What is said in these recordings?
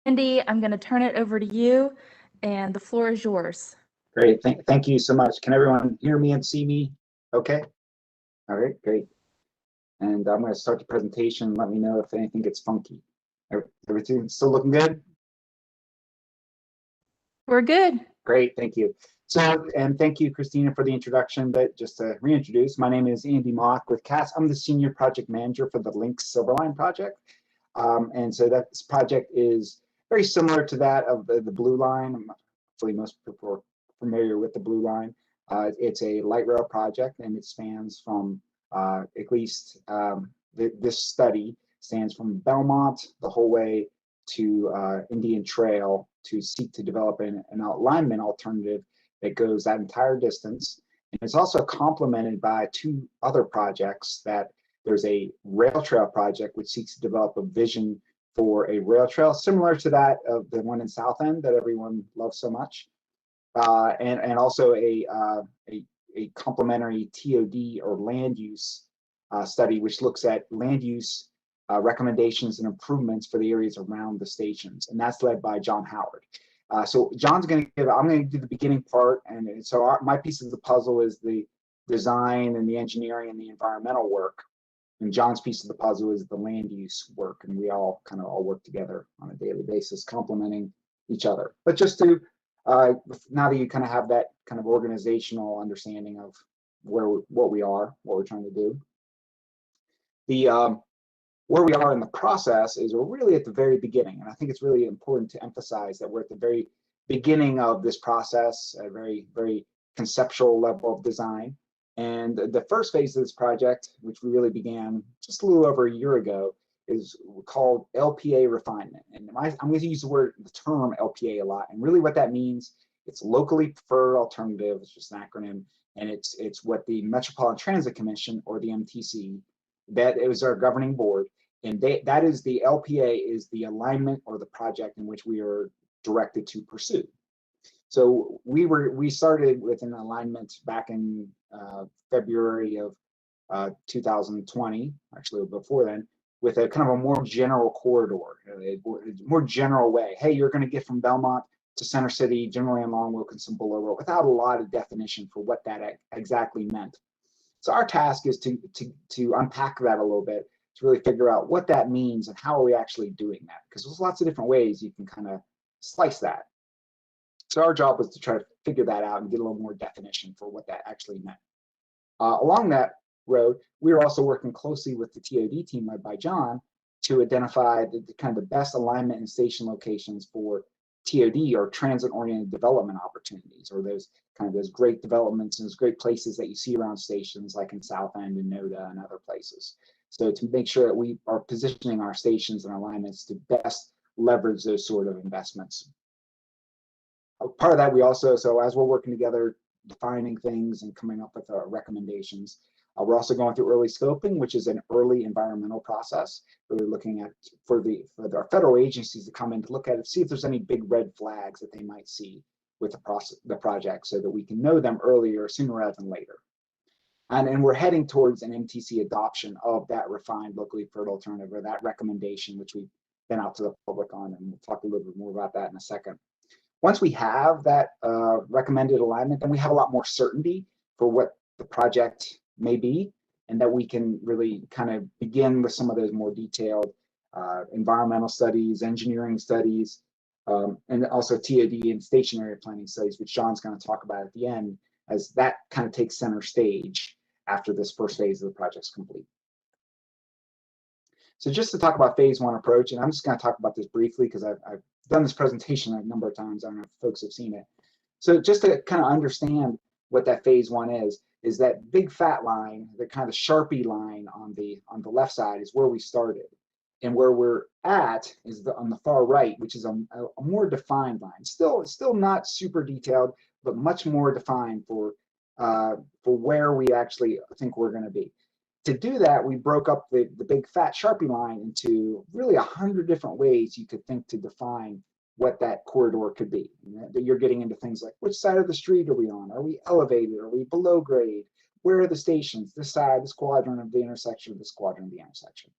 Andy, I'm going to turn it over to you, and the floor is yours. Great. Thank you so much. Can everyone hear me and see me? Okay. All right. Great. And I'm going to start the presentation. Let me know if anything gets funky. Everything still looking good? We're good. Great. Thank you. So, and thank you, Christina, for the introduction. But just to reintroduce, my name is Andy Mock with CAS. I'm the senior project manager for the Lynx Silverline project. And so this project is very similar to that of the Blue Line. Hopefully most people are familiar with the Blue Line. It's a light rail project, and it spans from at least this study stands from Belmont the whole way to Indian Trail to seek to develop an alignment alternative that goes that entire distance. And it's also complemented by two other projects. That there's a rail trail project which seeks to develop a vision for a rail trail similar to that of the one in South End that everyone loves so much, and also a complementary TOD or land use study which looks at land use recommendations and improvements for the areas around the stations, and that's led by John Howard. So John's going to give, I'm going to do the beginning part, and so my piece of the puzzle is the design and the engineering and the environmental work, and John's piece of the puzzle is the land use work, and we all kind of all work together on a daily basis, complementing each other. But just to now that you kind of have that kind of organizational understanding of what we are, what we're trying to do, the where we are in the process is we're really at the very beginning, and I think it's really important to emphasize that we're at the very beginning of this process, a very, very conceptual level of design. And the first phase of this project, which we really began just a little over a year ago, is called LPA refinement. And I'm going to use the term LPA a lot, and really what that means, it's locally preferred alternative, it's just an acronym, and it's what the Metropolitan Transit Commission, or the MTC, that is our governing board, and that is the LPA is the alignment or the project in which we are directed to pursue. So we started with an alignment back in February of 2020, actually before then, with a kind of a more general corridor, a more general way. Hey, you're going to get from Belmont to Center City, generally along Wilkinson Boulevard, without a lot of definition for what that exactly meant. So our task is to unpack that a little bit, to really figure out what that means and how are we actually doing that, because there's lots of different ways you can kind of slice that. So our job was to try to figure that out and get a little more definition for what that actually meant. Along that road, we were also working closely with the TOD team led by John to identify the kind of the best alignment and station locations for TOD, or transit-oriented development opportunities, or those great developments and those great places that you see around stations like in South End and Noda and other places. So to make sure that we are positioning our stations and alignments to best leverage those sort of investments. Part of that, we also, so as we're working together, defining things and coming up with our recommendations, we're also going through early scoping, which is an early environmental process, really looking at for our federal agencies to come in to look at it, see if there's any big red flags that they might see with the project, so that we can know them earlier, sooner rather than later. And we're heading towards an MTC adoption of that refined locally preferred alternative, or that recommendation, which we've been out to the public on, and we'll talk a little bit more about that in a second. Once we have that recommended alignment, then we have a lot more certainty for what the project may be, and that we can really kind of begin with some of those more detailed environmental studies, engineering studies, and also TOD and stationary planning studies, which John's going to talk about at the end, as that kind of takes center stage after this first phase of the project's complete. So just to talk about phase one approach, and I'm just going to talk about this briefly because I've done this presentation a number of times. I don't know if folks have seen it. So just to kind of understand what that phase one is that big fat line, the kind of Sharpie line on the left side, is where we started. And where we're at is on the far right, which is a more defined line. Still not super detailed, but much more defined for where we actually think we're going to be. To do that, we broke up the big fat Sharpie line into really 100 different ways you could think to define what that corridor could be. You're getting into things like, which side of the street are we on? Are we elevated? Are we below grade? Where are the stations? This side, this quadrant of the intersection, this quadrant of the intersection.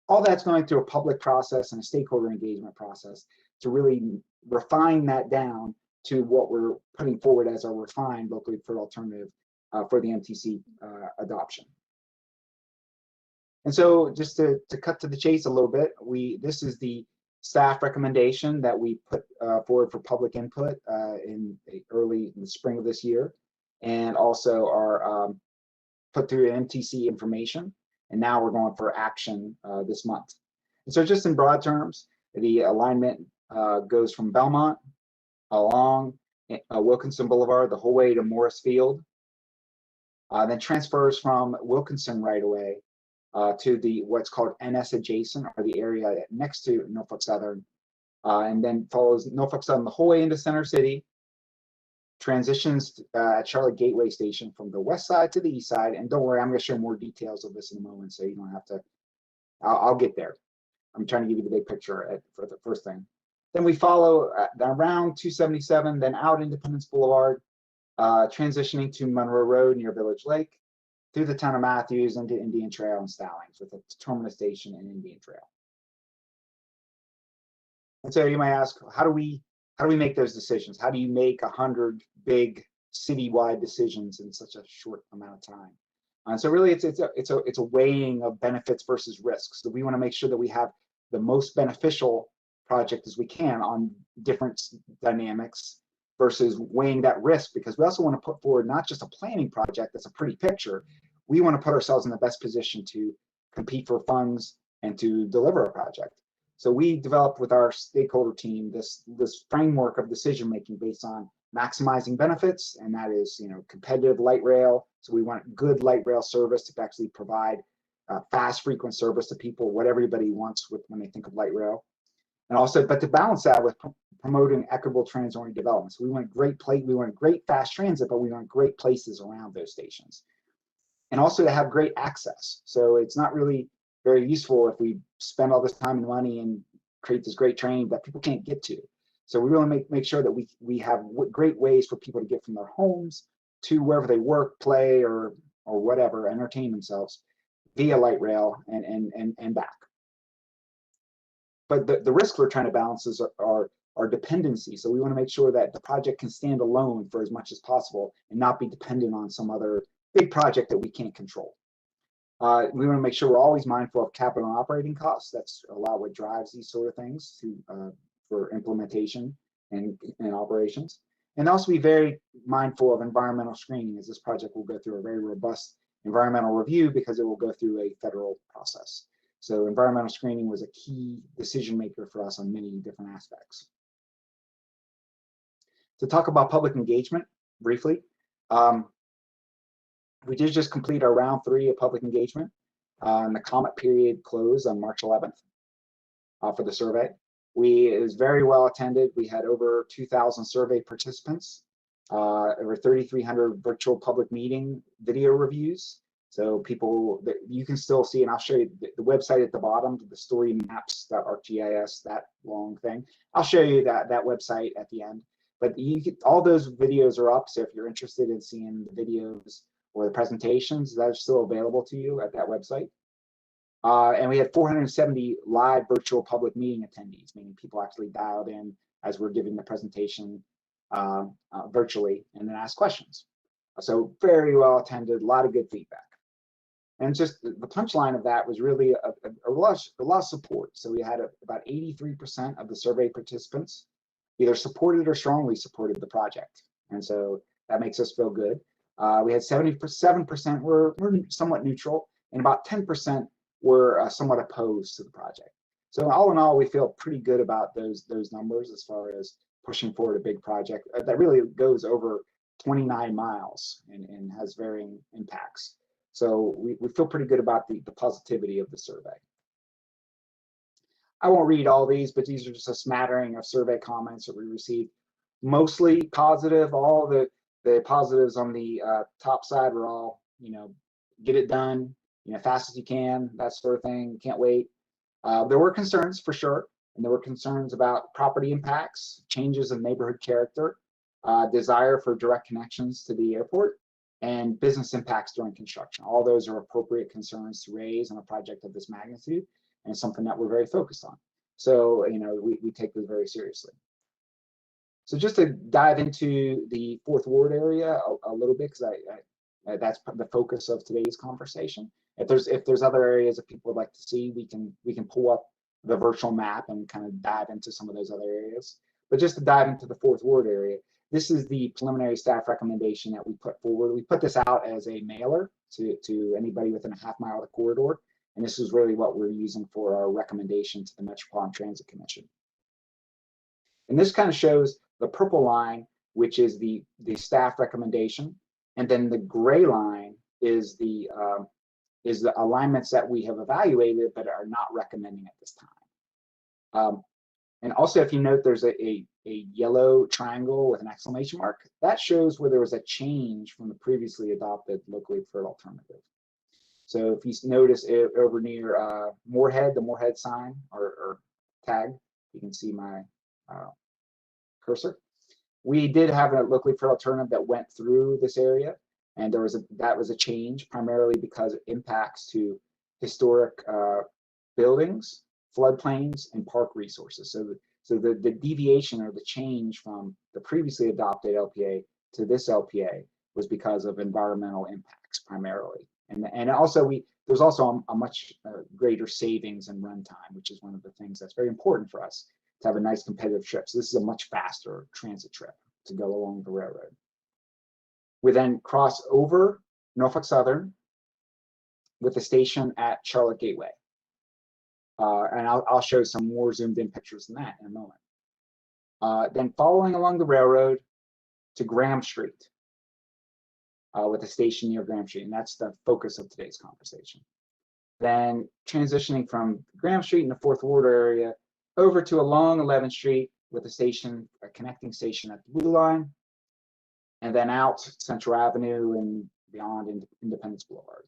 all that's going through a public process and a stakeholder engagement process to really refine that down to what we're putting forward as our refined locally preferred alternative for the MTC adoption. And so just to cut to the chase a little bit, this is the staff recommendation that we put forward for public input in the spring of this year, and also our put through MTC information. And now we're going for action this month. And so just in broad terms, the alignment goes from Belmont along Wilkinson Boulevard the whole way to Morris Field, then transfers from Wilkinson right away to what's called NS adjacent, or the area next to Norfolk Southern, and then follows Norfolk Southern the whole way into Center City, transitions at Charlotte Gateway Station from the west side to the east side. And don't worry, I'm going to share more details of this in a moment, so you don't have to. I'll get there. I'm trying to give you the big picture for the first thing. Then we follow around 277, then out Independence Boulevard, transitioning to Monroe Road near Village Lake, through the town of Matthews into Indian Trail and Stallings, with a terminus station in Indian Trail. And so you might ask, how do we make those decisions? How do you make 100 big citywide decisions in such a short amount of time? And so really, it's a weighing of benefits versus risks. So we want to make sure that we have the most beneficial project as we can on different dynamics versus weighing that risk, because we also want to put forward not just a planning project that's a pretty picture. We want to put ourselves in the best position to compete for funds and to deliver a project. So we developed with our stakeholder team this framework of decision making based on maximizing benefits, and that is, competitive light rail. So we want good light rail service to actually provide fast, frequent service to people, what everybody wants when they think of light rail, and also, but to balance that with promoting equitable trans-oriented development. So we want great fast transit, but we want great places around those stations, and also to have great access. So it's not really very useful if we spend all this time and money and create this great train that people can't get to. So we really make sure that we have great ways for people to get from their homes to wherever they work, play, or whatever, entertain themselves via light rail and back. But the risk we're trying to balance is our dependency. So we want to make sure that the project can stand alone for as much as possible and not be dependent on some other big project that we can't control. We want to make sure we're always mindful of capital and operating costs. That's a lot what drives these sort of things for implementation and operations. And also be very mindful of environmental screening, as this project will go through a very robust environmental review because it will go through a federal process. So environmental screening was a key decision maker for us on many different aspects. To talk about public engagement briefly, we did just complete our round 3 of public engagement, and the comment period closed on March 11th for the survey. It was very well attended. We had over 2,000 survey participants, over 3,300 virtual public meeting video reviews. So people that you can still see, and I'll show you the website at the bottom, the story maps.arcgis, that long thing. I'll show you that website at the end. But all those videos are up, so if you're interested in seeing the videos or the presentations, that are still available to you at that website. And we had 470 live virtual public meeting attendees, meaning people actually dialed in as we're giving the presentation virtually and then asked questions. So very well attended, a lot of good feedback. And just the punchline of that was really a lot of support. So we had about 83% of the survey participants either supported or strongly supported the project. And so that makes us feel good. We had 77% were somewhat neutral, and about 10% were somewhat opposed to the project. So all in all, we feel pretty good about those numbers as far as pushing forward a big project that really goes over 29 miles and has varying impacts. So we feel pretty good about the positivity of the survey. I won't read all these, but these are just a smattering of survey comments that we received. Mostly positive. All the positives on the top side were all, get it done, fast as you can, that sort of thing. Can't wait. There were concerns for sure, and there were concerns about property impacts, changes in neighborhood character, desire for direct connections to the airport, and business impacts during construction. All those are appropriate concerns to raise on a project of this magnitude. and it's something that we're very focused on. So, we take this very seriously. So just to dive into the Fourth Ward area a little bit, because that's the focus of today's conversation. If there's other areas that people would like to see, we can pull up the virtual map and kind of dive into some of those other areas. But just to dive into the Fourth Ward area, this is the preliminary staff recommendation that we put forward. We put this out as a mailer to anybody within a half mile of the corridor, and this is really what we're using for our recommendation to the Metropolitan Transit Commission. And this kind of shows the purple line, which is the staff recommendation, and then the gray line is the alignments that we have evaluated but are not recommending at this time. And also, if you note, there's a yellow triangle with an exclamation mark. That shows where there was a change from the previously adopted locally preferred alternative. So if you notice it over near Moorhead, the Moorhead sign or tag, you can see my cursor. We did have a locally preferred alternative that went through this area, and that was a change primarily because it impacts to historic buildings, floodplains, and park resources. So the deviation or the change from the previously adopted LPA to this LPA was because of environmental impacts primarily. And also there's also a much greater savings in runtime, which is one of the things that's very important for us to have a nice competitive trip. So this is a much faster transit trip to go along the railroad. We then cross over Norfolk Southern with a station at Charlotte Gateway. And I'll show some more zoomed in pictures than that in a moment. Then following along the railroad to Graham Street with a station near Graham Street, and that's the focus of today's conversation. Then transitioning from Graham Street in the Fourth Ward area over to along 11th Street with a connecting station at the Blue Line, and then out Central Avenue and beyond Independence Boulevard.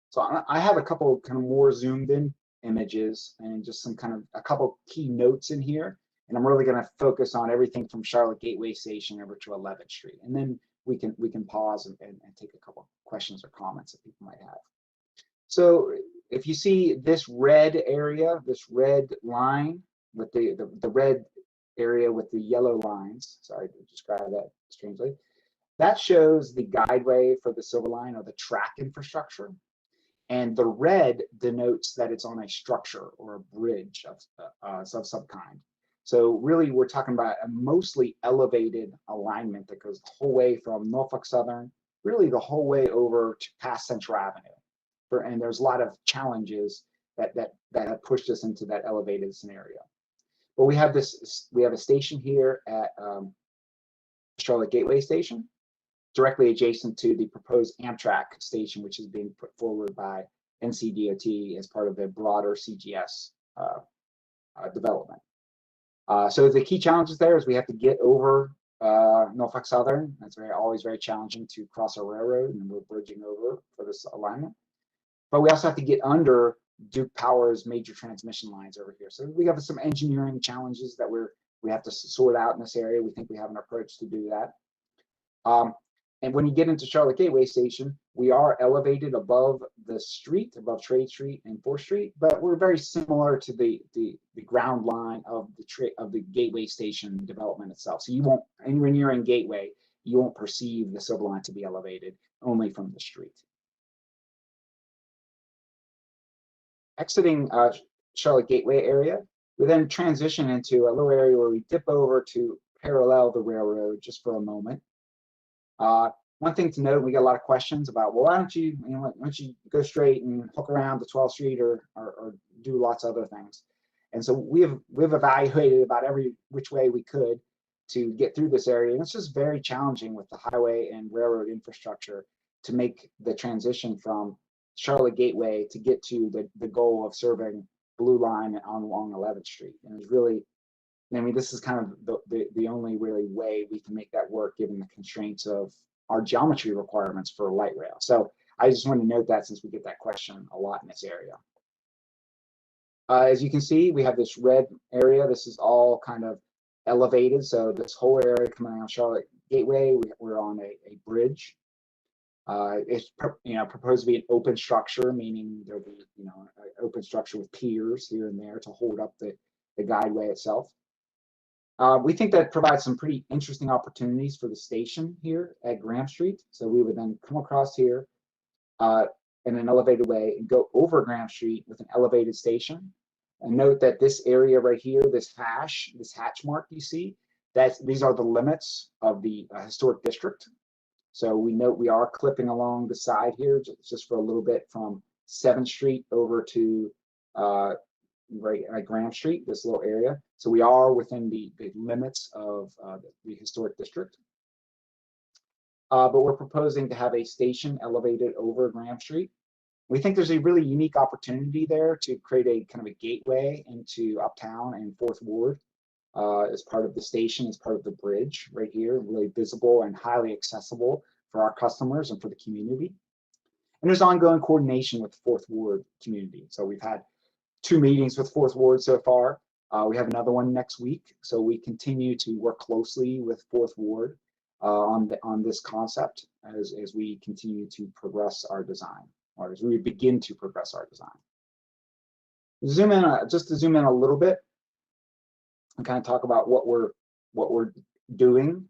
So I have a couple kind of more zoomed in images and just a couple key notes in here. And I'm really going to focus on everything from Charlotte Gateway Station over to 11th Street. And then we can pause and take a couple questions or comments that people might have. So if you see this red area, this red line with the red area with the yellow lines, sorry to describe that strangely, that shows the guideway for the Silver Line or the track infrastructure. And the red denotes that it's on a structure or a bridge of some kind. So really, we're talking about a mostly elevated alignment that goes the whole way from Norfolk Southern, really the whole way over to past Central Avenue. And there's a lot of challenges that have pushed us into that elevated scenario. But we have a station here at Charlotte Gateway Station, directly adjacent to the proposed Amtrak station, which is being put forward by NCDOT as part of the broader CGS development. So the key challenges there is we have to get over Norfolk Southern. That's always very challenging to cross a railroad, and we're bridging over for this alignment. But we also have to get under Duke Power's major transmission lines over here. So we have some engineering challenges that we have to sort out in this area. We think we have an approach to do that. And when you get into Charlotte Gateway Station, we are elevated above the street, above Trade Street and 4th Street, but we're very similar to the ground line of the Gateway Station development itself. So you won't, and when you're in Gateway, you won't perceive the Silver Line to be elevated, only from the street. Exiting Charlotte Gateway area, we then transition into a little area where we dip over to parallel the railroad just for a moment. One thing to note, we get a lot of questions about, well, why don't you go straight and hook around to 12th Street or do lots of other things? And so we've evaluated about every which way we could to get through this area. And it's just very challenging with the highway and railroad infrastructure to make the transition from Charlotte Gateway to get to the goal of serving Blue Line along 11th Street. And it's really, I mean, this is kind of the only really way we can make that work given the constraints of our geometry requirements for light rail. So I just want to note that since we get that question a lot in this area. As you can see, we have this red area. This is all kind of elevated. So this whole area coming out of Charlotte Gateway, we're on a bridge. It's proposed to be an open structure, meaning there'll be an open structure with piers here and there to hold up the guideway itself. We think that provides some pretty interesting opportunities for the station here at Graham Street. So we would then come across here in an elevated way and go over Graham Street with an elevated station. And note that this area right here, this hatch mark you see, these are the limits of the historic district. So we note we are clipping along the side here just for a little bit from 7th Street over to right at Graham Street, this little area. So we are within the limits of the historic district. But we're proposing to have a station elevated over Graham Street. We think there's a really unique opportunity there to create a kind of a gateway into Uptown and 4th Ward as part of the station, as part of the bridge right here, really visible and highly accessible for our customers and for the community. And there's ongoing coordination with the 4th Ward community. So we've had 2 meetings with 4th Ward so far. We have another one next week. So we continue to work closely with 4th Ward on this concept as we continue to progress our design, or as we begin to progress our design. Zoom in, just to zoom in a little bit and kind of talk about what we're doing.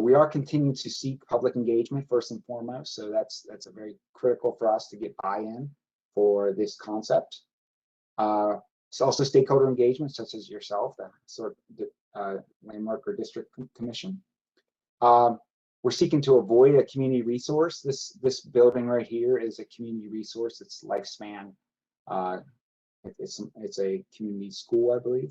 We are continuing to seek public engagement first and foremost, so that's a very critical for us to get buy-in for this concept. It's also stakeholder engagement, such as yourself, the sort of landmark or district commission. We're seeking to avoid a community resource. This building right here is a community resource. Its lifespan, it's a community school, I believe.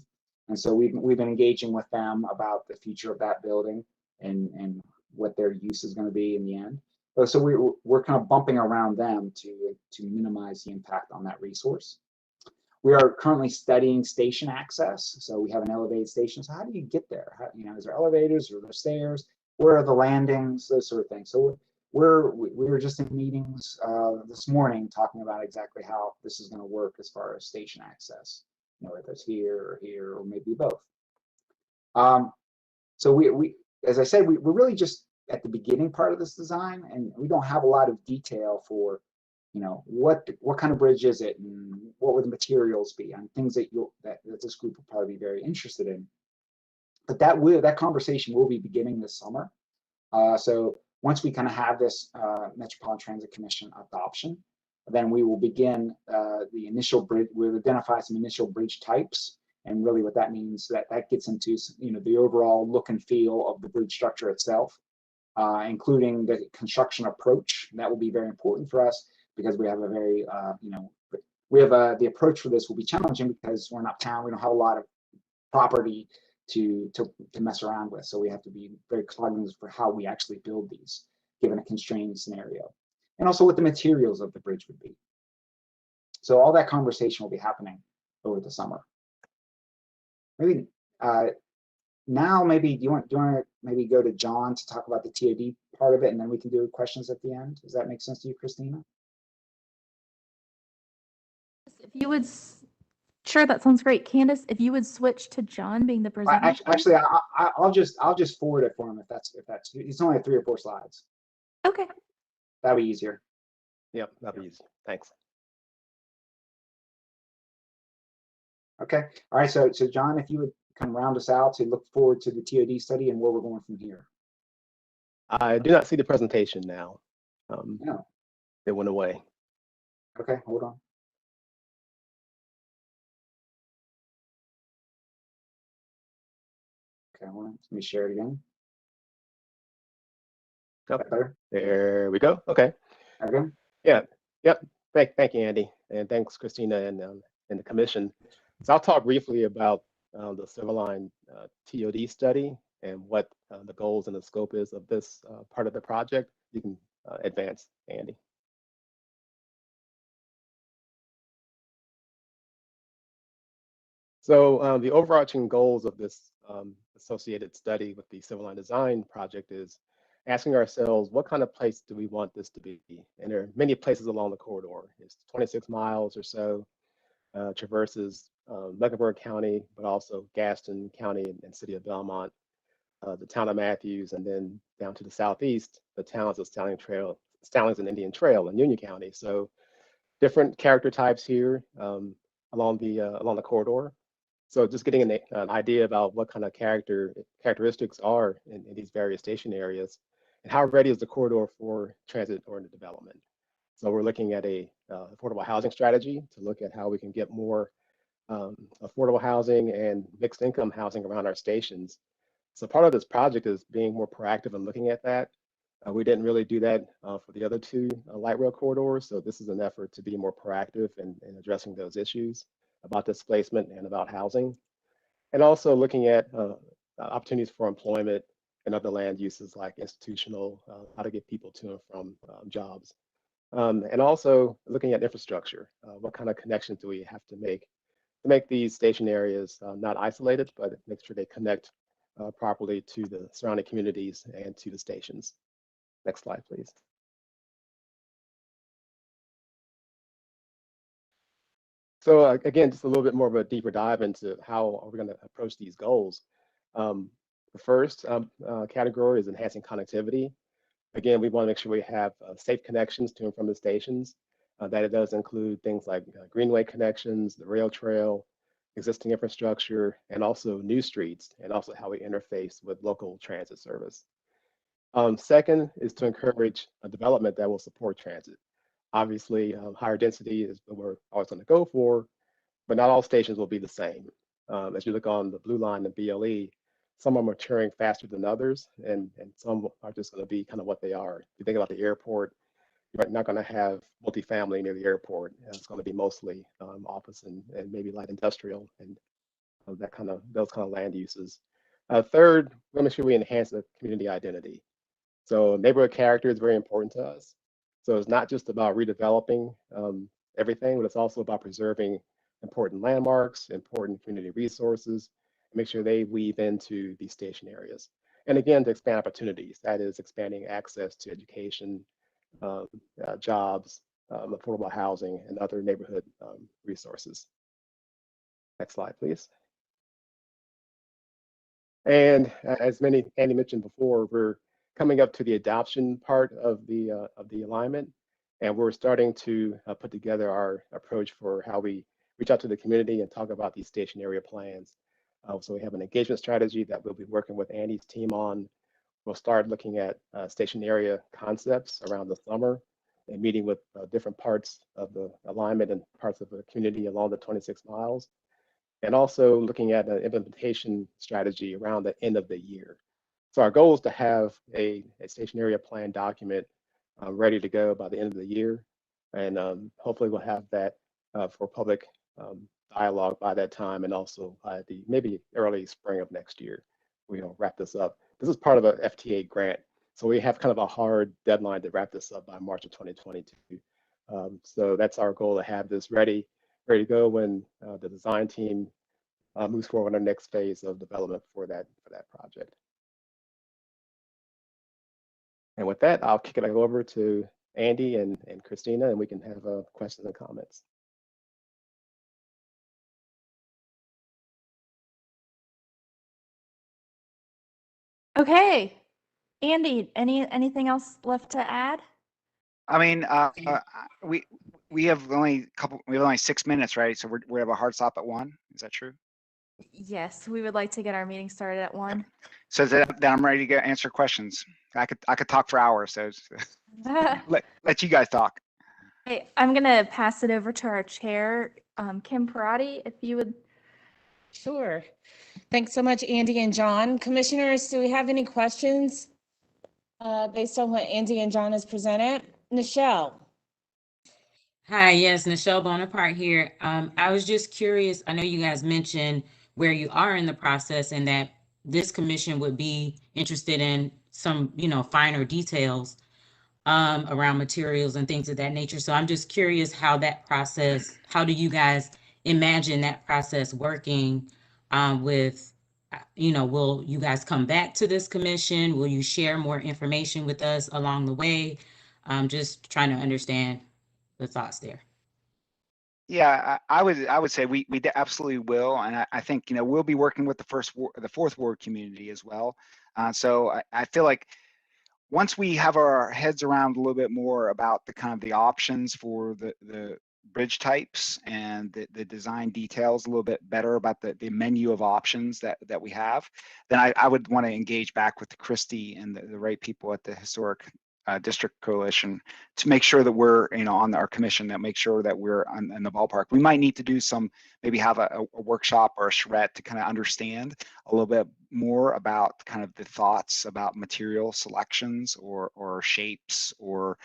And so we've been engaging with them about the future of that building and what their use is going to be in the end. So we're kind of bumping around them to minimize the impact on that resource. We are currently studying station access. So we have an elevated station. So how do you get there? Is there elevators or are there stairs? Where are the landings? Those sort of things. So we were just in meetings this morning talking about exactly how this is going to work as far as station access. Whether it's here or maybe both. So we as I said, we're really just at the beginning part of this design, and we don't have a lot of detail for, what kind of bridge is it, and what would the materials be, and things that this group will probably be very interested in. But that conversation will be beginning this summer. So once we kind of have this Metropolitan Transit Commission adoption, then we will begin the initial bridge. We'll identify some initial bridge types, and really what that means, that gets into the overall look and feel of the bridge structure itself, including the construction approach. That will be very important for us because we have a very the approach for this will be challenging because we're in Uptown. We don't have a lot of property to mess around with, so we have to be very cognizant for how we actually build these given a constrained scenario, and also what the materials of the bridge would be. So all that conversation will be happening over the summer. Maybe now, maybe do you want to maybe go to John to talk about the TOD part of it, and then we can do questions at the end. Does that make sense to you, Christina? If you would, sure, that sounds great. Candace, if you would switch to John being the presenter. Actually, I'll just forward it for him if that's it's only 3 or 4 slides. Okay. That'll be easier. Yep, that'll be easy. Thanks. Okay. All right. So John, if you would kind of round us out to look forward to the TOD study and where we're going from here. I do not see the presentation now. No. It went away. Okay, hold on. Okay, hold on. Let me share it again. Oh, better? There we go. Okay. Okay. Yeah. Yep. Thank you, Andy, and thanks, Christina, and the commission. So I'll talk briefly about the Silverline TOD study and what the goals and the scope is of this part of the project. You can advance, Andy. So the overarching goals of this associated study with the Silverline Design project is asking ourselves, what kind of place do we want this to be? And there are many places along the corridor. It's 26 miles or so, traverses Mecklenburg County, but also Gaston County and City of Belmont, the town of Matthews, and then down to the southeast, the towns of Stallings and Indian Trail in Union County. So different character types here along the corridor. So just getting an idea about what kind of characteristics are in these various station areas, and how ready is the corridor for transit-oriented development. So we're looking at a affordable housing strategy to look at how we can get more affordable housing and mixed income housing around our stations. So part of this project is being more proactive and looking at that. We didn't really do that for the other two light rail corridors. So this is an effort to be more proactive in addressing those issues about displacement and about housing. And also looking at opportunities for employment and other land uses like institutional, how to get people to and from jobs. And also looking at infrastructure. What kind of connections do we have to make these station areas not isolated, but make sure they connect properly to the surrounding communities and to the stations. Next slide, please. So again, just a little bit more of a deeper dive into how are we going to approach these goals. The first category is enhancing connectivity. Again, we want to make sure we have safe connections to and from the stations. That it does include things like greenway connections, the rail trail, existing infrastructure, and also new streets, and also how we interface with local transit service. Second is to encourage a development that will support transit. Obviously, higher density is what we're always going to go for, but not all stations will be the same. As you look on the blue line and BLE, some are maturing faster than others, and some are just going to be kind of what they are. If you think about the airport, you're not going to have multifamily near the airport. It's going to be mostly office and maybe light industrial and those kind of land uses. Third, we're make sure we enhance the community identity. So neighborhood character is very important to us. So it's not just about redeveloping everything, but it's also about preserving important landmarks, important community resources, and make sure they weave into these station areas. And again, to expand opportunities, that is expanding access to education, jobs, affordable housing, and other neighborhood resources. Next slide, please. And as Andy mentioned before, we're coming up to the adoption part of the alignment, and we're starting to put together our approach for how we reach out to the community and talk about these station area plans. So we have an engagement strategy that we'll be working with Andy's team on. We'll start looking at station area concepts around the summer and meeting with different parts of the alignment and parts of the community along the 26 miles. And also looking at an implementation strategy around the end of the year. So our goal is to have a station area plan document ready to go by the end of the year. And hopefully we'll have that for public dialogue by that time, and also by the maybe early spring of next year. We'll wrap this up. This is part of a FTA grant. So we have kind of a hard deadline to wrap this up by March of 2022. So that's our goal, to have this ready to go when the design team moves forward on the next phase of development for that project. And with that, I'll kick it over to Andy and Christina, and we can have questions and comments. Okay, Andy, anything else left to add? I mean, we have only 6 minutes, right? So we have a hard stop at 1. Is that true? Yes, we would like to get our meeting started at 1. So that I'm ready to answer questions. I could talk for hours. So let you guys talk. Hey, I'm gonna pass it over to our chair, Kim Parati, if you would. Sure. Thanks so much, Andy and John. Commissioners, do we have any questions based on what Andy and John has presented? Nichelle. Hi, yes, Nichelle Bonaparte here. I was just curious. I know you guys mentioned where you are in the process and that this commission would be interested in some, finer details around materials and things of that nature. So I'm just curious how do you guys imagine that process working with, will you guys come back to this commission? Will you share more information with us along the way? Just trying to understand the thoughts there. Yeah, I would say we absolutely will, and I think we'll be working with the fourth ward community as well. So I feel like once we have our heads around a little bit more about the kind of the options for the bridge types and the design details a little bit better about the menu of options that we have, then I would want to engage back with Christy and the right people at the Historic District Coalition to make sure that we're, you know, on our commission, that make sure that we're in the ballpark. We might need to do some, maybe have a workshop or a charrette to kind of understand a little bit more about kind of the thoughts about material selections or shapes or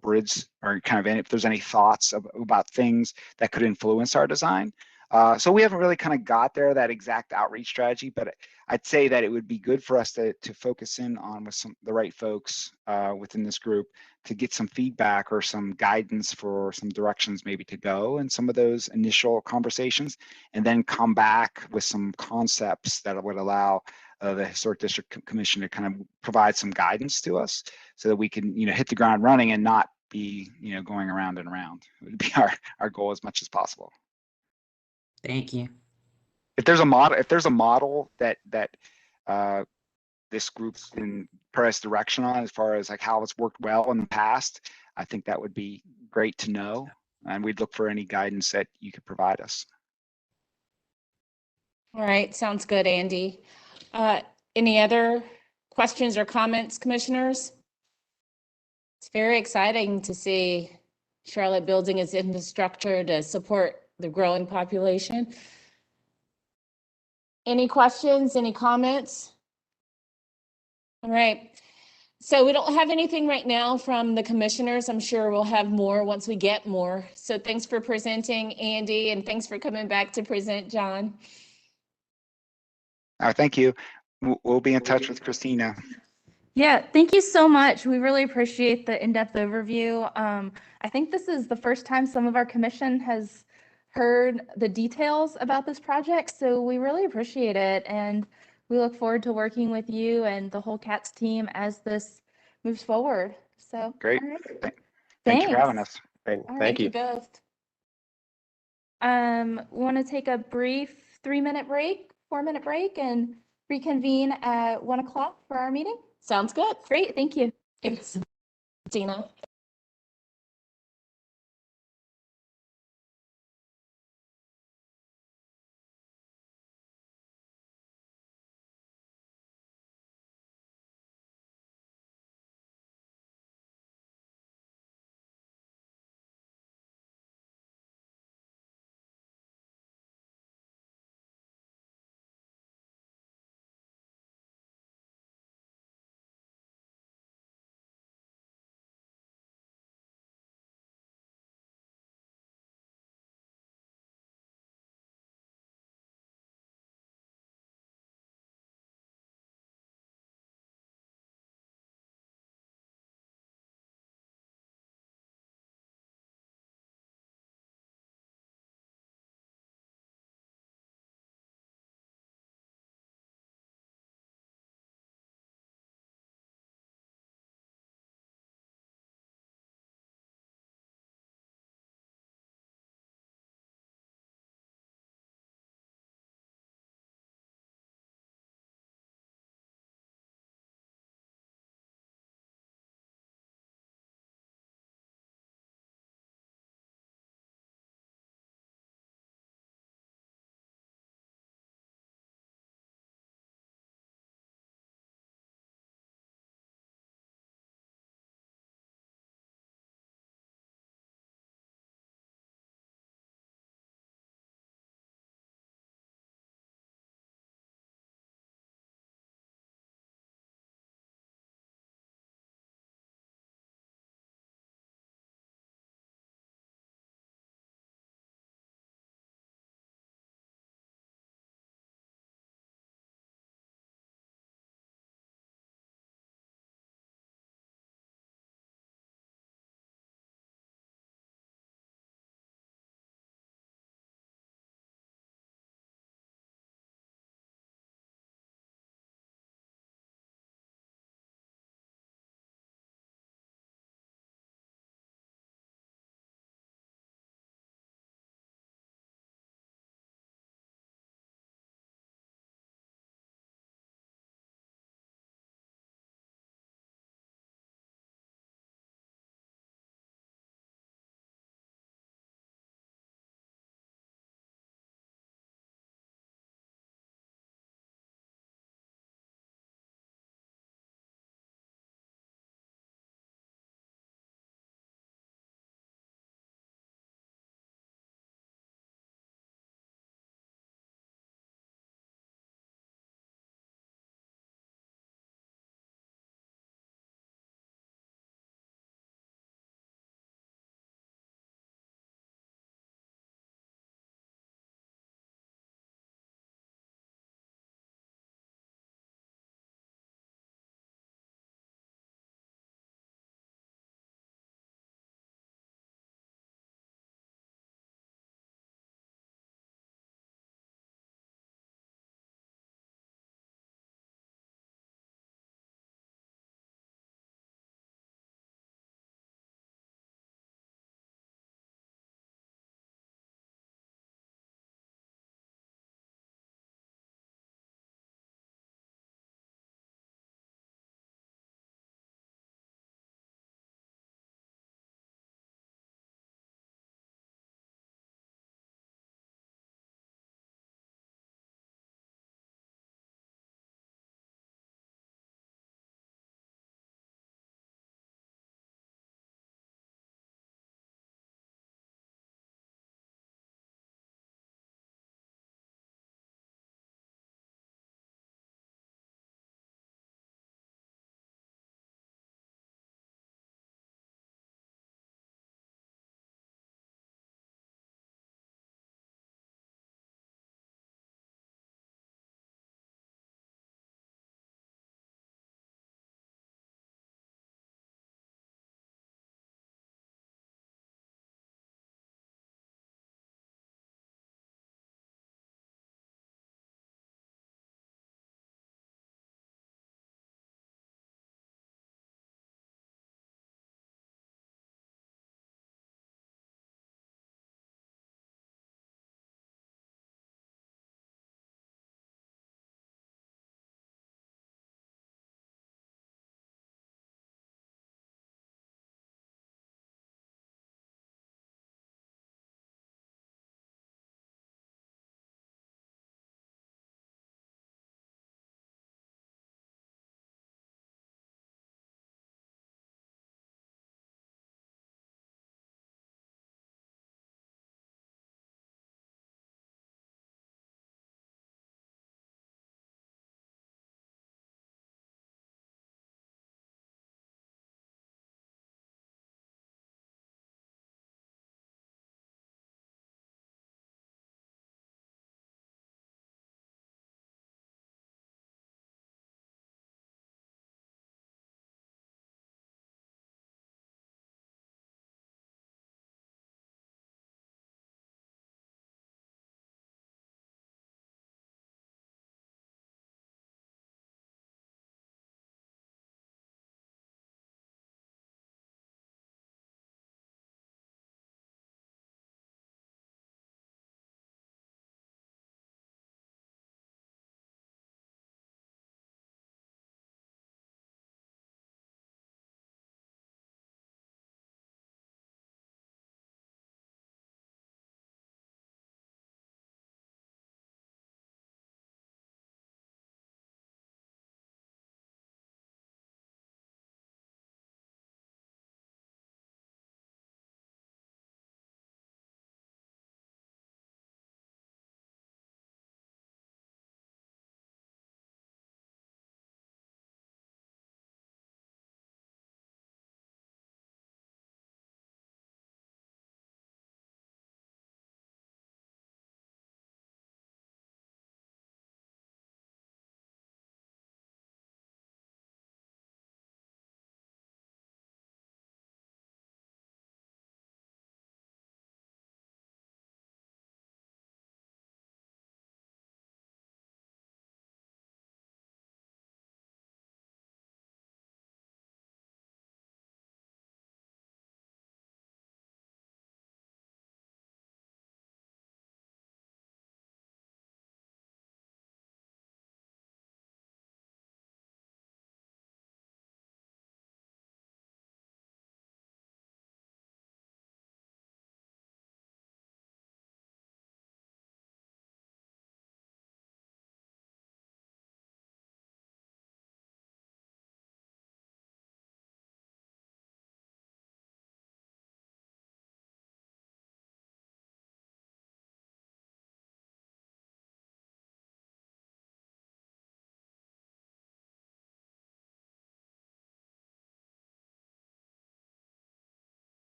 bridge, or kind of if there's any thoughts about things that could influence our design. So we haven't really kind of got there, that exact outreach strategy, but I'd say that it would be good for us to focus in on with the right folks within this group to get some feedback or some guidance for some directions maybe to go in some of those initial conversations, and then come back with some concepts that would allow the Historic District Commission to kind of provide some guidance to us so that we can, you know, hit the ground running and not be, you know, going around and around. It would be our goal as much as possible. Thank you. If there's a model that this group can press direction on as far as like how it's worked well in the past, I think that would be great to know, and we'd look for any guidance that you could provide us. All right, sounds good, Andy. Any other questions or comments, commissioners? It's very exciting to see Charlotte building its infrastructure to support the growing population. Any questions, any comments? All right, so we don't have anything right now from the commissioners. I'm sure we'll have more once we get more. So thanks for presenting, Andy, and thanks for coming back to present, John. Thank you. We'll be in touch with Christina. Yeah, thank you so much. We really appreciate the in-depth overview. I think this is the first time some of our commission has heard the details about this project, so we really appreciate it. And we look forward to working with you and the whole CATS team as this moves forward. So Great. all right. Thank you for having us. Thank Thank you. you both. Want to take a brief 3-minute break, 4-minute break, and reconvene at 1 o'clock for our meeting? Sounds good. Great, thank you. Thanks, Dina.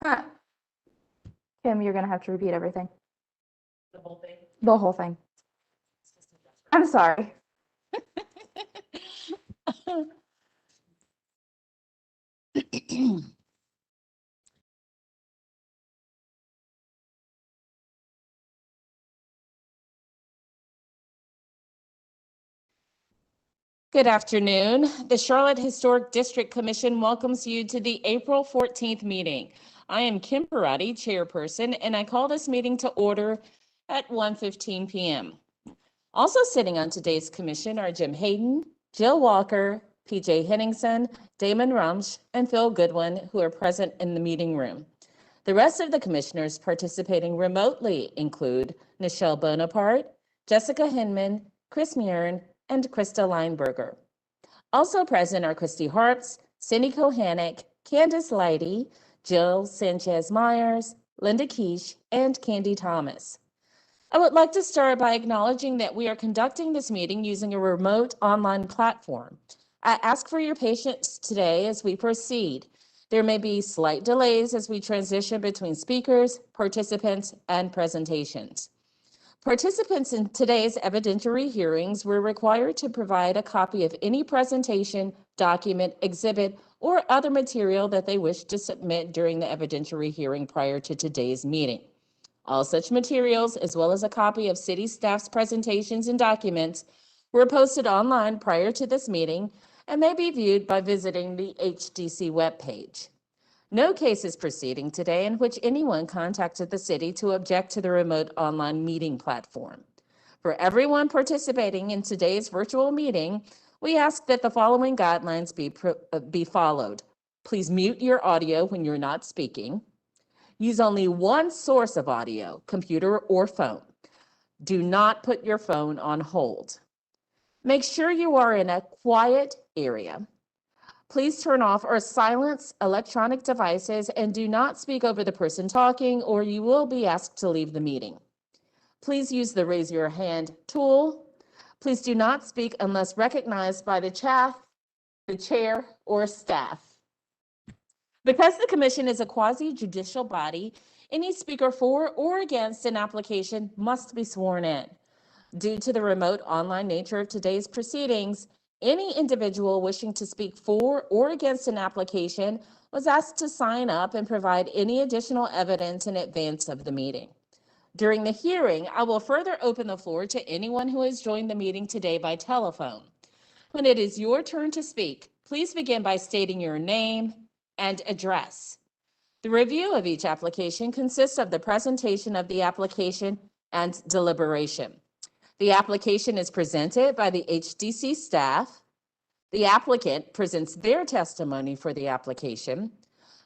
Huh. Kim, you're gonna have to repeat everything. The whole thing. The whole thing. I'm sorry. Good afternoon. The Charlotte Historic District Commission welcomes you to the April 14th meeting. I am Kim Perotti, chairperson, and I call this meeting to order at 1:15 p.m. Also sitting on today's commission are Jim Hayden, Jill Walker, PJ Henningsen, Damon Rumsch, and Phil Goodwin, who are present in the meeting room. The rest of the commissioners participating remotely include Nichelle Bonaparte, Jessica Hinman, Chris Murin, and Krista Lineberger. Also present are Christy Harps, Cindy Kohanek, Candace Leidy, Jill Sanchez-Myers, Linda Keish, and Candy Thomas. I would like to start by acknowledging that we are conducting this meeting using a remote online platform. I ask for your patience today as we proceed. There may be slight delays as we transition between speakers, participants, and presentations. Participants in today's evidentiary hearings were required to provide a copy of any presentation, document, exhibit, or other material that they wish to submit during the evidentiary hearing prior to today's meeting. All such materials, as well as a copy of city staff's presentations and documents, were posted online prior to this meeting and may be viewed by visiting the HDC webpage. No case is proceeding today in which anyone contacted the city to object to the remote online meeting platform. For everyone participating in today's virtual meeting, we ask that the following guidelines be followed. Please mute your audio when you're not speaking. Use only one source of audio, computer or phone. Do not put your phone on hold. Make sure you are in a quiet area. Please turn off or silence electronic devices and do not speak over the person talking, or you will be asked to leave the meeting. Please use the raise your hand tool. Please do not speak unless recognized by the chair, or staff. Because the commission is a quasi-judicial body, any speaker for or against an application must be sworn in. Due to the remote online nature of today's proceedings, any individual wishing to speak for or against an application was asked to sign up and provide any additional evidence in advance of the meeting. During the hearing, I will further open the floor to anyone who has joined the meeting today by telephone. When it is your turn to speak, please begin by stating your name and address. The review of each application consists of the presentation of the application and deliberation. The application is presented by the HDC staff. The applicant presents their testimony for the application.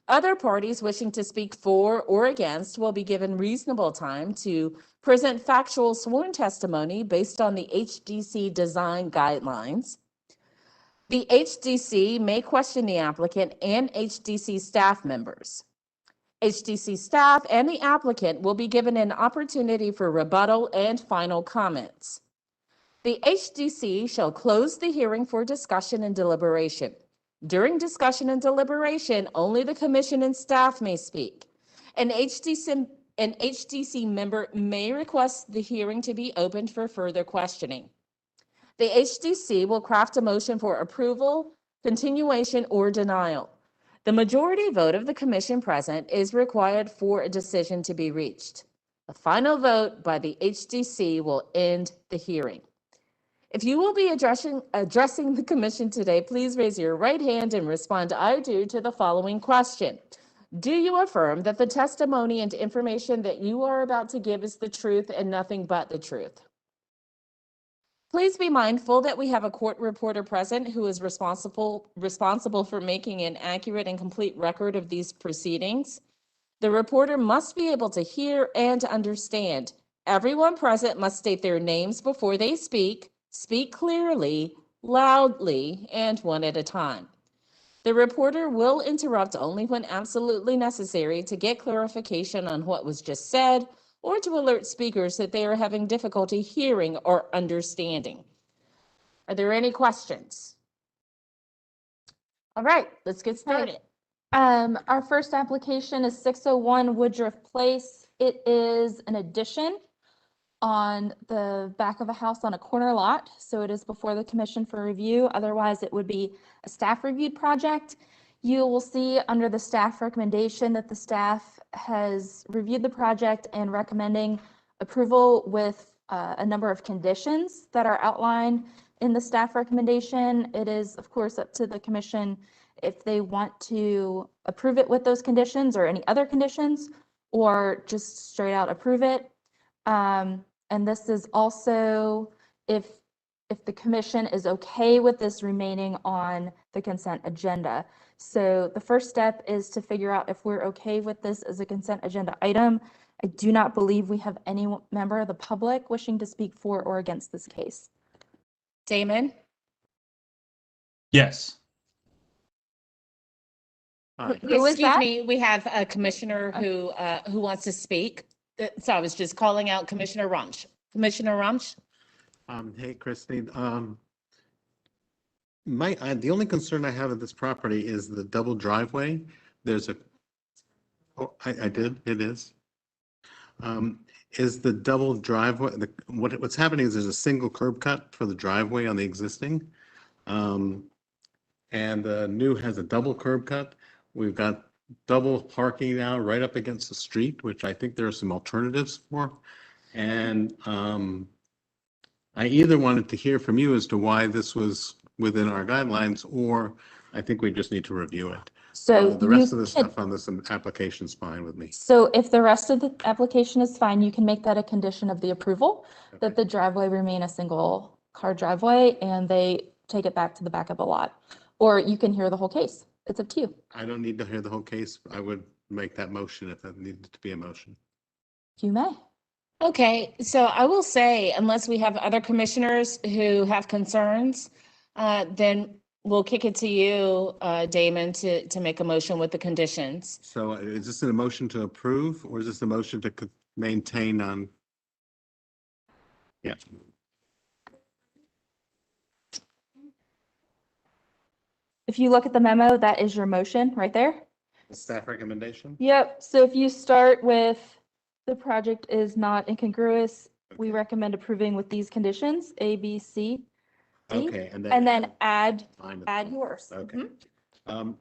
Other parties wishing to speak for or against will be given reasonable time to present factual sworn testimony based on the HDC design guidelines. The HDC may question the applicant and HDC staff members. HDC staff and the applicant will be given an opportunity for rebuttal and final comments. The HDC shall close the hearing for discussion and deliberation. During discussion and deliberation, only the commission and staff may speak. An HDC member may request the hearing to be opened for further questioning. The HDC will craft a motion for approval, continuation, or denial. The majority vote of the commission present is required for a decision to be reached. A final vote by the HDC will end the hearing. If you will be addressing the commission today, please raise your right hand and respond "I do" to the following question. Do you affirm that the testimony and information that you are about to give is the truth and nothing but the truth? Please be mindful that we have a court reporter present who is responsible for making an accurate and complete record of these proceedings. The reporter must be able to hear and understand. Everyone present must state their names before they speak clearly, loudly, and one at a time. The reporter will interrupt only when absolutely necessary to get clarification on what was just said or to alert speakers that they are having difficulty hearing or understanding. Are there any questions? All right, let's get started. Our first application is 601 Woodruff Place. It is an addition on the back of a house on a corner lot, so it is before the commission for review. Otherwise, it would be a staff reviewed project. You will see under the staff recommendation that the staff has reviewed the project and recommending approval with a number of conditions that are outlined in the staff recommendation. It is, of course, up to the commission if they want to approve it with those conditions or any other conditions, or just straight out approve it. And this is also if the commission is okay with this remaining on the consent agenda. So the first step is to figure out if we're okay with this as a consent agenda item. I do not believe we have any member of the public wishing to speak for or against this case. Damon? Yes. Aye. Who is Excuse that? me, we have a commissioner who wants to speak. So I was just calling out Commissioner Rumsch. Commissioner Rumsch? Hey, Christine. The only concern I have with this property is the double driveway. There's a, oh, I did, it is. Is the double driveway, what's happening is there's a single curb cut for the driveway on the existing. And the new has a double curb cut. We've got double parking now right up against the street, which I think there are some alternatives for. And I either wanted to hear from you as to why this was within our guidelines, or I think we just need to review it. So The rest of you the can- stuff on this application is fine with me. So if the rest of the application is fine, you can make that a condition of the approval, that the driveway remain a single car driveway and they take it back to the back of a lot. Or you can hear the whole case. It's up to you. I don't need to hear the whole case. I would make that motion if that needed to be a motion. You may. Okay, so I will say, unless we have other commissioners who have concerns, then we'll kick it to you, Damon, to make a motion with the conditions. So is this a motion to approve, or is this a motion to maintain on? Yeah. If you look at the memo, that is your motion right there. The staff recommendation? Yep. So if you start with the project is not incongruous, we recommend approving with these conditions, A, B, C, D. Okay, and then add fine with add that. yours. Okay. Mhm.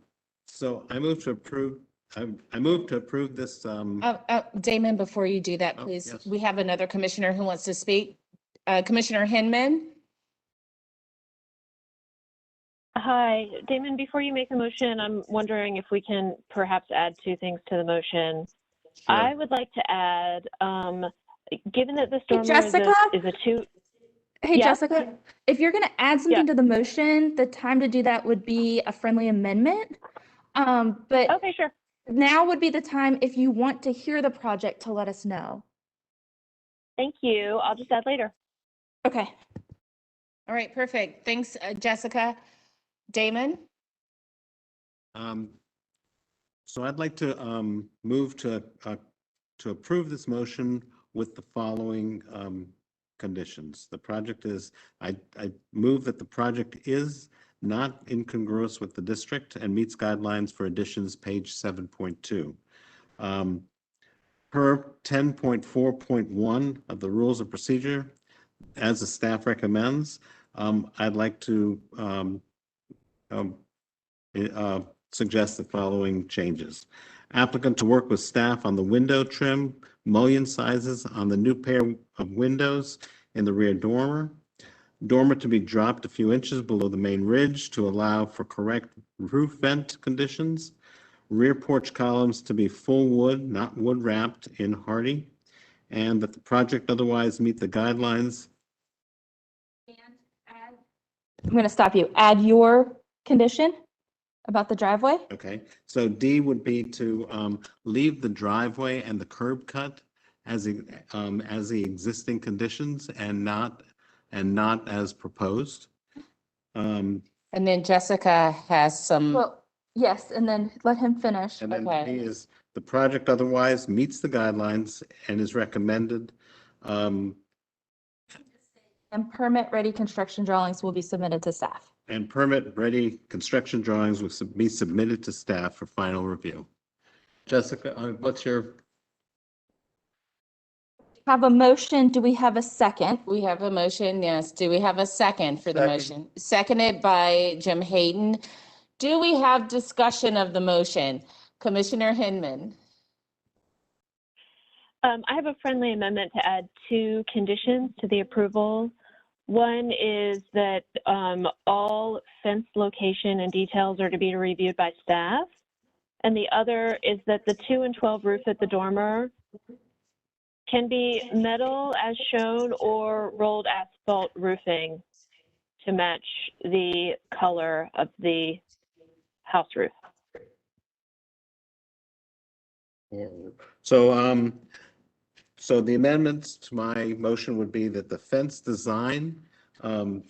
So I move to approve, I move to approve this, Damon, before you do that, Oh, please, yes. we have another commissioner who wants to speak. Commissioner Hinman? Hi, Damon, before you make a motion, I'm wondering if we can perhaps add two things to the motion. Sure. I would like to add, given that the Hey, stormwater Jessica? is a two, Hey, Yeah? Jessica, if you're going to add something to the motion, the time to do that would be a friendly amendment. But okay, sure. now would be the time if you want to hear the project to let us know. Thank you. I'll just add later. Okay. All right, perfect. Thanks, Jessica. Damon? So I'd like to move to approve this motion with the following conditions. The project is, I move that the project is not incongruous with the district and meets guidelines for additions, page 7.2. Per 10.4.1 of the rules of procedure, as the staff recommends, I'd like to suggest the following changes. Applicant to work with staff on the window trim, mullion sizes on the new pair of windows in the rear dormer. Dormer to be dropped a few inches below the main ridge to allow for correct roof vent conditions. Rear porch columns to be full wood, not wood wrapped in hardy. And that the project otherwise meet the guidelines. I'm going to stop you. Add your condition about the driveway. Okay, so D would be to leave the driveway and the curb cut as the existing conditions and not as proposed. And then Jessica has some, Well, yes, and then let him finish. And then Okay. D is the project otherwise meets the guidelines and is recommended. And permit-ready construction drawings will be submitted to staff. And permit-ready construction drawings will be submitted to staff for final review. Jessica, what's your? Have a motion. Do we have a second? We have a motion, yes. Do we have a second for the Second. motion? Seconded by Jim Hayden. Do we have discussion of the motion? Commissioner Hinman. I have a friendly amendment to add 2 conditions to the approval. One is that all fence location and details are to be reviewed by staff. And the other is that the 2 and 12 roof at the dormer can be metal as shown or rolled asphalt roofing to match the color of the house roof. So, so the amendments to my motion would be that the fence design and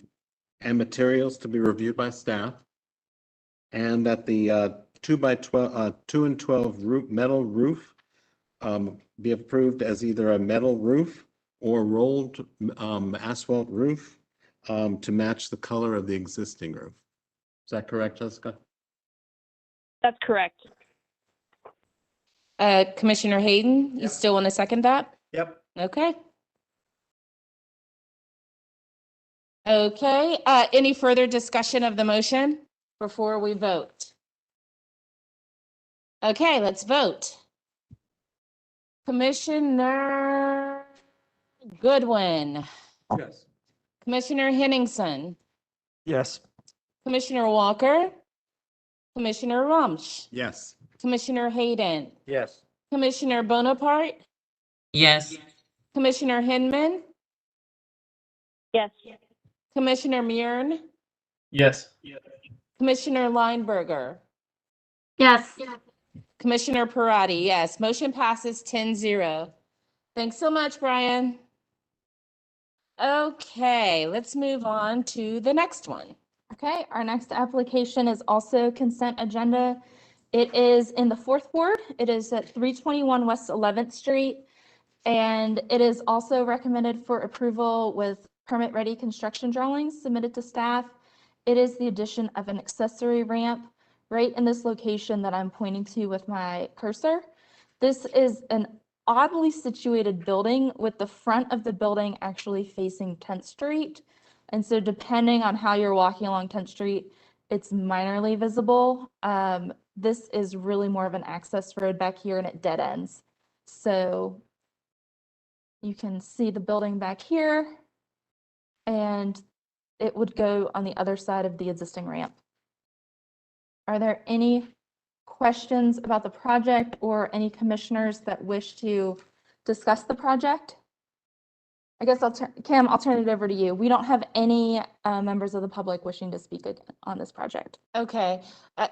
materials to be reviewed by staff, and that the 2 and 12 metal roof be approved as either a metal roof or rolled asphalt roof to match the color of the existing roof. Is that correct, Jessica? That's correct. Commissioner Hayden, you still want to second that? Yep. Okay. Okay, any further discussion of the motion before we vote? Okay, let's vote. Commissioner Goodwin, Yes. Commissioner Henningsen, Yes. Commissioner Walker, Commissioner Rumsch, Yes. Commissioner Hayden, Yes. Commissioner Bonaparte, Yes. Commissioner Hinman, Yes. Commissioner Muirn, Yes. Commissioner Lineberger, Yes. Commissioner Parati, yes. Motion passes 10-0. Thanks so much, Brian. Okay, let's move on to the next one. Okay, our next application is also consent agenda. It is in the 4th ward. It is at 321 West 11th Street. And it is also recommended for approval with permit-ready construction drawings submitted to staff. It is the addition of an accessory ramp right in this location that I'm pointing to with my cursor. This is an oddly situated building with the front of the building actually facing 10th Street. And so depending on how you're walking along 10th Street, it's minorly visible. This is really more of an access road back here and it dead ends. So you can see the building back here and it would go on the other side of the existing ramp. Are there any questions about the project or any commissioners that wish to discuss the project? I guess Kim, I'll turn it over to you. We don't have any members of the public wishing to speak on this project. Okay,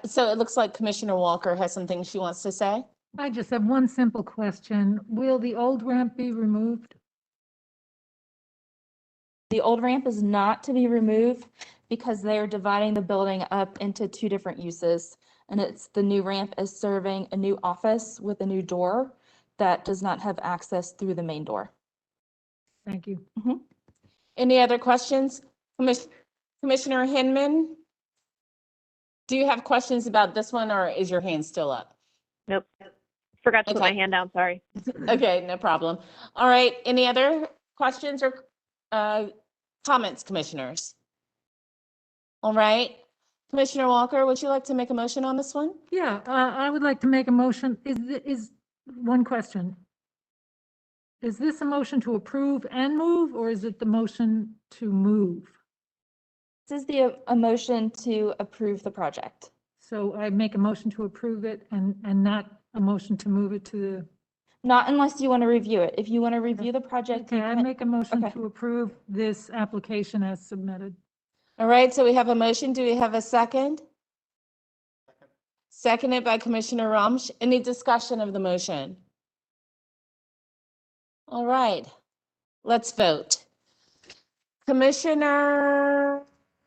so it looks like Commissioner Walker has some things she wants to say. I just have one simple question. Will the old ramp be removed? The old ramp is not to be removed because they are dividing the building up into 2 different uses. And it's the new ramp is serving a new office with a new door that does not have access through the main door. Thank you. Any other questions? Commissioner Hinman? Do you have questions about this one or is your hand still up? Nope. Forgot to put my Okay. hand down, sorry. Okay, no problem. All right, any other questions or comments, commissioners? All right, Commissioner Walker, would you like to make a motion on this one? Yeah, I would like to make a motion. Is one question. Is this a motion to approve and move, or is it the motion to move? This is a motion to approve the project. So I make a motion to approve it and not a motion to move it to the. Not unless you want to review it. If you want to review the project. Okay, you I can- make a motion Okay. to approve this application as submitted. All right, so we have a motion. Do we have a second? Seconded by Commissioner Rumsch. Any discussion of the motion? All right, let's vote. Commissioner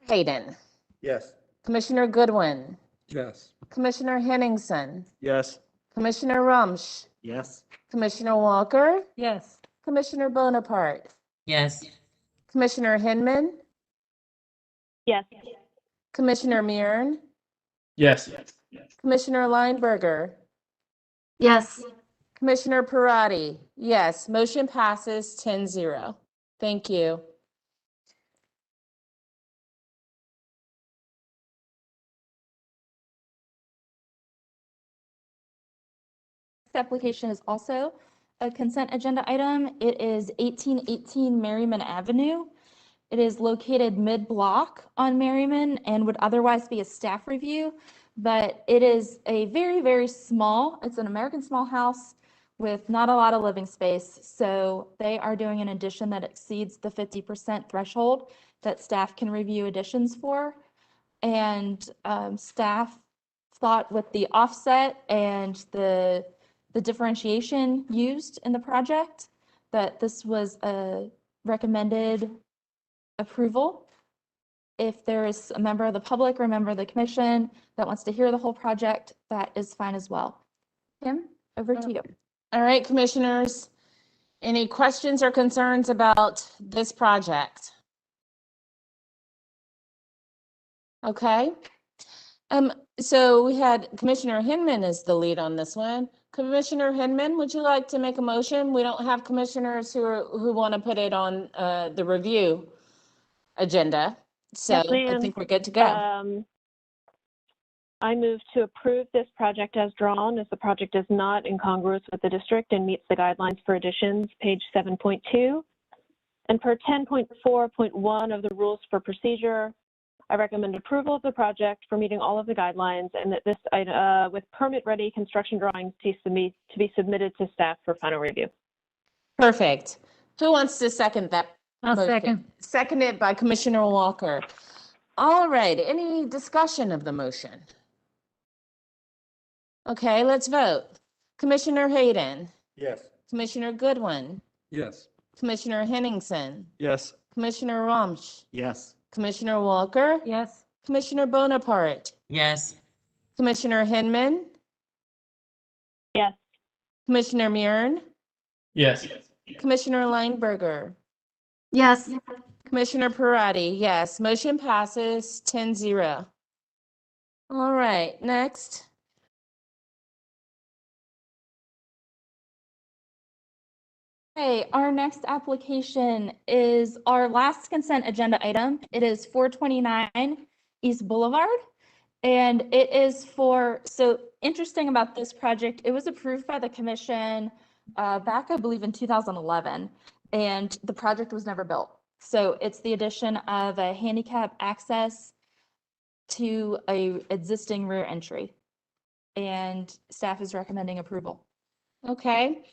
Hayden, Yes. Commissioner Goodwin, Yes. Commissioner Henningsen, Yes. Commissioner Rumsch, Yes. Commissioner Walker, Yes. Commissioner Bonaparte, Yes. Commissioner Hinman, Yes. Commissioner Murin, Yes. Commissioner Lineberger, Yes. Commissioner Parati. Yes, motion passes 10-0. Thank you. This application is also a consent agenda item. It is 1818 Merriman Avenue. It is located mid-block on Merriman and would otherwise be a staff review, but it is a very, very small, it's an American small house with not a lot of living space. So they are doing an addition that exceeds the 50% threshold that staff can review additions for. And staff thought with the offset and the differentiation used in the project that this was a recommended approval. If there is a member of the public or a member of the commission that wants to hear the whole project, that is fine as well. Kim, over to you. All right, commissioners, any questions or concerns about this project? Okay. So we had Commissioner Hinman as the lead on this one. Commissioner Hinman, would you like to make a motion? We don't have commissioners who want to put it on the review agenda. So Yes, I ma'am. think we're good to go. I move to approve this project as drawn, as the project is not incongruous with the district and meets the guidelines for additions, page 7.2. And per 10.4.1 of the rules for procedure, I recommend approval of the project for meeting all of the guidelines, and that this with permit-ready construction drawings to be submitted to staff for final review. Perfect. Who wants to second that? I'll motion? second. Seconded by Commissioner Walker. All right, any discussion of the motion? Okay, let's vote. Commissioner Hayden, Yes. Commissioner Goodwin, Yes. Commissioner Henningsen, Yes. Commissioner Romsch, Yes. Commissioner Walker, Yes. Commissioner Bonaparte, Yes. Commissioner Hinman, Yes. Commissioner Murin, Yes. Commissioner Lineberger, Yes. Commissioner Parati. Yes, motion passes 10-0. All right, next. Okay, our next application is our last consent agenda item. It is 429 East Boulevard. And it is for, so interesting about this project, it was approved by the commission back, I believe, in 2011, and the project was never built. So it's the addition of a handicap access to a existing rear entry. And staff is recommending approval. Okay.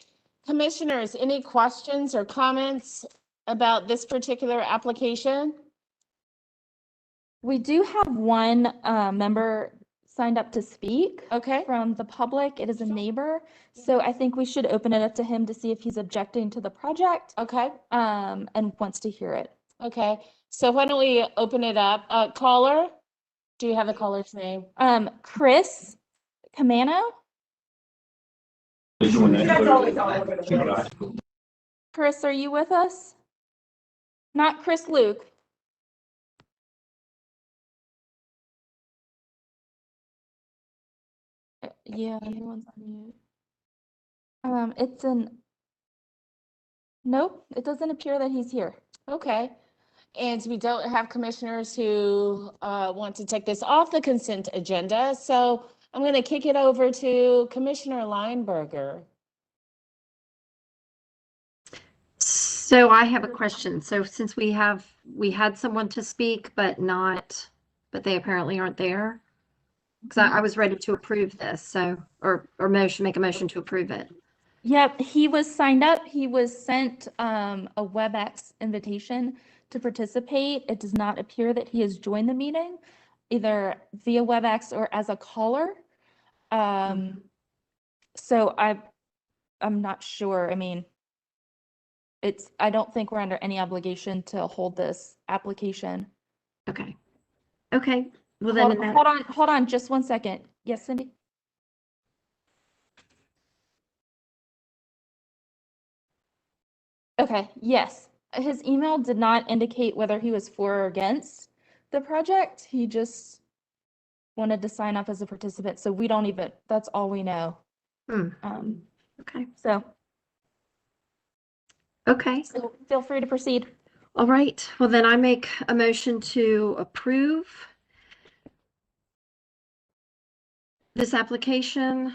Commissioners, any questions or comments about this particular application? We do have one member signed up to speak. Okay. From the public. It is a neighbor. So I think we should open it up to him to see if he's objecting to the project Okay. and wants to hear it. Okay. So why don't we open it up? Caller? Do you have the caller's name? Chris Camano. Chris, are you with us? Not Chris Luke. Yeah, everyone's on mute. It's nope, it doesn't appear that he's here. Okay. And we don't have commissioners who want to take this off the consent agenda. So I'm going to kick it over to Commissioner Lineberger. So I have a question. So since we had someone to speak, but they apparently aren't there. Because I was ready to approve this, so, or make a motion to approve it. Yep, he was signed up. He was sent a WebEx invitation to participate. It does not appear that he has joined the meeting, either via WebEx or as a caller. So I'm not sure. I mean, I don't think we're under any obligation to hold this application. Okay. Okay. Well, then Hold on just one second. Yes, Cindy? Okay, yes. his email did not indicate whether he was for or against the project. He just wanted to sign up as a participant. So we don't even, that's all we know. Okay. So feel free to proceed. All right. Well, then I make a motion to approve this application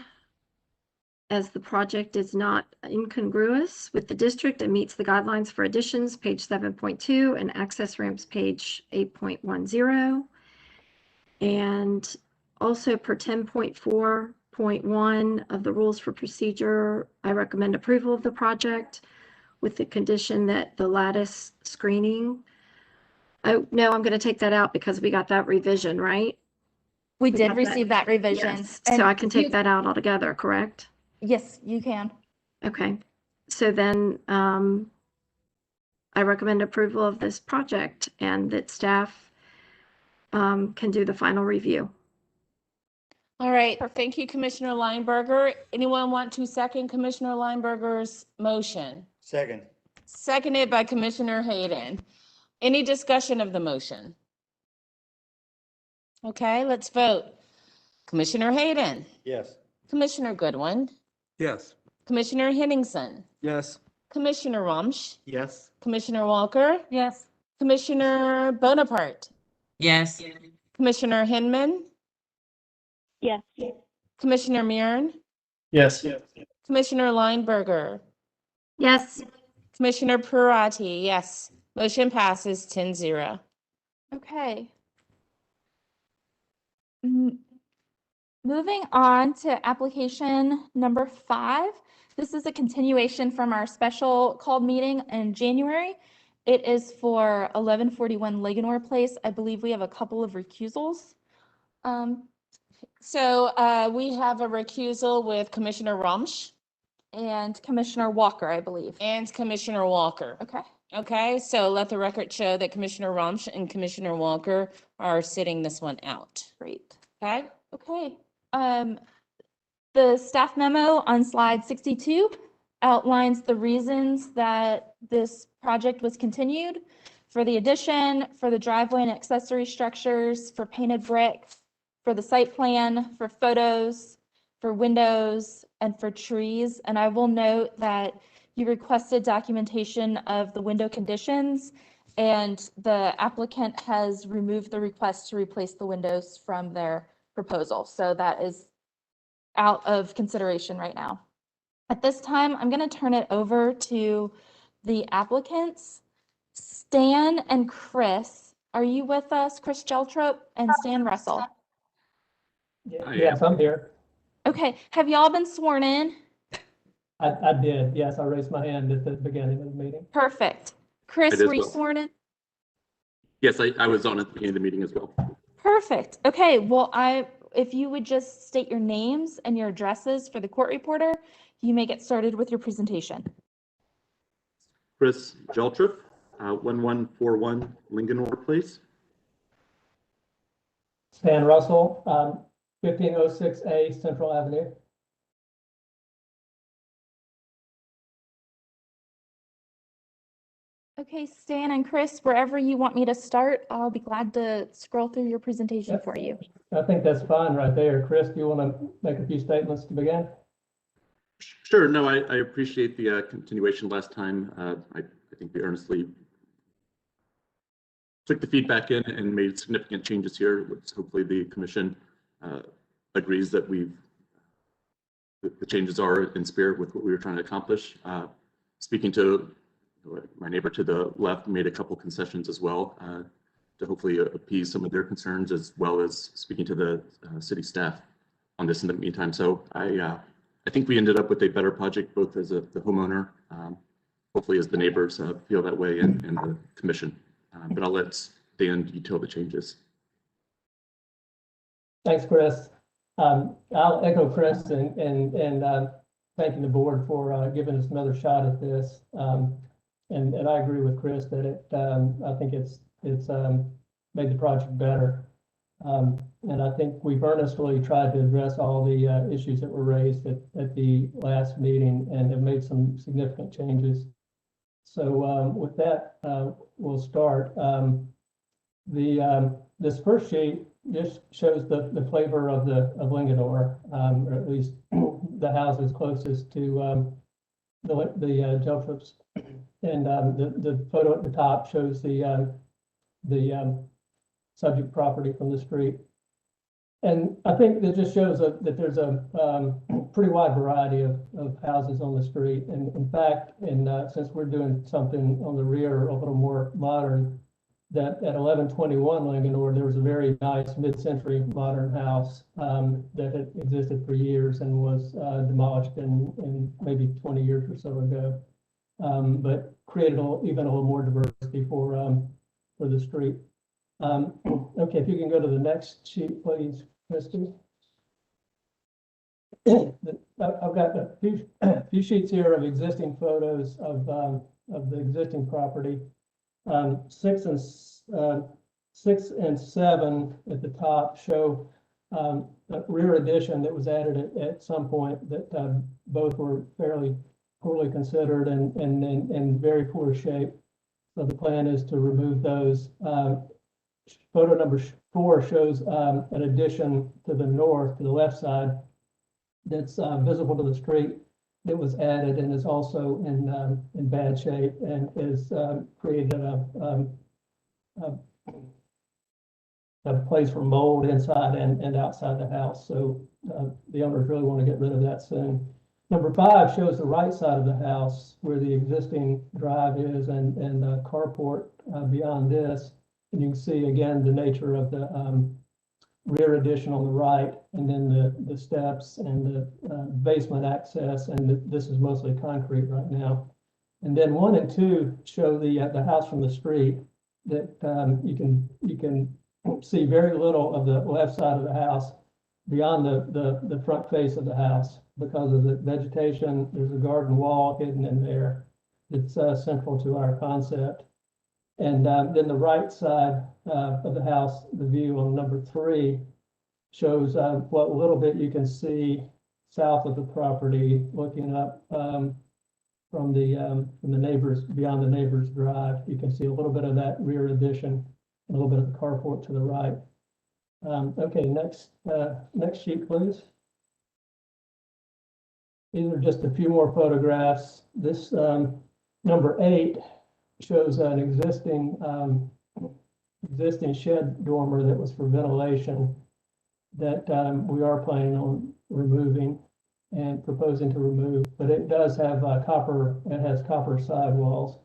as the project is not incongruous with the district and meets the guidelines for additions, page 7.2, and access ramps, page 8.10. And also per 10.4.1 of the rules for procedure, I recommend approval of the project with the condition that the lattice screening. Oh, no, I'm going to take that out because we got that revision, right? We We did got that. receive that revision. Yes. So I can take that out altogether, correct? Yes, you can. Okay. So then I recommend approval of this project and that staff can do the final review. All right, thank you, Commissioner Lineberger. Anyone want to second Commissioner Lineberger's motion? Second. Seconded by Commissioner Hayden. Any discussion of the motion? Okay, let's vote. Commissioner Hayden, Yes. Commissioner Goodwin, Yes. Commissioner Henningsen, Yes. Commissioner Rumsch, Yes. Commissioner Walker, Yes. Commissioner Bonaparte, Yes. Commissioner Hinman, Yes. Commissioner Murin, Yes. Commissioner Lineberger, Yes. Commissioner Parati, yes. Motion passes 10-0. Okay. Moving on to application number 5. This is a continuation from our special called meeting in January. It is for 1141 Leganor Place. I believe we have a couple of recusals. So we have a recusal with Commissioner Rumsch And Commissioner Walker, I believe. and Commissioner Walker. Okay. Okay, so let the record show that Commissioner Rumsch and Commissioner Walker are sitting this one out. Great. Okay? Okay. The staff memo on slide 62 outlines the reasons that this project was continued for the addition, for the driveway and accessory structures, for painted brick, for the site plan, for photos, for windows, and for trees. And I will note that you requested documentation of the window conditions, and the applicant has removed the request to replace the windows from their proposal. So that is out of consideration right now. At this time, I'm going to turn it over to the applicants. Stan and Chris, are you with us? Chris Geltrop and Stan Russell. Yes, I'm here. Okay, have y'all been sworn in? I did, yes, I raised my hand at the beginning of the meeting. Perfect. Chris, I did were you as well. sworn in? Yes, I was on at the beginning of the meeting as well. Perfect. Okay, well, if you would just state your names and your addresses for the court reporter, you may get started with your presentation. Chris Geltrop, 1141 Linganore Place. Stan Russell, 1506A Central Avenue. Okay, Stan and Chris, wherever you want me to start, I'll be glad to scroll through your presentation Yep. for you. I think that's fine right there. Chris, do you want to make a few statements to begin? Sure, no, I appreciate the continuation last time. I think we earnestly took the feedback in and made significant changes here, which hopefully the commission agrees that the changes are in spirit with what we were trying to accomplish. Speaking to my neighbor to the left, made a couple concessions as well to hopefully appease some of their concerns, as well as speaking to the city staff on this in the meantime. So I think we ended up with a better project, both as the homeowner, hopefully as the neighbors feel that way, and the commission. But I'll let Dan detail the changes. Thanks, Chris. I'll echo Chris and thanking the board for giving us another shot at this. And I agree with Chris that I think it's made the project better. And I think we've earnestly tried to address all the issues that were raised at the last meeting and have made some significant changes. So with that, we'll start. This first sheet just shows the flavor of Linganore, or at least the houses closest to the Josephs. And the photo at the top shows the subject property from the street. And I think that just shows that there's a pretty wide variety of houses on the street. And in fact, since we're doing something on the rear a little more modern, that at 1121 Linganore, there was a very nice mid-century modern house that had existed for years and was demolished in maybe 20 years or so ago, but created even a little more diversity for the street. Okay, if you can go to the next sheet, please, Christy. I've got a few sheets here of existing photos of the existing property. 6 and 7 at the top show a rear addition that was added at some point that both were fairly poorly considered and in very poor shape. So the plan is to remove those. Photo number 4 shows an addition to the north, to the left side, that's visible to the street, that was added and is also in bad shape and is created a place for mold inside and outside the house. So the owners really want to get rid of that soon. Number 5 shows the right side of the house where the existing drive is and the carport beyond this. And you can see again the nature of the rear addition on the right, and then the steps and the basement access, and this is mostly concrete right now. And then 1 and 2 show the house from the street that you can see very little of the left side of the house beyond the front face of the house because of the vegetation. There's a garden wall hidden in there. It's central to our concept. And then the right side of the house, the view on number 3, shows what little bit you can see south of the property, looking up from the neighbors, beyond the neighbor's drive. You can see a little bit of that rear addition, a little bit of the carport to the right. Okay, next sheet, please. These are just a few more photographs. This number 8 shows an existing shed dormer that was for ventilation that we are planning on removing and proposing to remove, but it does have it has copper sidewalls.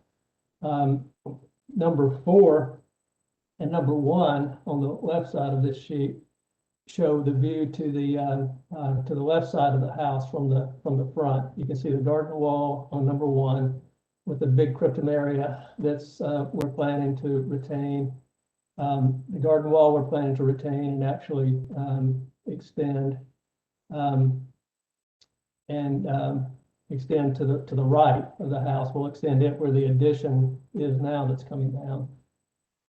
Number 4 and number 1 on the left side of this sheet show the view to the left side of the house from the front. You can see the garden wall on number 1 with the big cryptomeria that's we're planning to retain. The garden wall we're planning to retain and actually extend extend to the right of the house. We'll extend it where the addition is now that's coming down.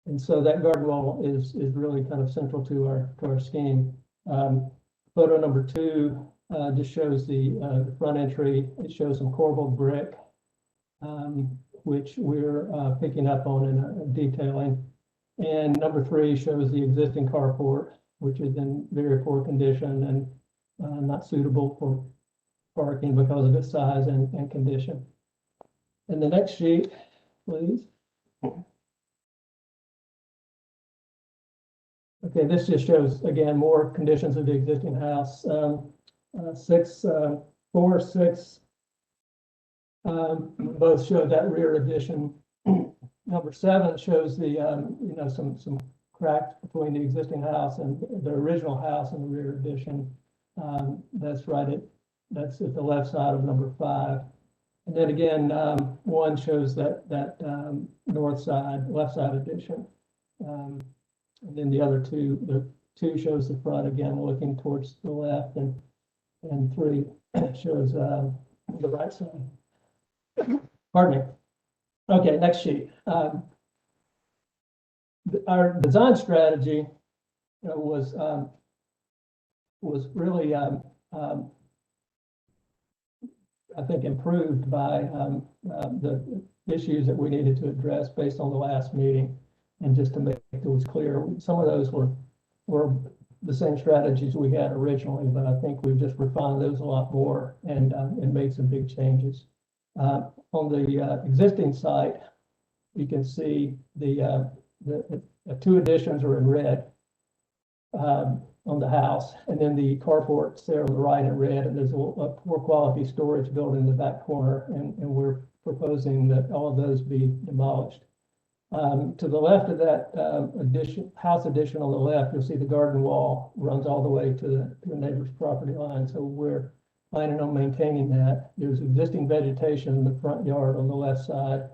And so that garden wall is really kind of central to our scheme. Photo number 2 just shows the front entry. It shows some corbelled brick, which we're picking up on and detailing. And number 3 shows the existing carport, which is in very poor condition and not suitable for parking because of its size and condition. And the next sheet, please. Okay, this just shows, again, more conditions of the existing house. 4, 6, both show that rear addition. Number 7 shows the, some cracks between the existing house and the original house and the rear addition. That's at the left side of number 5. And then again, 1 shows that north side, left side addition. And then the other 2, the 2 shows the front again, looking towards the left, and 3 shows the right side. Pardon me. Okay, next sheet. Our design strategy was really, I think, improved by issues that we needed to address based on the last meeting. And just to make those clear, some of those were the same strategies we had originally, but I think we've just refined those a lot more and made some big changes. On the existing site, you can see the two additions are in red on the house, and then the carport's there on the right in red, and there's a poor quality storage building in the back corner, and we're proposing that all of those be demolished. To the left of that house addition on the left, you'll see the garden wall runs all the way to the neighbor's property line. So we're planning on maintaining that. There's existing vegetation in the front yard on the left side,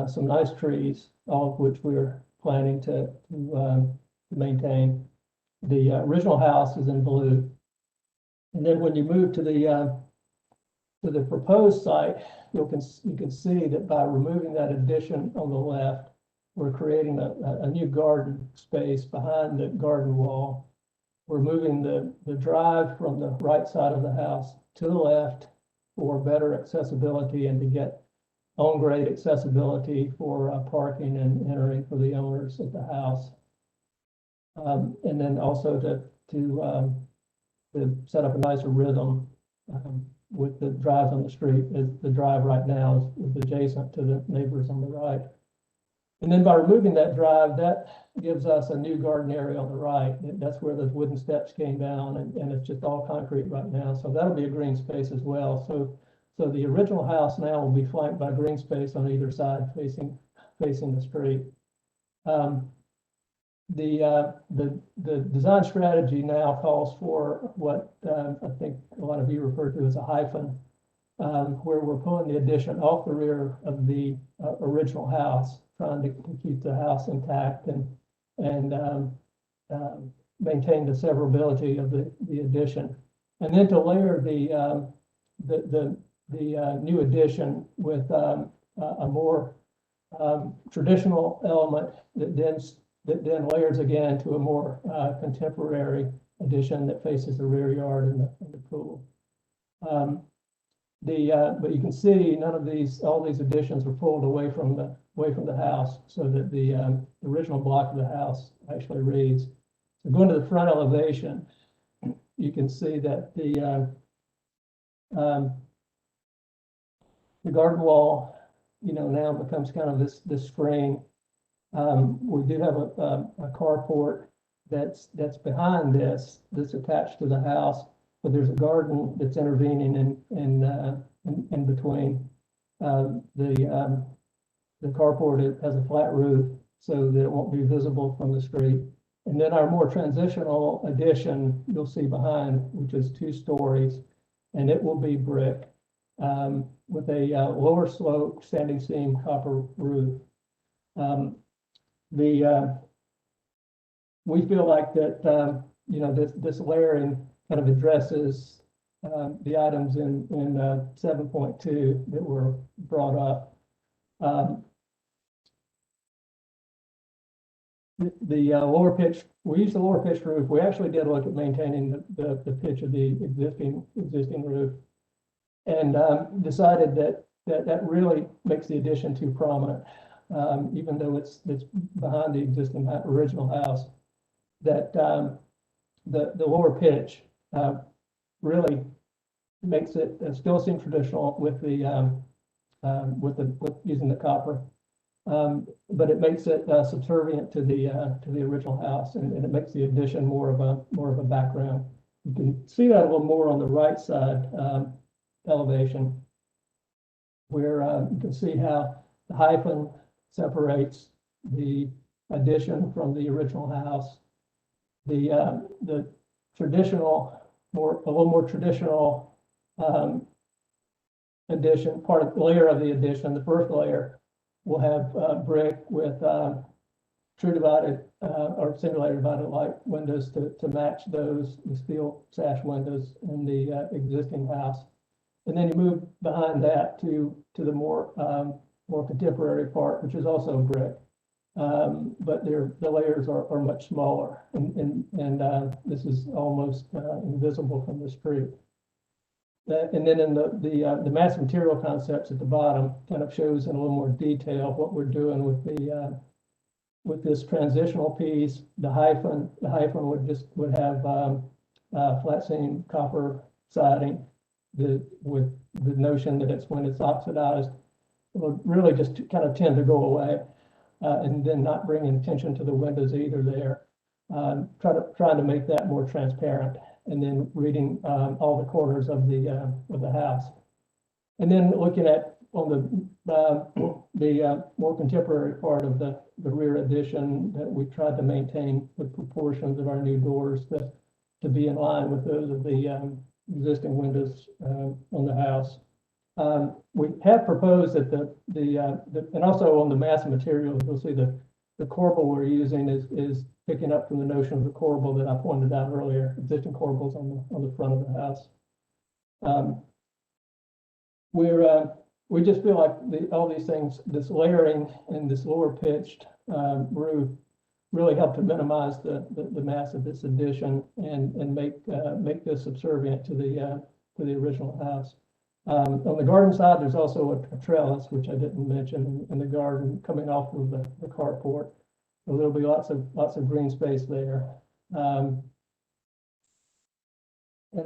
some nice trees, all of which we're planning to maintain. The original house is in blue. And then when you move to the proposed site, you can see that by removing that addition on the left, we're creating a new garden space behind the garden wall. We're moving the drive from the right side of the house to the left for better accessibility and to get on-grade accessibility for parking and entering for the owners of the house. And then also to set up a nicer rhythm with the drives on the street. The drive right now is adjacent to the neighbors on the right. And then by removing that drive, that gives us a new garden area on the right. That's where those wooden steps came down, and it's just all concrete right now. So that'll be a green space as well. So the original house now will be flanked by green space on either side facing the street. The design strategy now calls for what I think a lot of you refer to as a hyphen, where we're pulling the addition off the rear of the original house, trying to keep the house intact and maintain the severability of the addition, and then to layer the new addition with a more traditional element that then layers again to a more contemporary addition that faces the rear yard and the pool. But you can see all these additions were pulled away from the house, so that the original block of the house actually reads. So going to the front elevation, you can see that the garden wall, now becomes kind of this screen. We do have a carport that's behind this, that's attached to the house, but there's a garden that's intervening in between. The carport has a flat roof so that it won't be visible from the street. And then our more transitional addition you'll see behind, which is 2 stories, and it will be brick with a lower slope standing seam copper roof. We feel like that this layering kind of addresses the items in 7.2 that were brought up. The lower pitch, we used the lower pitch roof. We actually did look at maintaining the pitch of the existing roof, and decided that really makes the addition too prominent, even though it's behind the existing original house. That the lower pitch really makes it still seem traditional with using the copper. But it makes it subservient to the original house, and it makes the addition more of a background. You can see that a little more on the right side elevation, where you can see how the hyphen separates the addition from the original house. The traditional, a little more traditional addition, part of the layer of the addition, the first layer, will have brick with true divided or simulated divided light windows to match the steel sash windows in the existing house. And then you move behind that to the more contemporary part, which is also brick, but the layers are much smaller, and this is almost invisible from the street. And then in the mass material concepts at the bottom kind of shows in a little more detail what we're doing with this transitional piece. The hyphen would have flat seam copper siding, with the notion that when it's oxidized, it will really just kind of tend to go away, and then not bring attention to the windows either there. Trying to make that more transparent, and then reading all the corners of the house. And then looking at on the more contemporary part of the rear addition, that we tried to maintain the proportions of our new doors to be in line with those of the existing windows on the house. We have proposed that and also on the mass materials, you'll see the corbel we're using is picking up from the notion of the corbel that I pointed out earlier, existing corbels on the front of the house. We just feel like all these things, this layering and this lower pitched roof, really help to minimize the mass of this addition and make this subservient to the original house. On the garden side, there's also a trellis, which I didn't mention, in the garden coming off of the carport. So there'll be lots of green space there. And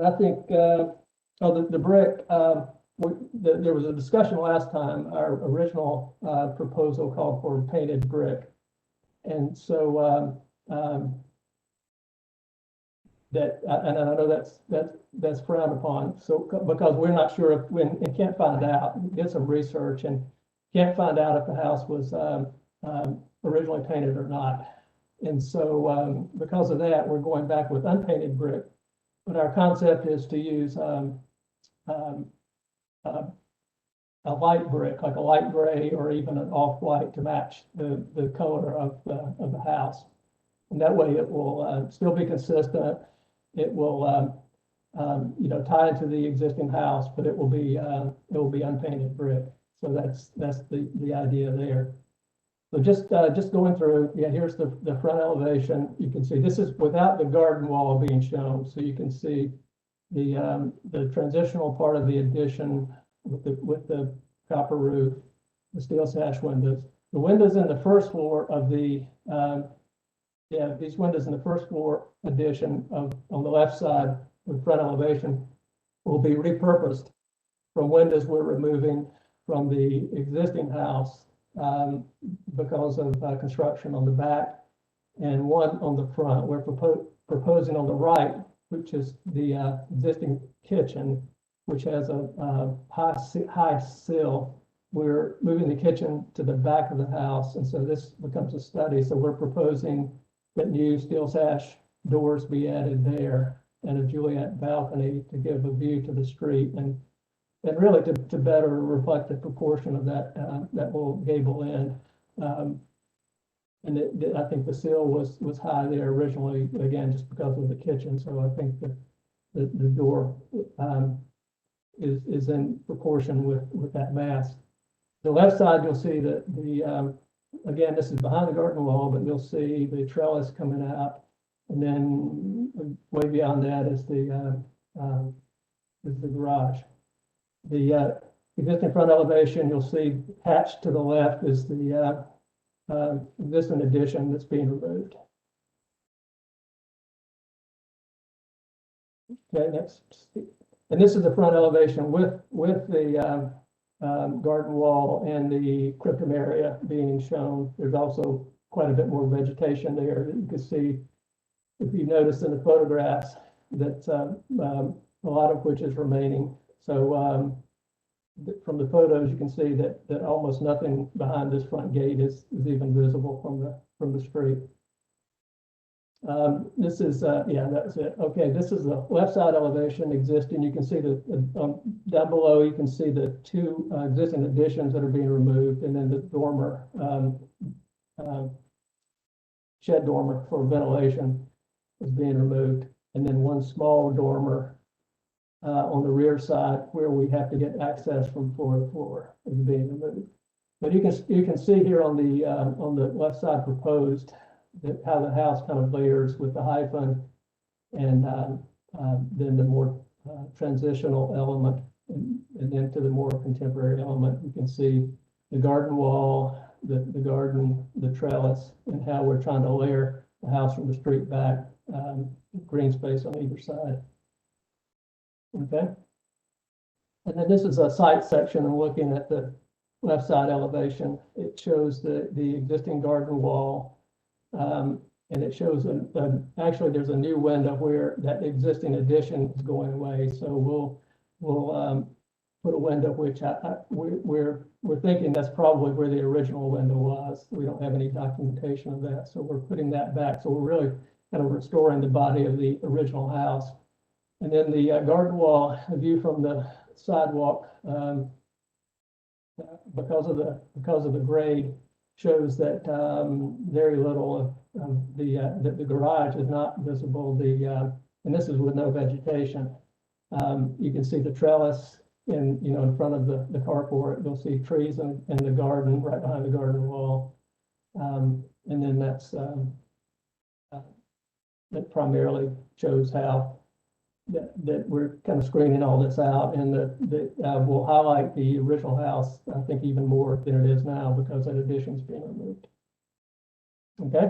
I think, the brick, there was a discussion last time. Our original proposal called for painted brick. And so and I know that's frowned upon. So because we're not sure if and can't find out, did some research and can't find out if the house was originally painted or not. And so because of that, we're going back with unpainted brick. But our concept is to use a light brick, like a light gray or even an off-white, to match the color of the house. And that way it will still be consistent. It will tie into the existing house, but it will be unpainted brick. So that's the idea there. So just going through, here's the front elevation. You can see this is without the garden wall being shown. So you can see the transitional part of the addition with the copper roof, the steel sash windows. The windows in the first floor of these windows in the first floor addition on the left side of the front elevation will be repurposed from windows we're removing from the existing house because of construction on the back, and one on the front. We're proposing on the right, which is the existing kitchen, which has a high sill. We're moving the kitchen to the back of the house, and so this becomes a study. So we're proposing that new steel sash doors be added there, and a Juliet balcony to give a view to the street, and really to better reflect the proportion of that little gable end. And I think the sill was high there originally, again, just because of the kitchen. So I think that the door is in proportion with that mass. The left side, you'll see that again, this is behind the garden wall, but you'll see the trellis coming out, and then way beyond that is the garage. The existing front elevation, you'll see hatched to the left is the existing addition that's being removed. Okay, next. And this is the front elevation with the garden wall and the cryptum area being shown. There's also quite a bit more vegetation there that you can see, if you notice in the photographs, that a lot of which is remaining. So from the photos, you can see that almost nothing behind this front gate is even visible from the street. This is, that's it. Okay, this is the left side elevation existing. You can see down below, you can see the two existing additions that are being removed, and then the dormer, shed dormer for ventilation is being removed, and then one small dormer on the rear side where we have to get access from floor to floor is being removed. But you can see here on the left side proposed how the house kind of layers with the hyphen, and then the more transitional element and then to the more contemporary element. You can see the garden wall, the garden, the trellis, and how we're trying to layer the house from the street back, green space on either side. Okay. And then this is a site section, and looking at the left side elevation, it shows the existing garden wall. And it shows actually there's a new window where that existing addition is going away. So we'll put a window which we're thinking that's probably where the original window was. We don't have any documentation of that, so we're putting that back. So we're really kind of restoring the body of the original house. And then the garden wall, a view from the sidewalk, because of the grade, shows that very little of the garage is not visible. And this is with no vegetation. You can see the trellis in front of the carport. You'll see trees in the garden right behind the garden wall, and then that primarily shows how that we're kind of screening all this out, and that will highlight the original house, I think, even more than it is now because that addition's being removed. Okay.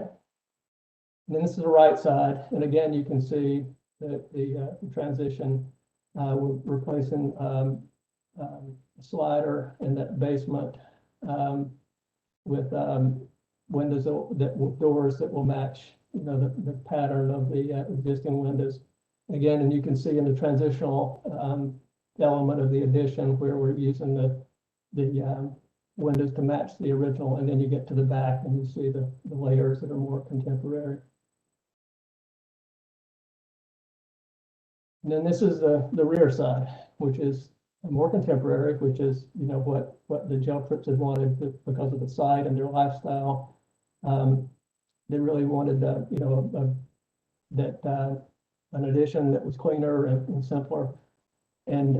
And then this is the right side, and again you can see that the transition. We're replacing a slider in that basement with windows doors that will match, the pattern of the existing windows. Again, and you can see in the transitional element of the addition where we're using the windows to match the original, and then you get to the back and you see the layers that are more contemporary. And then this is the rear side, which is more contemporary, which is what the Gel Trips had wanted because of the site and their lifestyle. They really wanted an addition that was cleaner and simpler and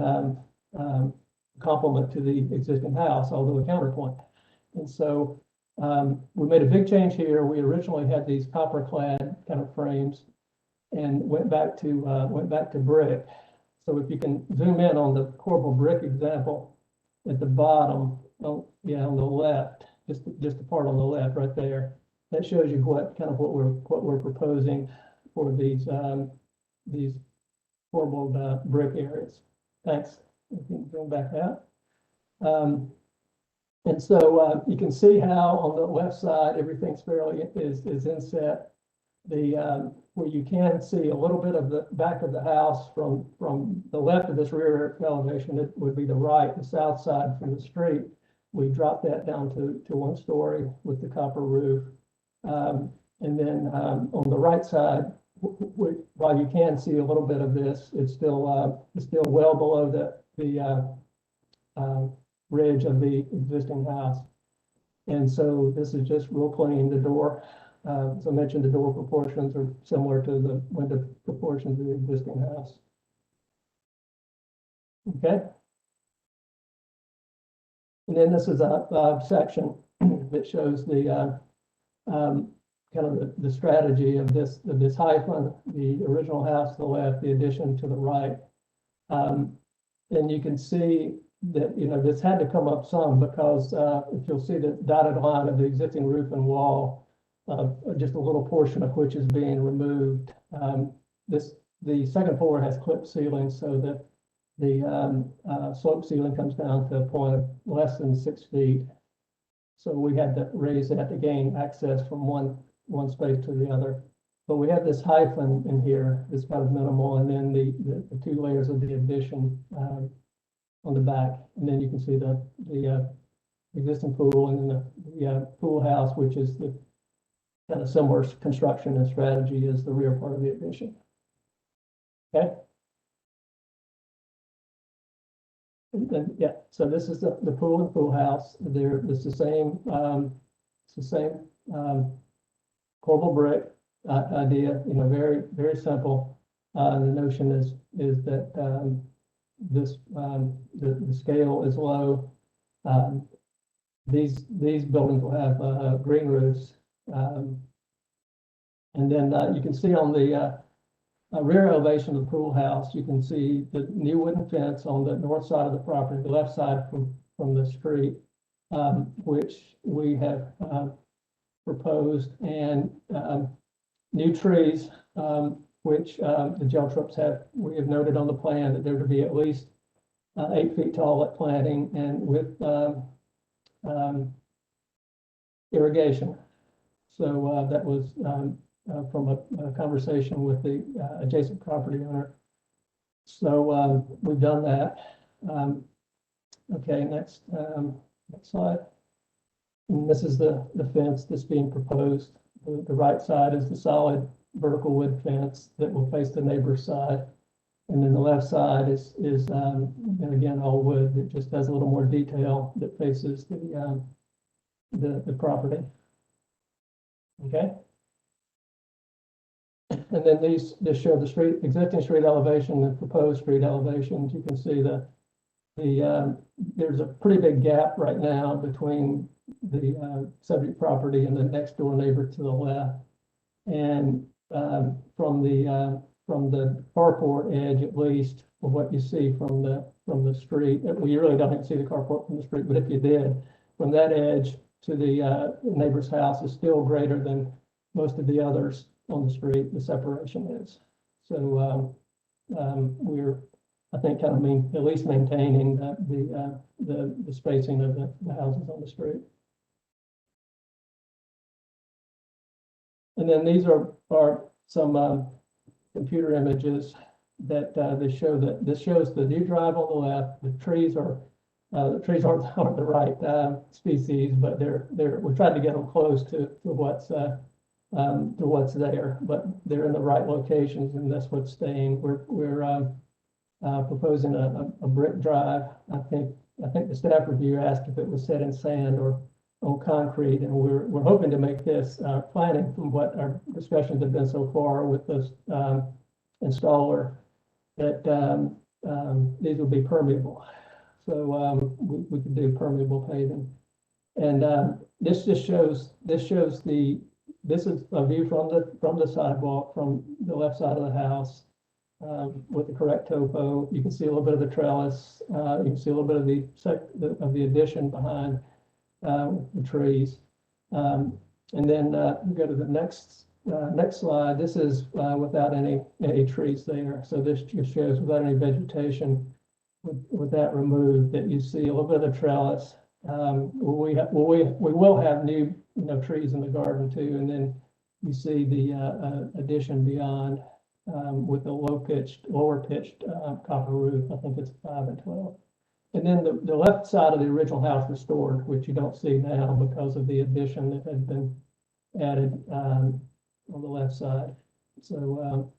complement to the existing house, although a counterpoint. And so we made a big change here. We originally had these copper clad kind of frames and went back to brick. So if you can zoom in on the corbel brick example at the bottom, on the left, just the part on the left right there, that shows you what we're proposing for these corbelled brick areas. Thanks. You can go back out. And so you can see how on the left side everything's fairly is inset. Where you can see a little bit of the back of the house from the left of this rear elevation, it would be the right, the south side from the street. We dropped that down to 1 story with the copper roof. And then on the right side, while you can see a little bit of this, it's still well below the ridge of the existing house. And so this is just real clean. The door, as I mentioned, the door proportions are similar to the window proportions of the existing house. Okay. And then this is a section that shows the kind of the strategy of this hyphen, the original house to the left, the addition to the right. And you can see that this had to come up some because if you'll see the dotted line of the existing roof and wall, just a little portion of which is being removed. The second floor has clipped ceilings, so that the slope ceiling comes down to a point of less than 6 feet. So we had to raise that to gain access from one space to the other. But we have this hyphen in here, it's kind of minimal, and then the 2 layers of the addition on the back, and then you can see the existing pool and then the pool house, which is the kind of similar construction and strategy as the rear part of the addition. Okay. And yeah, so this is the pool and pool house. It's the same. It's the same corbel brick idea. Very very simple. The notion is that this the scale is low. These buildings will have green roofs, and then you can see on the rear elevation of the pool house, you can see the new wooden fence on the north side of the property, the left side from the street, which we have proposed, and new trees, which the Geltrups we have noted on the plan that there to be at least 8 feet tall at planting and with irrigation. So that was from a conversation with the adjacent property owner. So we've done that. Okay, next slide. And this is the fence that's being proposed. The right side is the solid vertical wood fence that will face the neighbor's side. And then the left side is and again, all wood that just has a little more detail that faces the property. Okay. And then these just show the existing street elevation and proposed street elevations. You can see there's a pretty big gap right now between the subject property and the next door neighbor to the left. And from the carport edge, at least, of what you see from the street, well, you really don't see the carport from the street, but if you did, from that edge to the neighbor's house is still greater than most of the others on the street. The separation is. So we're, I think, kind of at least maintaining the spacing of the houses on the street. And then these are some computer images that this shows the new drive on the left. The trees aren't the right species, but we're trying to get them close to what's there, but they're in the right locations, and that's what's staying. We're proposing a brick drive. I think the staff review asked if it was set in sand or on concrete, and we're hoping to make this planning from what our discussions have been so far with this installer that these will be permeable. So we could do permeable paving, and this shows this is a view from the sidewalk from the left side of the house with the correct topo. You can see a little bit of the trellis. You can see a little bit of the addition behind the trees, and then go to the next slide. This is without any trees there. So this just shows without any vegetation, with that removed, that you see a little bit of the trellis. We will have new trees in the garden too, and then you see the addition beyond with the lower pitched copper roof. I think it's 5 and 12. And then the left side of the original house restored, which you don't see now because of the addition that had been added on the left side. So,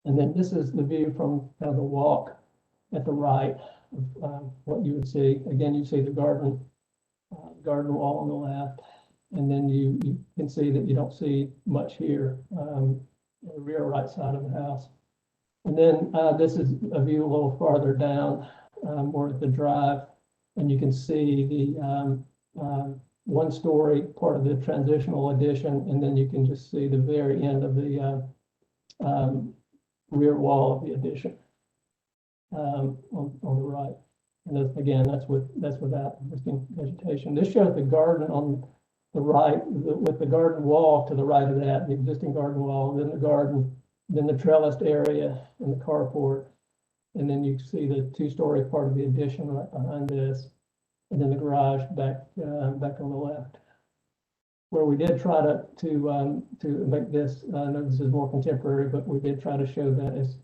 and then this is the view from kind of the walk at the right of what you would see. Again, you see the garden wall on the left, and then you can see that you don't see much here on the rear right side of the house. And then this is a view a little farther down. Or at the drive, and you can see the one-story part of the transitional addition, and then you can just see the very end of the rear wall of the addition on the right. And that's without existing vegetation. This shows the garden on the right, with the garden wall to the right of that, the existing garden wall, and then the garden, then the trellised area and the carport. And then you see the 2-story part of the addition right behind this, and then the garage back on the left. Where we did try to make this, I know this is more contemporary, but we did try to show that as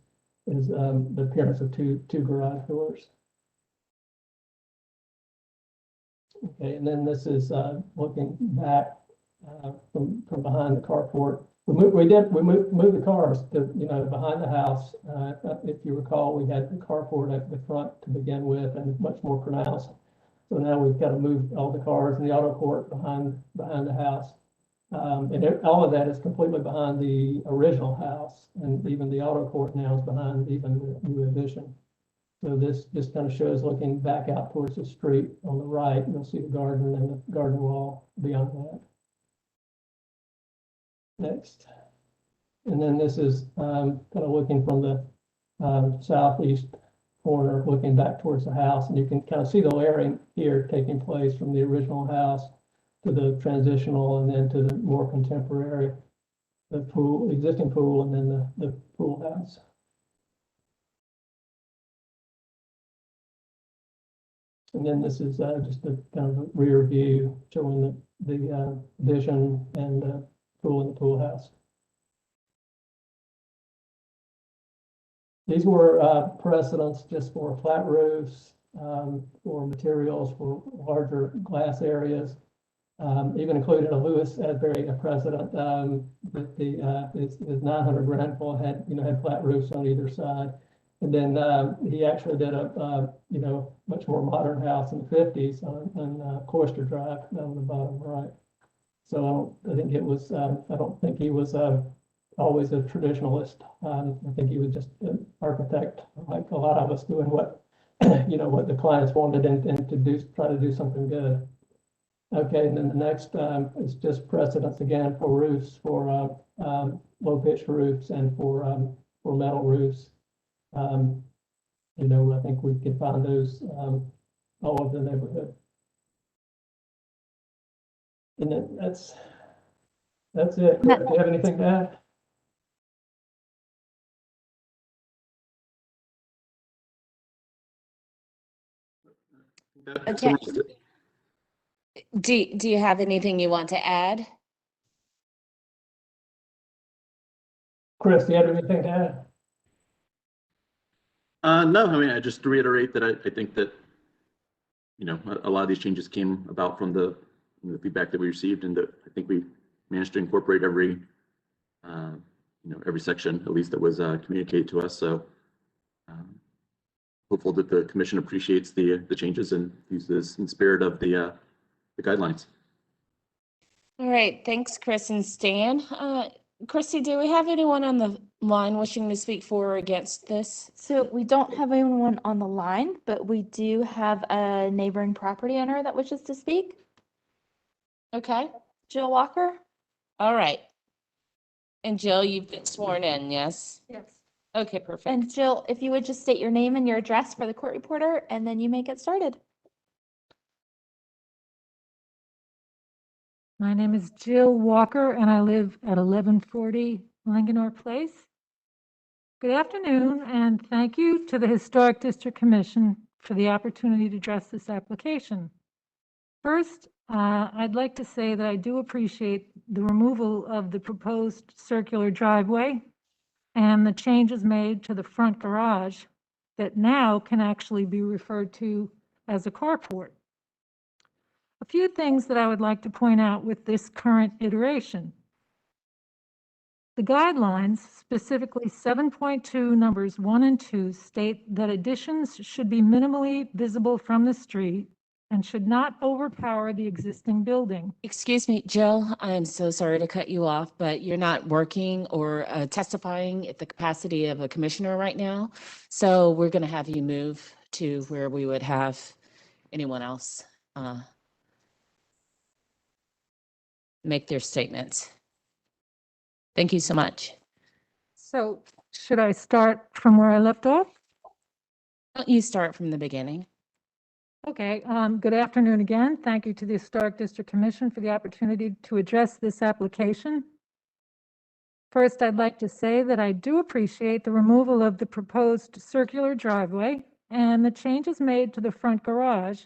the appearance of two garage doors. Okay, and then this is looking back from behind the carport. We moved the cars to behind the house. If you recall, we had the carport at the front to begin with, and much more pronounced. So now we've got to move all the cars and the auto court behind the house, and all of that is completely behind the original house, and even the auto court now is behind even the new addition. So this just kind of shows looking back out towards the street on the right. You'll see the garden and the garden wall beyond that. Next. And then this is kind of looking from the southeast corner, looking back towards the house. And you can kind of see the layering here taking place from the original house to the transitional and then to the more contemporary, the pool, existing pool, and then the pool house. And then this is just a kind of a rear view showing the addition and pool in the pool house. These were precedents just for flat roofs, for materials, for larger glass areas. Even included a Lewis Asbury precedent that his 900 Grenfell had had flat roofs on either side. And then he actually did a much more modern house in the 50s on Cloister Drive down on the bottom right. So I think it was I don't think he was always a traditionalist. I think he was just an architect, like a lot of us, doing what what the clients wanted and to try to do something good. Okay, and then the next is just precedents again for roofs, for low pitch roofs and for metal roofs. I think we can find those all over the neighborhood. And then that's it. Do you have anything to add? Okay. Do you have anything you want to add? Chris, do you have anything to add? No, I mean, I just reiterate that I think that, a lot of these changes came about from the feedback that we received, and that I think we managed to incorporate every section, at least that was communicated to us. So hopeful that the commission appreciates the changes and uses this in spirit of the guidelines. All right, thanks, Chris and Stan. Christy, do we have anyone on the line wishing to speak for or against this? So we don't have anyone on the line, but we do have a neighboring property owner that wishes to speak. Okay, Jill Walker? all right. And Jill, you've been sworn in, yes? Yes. Okay, perfect. And Jill, if you would just state your name and your address for the court reporter, and then you may get started. My name is Jill Walker, and I live at 1140 Langenor Place. Good afternoon, and thank you to the Historic District Commission for the opportunity to address this application. First, I'd like to say that I do appreciate the removal of the proposed circular driveway and the changes made to the front garage that now can actually be referred to as a carport. A few things that I would like to point out with this current iteration. The guidelines, specifically 7.2 numbers 1 and 2, state that additions should be minimally visible from the street and should not overpower the existing building. Excuse me, Jill, I'm so sorry to cut you off, but you're not working or testifying at the capacity of a commissioner right now. So we're going to have you move to where we would have anyone else make their statements. Thank you so much. So should I start from where I left off? Why don't you start from the beginning? Okay, good afternoon again. Thank you to the Historic District Commission for the opportunity to address this application. First, I'd like to say that I do appreciate the removal of the proposed circular driveway and the changes made to the front garage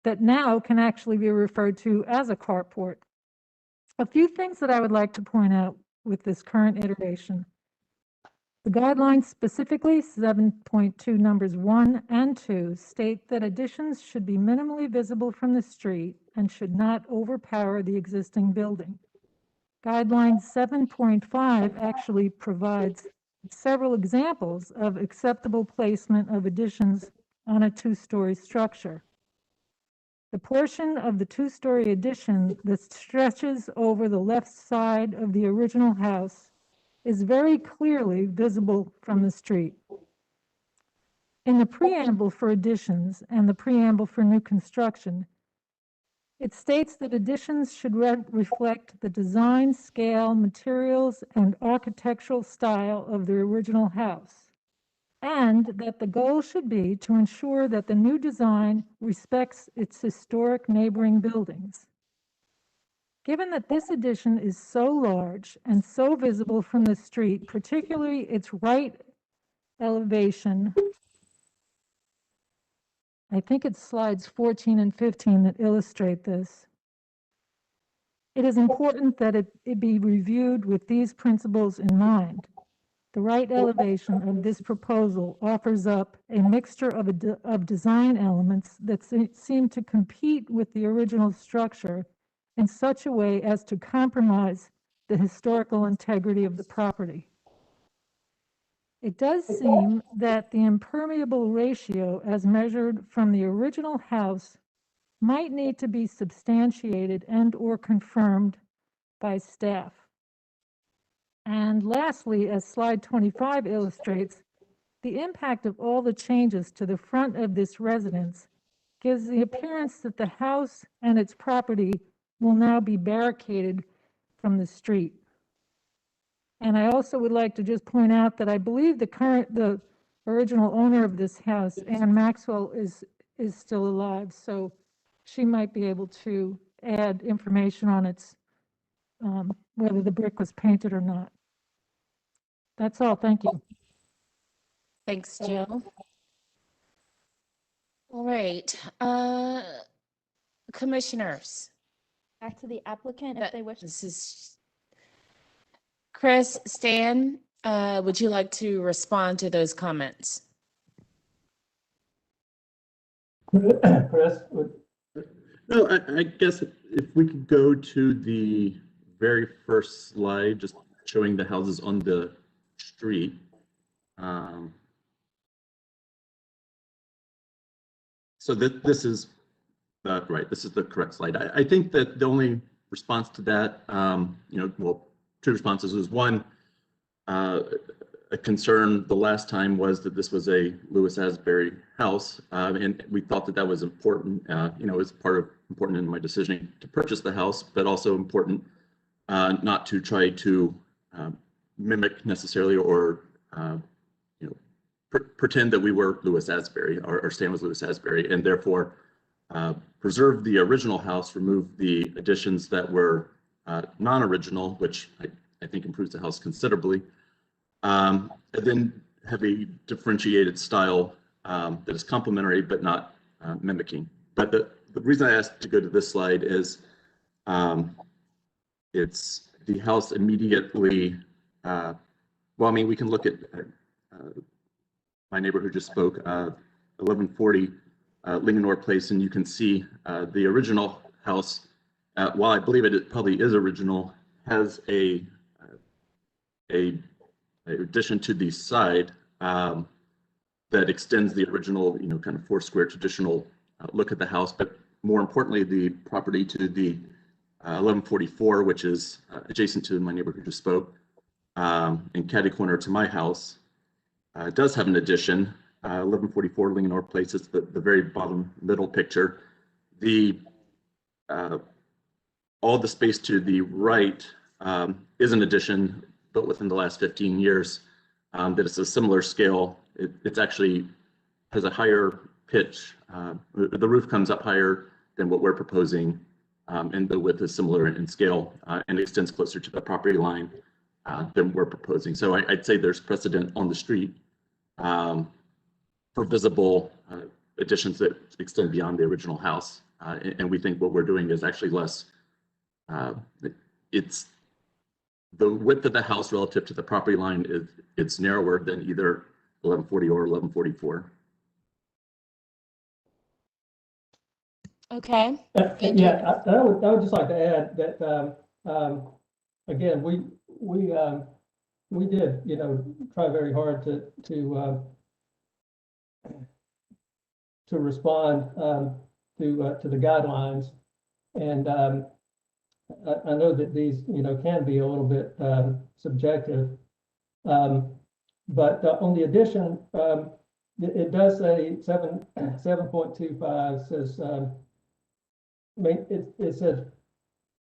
that now can actually be referred to as a carport. A few things that I would like to point out with this current iteration. The guidelines, specifically 7.2 numbers 1 and 2, state that additions should be minimally visible from the street and should not overpower the existing building. Guideline 7.5 actually provides several examples of acceptable placement of additions on a two-story structure. The portion of the two-story addition that stretches over the left side of the original house is very clearly visible from the street. In the preamble for additions and the preamble for new construction, It states that additions should reflect the design, scale, materials, and architectural style of the original house, and that the goal should be to ensure that the new design respects its historic neighboring buildings. Given that this addition is so large and so visible from the street, particularly its right elevation, I think it's slides 14 and 15 that illustrate this. It is important that it be reviewed with these principles in mind. The right elevation of this proposal offers up a mixture of design elements that seem to compete with the original structure in such a way as to compromise the historical integrity of the property. It does seem that the impermeable ratio as measured from the original house might need to be substantiated and/or confirmed by staff. And lastly, as slide 25 illustrates, the impact of all the changes to the front of this residence gives the appearance that the house and its property will now be barricaded from the street. And I also would like to just point out that I believe the original owner of this house, Ann Maxwell, is still alive, so she might be able to add information on its whether the brick was painted or not. That's all. Thank you. Thanks, Jill. All right, commissioners. Back to the applicant if they wish. This is Chris, Stan, would you like to respond to those comments? Chris, No, I guess if we could go to the very first slide, just showing the houses on the street. So this is right. This is the correct slide. I think that the only response to that, well, two responses is one, a concern the last time was that this was a Lewis Asbury house, and we thought that that was important. It was important in my decision to purchase the house, but also important not to try to mimic necessarily or pretend that we were Lewis Asbury or Stan was Lewis Asbury, and therefore preserve the original house, remove the additions that were non-original, which I think improves the house considerably, and then have a differentiated style that is complementary but not mimicking. But the reason I asked to go to this slide is it's the house immediately, well, I mean, we can look at my neighbor who just spoke, 1140 Linganore Place, and you can see the original house, while I believe it probably is original, has a addition to the side that extends the original, kind of 4-square traditional look at the house, but more importantly, the property to the 1144, which is adjacent to my neighbor who just spoke, and catty corner to my house, does have an addition. 1144 Linganore Place is the very bottom middle picture. All the space to the right is an addition, but within the last 15 years, that it's a similar scale. It's actually has a higher pitch. The roof comes up higher than what we're proposing, and the width is similar in scale and extends closer to the property line than we're proposing. So I'd say there's precedent on the street for visible additions that extend beyond the original house. And we think what we're doing is actually less, it's the width of the house relative to the property line it's narrower than either 1140 or 1144. Okay. Yeah, I would just like to add that again, we did try very hard to respond to the guidelines, and I know that these can be a little bit subjective, but on the addition, it does say 7.25 says it says,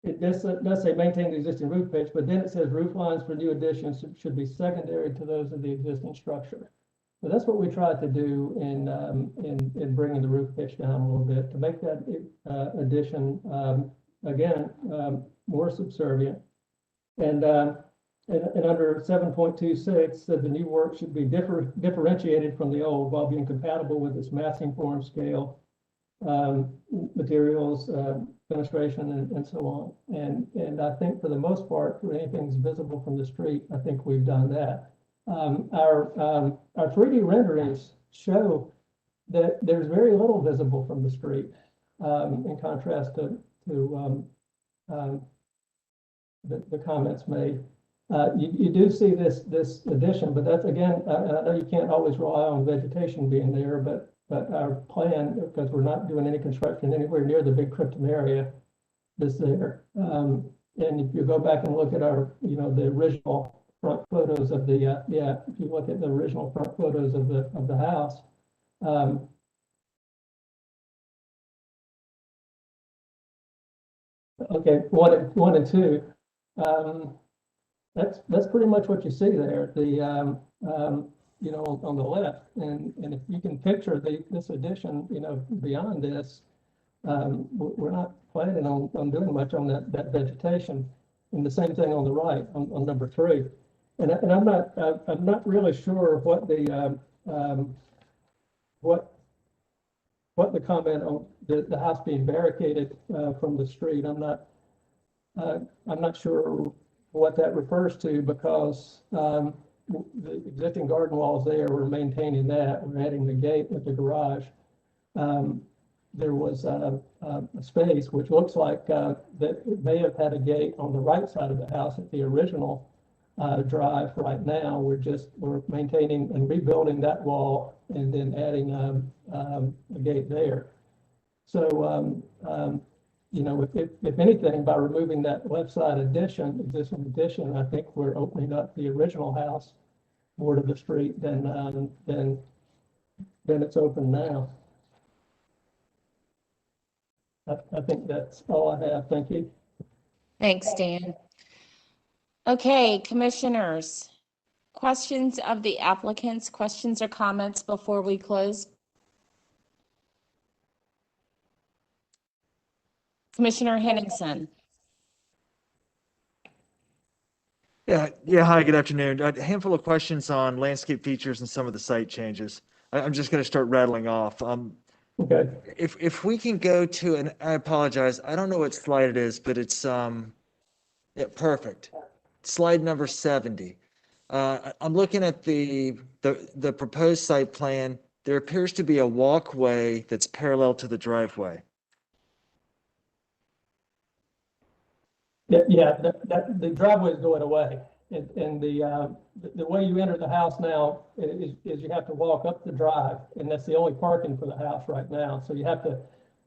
it does say maintain the existing roof pitch, but then it says roof lines for new additions should be secondary to those of the existing structure. So that's what we tried to do in bringing the roof pitch down a little bit to make that addition, again, more subservient. And under 7.26 said the new work should be differentiated from the old while being compatible with its massing form scale, materials, fenestration, and so on. And I think for the most part, for anything that's visible from the street, I think we've done that. Our 3D renderings show that there's very little visible from the street, in contrast to the comments made. You do see this addition, but that's again, and I know you can't always rely on vegetation being there, but our plan, because we're not doing any construction anywhere near the big Krypton area, is there. And if you go back and look at our, the original front photos of the, if you look at the original front photos of the house, okay, one and two, that's pretty much what you see there. The on the left, and if you can picture this addition, beyond this, we're not planning on doing much on that vegetation. And the same thing on the right on number 3. And I'm not really sure what the what the comment on the house being barricaded from the street. I'm not sure what that refers to, because the existing garden walls there, we're maintaining that. We're adding the gate at the garage. There was a space which looks like that it may have had a gate on the right side of the house at the original drive. Right now, we're maintaining and rebuilding that wall and then adding a gate there. So, if anything, by removing that left side existing addition, I think we're opening up the original house more to the street than it's open now. I think that's all I have. Thank you. Thanks, Dan. Okay, commissioners, questions of the applicants, questions or comments before we close? Commissioner Henningsen. Yeah. Hi, good afternoon. A handful of questions on landscape features and some of the site changes. I'm just going to start rattling off. Okay. If we can go to, and I apologize, I don't know what slide it is, but it's perfect. Slide number 70. I'm looking at the proposed site plan. There appears to be a walkway that's parallel to the driveway. Yeah, the driveway is going away, and the way you enter the house now is you have to walk up the drive, and that's the only parking for the house right now. So you have to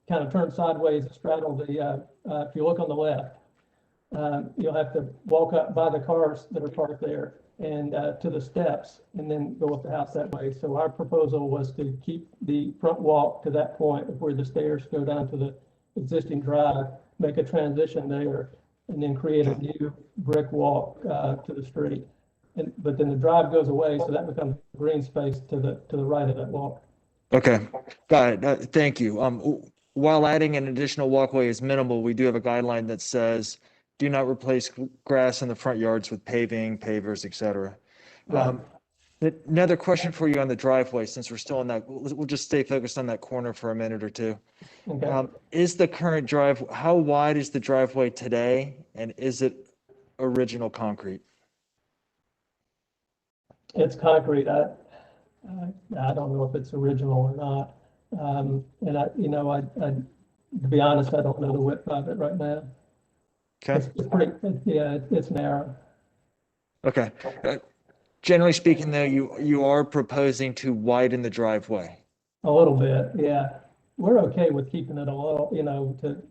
kind of turn sideways and straddle the. If you look on the left, you'll have to walk up by the cars that are parked there and to the steps, and then go up the house that way. So our proposal was to keep the front walk to that point of where the stairs go down to the existing drive, make a transition there, and then create a new brick walk to the street. But then the drive goes away, so that becomes green space to the right of that walk. Okay, got it. Thank you. While adding an additional walkway is minimal, we do have a guideline that says do not replace grass in the front yards with paving, pavers, etc. Right. Another question for you on the driveway, since we're still in that, we'll just stay focused on that corner for a minute or two. Okay. Is the current drive, how wide is the driveway today, and is it original concrete? It's concrete. I don't know if it's original or not. And to be honest, I don't know the width of it right now. Okay. It's pretty, it's narrow. Okay. Generally speaking, though, you are proposing to widen the driveway. A little bit, yeah. We're okay with keeping it a little,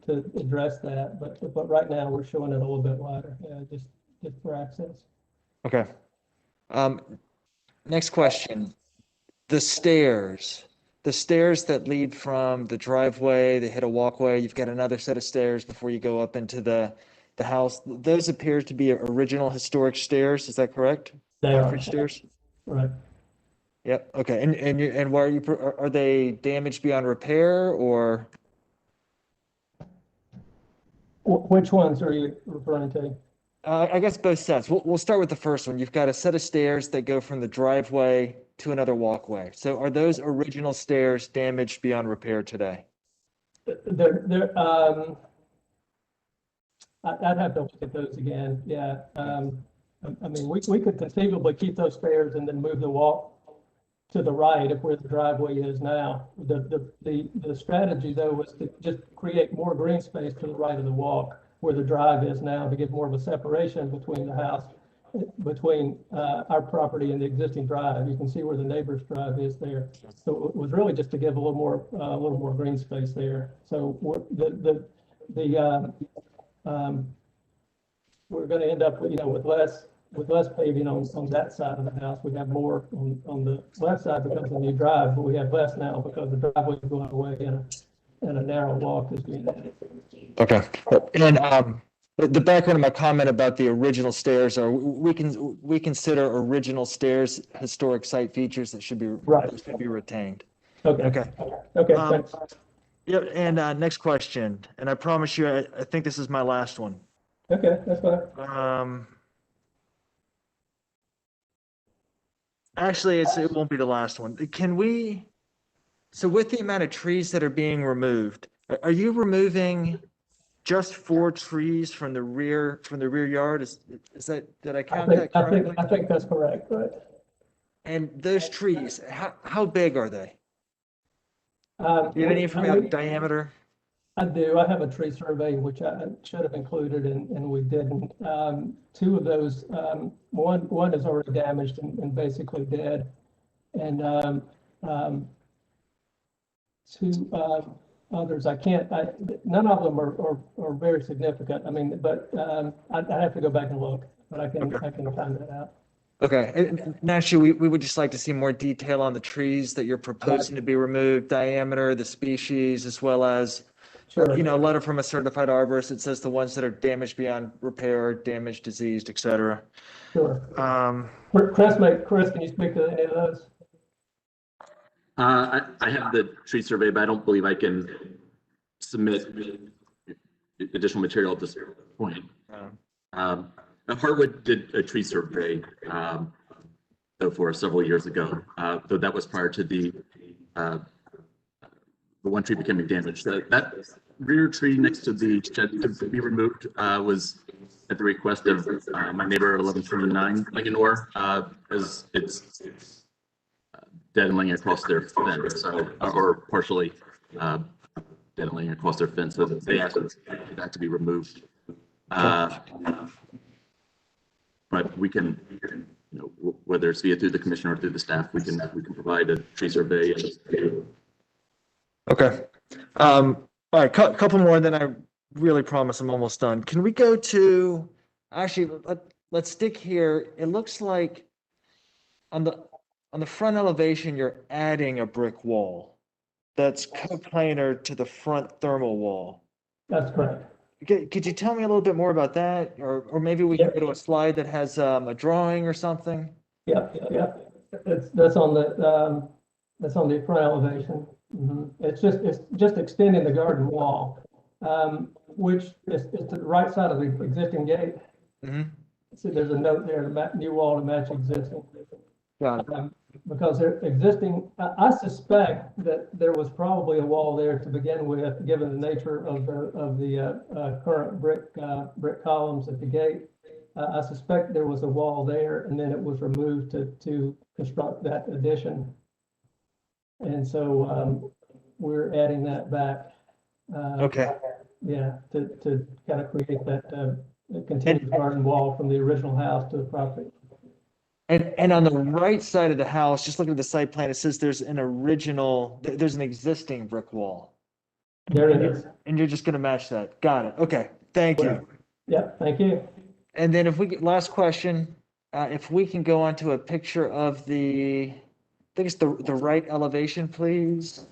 to address that, but right now we're showing it a little bit wider, just for access. Okay. Next question. The stairs. the stairs that lead from the driveway, they hit a walkway, you've got another set of stairs before you go up into the house. Those appear to be original historic stairs, is that correct? They are. Concrete stairs? Right. Yep, okay, and why are they damaged beyond repair, or? Which ones are you referring to? I guess both sets. We'll start with the first one. You've got a set of stairs that go from the driveway to another walkway. So are those original stairs damaged beyond repair today? I'd have to look at those again, yeah. I mean, we could conceivably keep those stairs and then move the walk to the right of where the driveway is now. The strategy though was to just create more green space to the right of the walk where the drive is now, to get more of a separation between the house, between our property and the existing drive. You can see where the neighbor's drive is there. So it was really just to give a little more green space there. So we're going to end up with, with less paving on that side of the house. We have more on the left side because of the new drive, but we have less now because the driveway is going away and a narrow walk is being added. Okay, and the background of my comment about the original stairs are we consider original stairs historic site features that should be retained. Okay. Thanks. Yeah, and next question, and I promise you, I think this is my last one. Okay, that's fine. Actually, it won't be the last one. So with the amount of trees that are being removed, are you removing just 4 trees from the rear yard? Is that, did I count that correctly? I think that's correct, right? And those trees, how big are they? Do you have any information about diameter? I do. I have a tree survey, which I should have included, and we didn't. 2 of those, one is already damaged and basically dead. And 2 others, none of them are very significant. I mean, but I have to go back and look, but I can find that out. Okay, and naturally, we would just like to see more detail on the trees that you're proposing to be removed, diameter, the species, as well as, Sure. a letter from a certified arborist that says the ones that are damaged beyond repair, damaged, diseased, et cetera. Sure. Chris, can you speak to any of those? I have the tree survey, but I don't believe I can submit additional material at this point. Hartwood did a tree survey for several years ago, though that was prior to the one tree becoming damaged. That rear tree next to the shed to be removed was at the request of my neighbor at 1129 Lincoln, as it's dead and laying across their fence, or partially dead and laying across their fence. So they asked that to be removed. But we can, whether it's via through the commissioner or through the staff, we can provide a tree survey. Okay. All right, couple more, then I really promise I'm almost done. Can we go to, actually, let's stick here. It looks like on the front elevation, you're adding a brick wall that's coplanar to the front thermal wall. That's correct. Could you tell me a little bit more about that? Or maybe we can go to a slide that has a drawing or something? Yeah. That's on the front elevation. Mm-hmm. It's just extending the garden wall, which is to the right side of the existing gate. Mm-hmm. See, there's a note there, new wall to match existing. Got it. Because they're existing, I suspect that there was probably a wall there to begin with, given the nature of the current brick columns at the gate. I suspect there was a wall there, and then it was removed to construct that addition. And so we're adding that back. Okay. Yeah, to kind of create that continuous garden wall from the original house to the property. And on the right side of the house, just looking at the site plan, it says there's an existing brick wall. There it is. And you're just going to match that. Got it. Okay. Thank you. Yeah, thank you. And then last question, if we can go on to a picture of the think it's the right elevation, please.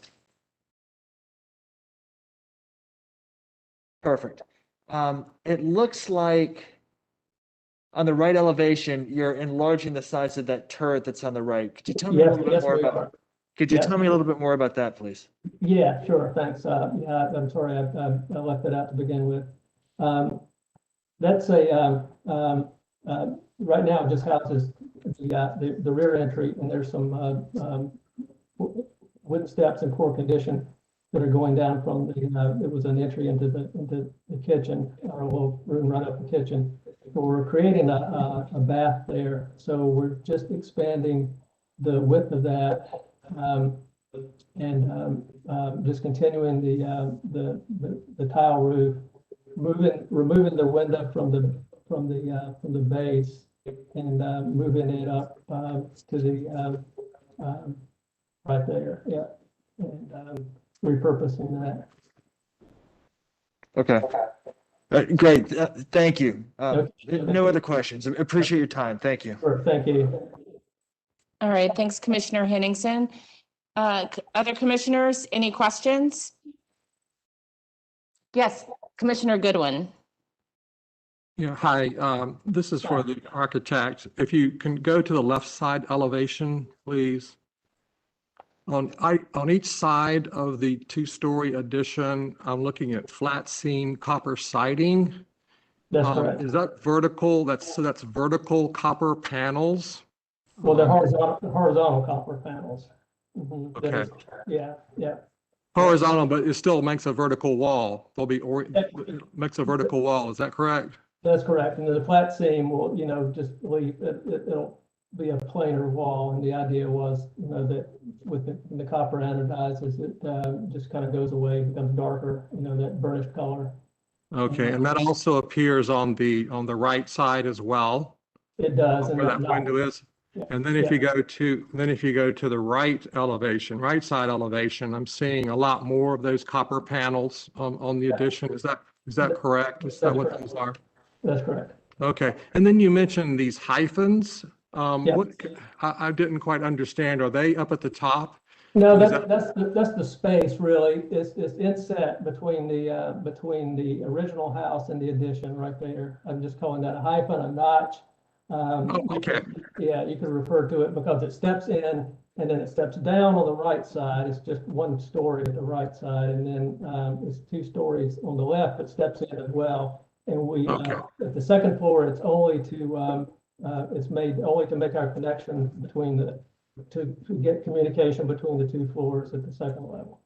Perfect. It looks like on the right elevation, you're enlarging the size of that turret that's on the right. Could you tell me a little bit more about? Could you tell me a little bit more about that, please? Yeah, sure. Thanks. Yeah, I'm sorry, I left that out to begin with. That's right now it just houses the rear entry, and there's some wooden steps in poor condition that are going down from the, it was an entry into the kitchen, or a little room right up the kitchen. But we're creating a bath there. So we're just expanding the width of that, and just continuing the tile roof, removing the window from the base, and moving it up to the right there, yeah, and repurposing that. Okay. Great. Thank you. Okay. No other questions. I appreciate your time. Thank you. Sure, thank you. All right, thanks, Commissioner Henningsen. Other commissioners, any questions? Yes, Commissioner Goodwin. Yeah, hi. This is for the architect. If you can go to the left side elevation, please. On each side of the two-story addition, I'm looking at flat seam copper siding. That's correct. Is that vertical? So that's vertical copper panels? Well, they're horizontal copper panels. Mm-hmm. Okay. Yeah, yeah. Horizontal, but it still makes a vertical wall. It makes a vertical wall. Is that correct? That's correct. And the flat seam will, just leave it'll be a planar wall. And the idea was, that with the copper anodizes, it just kind of goes away, becomes darker, that burnished color. Okay, and that also appears on the right side as well. It does. Where that window is. Yeah. And then if you go to the right side elevation, I'm seeing a lot more of those copper panels on the addition. Is that correct? Is that what those are? That's correct. Okay. And then you mentioned these hyphens. I didn't quite understand. Are they up at the top? No, that's the space really. It's inset between the original house and the addition right there. I'm just calling that a hyphen, a notch. Okay. Yeah, you can refer to it because it steps in and then it steps down on the right side. It's just one story at the right side, and then it's 2 stories on the left that steps in as well. And we at the second floor, it's only to it's made only to make our connection between to get communication between the 2 floors at the second level.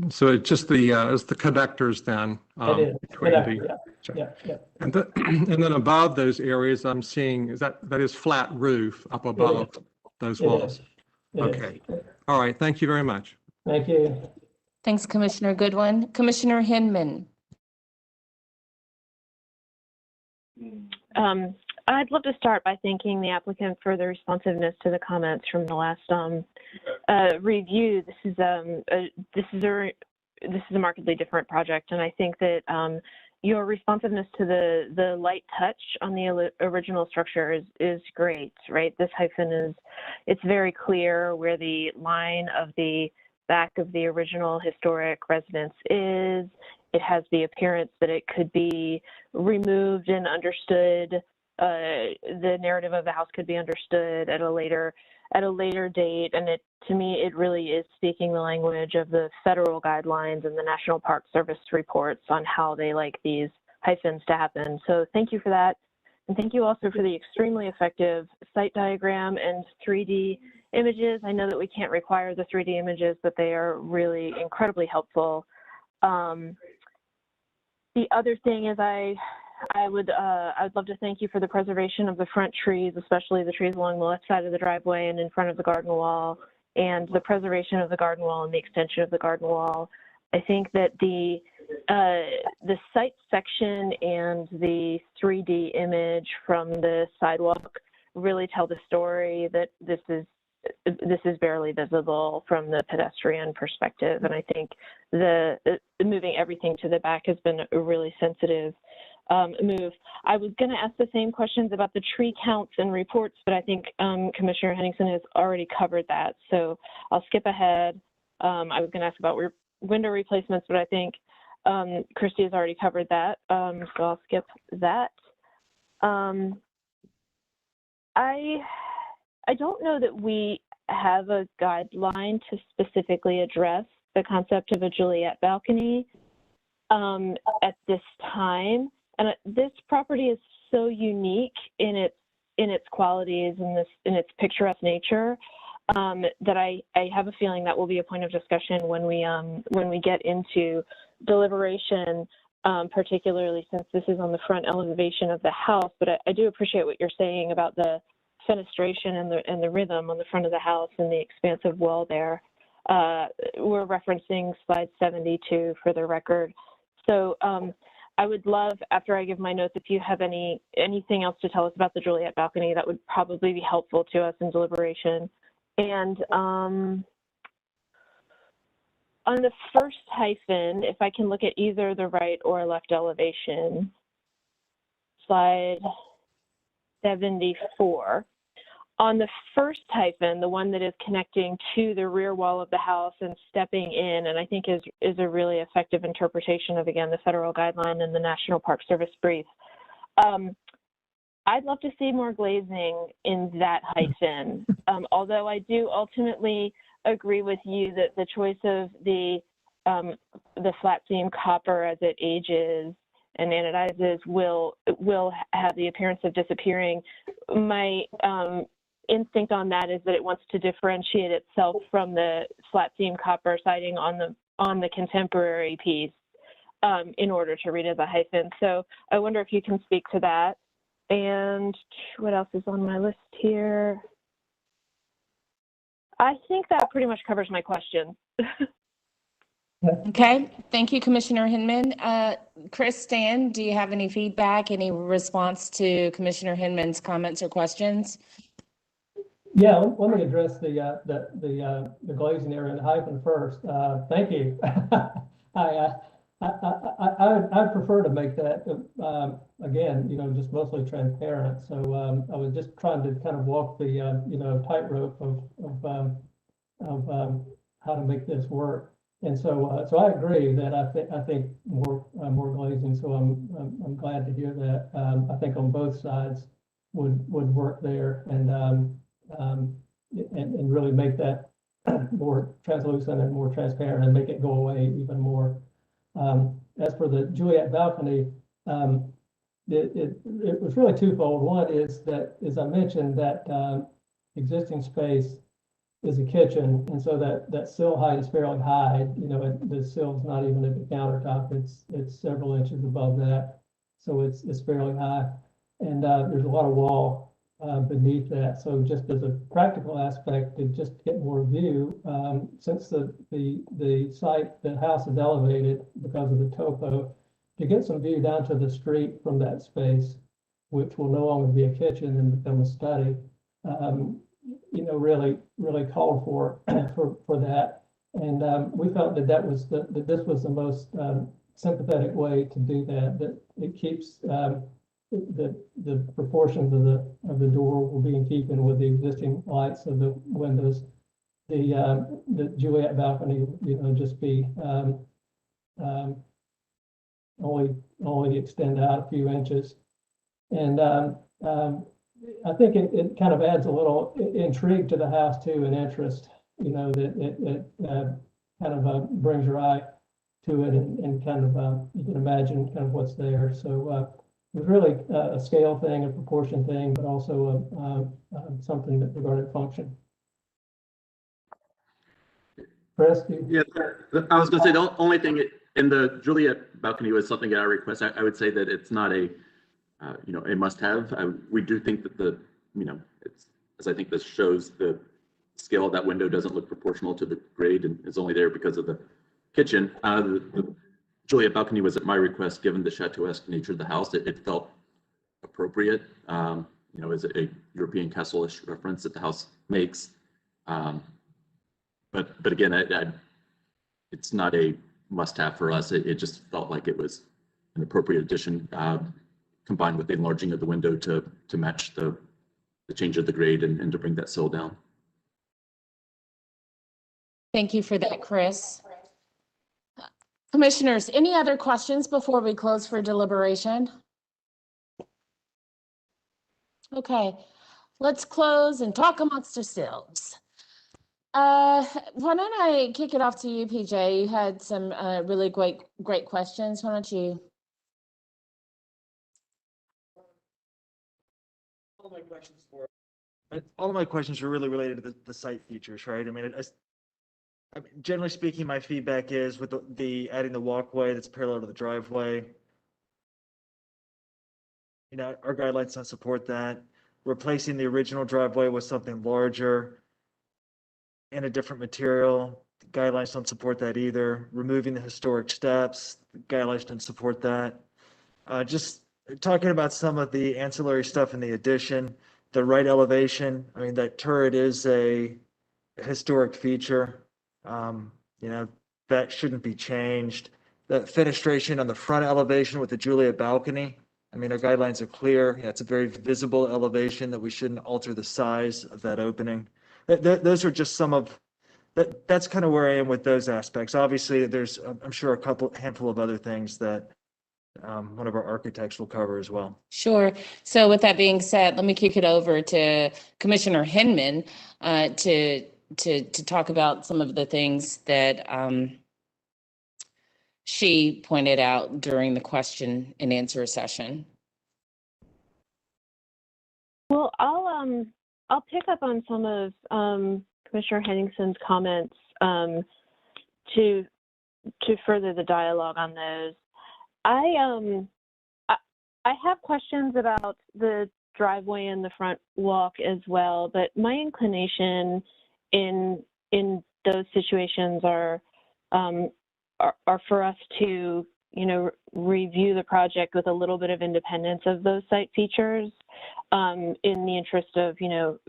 So it's just it's the connectors then. It is. Yeah. And then above those areas, I'm seeing that is flat roof up above those walls. Okay. All right. Thank you very much. Thank you. Thanks, Commissioner Goodwin. Commissioner Hinman. I'd love to start by thanking the applicant for the responsiveness to the comments from the last review. This is a markedly different project, and I think that your responsiveness to the light touch on the original structure is great, right? This hyphen it's very clear where the line of the back of the original historic residence is. It has the appearance that it could be removed and understood. The narrative of the house could be understood at a later date, and to me it really is speaking the language of the federal guidelines and the National Park Service reports on how they like these hyphens to happen. So thank you for that, and thank you also for the extremely effective site diagram and 3D images. I know that we can't require the 3D images, but they are really incredibly helpful. The other thing is I'd love to thank you for the preservation of the front trees, especially the trees along the left side of the driveway and in front of the garden wall, and the preservation of the garden wall and the extension of the garden wall. I think that the site section and the 3D image from the sidewalk really tell the story that this is barely visible from the pedestrian perspective, and I think the moving everything to the back has been really sensitive. move. I was going to ask the same questions about the tree counts and reports, but I think Commissioner Henningsen has already covered that. So I'll skip ahead. I was going to ask about window replacements, but I think Christy has already covered that. So I'll skip that. I don't know that we have a guideline to specifically address the concept of a Juliet balcony at this time. And this property is so unique in its qualities and in its picturesque nature that I have a feeling that will be a point of discussion when we get into deliberation, particularly since this is on the front elevation of the house. But I do appreciate what you're saying about the fenestration and the rhythm on the front of the house and the expansive wall there. We're referencing slide 72 for the record. So I would love, after I give my notes, if you have anything else to tell us about the Juliet balcony, that would probably be helpful to us in deliberation. And on the first hyphen, if I can look at either the right or left elevation, slide 74. On the first hyphen, the one that is connecting to the rear wall of the house and stepping in, and I think is a really effective interpretation of, again, the federal guideline and the National Park Service brief. I'd love to see more glazing in that hyphen, although I do ultimately agree with you that the choice of the flat seam copper as it ages and anodizes will have the appearance of disappearing. My instinct on that is that it wants to differentiate itself from the flat seam copper siding on the contemporary piece in order to read as a hyphen. So I wonder if you can speak to that. And what else is on my list here? I think that pretty much covers my question. Okay, thank you, Commissioner Hinman. Chris, Stan, do you have any feedback, any response to Commissioner Hinman's comments or questions? Yeah, let me address the glazing area and hyphen first. Thank you. I prefer to make that again, just mostly transparent. So I was just trying to kind of walk the tightrope of how to make this work. And so I agree that I think more glazing. So I'm glad to hear that. I think on both sides would work there and really make that more translucent and more transparent and make it go away even more. As for the Juliet balcony, it was really twofold. One is that, as I mentioned, that existing space is a kitchen, and so that sill height is fairly high. The sill's not even at the countertop; it's several inches above that, so it's fairly high, and there's a lot of wall beneath that. So just as a practical aspect, to just get more view, since the site, the house is elevated because of the topo, to get some view down to the street from that space, which will no longer be a kitchen and become a study, really called for that. And we felt that this was the most sympathetic way to do that. That it keeps the proportions of the door will be in keeping with the existing lights of the windows. The Juliet balcony, just be only extend out a few inches. And I think it kind of adds a little intrigue to the house too, and interest, that it kind of brings your eye to it and kind of, you can imagine kind of what's there. So it was really a scale thing, a proportion thing, but also something that regarded function. Chris? Yeah, I was going to say the only thing in the Juliet balcony was something at our request. I would say that it's not a a must-have. We do think that as I think this shows, the scale of that window doesn't look proportional to the grade and is only there because of the kitchen. The Juliet balcony was at my request, given the chateau-esque nature of the house. It felt appropriate, as a European castle-ish reference that the house makes. But again, it's not a must-have for us. It just felt like it was an appropriate addition, combined with the enlarging of the window to match the change of the grade and to bring that sill down. Thank you for that, Chris. Commissioners, any other questions before we close for deliberation? Okay, let's close and talk amongst ourselves. Why don't I kick it off to you, PJ? You had some really great questions. Why don't you? All of my questions are really related to the site features, right? I mean, generally speaking, my feedback is with the adding the walkway that's parallel to the driveway. You know, our guidelines don't support that. Replacing the original driveway with something larger and a different material, the guidelines don't support that either. Removing the historic steps, the guidelines don't support that. Just talking about some of the ancillary stuff in the addition, the right elevation, I mean, that turret is a historic feature. You know, that shouldn't be changed. The fenestration on the front elevation with the Juliet balcony, I mean, our guidelines are clear. Yeah, it's a very visible elevation that we shouldn't alter the size of that opening. Those are just some of, that's kind of where I am with those aspects. Obviously, there's, I'm sure, handful of other things that one of our architects will cover as well. Sure. So with that being said, let me kick it over to Commissioner Hinman to talk about some of the things that she pointed out during the question and answer session. Well, I'll pick up on some of Commissioner Henningson's comments to further the dialogue on those. I have questions about the driveway and the front walk as well, but my inclination in those situations are for us to, you know, review the project with a little bit of independence of those site features, in the interest of, you know,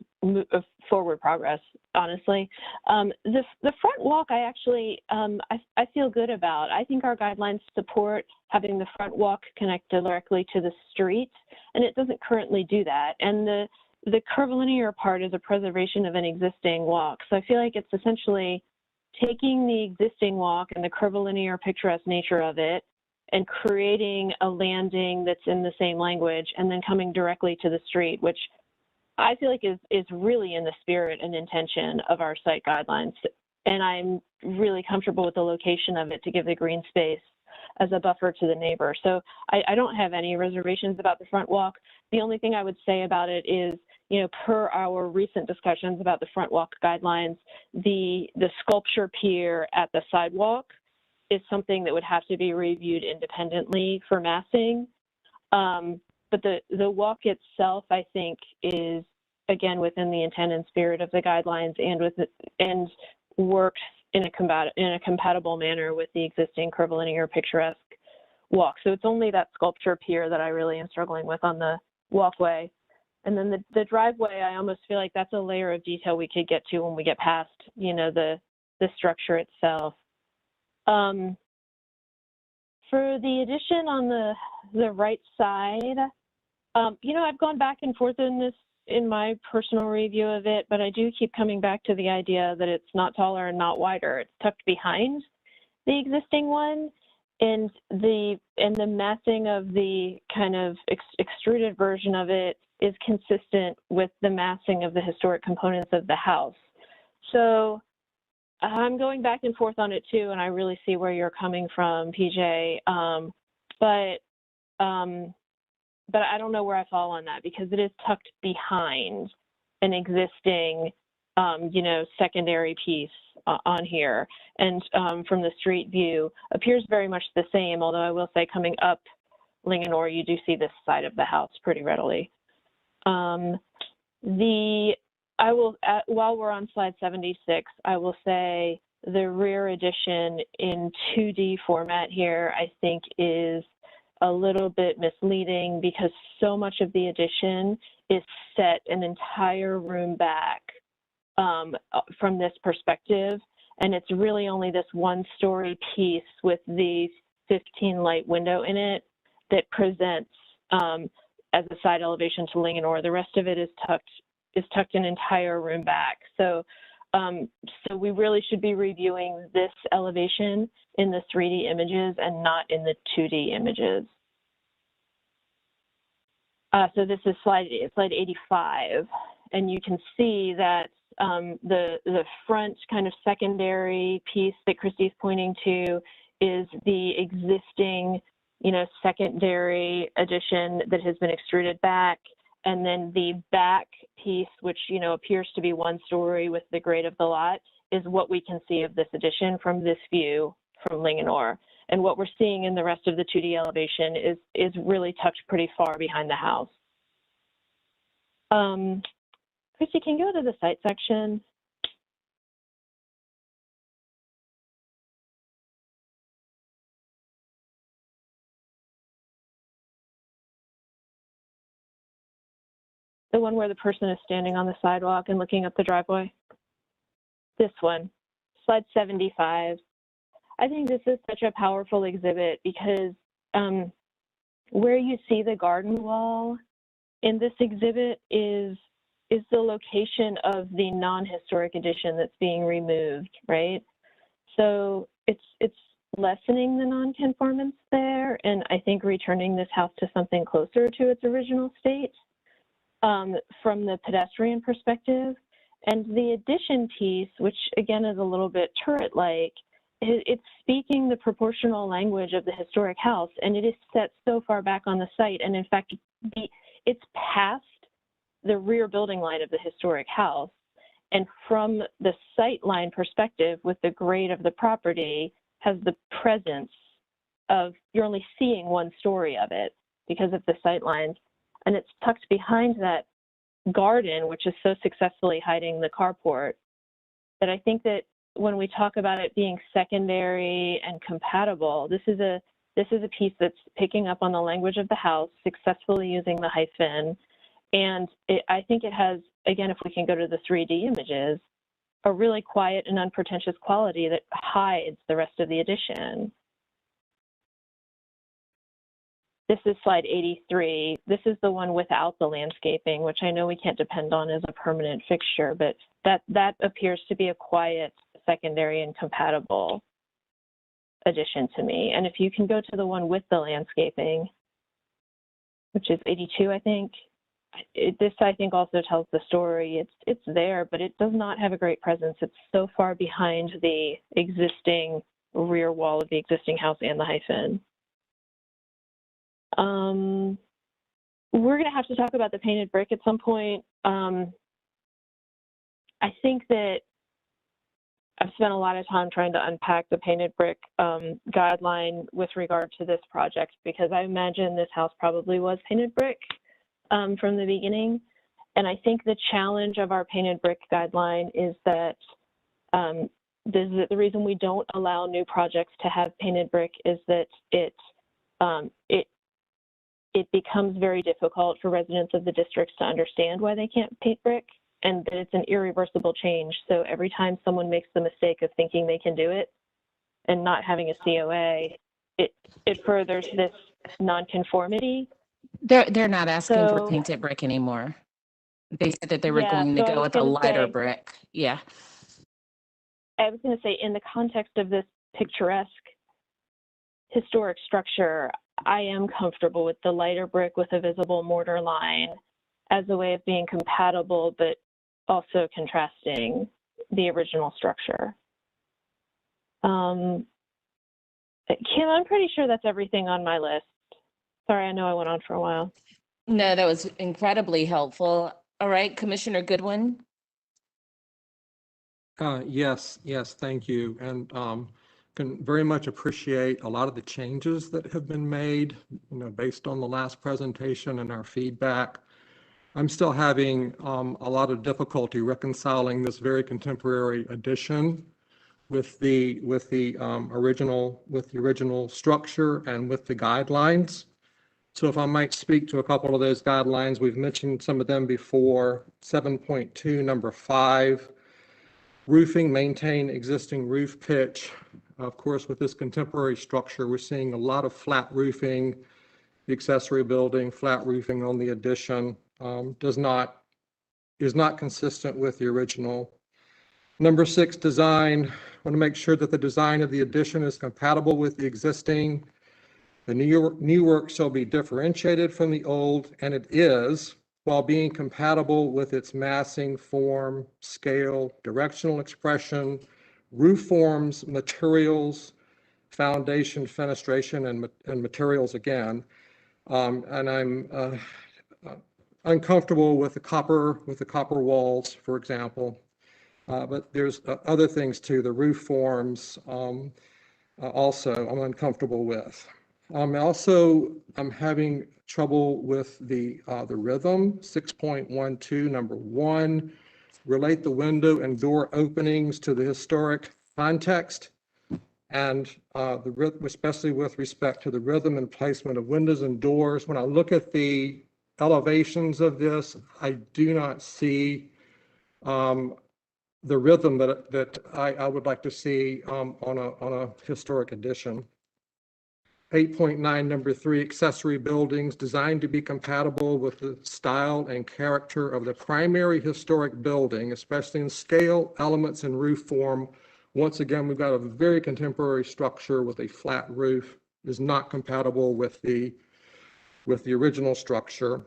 of forward progress, honestly. The front walk, I actually, I feel good about. I think our guidelines support having the front walk connect directly to the street, and it doesn't currently do that. And the curvilinear part is a preservation of an existing walk. So I feel like it's essentially taking the existing walk and the curvilinear picturesque nature of it and creating a landing that's in the same language and then coming directly to the street, which I feel like is really in the spirit and intention of our site guidelines. And I'm really comfortable with the location of it to give the green space as a buffer to the neighbor. So I don't have any reservations about the front walk. The only thing I would say about it is, you know, per our recent discussions about the front walk guidelines, the sculpture pier at the sidewalk is something that would have to be reviewed independently for massing. But the walk itself, I think, is, again, within the intent and spirit of the guidelines and works in a compatible manner with the existing curvilinear picturesque walk. So it's only that sculpture pier that I really am struggling with on the walkway. And then the driveway, I almost feel like that's a layer of detail we could get to when we get past, you know, the structure itself. For the addition on the right side, you know, I've gone back and forth in my personal review of it, but I do keep coming back to the idea that it's not taller and not wider. It's tucked behind the existing one, and the massing of the kind of extruded version of it is consistent with the massing of the historic components of the house. So I'm going back and forth on it too, and I really see where you're coming from, PJ. But I don't know where I fall on that because it is tucked behind an existing, you know, secondary piece on here. And from the street view, appears very much the same, although I will say coming up Linganore, you do see this side of the house pretty readily. While we're on slide 76, I will say the rear addition in 2D format here, I think is a little bit misleading because so much of the addition is set an entire room back from this perspective. And it's really only this one-story piece with the 15 light window in it that presents as a side elevation to Linganore. The rest of it is tucked an entire room back. So so we really should be reviewing this elevation in the 3D images and not in the 2D images. So this is slide 85, and you can see that the front kind of secondary piece that Christy's pointing to is the existing, secondary addition that has been extruded back. And then the back piece, which, appears to be 1 story with the grade of the lot, is what we can see of this addition from this view from Linganore. And what we're seeing in the rest of the 2D elevation is really tucked pretty far behind the house. Christy, can you go to the site section? The one where the person is standing on the sidewalk and looking up the driveway? This one, slide 75. I think this is such a powerful exhibit because where you see the garden wall in this exhibit is the location of the non-historic addition that's being removed, right? So it's lessening the non-conformance there, and I think returning this house to something closer to its original state. From the pedestrian perspective. And the addition piece, which again is a little bit turret-like, it's speaking the proportional language of the historic house, and it is set so far back on the site. And in fact, it's past the rear building line of the historic house. And from the sight line perspective, with the grade of the property, has the presence of, you're only seeing 1 story of it because of the sight lines. And it's tucked behind that garden, which is so successfully hiding the carport, that I think that when we talk about it being secondary and compatible, this is a piece that's picking up on the language of the house, successfully using the hyphen. And I think it has, again, if we can go to the 3D images, a really quiet and unpretentious quality that hides the rest of the addition. This is slide 83. This is the one without the landscaping, which I know we can't depend on as a permanent fixture, but that appears to be a quiet, secondary, and compatible addition to me. And if you can go to the one with the landscaping, which is 82, I think, this I think also tells the story. It's there, but it does not have a great presence. It's so far behind the existing rear wall of the existing house and the hyphen. We're going to have to talk about the painted brick at some point. I think that I've spent a lot of time trying to unpack the painted brick guideline with regard to this project, because I imagine this house probably was painted brick from the beginning. And I think the challenge of our painted brick guideline is that the reason we don't allow new projects to have painted brick is that it becomes very difficult for residents of the districts to understand why they can't paint brick, and that it's an irreversible change. So every time someone makes the mistake of thinking they can do it and not having a COA, it furthers this nonconformity. They're not asking for So- painted brick anymore. They said that they were Yeah, going so to I go was with a gonna lighter say- brick. Yeah. I was going to say, in the context of this picturesque historic structure, I am comfortable with the lighter brick with a visible mortar line as a way of being compatible, but also contrasting the original structure. Kim, I'm pretty sure that's everything on my list. Sorry, I know I went on for a while. No, that was incredibly helpful. All right, Commissioner Goodwin. Yes, thank you. And can very much appreciate a lot of the changes that have been made, based on the last presentation and our feedback. I'm still having a lot of difficulty reconciling this very contemporary addition with the original structure and with the guidelines. So if I might speak to a couple of those guidelines, we've mentioned some of them before. 7.2, number 5. Roofing, maintain existing roof pitch. Of course, with this contemporary structure, we're seeing a lot of flat roofing the accessory building, flat roofing on the addition, is not consistent with the original. Number 6, design. I want to make sure that the design of the addition is compatible with the existing. The new work shall be differentiated from the old, and it is, while being compatible with its massing, form, scale, directional expression, roof forms, materials, foundation, fenestration, and materials again. And I'm uncomfortable with the copper walls, for example. But there's other things too. The roof forms also I'm uncomfortable with. I'm having trouble with the rhythm. 6.12, number 1, relate the window and door openings to the historic context, and especially with respect to the rhythm and placement of windows and doors. When I look at the elevations of this, I do not see the rhythm that I would like to see on a historic addition. 8.9, number 3, accessory buildings designed to be compatible with the style and character of the primary historic building, especially in scale, elements, and roof form. Once again, we've got a very contemporary structure with a flat roof. It is not compatible with the original structure.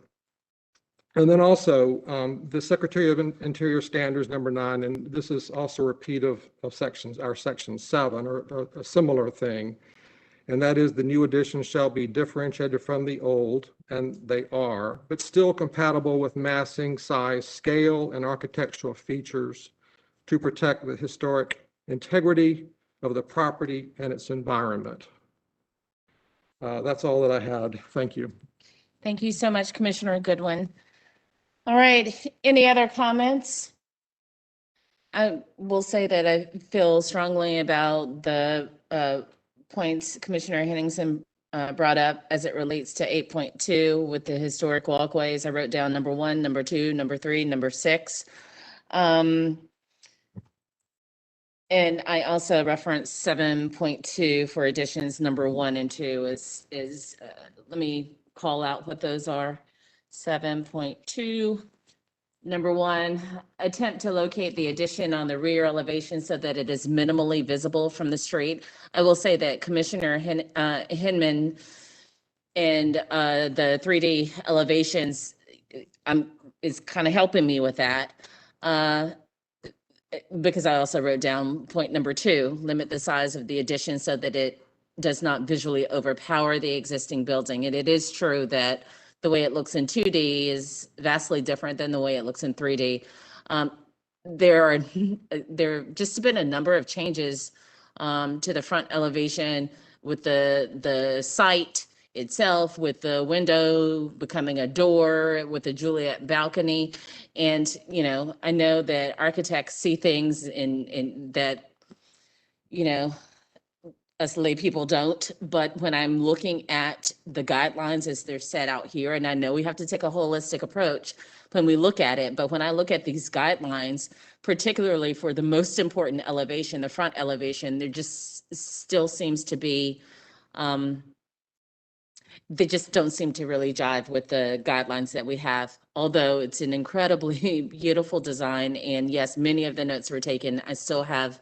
And then also the Secretary of Interior Standards, number 9, and this is also a repeat of our section 7, or a similar thing. And that is, the new additions shall be differentiated from the old, and they are, but still compatible with massing, size, scale, and architectural features to protect the historic integrity of the property and its environment. That's all that I had. Thank you. Thank you so much, Commissioner Goodwin. All right, any other comments? I will say that I feel strongly about the points Commissioner Henningsen brought up as it relates to 8.2 with the historic walkways. I wrote down number 1, number 2, number 3, number 6. And I also referenced 7.2 for additions. Number 1 and 2 is let me call out what those are. 7.2. Number 1, attempt to locate the addition on the rear elevation so that it is minimally visible from the street. I will say that Commissioner Hinman and the 3D elevations is kind of helping me with that. Because I also wrote down point number 2, limit the size of the addition so that it does not visually overpower the existing building. And it is true that the way it looks in 2D is vastly different than the way it looks in 3D. There just been a number of changes to the front elevation with the site itself, with the window becoming a door, with the Juliet balcony. And, you know, I know that architects see things in that, you know, us lay people don't, but when I'm looking at the guidelines as they're set out here, and I know we have to take a holistic approach when we look at it, but when I look at these guidelines, particularly for the most important elevation, the front elevation, there just still seems to be, they just don't seem to really jive with the guidelines that we have, although it's an incredibly beautiful design. And yes, many of the notes were taken. I still have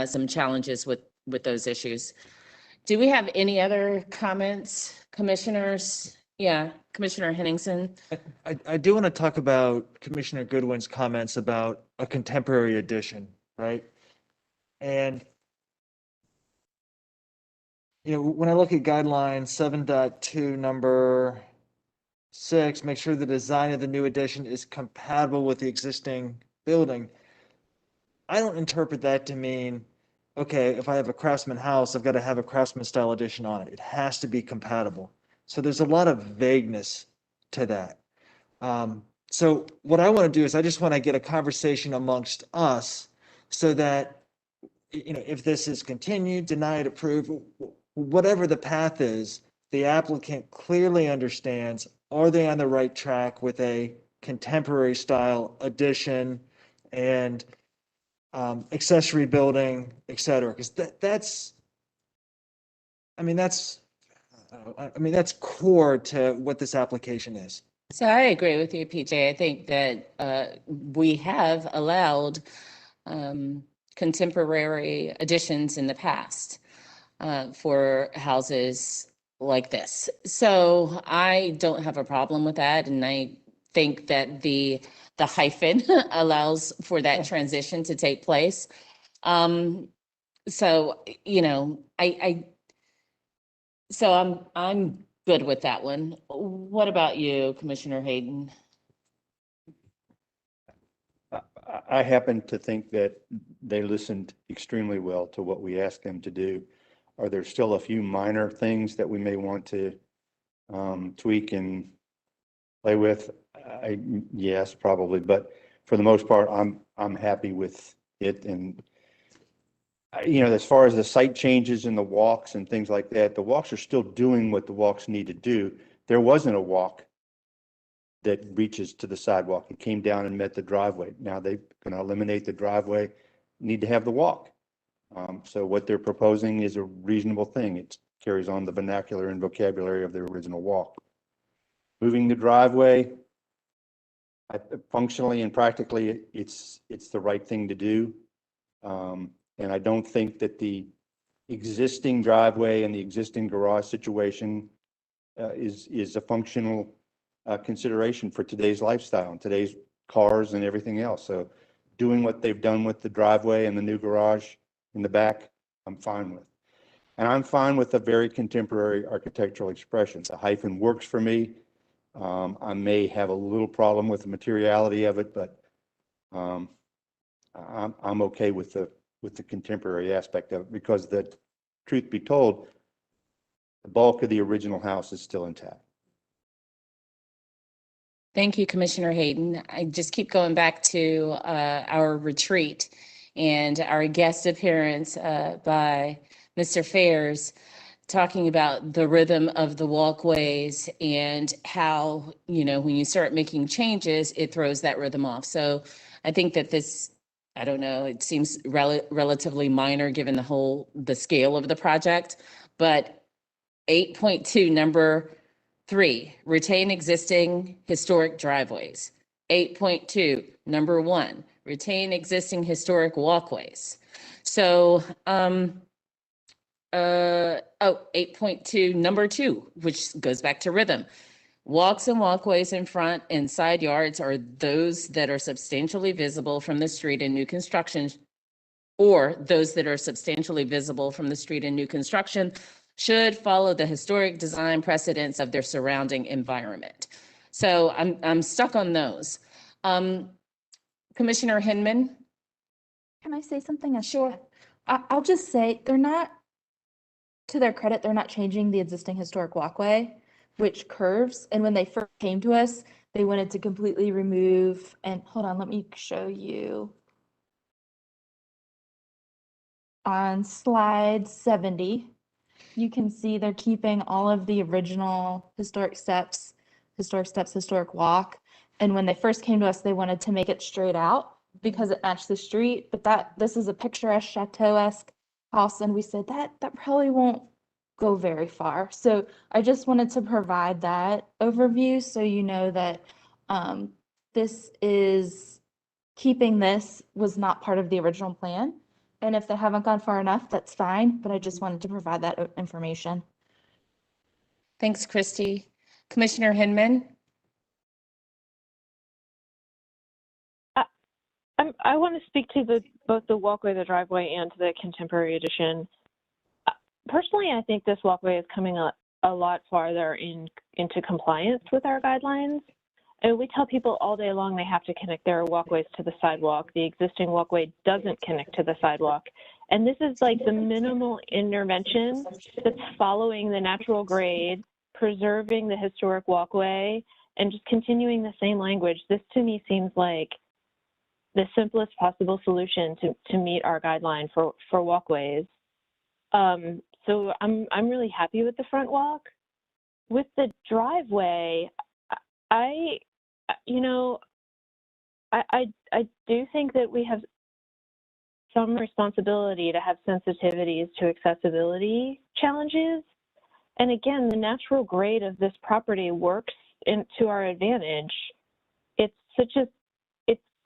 some challenges with those issues. Do we have any other comments, commissioners? Yeah, Commissioner Henningsen. I do want to talk about Commissioner Goodwin's comments about a contemporary edition, right? And you know, when I look at guidelines 7.2, number 6, make sure the design of the new addition is compatible with the existing building. I don't interpret that to mean, okay, if I have a craftsman house, I've got to have a craftsman style addition on it. It has to be compatible. So there's a lot of vagueness to that. So what I want to do is I just want to get a conversation amongst us so that, you know, if this is continued, denied, approved, whatever the path is, the applicant clearly understands, are they on the right track with a contemporary style addition and accessory building, et cetera? Because that's, I mean, that's I mean, that's core to what this application is. So I agree with you, PJ. I think that we have allowed contemporary additions in the past for houses like this. So I don't have a problem with that, and I think that the hyphen allows for that transition to take place. So you know, so I'm good with that one. What about you, Commissioner Hayden? I happen to think that they listened extremely well to what we asked them to do. Are there still a few minor things that we may want to tweak and play with? Yes, probably, but for the most part, I'm happy with it. And you know, as far as the site changes and the walks and things like that, the walks are still doing what the walks need to do. There wasn't a walk that reaches to the sidewalk. It came down and met the driveway. Now they're going to eliminate the driveway, need to have the walk. So what they're proposing is a reasonable thing. It carries on the vernacular and vocabulary of the original walk. Moving the driveway, functionally and practically, it's the right thing to do. And I don't think that the existing driveway and the existing garage situation is a functional consideration for today's lifestyle and today's cars and everything else. So doing what they've done with the driveway and the new garage in the back, I'm fine with. And I'm fine with a very contemporary architectural expression. The hyphen works for me. I may have a little problem with the materiality of it, but I'm okay with the contemporary aspect of it, because the truth be told, the bulk of the original house is still intact. Thank you, Commissioner Hayden. I just keep going back to our retreat and our guest appearance by Mr. Fairs, talking about the rhythm of the walkways and how, you know, when you start making changes, it throws that rhythm off. So I think that this, I don't know, it seems relatively minor given the scale of the project, but 8.2, number 3, retain existing historic driveways. 8.2, number 1, retain existing historic walkways. So, 8.2, number 2, which goes back to rhythm. Walks and walkways in front and side yards are those that are substantially visible from the street in new construction, or those that are substantially visible from the street in new construction should follow the historic design precedents of their surrounding environment. So I'm stuck on those. Commissioner Hinman? Can I say something? Sure. I'll just say they're not, to their credit, they're not changing the existing historic walkway, which curves. And when they first came to us, they wanted to completely remove, and hold on, let me show you. On slide 70, you can see they're keeping all of the original historic steps, historic walk. And when they first came to us, they wanted to make it straight out because it matched the street. But this is a picturesque, chateau-esque house, and we said that probably won't go very far. So I just wanted to provide that overview so you know that this is, keeping this was not part of the original plan. And if they haven't gone far enough, that's fine, but I just wanted to provide that information. Thanks, Christy. Commissioner Hinman? I want to speak to both the walkway, the driveway, and the contemporary addition. Personally, I think this walkway is coming a lot farther into compliance with our guidelines. And we tell people all day long they have to connect their walkways to the sidewalk. The existing walkway doesn't connect to the sidewalk. And this is like the minimal intervention that's following the natural grade, preserving the historic walkway, and just continuing the same language. This to me seems like the simplest possible solution to meet our guideline for walkways. So I'm really happy with the front walk. With the driveway, I do think that we have some responsibility to have sensitivities to accessibility challenges. And again, the natural grade of this property works to our advantage. It's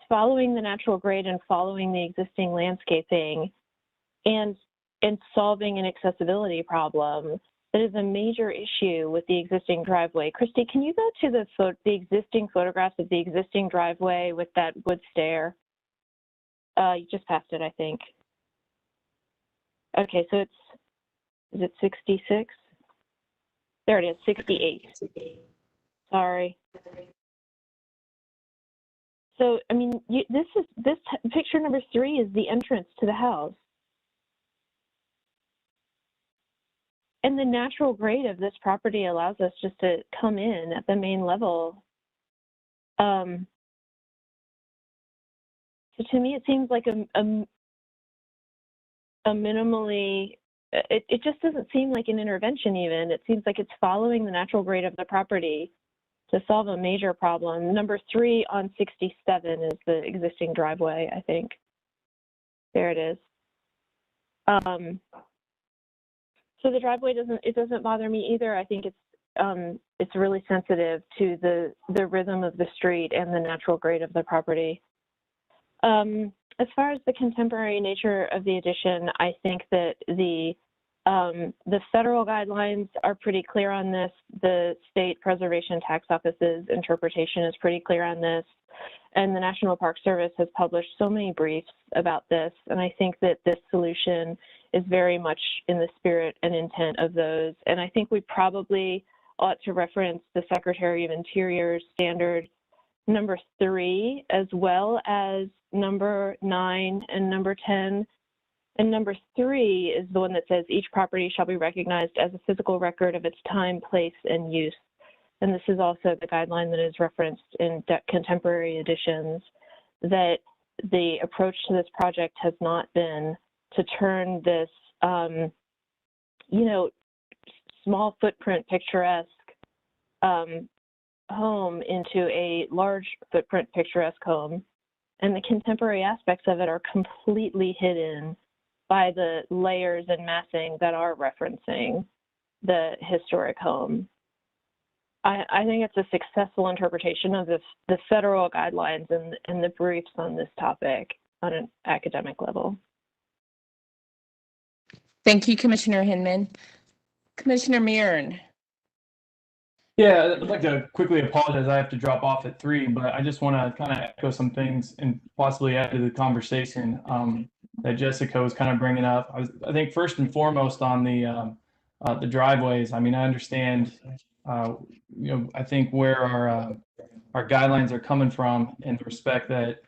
following the natural grade and following the existing landscaping and solving an accessibility problem that is a major issue with the existing driveway. Christy, can you go to the existing photographs of the existing driveway with that wood stair? You just passed it, I think. Okay, so is it 66? There it is, 68. Sorry. So, I mean, this picture number 3 is the entrance to the house. And the natural grade of this property allows us just to come in at the main level. So to me, it seems like a minimally, it just doesn't seem like an intervention even. It seems like it's following the natural grade of the property to solve a major problem. Number 3 on 67 is the existing driveway, I think. There it is. So the driveway doesn't bother me either. I think it's really sensitive to the rhythm of the street and the natural grade of the property. As far as the contemporary nature of the addition, I think that the federal guidelines are pretty clear on this. The State Preservation Tax Office's interpretation is pretty clear on this. And the National Park Service has published so many briefs about this. And I think that this solution is very much in the spirit and intent of those. And I think we probably ought to reference the Secretary of Interior's standard number 3, as well as number 9 and number 10. And number 3 is the one that says each property shall be recognized as a physical record of its time, place, and use. And this is also the guideline that is referenced in contemporary editions, that the approach to this project has not been to turn this, small footprint picturesque home into a large footprint picturesque home. And the contemporary aspects of it are completely hidden by the layers and massing that are referencing the historic home. I think it's a successful interpretation of the federal guidelines and the briefs on this topic on an academic level. Thank you, Commissioner Hinman. Commissioner Mehren. Yeah, I'd like to quickly apologize. I have to drop off at 3, but I just want to kind of echo some things and possibly add to the conversation that Jessica was kind of bringing up. I think first and foremost on the driveways. I mean, I understand. I think where our guidelines are coming from in the respect that,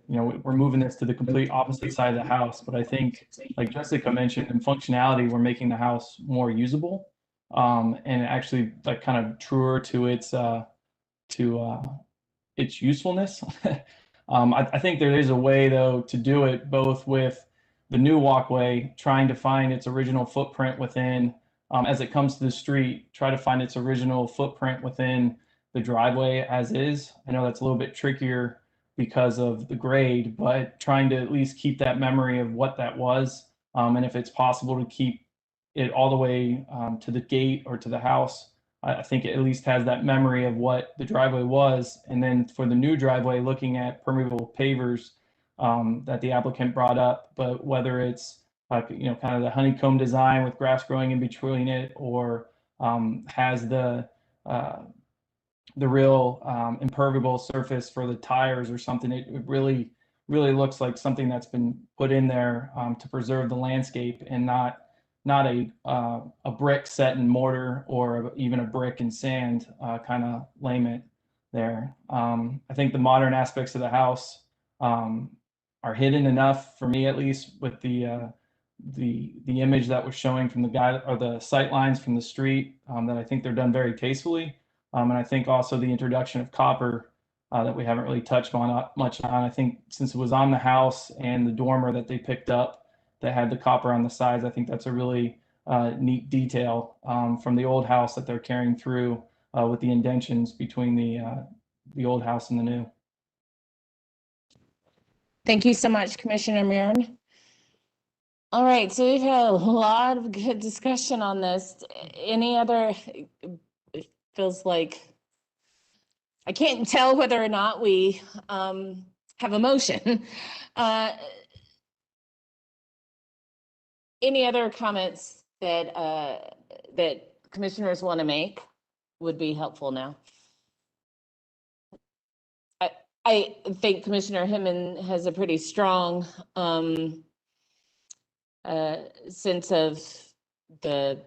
we're moving this to the complete opposite side of the house. But I think, like Jessica mentioned, in functionality, we're making the house more usable and actually like kind of truer to its usefulness. I think there is a way though to do it both with the new walkway, trying to find its original footprint within, as it comes to the street, try to find its original footprint within the driveway as is. I know that's a little bit trickier because of the grade, but trying to at least keep that memory of what that was. And if it's possible to keep it all the way to the gate or to the house, I think it at least has that memory of what the driveway was. And then for the new driveway, looking at permeable pavers that the applicant brought up, but whether it's kind of the honeycomb design with grass growing in between it, or has the real impermeable surface for the tires or something, it really looks like something that's been put in there to preserve the landscape and not a brick set in mortar or even a brick and sand kind of layment there. I think the modern aspects of the house are hidden enough for me, at least, with the image that was showing from the guy or the sight lines from the street, that I think they're done very tastefully. And I think also the introduction of copper that we haven't really touched on much on. I think since it was on the house and the dormer that they picked up that had the copper on the sides, I think that's a really neat detail from the old house that they're carrying through with the indentions between the old house and the new. Thank you so much, Commissioner Mehren. All right, so we've had a lot of good discussion on this. Any other, it feels like, I can't tell whether or not we have a motion. Any other comments that that commissioners want to make would be helpful now. I think Commissioner Hinman has a pretty strong sense of the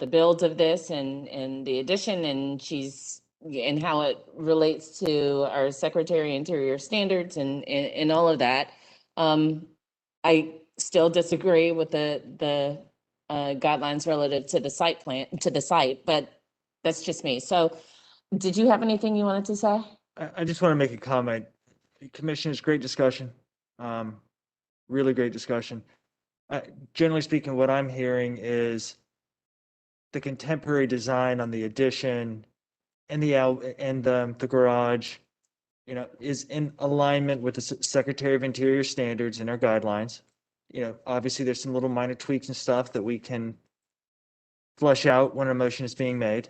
build of this and the addition, and how it relates to our Secretary of Interior standards and all of that. I still disagree with the guidelines relative to the site, but that's just me. So did you have anything you wanted to say? I just want to make a comment. Commissioners, great discussion. Really great discussion. Generally speaking, what I'm hearing is the contemporary design on the addition and the garage, is in alignment with the Secretary of Interior standards and our guidelines. Obviously there's some little minor tweaks and stuff that we can flush out when a motion is being made.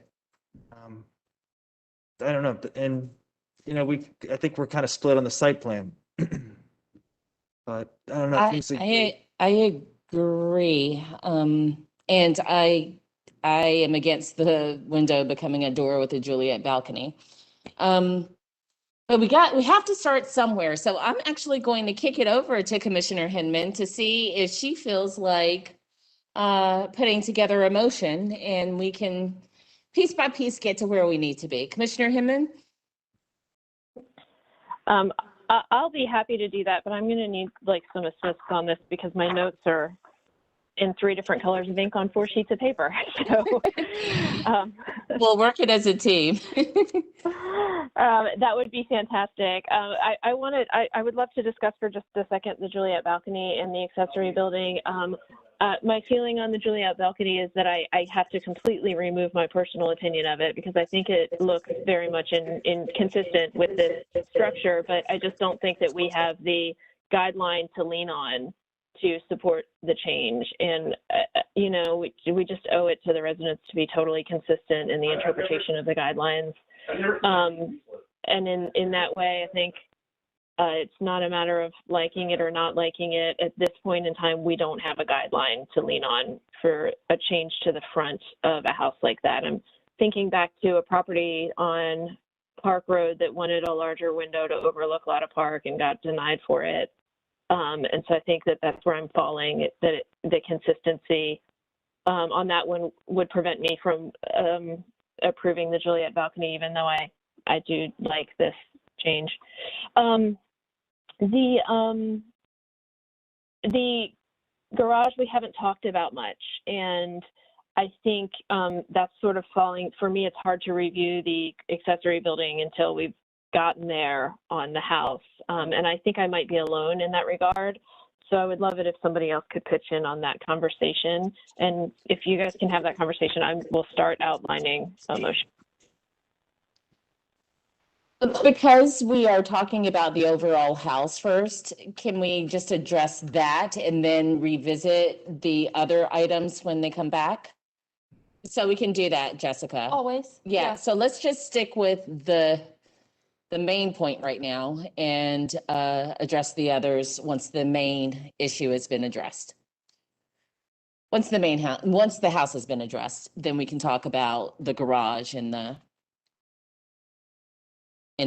I don't know, and I think we're kind of split on the site plan. But I don't know. I agree. And I am against the window becoming a door with a Juliet balcony. But we have to start somewhere. So I'm actually going to kick it over to Commissioner Hinman to see if she feels like putting together a motion, and we can piece by piece get to where we need to be. Commissioner Hinman? I'll be happy to do that, but I'm going to need like some assist on this because my notes are in 3 different colors of ink on 4 sheets of paper. So we'll work it as a team. That would be fantastic. I would love to discuss for just a second the Juliet balcony and the accessory building. My feeling on the Juliet balcony is that I have to completely remove my personal opinion of it because I think it looks very much consistent with this structure, but I just don't think that we have the guideline to lean on to support the change. And, we just owe it to the residents to be totally consistent in the interpretation of the guidelines. And in that way, I think it's not a matter of liking it or not liking it. At this point in time, we don't have a guideline to lean on for a change to the front of a house like that. I'm thinking back to a property on Park Road that wanted a larger window to overlook Lotta Park and got denied for it. And so I think that that's where I'm falling, that the consistency on that one would prevent me from approving the Juliet balcony, even though I do like this change. The garage we haven't talked about much, and I think that's sort of falling, for me, it's hard to review the accessory building until we've gotten there on the house. And I think I might be alone in that regard. So I would love it if somebody else could pitch in on that conversation. And if you guys can have that conversation, I will start outlining a motion. Because we are talking about the overall house first, can we just address that and then revisit the other items when they come back? So we can do that, Jessica. Always. Yeah, so let's just stick with the main point right now and address the others once the main issue has been addressed. Once the house has been addressed, then we can talk about the garage and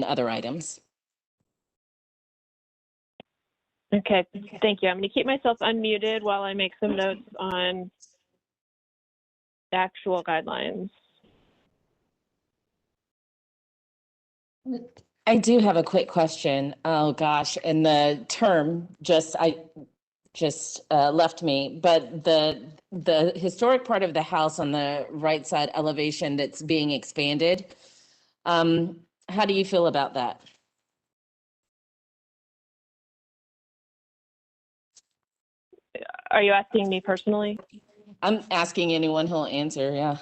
other items. Okay, thank you. I'm going to keep myself unmuted while I make some notes on actual guidelines. I do have a quick question. Oh gosh, and the term just left me, but the historic part of the house on the right side elevation that's being expanded, how do you feel about that? Are you asking me personally? I'm asking anyone who'll answer, yeah.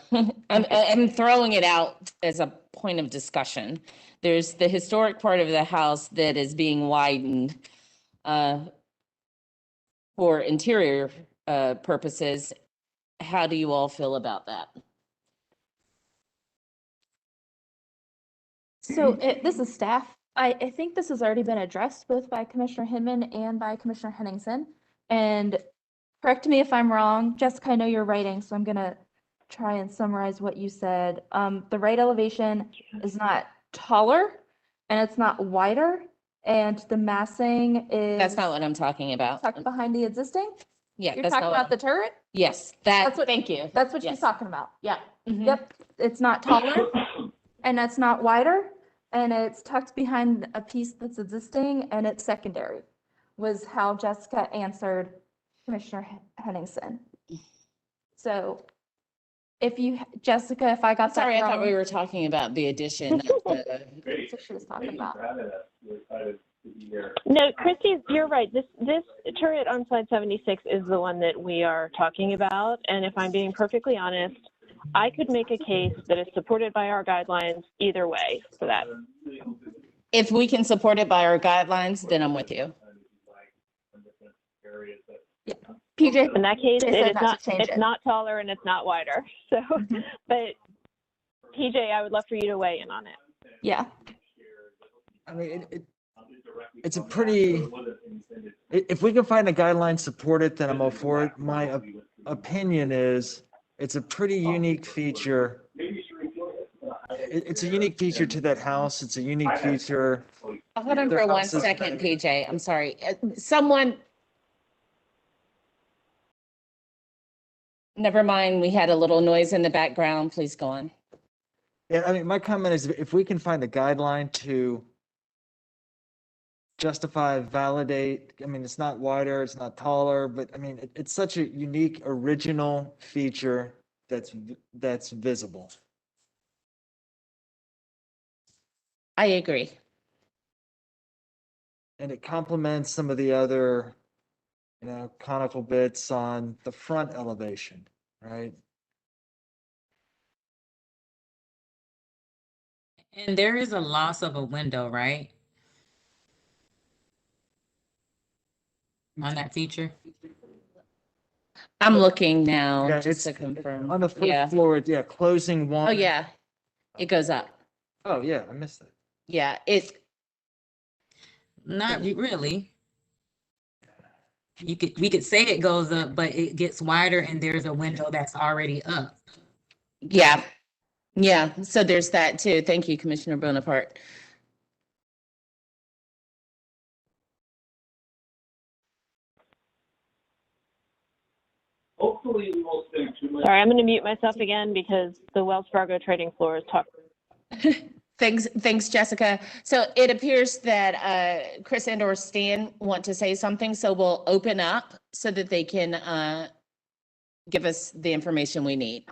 I'm throwing it out as a point of discussion. There's the historic part of the house that is being widened for interior purposes. How do you all feel about that? So this is staff. I think this has already been addressed both by Commissioner Hinman and by Commissioner Henningsen. And correct me if I'm wrong, Jessica, I know you're writing, so I'm gonna try and summarize what you said. The right elevation is not taller and it's not wider, and the massing is That's not what I'm talking about. tucked behind the existing. Yeah, You're that's talking not about what, the turret? yes, That's what- thank you. That's what she's Yes. talking about. Yeah. Mhm. Yep, it's not taller and that's not wider, and it's tucked behind a piece that's existing and it's secondary, was how Jessica answered Commissioner Henningsen. So if you, Jessica, if I got that Sorry, I thought wrong. we were talking about the addition. That's what she was talking about. No, Christy, you're right. This turret on slide 76 is the one that we are talking about. And if I'm being perfectly honest, I could make a case that is supported by our guidelines either way for that. If we can support it by our guidelines, then I'm with you. Yeah. PJ, In that case, PJ said not to change it's it. not taller and it's not wider. So, but PJ, I would love for you to weigh in on it. Yeah. I mean, it's a pretty, if we can find a guideline support it, then I'm all for it. My opinion is it's a pretty unique feature. It's a unique feature to that house. It's a unique feature. Hold on Their for 1 house is- second, PJ. I'm sorry. Someone. Never mind. We had a little noise in the background. Please go on. Yeah, I mean, my comment is if we can find a guideline to justify, validate, I mean, it's not wider, it's not taller, but I mean, it's such a unique, original feature that's visible. I agree. And it complements some of the other, conical bits on the front elevation, right? And there is a loss of a window, right? On that feature? I'm looking now Yeah, just it's to confirm. on the first Yeah. floor, yeah, closing one. Oh, yeah. It goes up. Oh, yeah, I missed that. Yeah, Not really. We could say it goes up, but it gets wider and there's a window that's already up. yeah. Yeah. So there's that too. Thank you, Commissioner Bonaparte. Hopefully we won't spend too much. Sorry, I'm going to mute myself again because the Wells Fargo trading floor is talking. Thanks, Jessica. So it appears that Chris and or Stan want to say something, so we'll open up so that they can give us the information we need.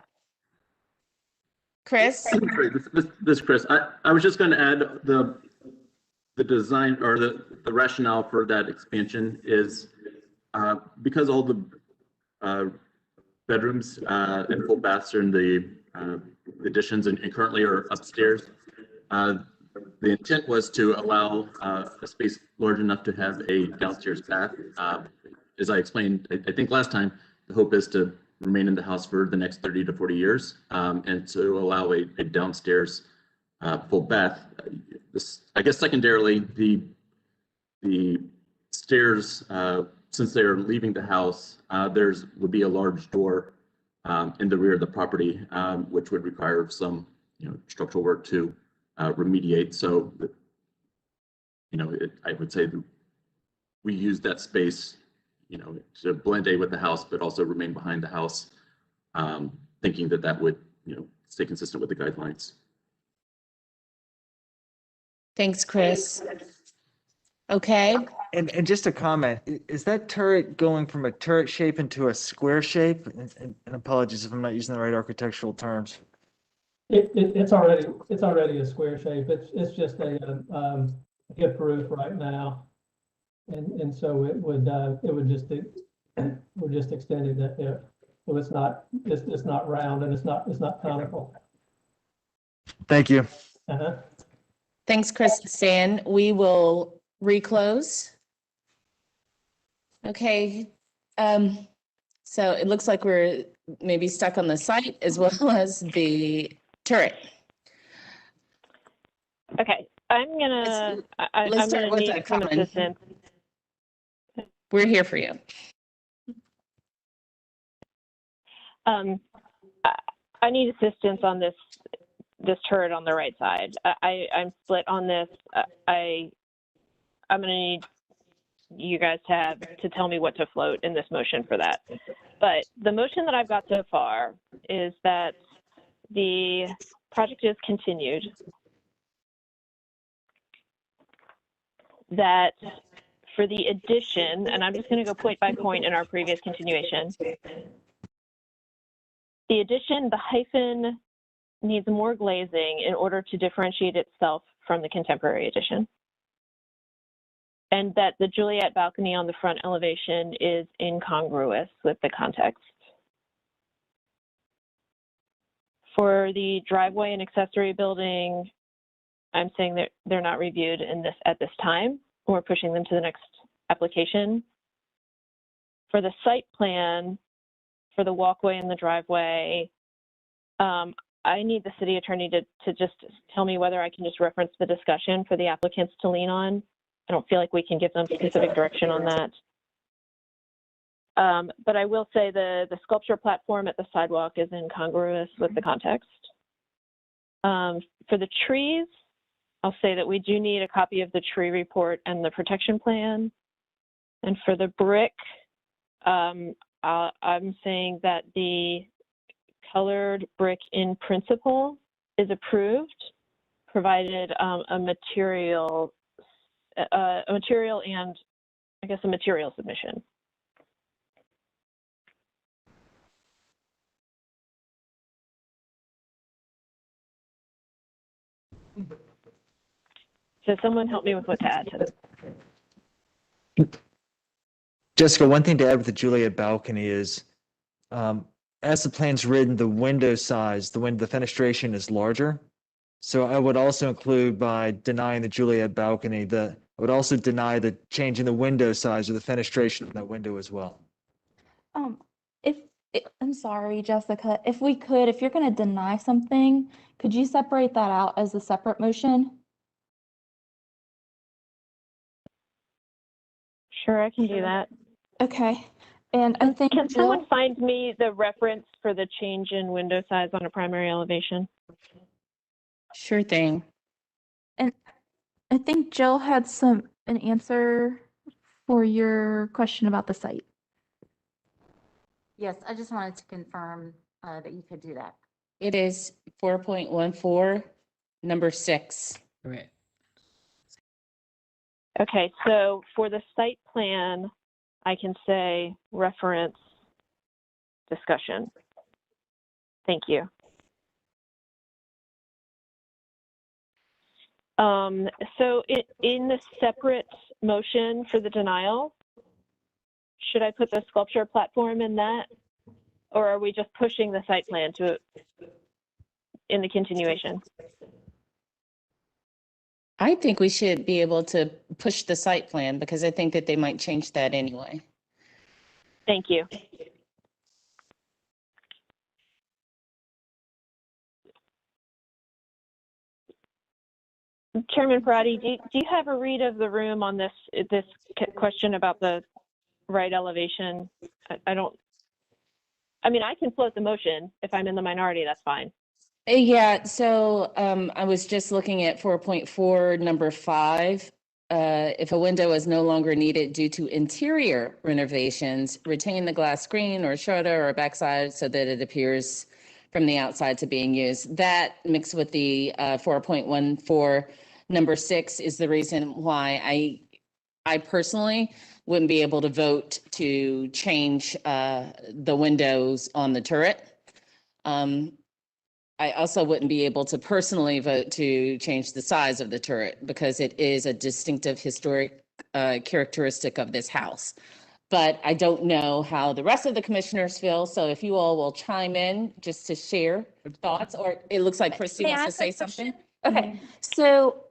Chris? This is Chris. I was just going to add the design or the rationale for that expansion is because all the bedrooms and full baths are in the additions and currently are upstairs. The intent was to allow a space large enough to have a downstairs bath. As I explained, I think last time, the hope is to remain in the house for the next 30 to 40 years and to allow a downstairs full bath. I guess secondarily, the stairs, since they're leaving the house, would be a large door in the rear of the property, which would require some structural work to remediate. So, I would say that we use that space, to blend in with the house, but also remain behind the house, thinking that would, stay consistent with the guidelines. Thanks, Chris. Okay. And just a comment, is that turret going from a turret shape into a square shape? And apologies if I'm not using the right architectural terms. It's already a square shape. It's just a hip roof right now. And so we're just extending that hip. So it's not round and it's not conical. Thank you. Uh-huh. Thanks, Chris and Stan. We will reclose. Okay. So it looks like we're maybe stuck on the site as well as the turret. Okay, I'm gonna Let's start with need some Colin. assistance. We're here for you. I need assistance on this turret on the right side. I'm split on this. I'm gonna need you guys to tell me what to float in this motion for that. But the motion that I've got so far is that the project is continued. That for the addition, and I'm just going to go point by point in our previous continuation. The addition, the hyphen needs more glazing in order to differentiate itself from the contemporary addition. And that the Juliet balcony on the front elevation is incongruous with the context. For the driveway and accessory building, I'm saying that they're not reviewed at this time. We're pushing them to the next application. For the site plan, for the walkway and the driveway, I need the city attorney to just tell me whether I can just reference the discussion for the applicants to lean on. I don't feel like we can give them specific direction on that. But I will say the sculpture platform at the sidewalk is incongruous with the context. For the trees, I'll say that we do need a copy of the tree report and the protection plan. And for the brick, I'm saying that the colored brick in principle is approved, provided a material and I guess a material submission. So someone help me with what to add to this. Jessica, one thing to add with the Juliet balcony is, as the plan's written, the window size, the fenestration is larger. So I would also include, by denying the Juliet balcony, I would also deny the change in the window size or the fenestration of that window as well. I'm sorry, Jessica, if you're going to deny something, could you separate that out as a separate motion? Sure, I can do that. Okay. And I think can someone find me the reference for the change in window size on a primary elevation? Sure thing. And I think Jill had an answer for your question about the site. Yes, I just wanted to confirm that you could do that. It is 4.14, number 6. Correct. Okay, so for the site plan, I can say reference discussion. Thank you. So in the separate motion for the denial, should I put the sculpture platform in that? Or are we just pushing the site plan in the continuation? I think we should be able to push the site plan because I think that they might change that anyway. Thank you. Chairman Parati, do you have a read of the room on this question about the right elevation? I mean, I can float the motion. If I'm in the minority, that's fine. Yeah, so I was just looking at 4.4, number 5. If a window is no longer needed due to interior renovations, retain the glass screen or shutter or backside so that it appears from the outside to being used. That mixed with the 4.14, number 6 is the reason why I personally wouldn't be able to vote to change the windows on the turret. I also wouldn't be able to personally vote to change the size of the turret because it is a distinctive historic characteristic of this house. But I don't know how the rest of the commissioners feel. So if you all will chime in just to share thoughts, or it looks like Christy wants to say something. Okay, so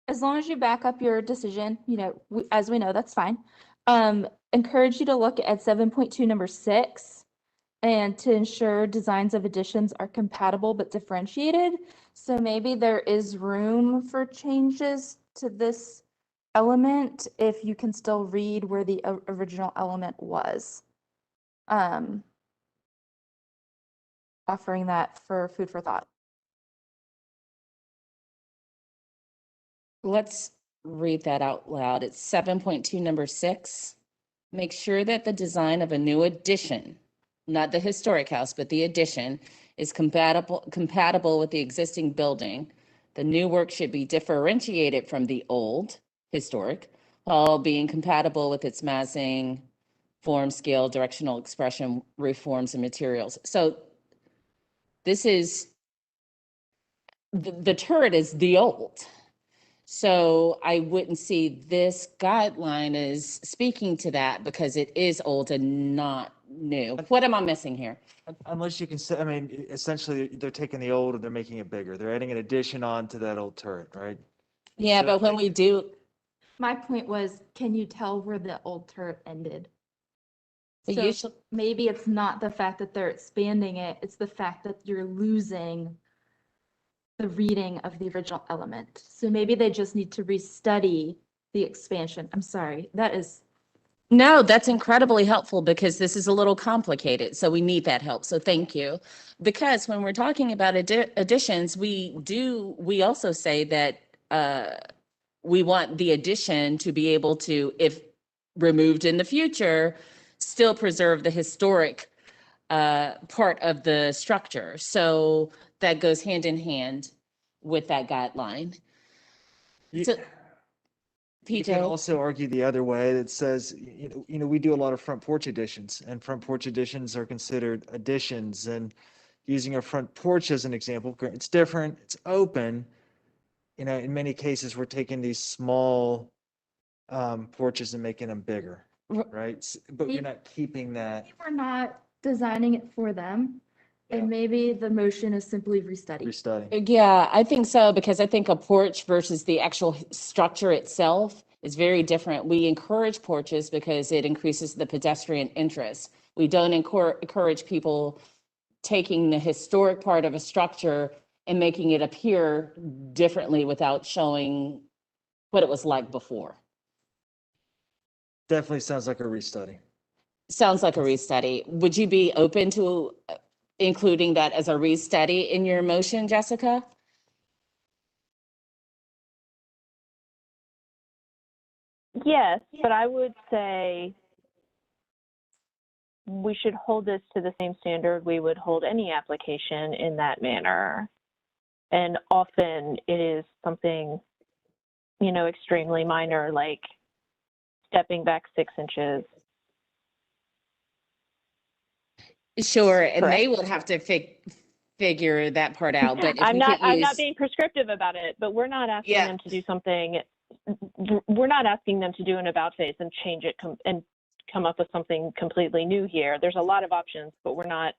as long as you back up your decision, as we know, that's fine. Encourage you to look at 7.2 number 6 and to ensure designs of additions are compatible but differentiated. So maybe there is room for changes to this element if you can still read where the original element was. Offering that for food for thought. Let's read that out loud. It's 7.2, number 6. Make sure that the design of a new addition, not the historic house, but the addition, is compatible with the existing building. The new work should be differentiated from the old, historic, while being compatible with its massing, form, scale, directional expression, roof forms, and materials. So this is, the turret is the old. So I wouldn't see this guideline as speaking to that because it is old and not new. What am I missing here? Unless you can say, I mean, essentially, they're taking the old and they're making it bigger. They're adding an addition on to that old turret, right? Yeah, So- but when we do, My point was, can you tell where the old turret ended? But So usually- maybe it's not the fact that they're expanding it, it's the fact that you're losing the reading of the original element. So maybe they just need to restudy the expansion. I'm sorry, that is, no, that's incredibly helpful because this is a little complicated. So we need that help. So thank you. Because when we're talking about additions, we also say that we want the addition to be able to, if removed in the future, still preserve the historic part of the structure. So that goes hand in hand with that guideline. You- So, You can PJ, also argue the other way that says, we do a lot of front porch additions, and front porch additions are considered additions. And using a front porch as an example, it's different, it's open. In many cases, we're taking these small porches and making them bigger, right? But you're not keeping that. we're not designing it for them. And maybe the motion is simply restudy. Restudy. yeah, I think so, because I think a porch versus the actual structure itself is very different. We encourage porches because it increases the pedestrian interest. We don't encourage people taking the historic part of a structure and making it appear differently without showing what it was like before. Definitely sounds like a restudy. Sounds like a restudy. Would you be open to including that as a restudy in your motion, Jessica? Yes, but I would say we should hold this to the same standard we would hold any application in that manner. And often it is something, extremely minor, like stepping back 6 inches. Sure, and Correct. they would have to figure that part out, but if I'm we not could use, being prescriptive about it, but we're not asking Yeah. them to do something. We're not asking them to do an about face and change it and come up with something completely new here. There's a lot of options, but we're not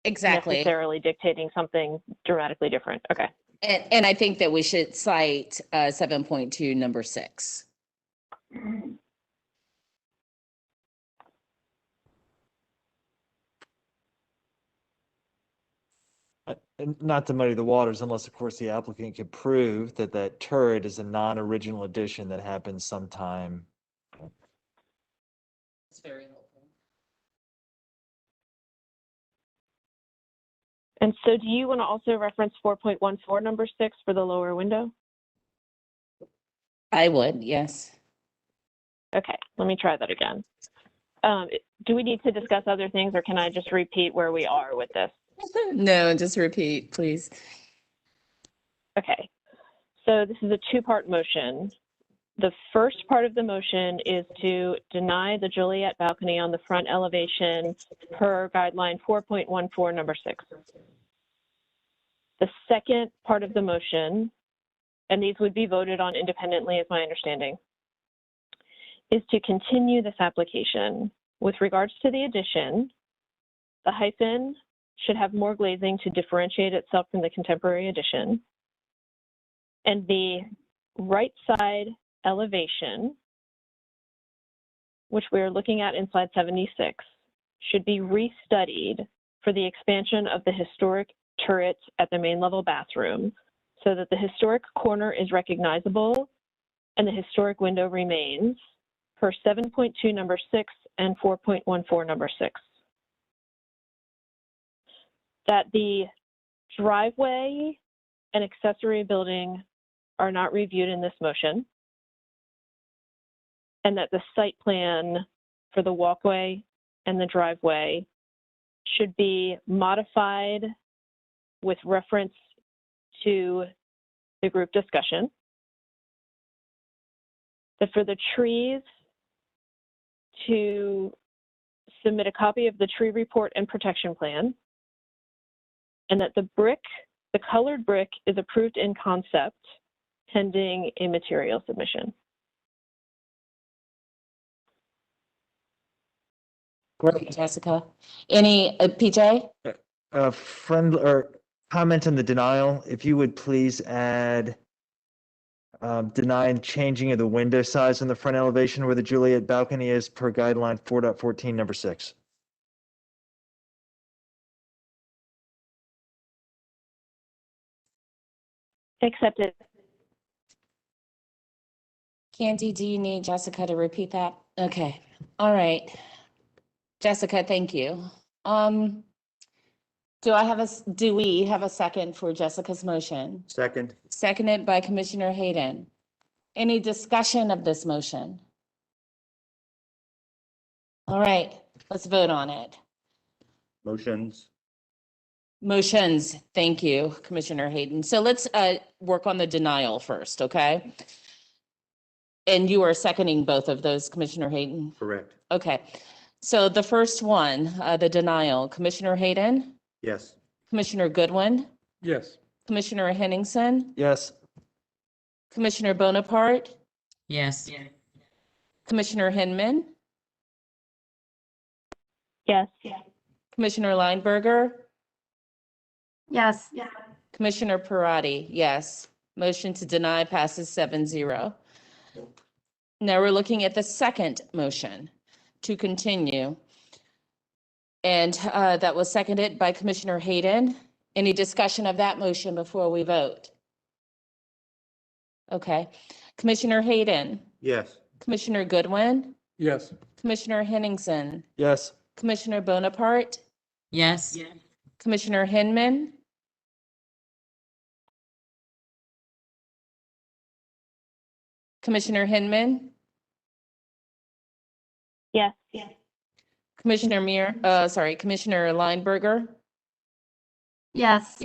exactly. necessarily dictating something dramatically different. Okay. And I think that we should cite 7.2, number 6. And not to muddy the waters, unless of course the applicant can prove that that turret is a non-original addition that happened sometime. It's very helpful. And so do you want to also reference 4.14, number 6 for the lower window? I would, yes. Okay, let me try that again. Do we need to discuss other things, or can I just repeat where we are with this? No, just repeat, please. Okay, so this is a 2-part motion. The first part of the motion is to deny the Juliet balcony on the front elevation per guideline 4.14, number 6. The second part of the motion, and these would be voted on independently, is my understanding, is to continue this application. With regards to the addition, the hyphen should have more glazing to differentiate itself from the contemporary addition. And the right side elevation which we are looking at in slide 76, should be restudied for the expansion of the historic turret at the main level bathroom so that the historic corner is recognizable and the historic window remains per 7.2 number 6 and 4.14 number 6. That the driveway and accessory building are not reviewed in this motion, and that the site plan for the walkway and the driveway should be modified with reference to the group discussion. That for the trees, to submit a copy of the tree report and protection plan, and that the brick, the colored brick, is approved in concept pending a material submission. Great, Jessica. Any, PJ? Friend or comment on the denial, if you would please add deny changing of the window size on the front elevation where the Juliet balcony is per guideline 4.14 number 6. Accepted. Candy, do you need Jessica to repeat that? Okay, all right. Jessica, thank you. Do we have a second for Jessica's motion? Second. Seconded by Commissioner Hayden. Any discussion of this motion? All right, let's vote on it. Motions. Motions, thank you, Commissioner Hayden. So let's work on the denial first, okay? And you are seconding both of those, Commissioner Hayden? Correct. Okay, so the first one, the denial, Commissioner Hayden, Yes. Commissioner Goodwin, Yes. Commissioner Henningsen, Yes. Commissioner Bonaparte, Yes. Commissioner Hinman, Yes. Commissioner Lineberger, Yes. Commissioner Parati, yes. Motion to deny passes 7-0. Now we're looking at the second motion to continue. And that was seconded by Commissioner Hayden. Any discussion of that motion before we vote? Okay. Commissioner Hayden, Yes. Commissioner Goodwin, Yes. Commissioner Henningsen, Yes. Commissioner Bonaparte, Yes. Commissioner Hinman, Commissioner Hinman, Yes. Commissioner Commissioner Lineberger, Yes.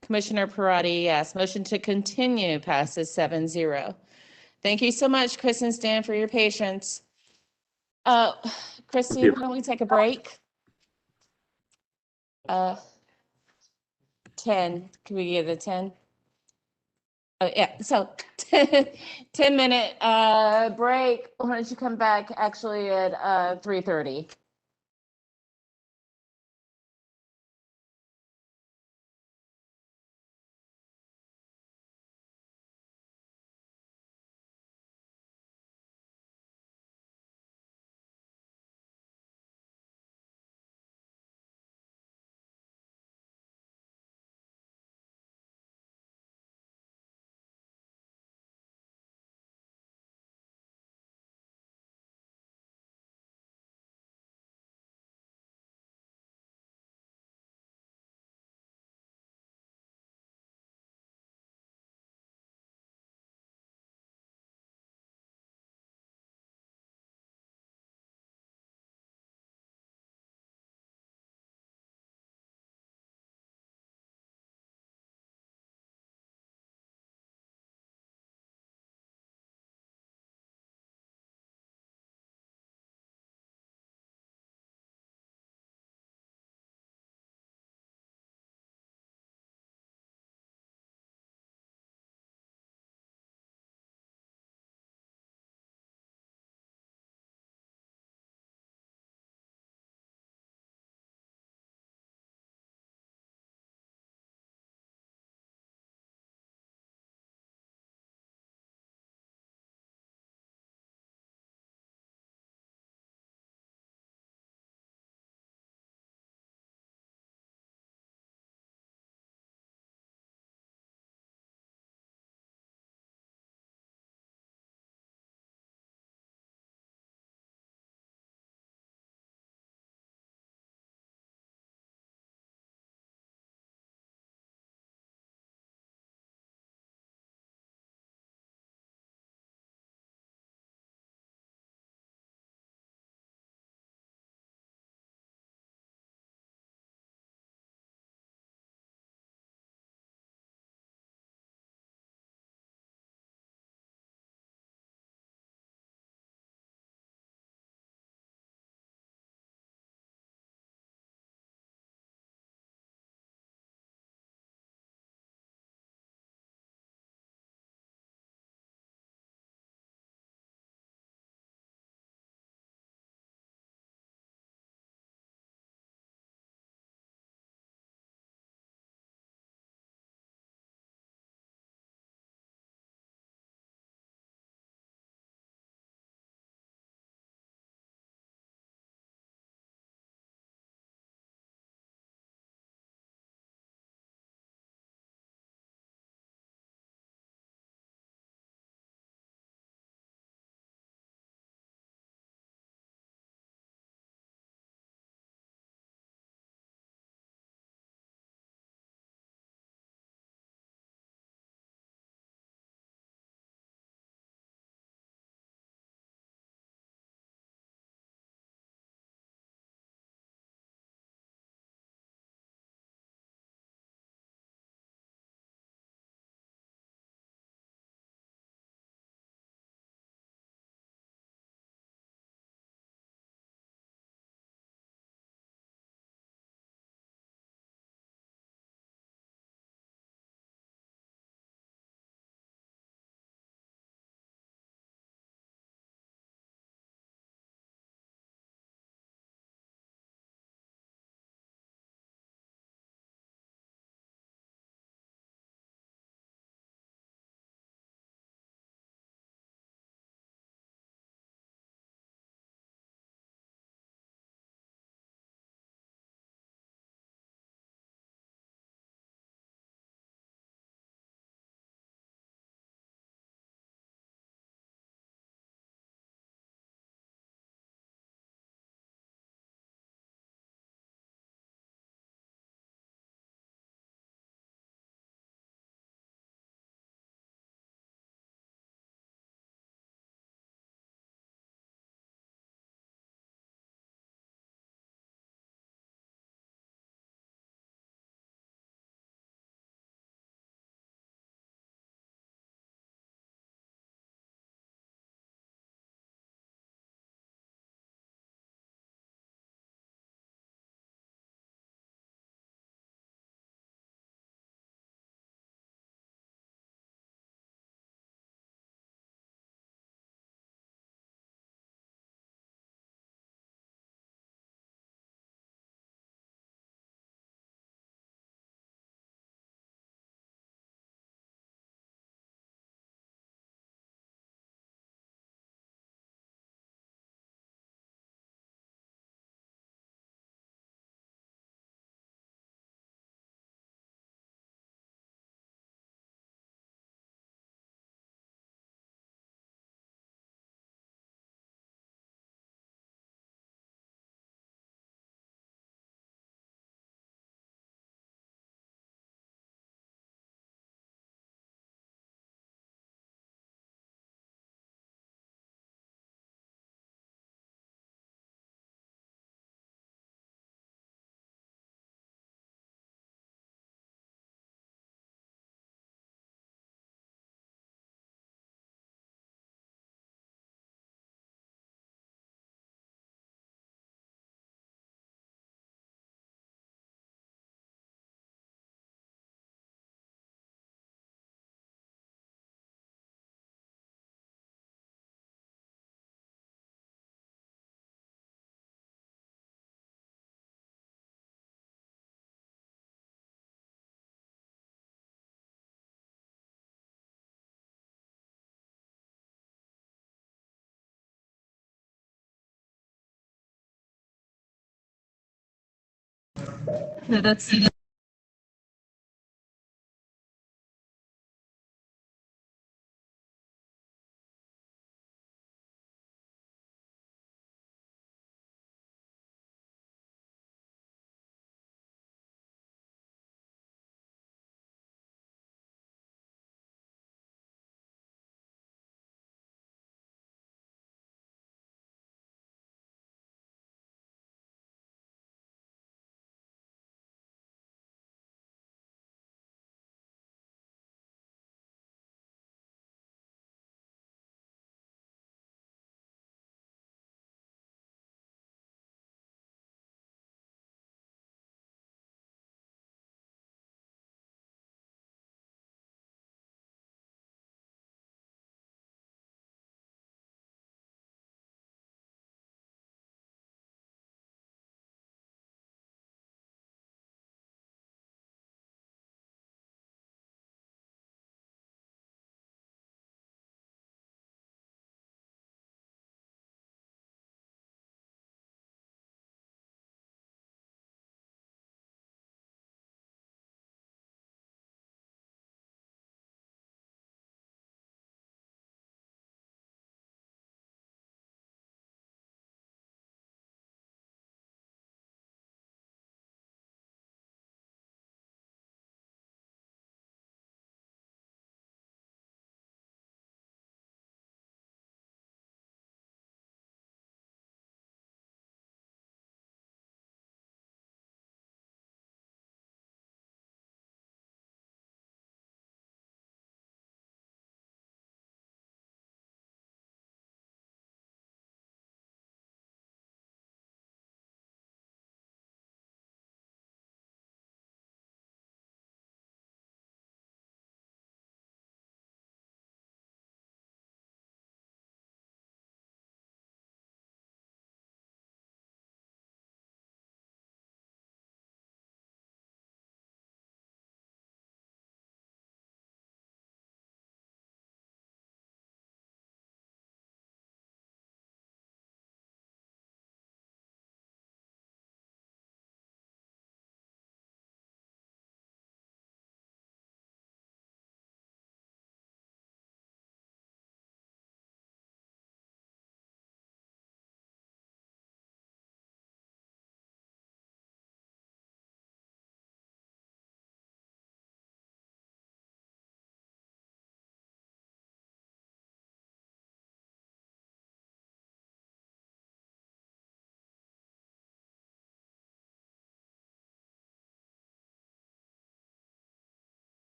Commissioner Parati, yes. Motion to continue passes 7-0. Thank you so much, Chris and Stan, for your patience. Christine, why don't we take a break? 10, can we give it 10? Oh, yeah, so 10-minute break. Why don't you come back actually at 3:30? No, that's.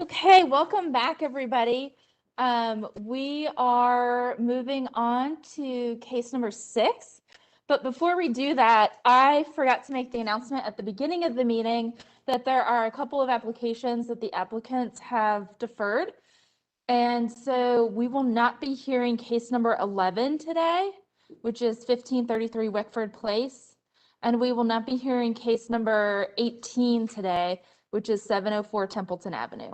Okay, welcome back, everybody. We are moving on to case number 6. But before we do that, I forgot to make the announcement at the beginning of the meeting that there are a couple of applications that the applicants have deferred. And so we will not be hearing case number 11 today, which is 1533 Wickford Place. And we will not be hearing case number 18 today, which is 704 Templeton Avenue.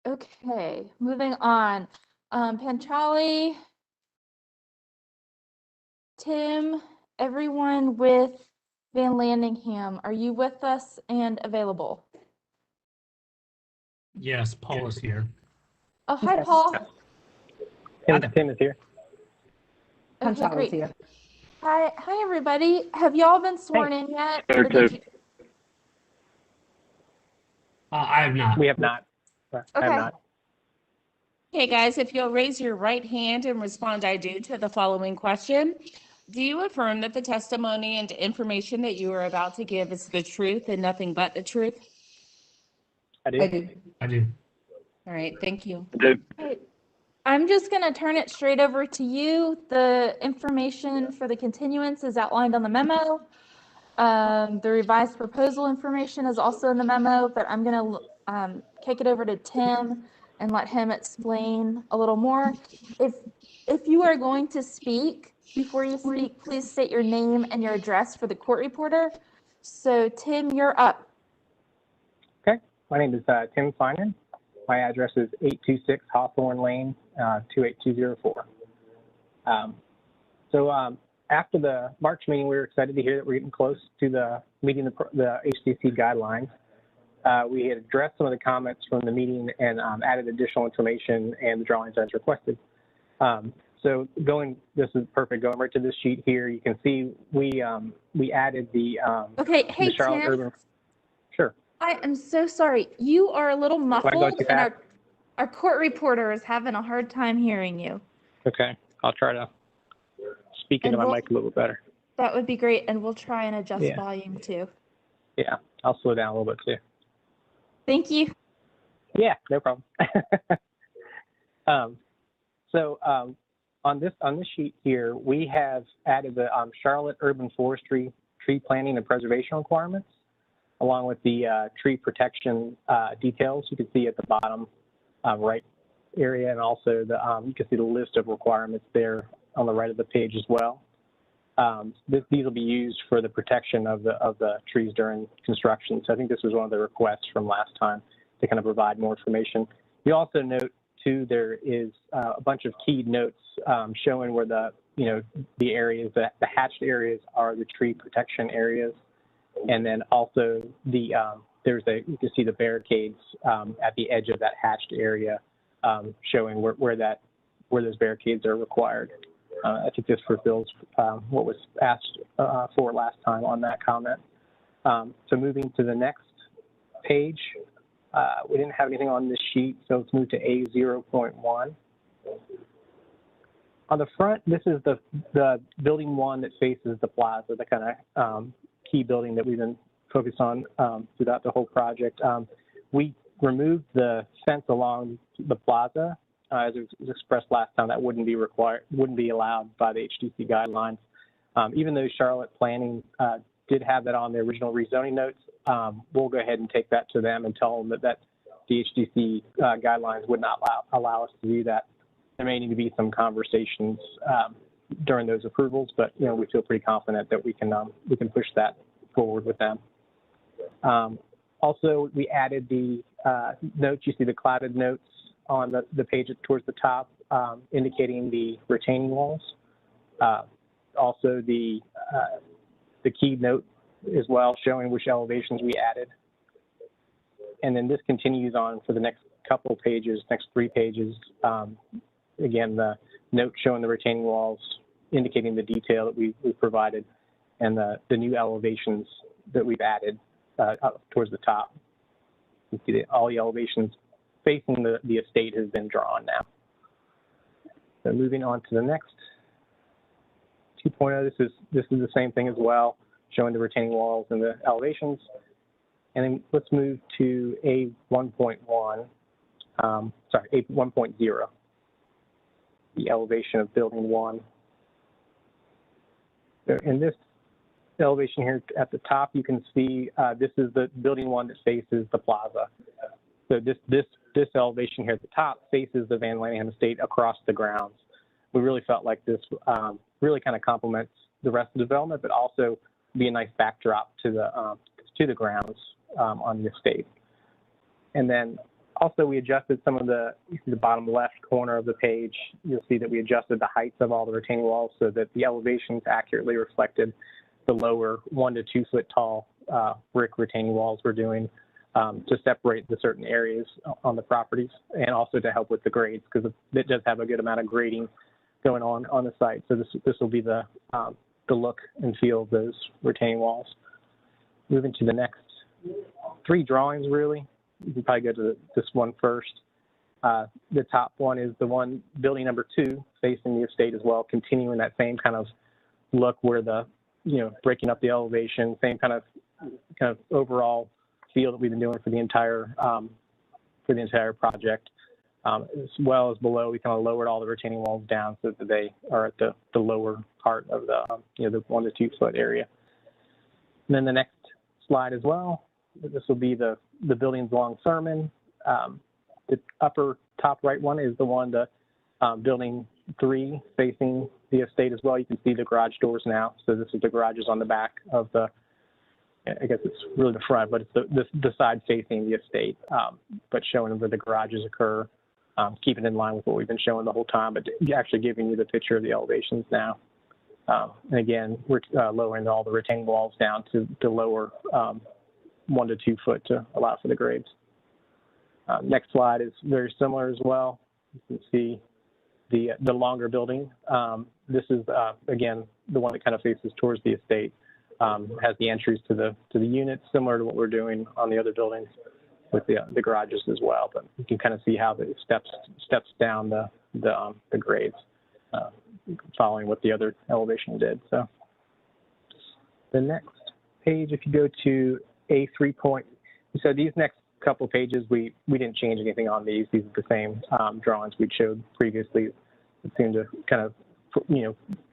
Okay, moving on. Panchali, Tim, everyone with Van Landingham, are you with us and available? Yes, Paul is here. Oh, hi, Paul. Tim is here. Okay, great. Hi, everybody. Have y'all been sworn in yet? Or did you... I have not. We have not. I have Okay. not. Okay, guys, if you'll raise your right hand and respond "I do" to the following question. Do you affirm that the testimony and information that you are about to give is the truth and nothing but the truth? I do. I do. I do. All right, thank you. Okay. I'm just going to turn it straight over to you. The information for the continuance is outlined on the memo. The revised proposal information is also in the memo, but I'm going to kick it over to Tim and let him explain a little more. If you are going to speak, before you speak, please state your name and your address for the court reporter. So Tim, you're up. Okay, my name is Tim Feiner. My address is 826 Hawthorne Lane, 28204. After the March meeting, we were excited to hear that we're getting close to the meeting the HDC guidelines. We had addressed some of the comments from the meeting and added additional information and the drawings as requested. This is perfect. Going right to this sheet here, you can see we added the Okay, hey, the Charlotte Tim. Urban. Sure. I am so sorry. You are a little Do I muffled, go too and fast? our court reporter is having a hard time hearing you. Okay, I'll try to speak into And my mic a little bit better. That would be great, and we'll try and adjust Yeah. volume too. Yeah, I'll slow down a little bit too. Thank you. Yeah, no problem. On this sheet here, we have added the Charlotte Urban Forestry tree planting and preservation requirements, along with the tree protection details. You can see at the bottom right area, and also you can see the list of requirements there on the right of the page as well. These will be used for the protection of the trees during construction. So I think this was one of the requests from last time to kind of provide more information. You also note too, there is a bunch of key notes showing where the areas, the hatched areas are the tree protection areas. And then also you can see the barricades at the edge of that hatched area showing where those barricades are required. I think this fulfills what was asked for last time on that comment. So moving to the next page, we didn't have anything on this sheet, so let's move to A0.1. On the front, this is the building one that faces the plaza, the kind of key building that we've been focused on throughout the whole project. We removed the fence along the plaza. As it was expressed last time, that wouldn't be allowed by the HDC guidelines. Even though Charlotte Planning did have that on the original rezoning notes, we'll go ahead and take that to them and tell them that the HDC guidelines would not allow us to do that. There may need to be some conversations during those approvals, but we feel pretty confident that we can push that forward with them. Also, we added the notes. You see the clouded notes on the page towards the top, indicating the retaining walls. Also, the key note as well, showing which elevations we added. And then this continues on for the next couple pages, next 3 pages. Again, the note showing the retaining walls, indicating the detail that we provided, and the new elevations that we've added up towards the top. You see that all the elevations facing the estate has been drawn now. So moving on to the next 2.0, this is the same thing as well, showing the retaining walls and the elevations. And then let's move to A1.1, A1.0, the elevation of building 1. So in this elevation here at the top, you can see this is the building 1 that faces the plaza. So this elevation here at the top faces the Van Lanningham estate across the grounds. We really felt like this really kind of complements the rest of the development, but also be a nice backdrop to the grounds on the estate. And then also we adjusted some of you see the bottom left corner of the page. You'll see that we adjusted the heights of all the retaining walls so that the elevations accurately reflected the lower 1 to 2 foot tall brick retaining walls we're doing to separate the certain areas on the properties, and also to help with the grades, because it does have a good amount of grading going on the site. So this will be the look and feel of those retaining walls. Moving to the next 3 drawings, really. you can probably go to this one first. The top one is the one, building number 2, facing the estate as well, continuing that same kind of look where the, breaking up the elevation, same kind of overall feel that we've been doing for the entire project. As well as below, we kind of lowered all the retaining walls down so that they are at the lower part of the, the 1 to 2 foot area. And then the next slide as well, this will be the buildings along Thurman. The upper top right one is the one, the building 3 facing the estate as well. You can see the garage doors now. So this is the garages on the back of the, I guess it's really the front, but it's the side facing the estate, but showing where the garages occur, keeping in line with what we've been showing the whole time, but actually giving you the picture of the elevations now. And again, we're lowering all the retaining walls down to lower 1 to 2 foot to allow for the grades. Next slide is very similar as well. You can see the longer building. This is again the one that kind of faces towards the estate. Has the entries to the units, similar to what we're doing on the other buildings with the garages as well. But you can kind of see how it steps down the grades, following what the other elevation did. So the next page, if you go to A3 point, so these next couple pages, we didn't change anything on these. These are the same drawings we showed previously. It seemed to kind of,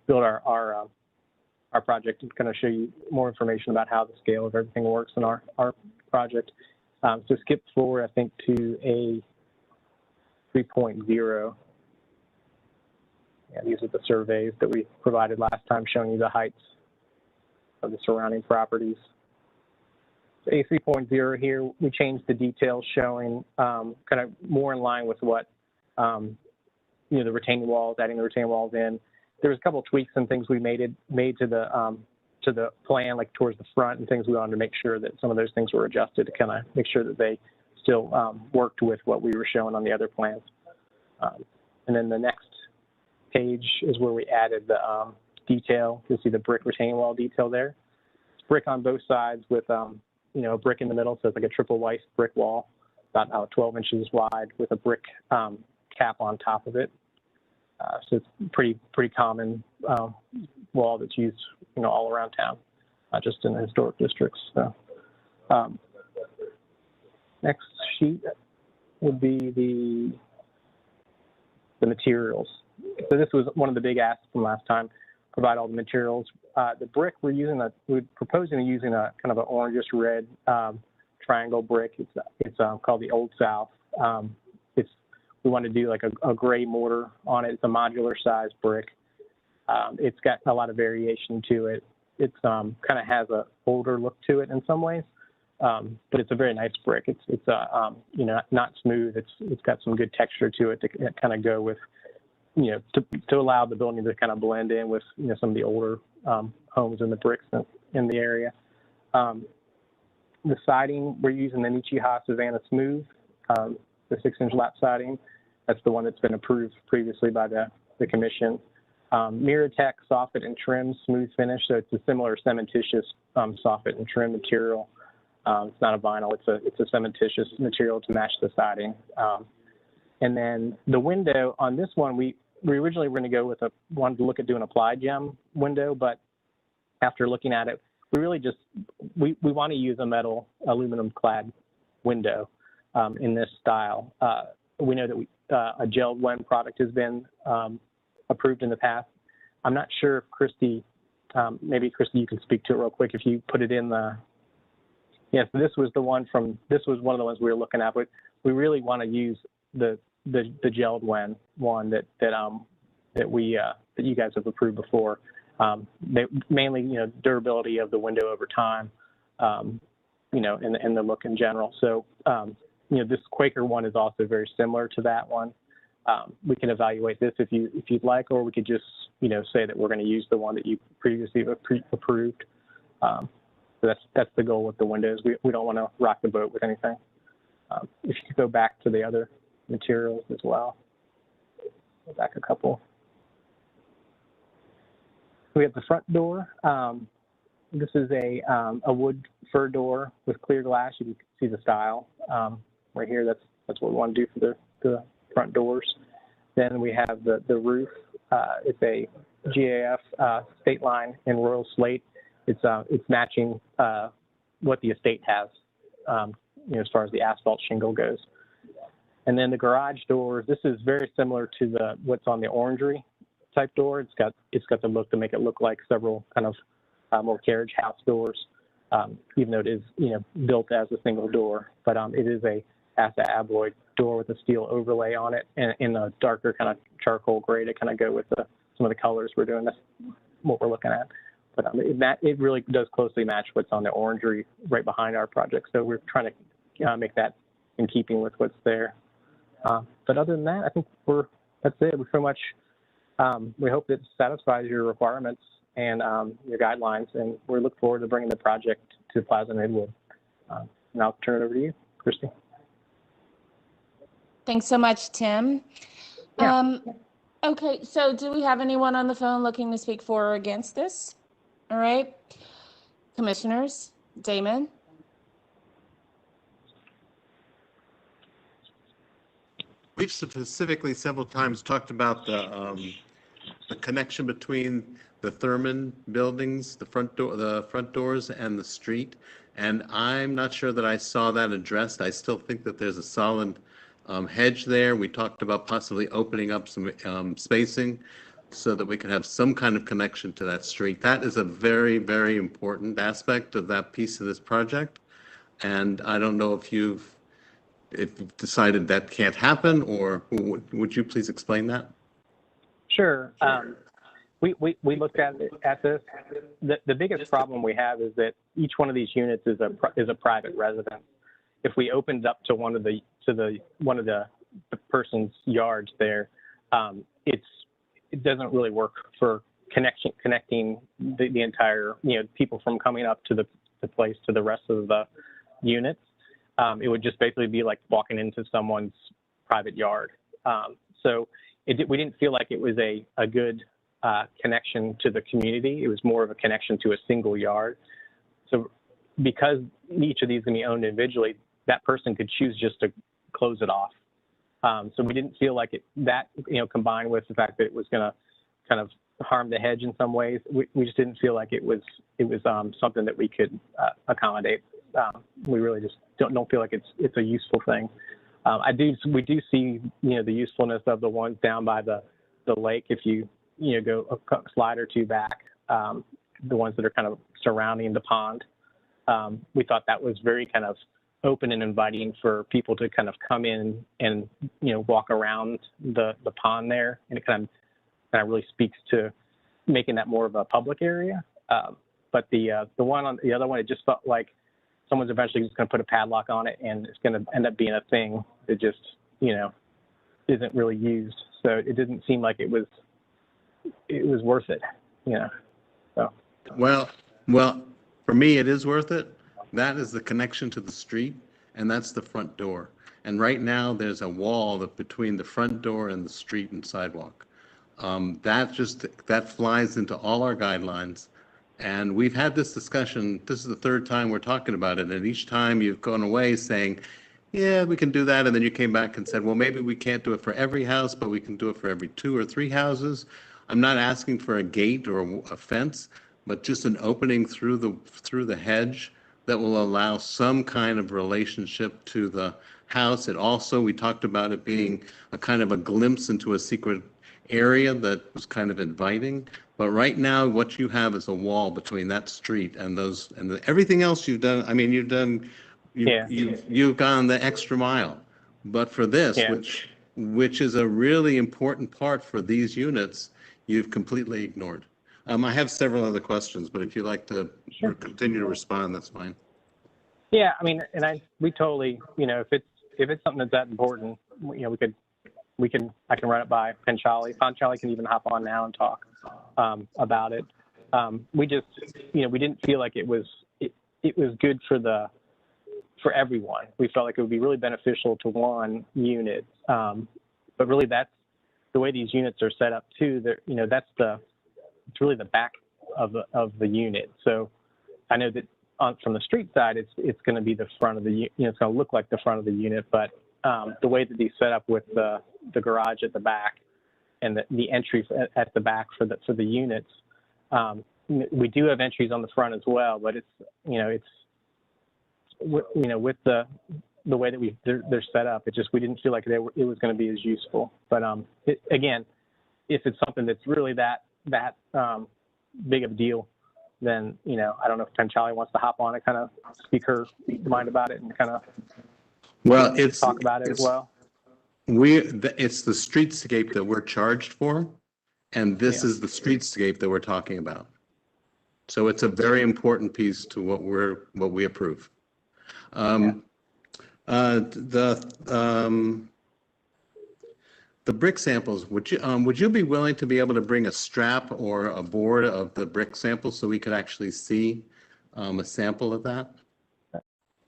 build our project and kind of show you more information about how the scale of everything works in our project. So skip forward, I think, to a 3.0. Yeah, these are the surveys that we provided last time, showing you the heights of the surrounding properties. A 3.0 here, we changed the details showing kind of more in line with what, the retaining walls, adding the retaining walls in. There was a couple of tweaks and things we made to the plan, like towards the front, and things we wanted to make sure that some of those things were adjusted to kind of make sure that they still worked with what we were showing on the other plans. And then the next page is where we added the detail. You'll see the brick retaining wall detail there. It's brick on both sides with a brick in the middle, so it's like a triple white brick wall, about 12 inches wide, with a brick cap on top of it. So it's pretty common wall that's used, all around town, not just in the historic districts. So next sheet would be the materials. So this was one of the big asks from last time. Provide all the materials. The brick we're proposing using a kind of an orangish red triangle brick. It's called the Old South. We want to do like a gray mortar on it. It's a modular size brick. It's got a lot of variation to it. It's kind of has a older look to it in some ways, but it's a very nice brick. It's not smooth. It's got some good texture to it to kind of go with, to allow the building to kind of blend in with some of the older homes and the bricks in the area. The siding, we're using the Nichiha Savannah Smooth, the 6-inch lap siding. That's the one that's been approved previously by the commission. Miratech soffit and trim smooth finish, so it's a similar cementitious soffit and trim material. It's not a vinyl, it's a cementitious material to match the siding. And then the window on this one, we originally were going to go with wanted to look at doing applied gem window, but after looking at it, we really just, we want to use a metal aluminum clad window in this style. We know that a gelled one product has been approved in the past. I'm not sure if Christy, maybe Christy, you can speak to it real quick if you put it in the, yeah, so this was one of the ones we were looking at, but we really want to use the gelled one that you guys have approved before. Mainly, durability of the window over time, and the look in general. So, this Quaker one is also very similar to that one. We can evaluate this if you'd like, or we could just, say that we're going to use the one that you previously approved. So that's the goal with the windows. We don't want to rock the boat with anything. If you could go back to the other materials as well. Go back a couple. We have the front door. This is a wood fir door with clear glass. You can see the style. right here. That's what we want to do for the front doors. Then we have the roof. It's a GAF state line in Royal Slate. It's matching what the estate has, as far as the asphalt shingle goes. And then the garage doors. This is very similar to what's on the Orangery type door. It's got the look to make it look like several kind of more carriage house doors, even though it is built as a single door. But it is a ASA abloy door with a steel overlay on it, and in a darker kind of charcoal gray to kind of go with some of the colors we're doing. That's what we're looking at. But it really does closely match what's on the Orangery right behind our project. So we're trying to make that in keeping with what's there. But other than that, I think that's it. We pretty much we hope it satisfies your requirements and your guidelines, and we look forward to bringing the project to Plaza Midwood. And I'll turn it over to you, Christy. Thanks so much, Tim. Yeah. Okay, so do we have anyone on the phone looking to speak for or against this? All right, commissioners, Damon. We've specifically several times talked about the connection between the Thurman buildings, the front doors, and the street. And I'm not sure that I saw that addressed. I still think that there's a solid hedge there. We talked about possibly opening up some spacing so that we can have some kind of connection to that street. That is a very, very important aspect of that piece of this project. And I don't know if you've decided that can't happen, or would you please explain that? Sure. We looked at this. The biggest problem we have is that each one of these units is a private residence. If we opened up to one of the person's yards there, it doesn't really work for connecting the entire people from coming up to the place to the rest of the units. It would just basically be like walking into someone's private yard. So we didn't feel like it was a good connection to the community. It was more of a connection to a single yard. So because each of these is going to be owned individually, that person could choose just to close it off. So we didn't feel like that combined with the fact that it was going to kind of harm the hedge in some ways, we just didn't feel like it was something that we could accommodate. We really just don't feel like it's a useful thing. We do see the usefulness of the ones down by the lake. If you go a slide or two back, the ones that are kind of surrounding the pond. We thought that was very kind of open and inviting for people to kind of come in and walk around the pond there, and it kind of really speaks to making that more of a public area. But the one on the other one, it just felt like someone's eventually just going to put a padlock on it, and it's going to end up being a thing that just isn't really used. So it didn't seem like it was worth it. So. Well, for me, it is worth it. That is the connection to the street, and that's the front door. And right now, there's a wall between the front door and the street and sidewalk. That flies into all our guidelines. And we've had this discussion. This is the third time we're talking about it. And each time you've gone away saying, yeah, we can do that. And then you came back and said, well, maybe we can't do it for every house, but we can do it for every 2 or 3 houses. I'm not asking for a gate or a fence, but just an opening through the hedge that will allow some kind of relationship to the house. It also, we talked about it being a kind of a glimpse into a secret area that was kind of inviting. But right now, what you have is a wall between that street and everything else you've done. I mean, you've gone the extra mile. But for this, which is a really important part for these units, you've completely ignored. I have several other questions, but if you'd like to continue to respond, that's fine. Yeah, I mean, and we totally, if it's something that's that important, I can run it by Panchali. Panchali can even hop on now and talk about it. We just, we didn't feel like it was good for everyone. We felt like it would be really beneficial to one unit, but really that's the way these units are set up too. It's really the back of the unit. So I know that from the street side, it's going to be the front of the, it's going to look like the front of the unit, but the way that these set up with the garage at the back and the entries at the back for the units, we do have entries on the front as well, but it's with the way that they're set up, we didn't feel like it was going to be as useful. But again, if it's something that's really that big of a deal, then I don't know if Panchali wants to hop on and kind of speak her mind about it and kind of talk about it as well. It's the streetscape that we're charged for, and this is the streetscape that we're talking about. So it's a very important piece to what we approve. The brick samples, would you be willing to be able to bring a strap or a board of the brick samples so we could actually see a sample of that?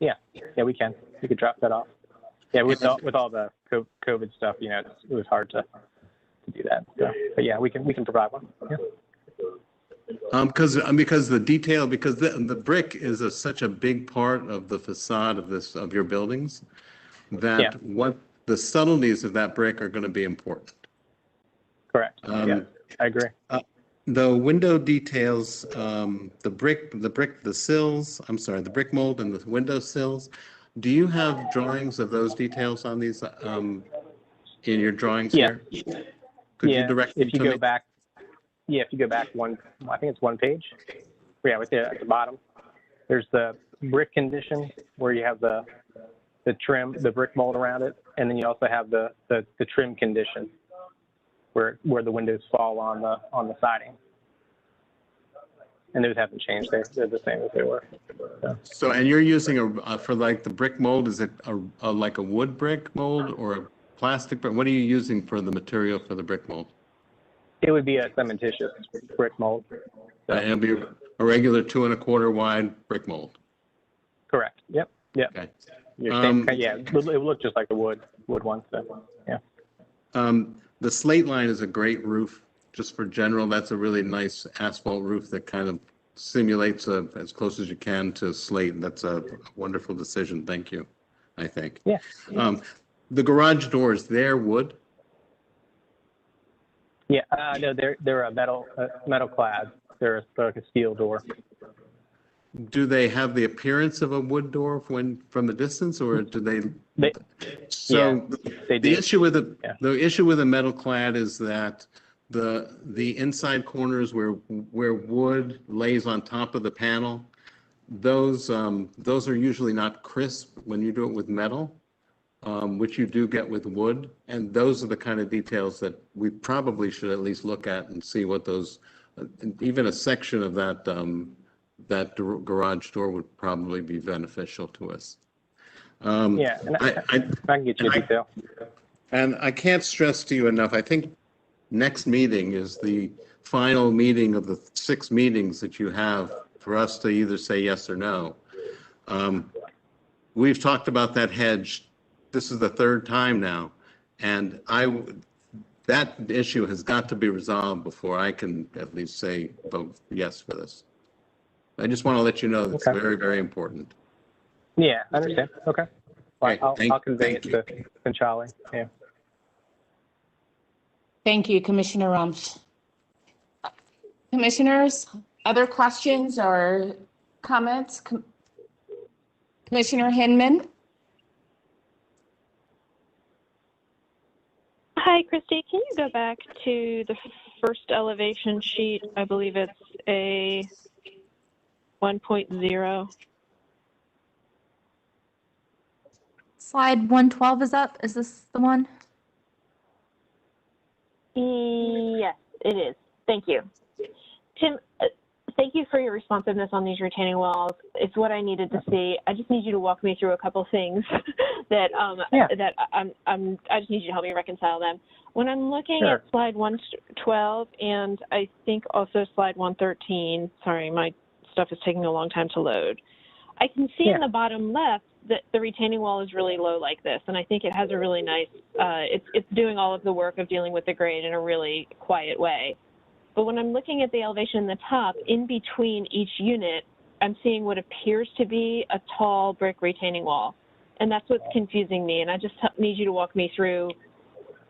Yeah, we can. We could drop that off. Yeah, with all the COVID stuff, it was hard to do that. So, but yeah, we can provide one. Yeah. Because the brick is such a big part of the facade of your buildings, that what the subtleties of that brick are going to be important. Correct. Yeah, I agree. The window details, the brick mold and the window sills. Do you have drawings of those details on these in your drawings here? Could you direct them to me? If you go back one, I think it's one page. Yeah, at the bottom, there's the brick condition where you have the trim, the brick mold around it, and then you also have the trim condition where the windows fall on the siding. And those haven't changed. They're the same as they were. So, and you're using for like the brick mold, is it like a wood brick mold or a plastic brick? What are you using for the material for the brick mold? It would be a cementitious brick mold. So. It'll be a regular 2 1/4 wide brick mold. Correct. Yep. Okay. It would look just like the wood one. So, yeah. The slate line is a great roof. Just for general, that's a really nice asphalt roof that kind of simulates as close as you can to slate. That's a wonderful decision. Thank you, I think. Yeah. The garage doors, they're wood? Yeah, no, they're a metal clad. They're like a steel door. Do they have the appearance of a wood door from the distance, or do they? They the issue with a metal clad is that the inside corners where wood lays on top of the panel, those are usually not crisp when you do it with metal, which you do get with wood, and those are the kind of details that we probably should at least look at and see what those, even a section of that garage door would probably be beneficial to us. And I can get you a detail. And I can't stress to you enough, I think next meeting is the final meeting of the 6 meetings that you have for us to either say yes or no. We've talked about that hedge. This is the 3rd time now, and that issue has got to be resolved before I can at least say vote yes for this. I just want to let you know that's very, very important. Yeah, I understand. Okay. Well, I'll convey it to Panchali. Yeah. Thank you, Commissioner Rumsch. Commissioners, other questions or comments? Commissioner Hinman? Hi, Christy. Can you go back to the first elevation sheet? I believe it's a 1.0. Slide 112 is up. Is this the one? Yes, it is. Thank you. Tim, thank you for your responsiveness on these retaining walls. It's what I needed to see. I just need you to walk me through a couple things that I just need you to help me reconcile them. When I'm looking at slide 112 and I think also slide 113, sorry, my stuff is taking a long time to load. I can see in the bottom left that the retaining wall is really low like this, and I think it has a really nice, it's doing all of the work of dealing with the grade in a really quiet way. But when I'm looking at the elevation in the top, in between each unit, I'm seeing what appears to be a tall brick retaining wall. And that's what's confusing me. And I just need you to walk me through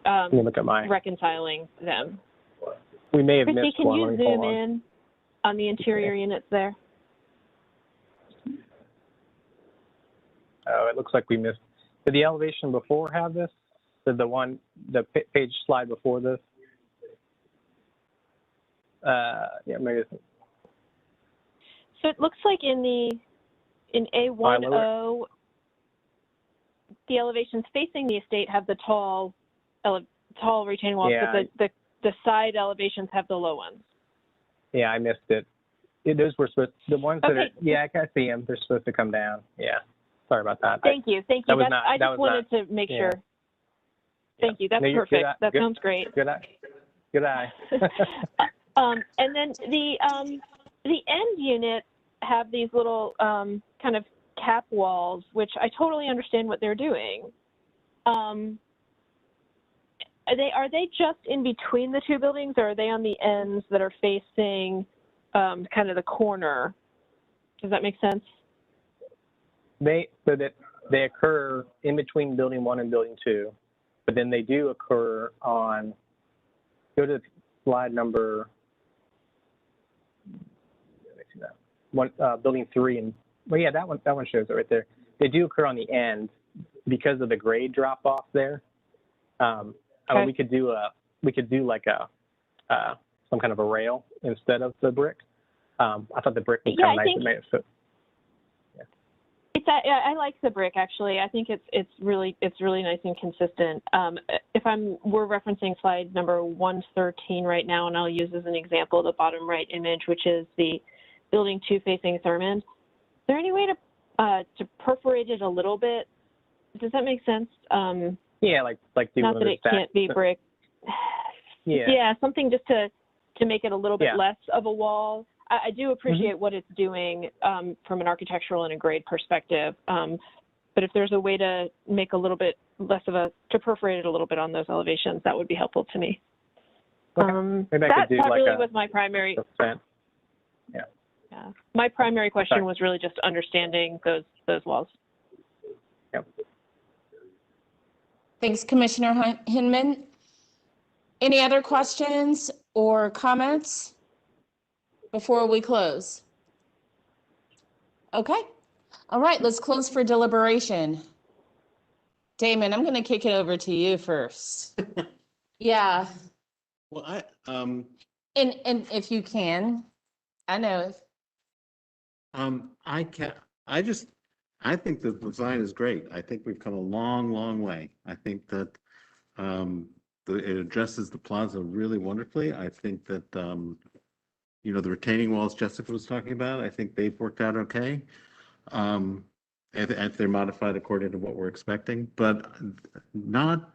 Let me look at mine. reconciling them. We may have Christy, missed can one. you Let me hold zoom on. in on the interior units there? Oh, it looks like we missed. Did the elevation before have this? Did the page slide before this? Yeah, maybe. So it looks like in A10, the elevations facing the estate have the tall retaining walls, Yeah, but the side elevations have the low ones. Yeah, I missed it. Those were supposed, the ones that are, Okay. yeah, I can see them. They're supposed to come down. Yeah. Sorry about that. Thank you. I just wanted to make yeah. sure. Thank you. That's No, you're perfect. good. That Good. sounds great. Good eye. Good eye. And then the end units have these little kind of cap walls, which I totally understand what they're doing. Are they just in between the two buildings, or are they on the ends that are facing kind of the corner? Does that make sense? They occur in between building 1 and building 2, but then they do occur on, go to slide number, let me see that one, building 3, and well, yeah, that one shows it right there. They do occur on the end because of the grade drop off there. I mean, we could do like some kind of a rail instead of the brick. I thought the brick was kind of nice. It made it fit. I like the brick, actually. I think it's really nice and consistent. We're referencing slide number 113 right now, and I'll use as an example the bottom right image, which is the building 2 facing Thurmond. Is there any way to perforate it a little bit? Does that make sense? Yeah, like do not that it can't be brick. Yeah, something just to make it a little bit less of a wall. I do appreciate what it's doing from an architectural and a grade perspective, but if there's a way to make a little bit less to perforate it a little bit on those elevations, that would be helpful to me. Okay. Maybe I could do that like really was my primary. Yeah. My primary question was really just understanding those walls. Yep. Thanks, Commissioner Hinman. Any other questions or comments before we close? Okay. All right, let's close for deliberation. Damon, I'm going to kick it over to you first. Yeah. Well, And if you can, I know. I think the design is great. I think we've come a long, long way. I think that it addresses the plaza really wonderfully. I think that the retaining walls Jessica was talking about, I think they've worked out okay. If they're modified according to what we're expecting, but not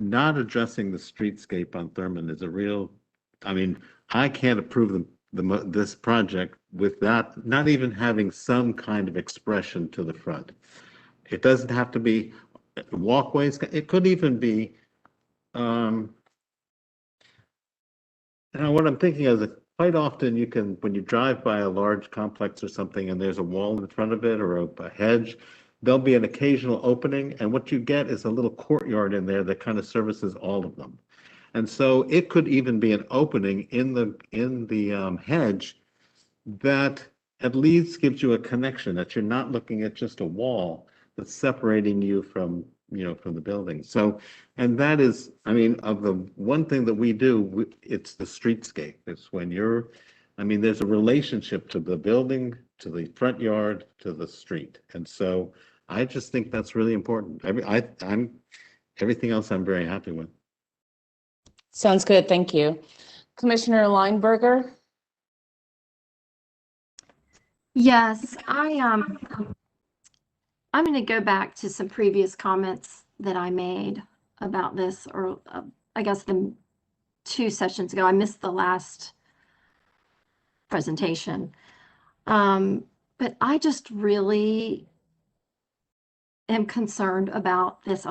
addressing the streetscape on Thurmond is a real, I mean, I can't approve this project with that, not even having some kind of expression to the front. It doesn't have to be walkways. It could even be, what I'm thinking is that quite often you can, when you drive by a large complex or something and there's a wall in front of it or a hedge, there'll be an occasional opening, and what you get is a little courtyard in there that kind of services all of them. And so it could even be an opening in the hedge that at least gives you a connection, that you're not looking at just a wall that's separating you from the building. So, and that is, I mean, of the one thing that we do, it's the streetscape. It's when there's a relationship to the building, to the front yard, to the street. And so I just think that's really important. Everything else I'm very happy with. Sounds good. Thank you. Commissioner Lineberger? Yes, I'm going to go back to some previous comments that I made about this, or I guess 2 sessions ago. I missed the last presentation. But I just really am concerned about this.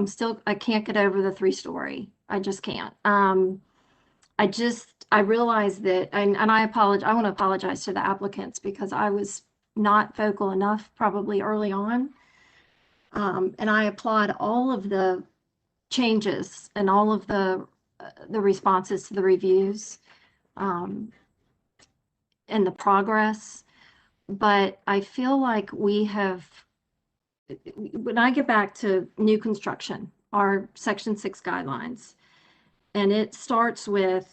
I can't get over the 3-story. I just can't. I realize that, and I apologize. I want to apologize to the applicants because I was not vocal enough probably early on. And I applaud all of the changes and all of the responses to the reviews and the progress. But I feel like we have, when I get back to new construction, our Section 6 guidelines, and it starts with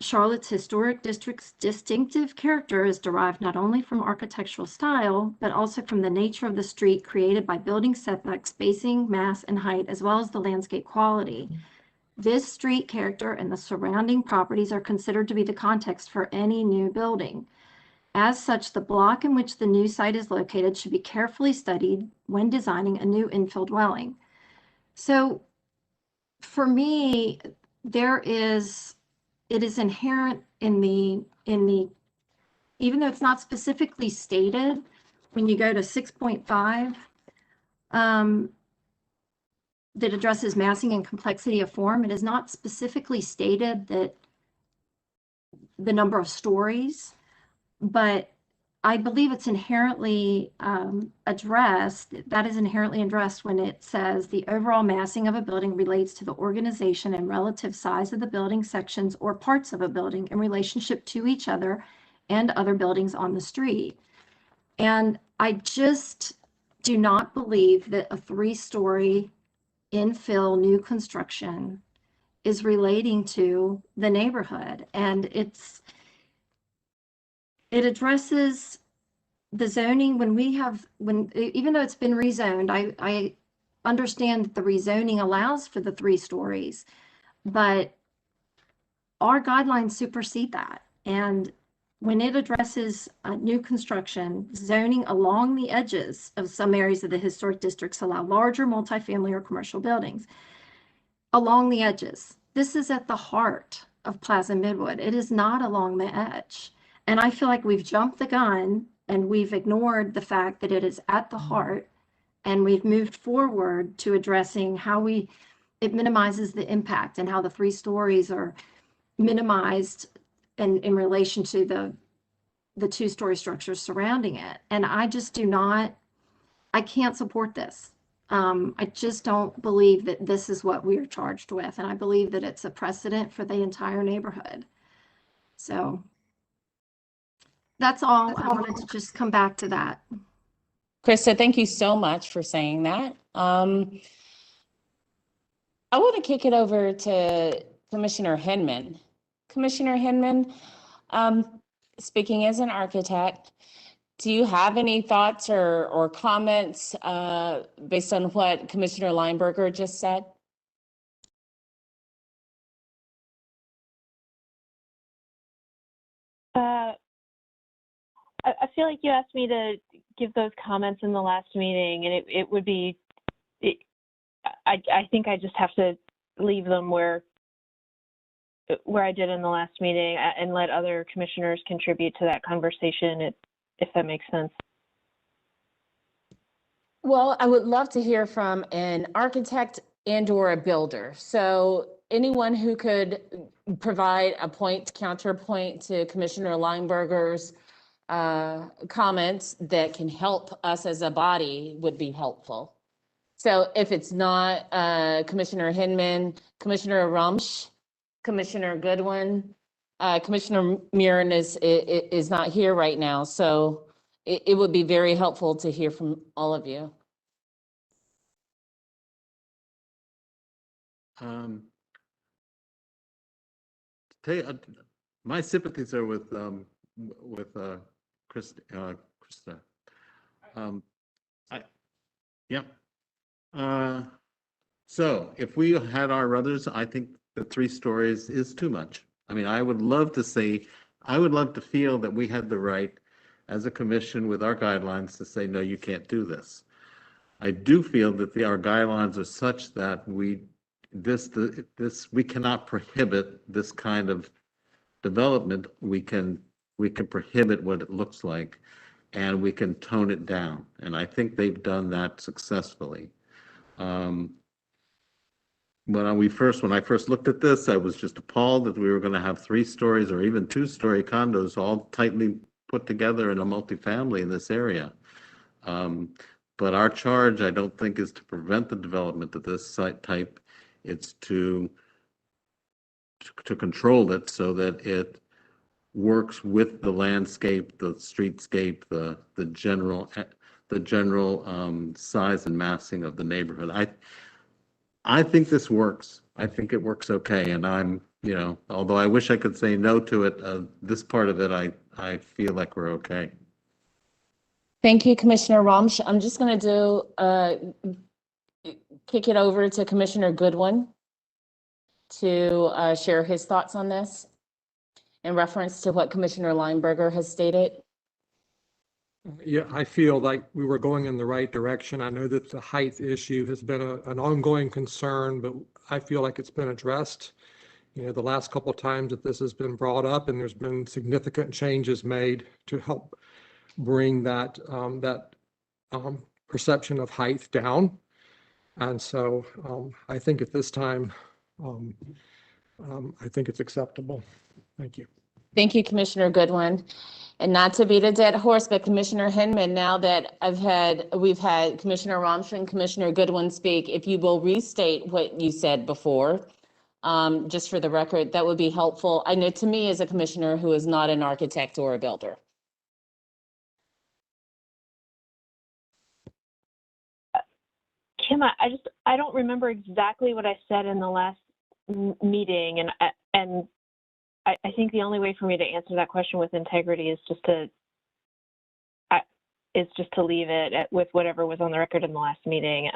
Charlotte's historic district's distinctive character is derived not only from architectural style, but also from the nature of the street created by building setback, spacing, mass, and height, as well as the landscape quality. This street character and the surrounding properties are considered to be the context for any new building. As such, the block in which the new site is located should be carefully studied when designing a new infill dwelling. So for me, it is inherent in the, even though it's not specifically stated, when you go to 6.5, that addresses massing and complexity of form, it is not specifically stated that the number of stories, but I believe it's inherently addressed, that is inherently addressed when it says the overall massing of a building relates to the organization and relative size of the building sections or parts of a building in relationship to each other and other buildings on the street. And I just do not believe that a 3-story infill new construction is relating to the neighborhood. And it addresses the zoning even though it's been rezoned, I understand that the rezoning allows for the 3 stories, but our guidelines supersede that. And when it addresses new construction, zoning along the edges of some areas of the historic districts allow larger multifamily or commercial buildings along the edges. This is at the heart of Plaza Midwood. It is not along the edge. And I feel like we've jumped the gun and we've ignored the fact that it is at the heart, and we've moved forward to addressing how it minimizes the impact and how the 3 stories are minimized in relation to the 2-story structures surrounding it. And I just I can't support this. I just don't believe that this is what we're charged with. And I believe that it's a precedent for the entire neighborhood. So that's all. I wanted to just come back to that. Krista, thank you so much for saying that. I want to kick it over to Commissioner Hinman. Commissioner Hinman, speaking as an architect, do you have any thoughts or comments based on what Commissioner Lineberger just said? I feel like you asked me to give those comments in the last meeting, and it would be, I think I just have to leave them where I did in the last meeting and let other commissioners contribute to that conversation, if that makes sense. Well, I would love to hear from an architect and/or a builder. So anyone who could provide a counterpoint to Commissioner Lineberger's comments that can help us as a body would be helpful. So if it's not Commissioner Hinman, Commissioner Rumsch, Commissioner Goodwin, Commissioner Murin is not here right now. So it would be very helpful to hear from all of you. My sympathies are with Krista. So if we had our others, I think the 3 stories is too much. I mean, I would love to feel that we had the right as a commission with our guidelines to say, no, you can't do this. I do feel that our guidelines are such that we cannot prohibit this kind of development. We can prohibit what it looks like, and we can tone it down. And I think they've done that successfully. When I first looked at this, I was just appalled that we were going to have 3 stories or even 2-story condos all tightly put together in a multifamily in this area. But our charge, I don't think, is to prevent the development of this site type. It's to control it so that it works with the landscape, the streetscape, the general size and massing of the neighborhood. I think this works. I think it works okay, and I'm, although I wish I could say no to it, this part of it, I feel like we're okay. Thank you, Commissioner Romsch. I'm just going to kick it over to Commissioner Goodwin to share his thoughts on this in reference to what Commissioner Lineberger has stated. Yeah, I feel like we were going in the right direction. I know that the height issue has been an ongoing concern, but I feel like it's been addressed. The last couple of times that this has been brought up, and there's been significant changes made to help bring that perception of height down. And so I think at this time, I think it's acceptable. Thank you. Thank you, Commissioner Goodwin. And not to beat a dead horse, but Commissioner Hinman, now that we've had Commissioner Romsch and Commissioner Goodwin speak, if you will restate what you said before, just for the record, that would be helpful. I know to me as a commissioner who is not an architect or a builder. Kim, I don't remember exactly what I said in the last meeting, and I think the only way for me to answer that question with integrity is just to leave it with whatever was on the record in the last meeting.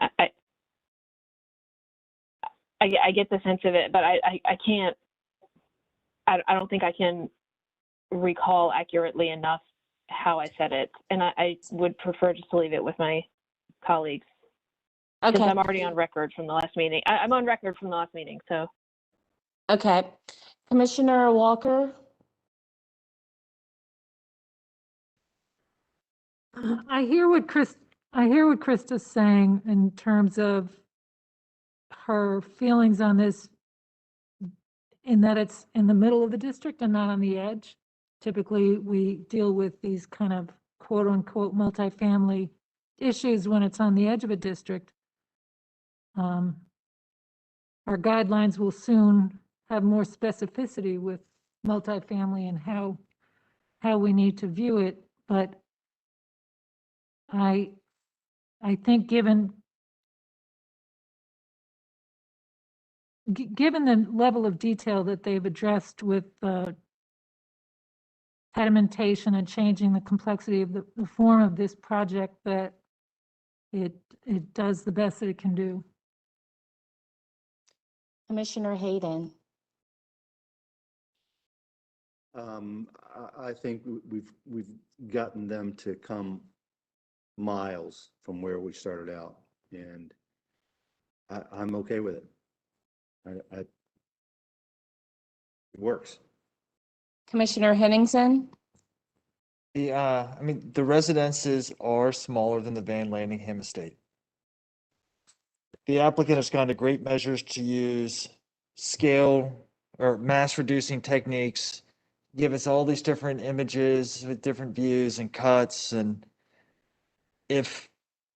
I get the sense of it, but I can't. I don't think I can recall accurately enough how I said it, and I would prefer just to leave it with my colleagues. Okay. Because I'm already on record from the last meeting. I'm on record from the last meeting, so. Okay. Commissioner Walker? I hear what Krista's saying in terms of her feelings on this, in that it's in the middle of the district and not on the edge. Typically, we deal with these kind of quote unquote multifamily issues when it's on the edge of a district. Our guidelines will soon have more specificity with multifamily and how we need to view it, but I think given the level of detail that they've addressed with sedimentation and changing the complexity of the form of this project, that it does the best that it can do. Commissioner Hayden? I think we've gotten them to come miles from where we started out, and I'm okay with it. It works. Commissioner Henningsen? I mean, the residences are smaller than the Van Landingham estate. The applicant has gone to great measures to use scale or mass reducing techniques, give us all these different images with different views and cuts. And if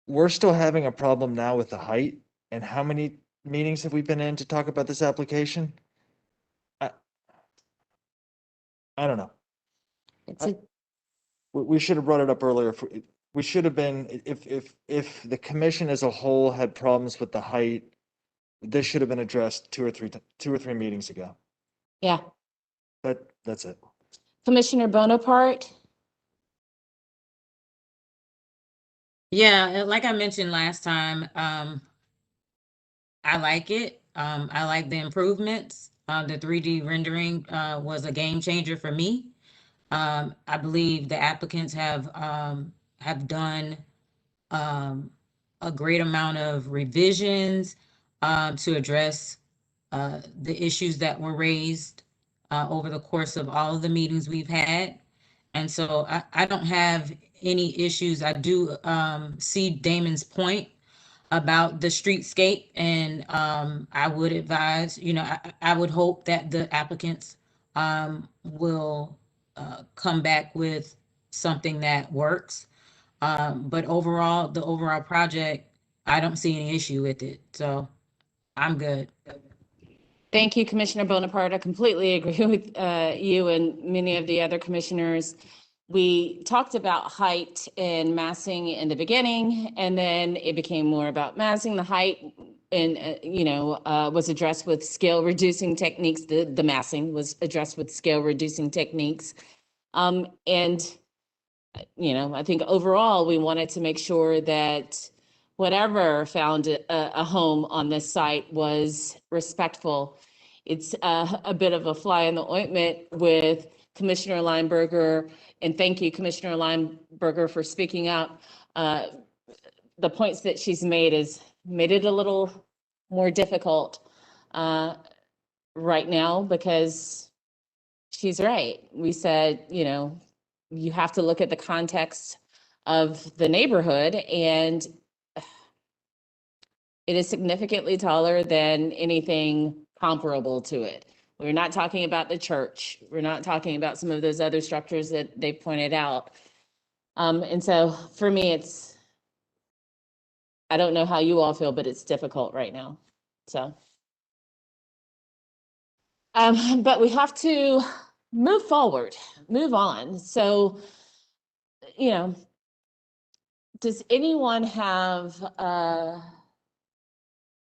we're still having a problem now with the height, and how many meetings have we been in to talk about this application? I don't know. We should have brought it up earlier. We should have been, if the commission as a whole had problems with the height, this should have been addressed two or three meetings ago. Yeah. That's it. Commissioner Bonaparte? Yeah, like I mentioned last time, I like it. I like the improvements. The 3D rendering was a game changer for me. I believe the applicants have done a great amount of revisions to address the issues that were raised over the course of all of the meetings we've had. And so I don't have any issues. I do see Damon's point about the streetscape, and I would advise, I would hope that the applicants will come back with something that works. But overall, the overall project, I don't see any issue with it. So I'm good. Thank you, Commissioner Bonaparte. I completely agree with you and many of the other commissioners. We talked about height and massing in the beginning, and then it became more about massing. The height and, was addressed with scale reducing techniques. The massing was addressed with scale reducing techniques. And I think overall, we wanted to make sure that whatever found a home on this site was respectful. It's a bit of a fly in the ointment with Commissioner Lineberger, and thank you, Commissioner Lineberger, for speaking up. The points that she's made made it a little more difficult right now, because she's right. We said, you have to look at the context of the neighborhood, and it is significantly taller than anything comparable to it. We're not talking about the church. We're not talking about some of those other structures that they pointed out. And so for me, I don't know how you all feel, but it's difficult right now. So, but we have to move forward, move on. So, does anyone have,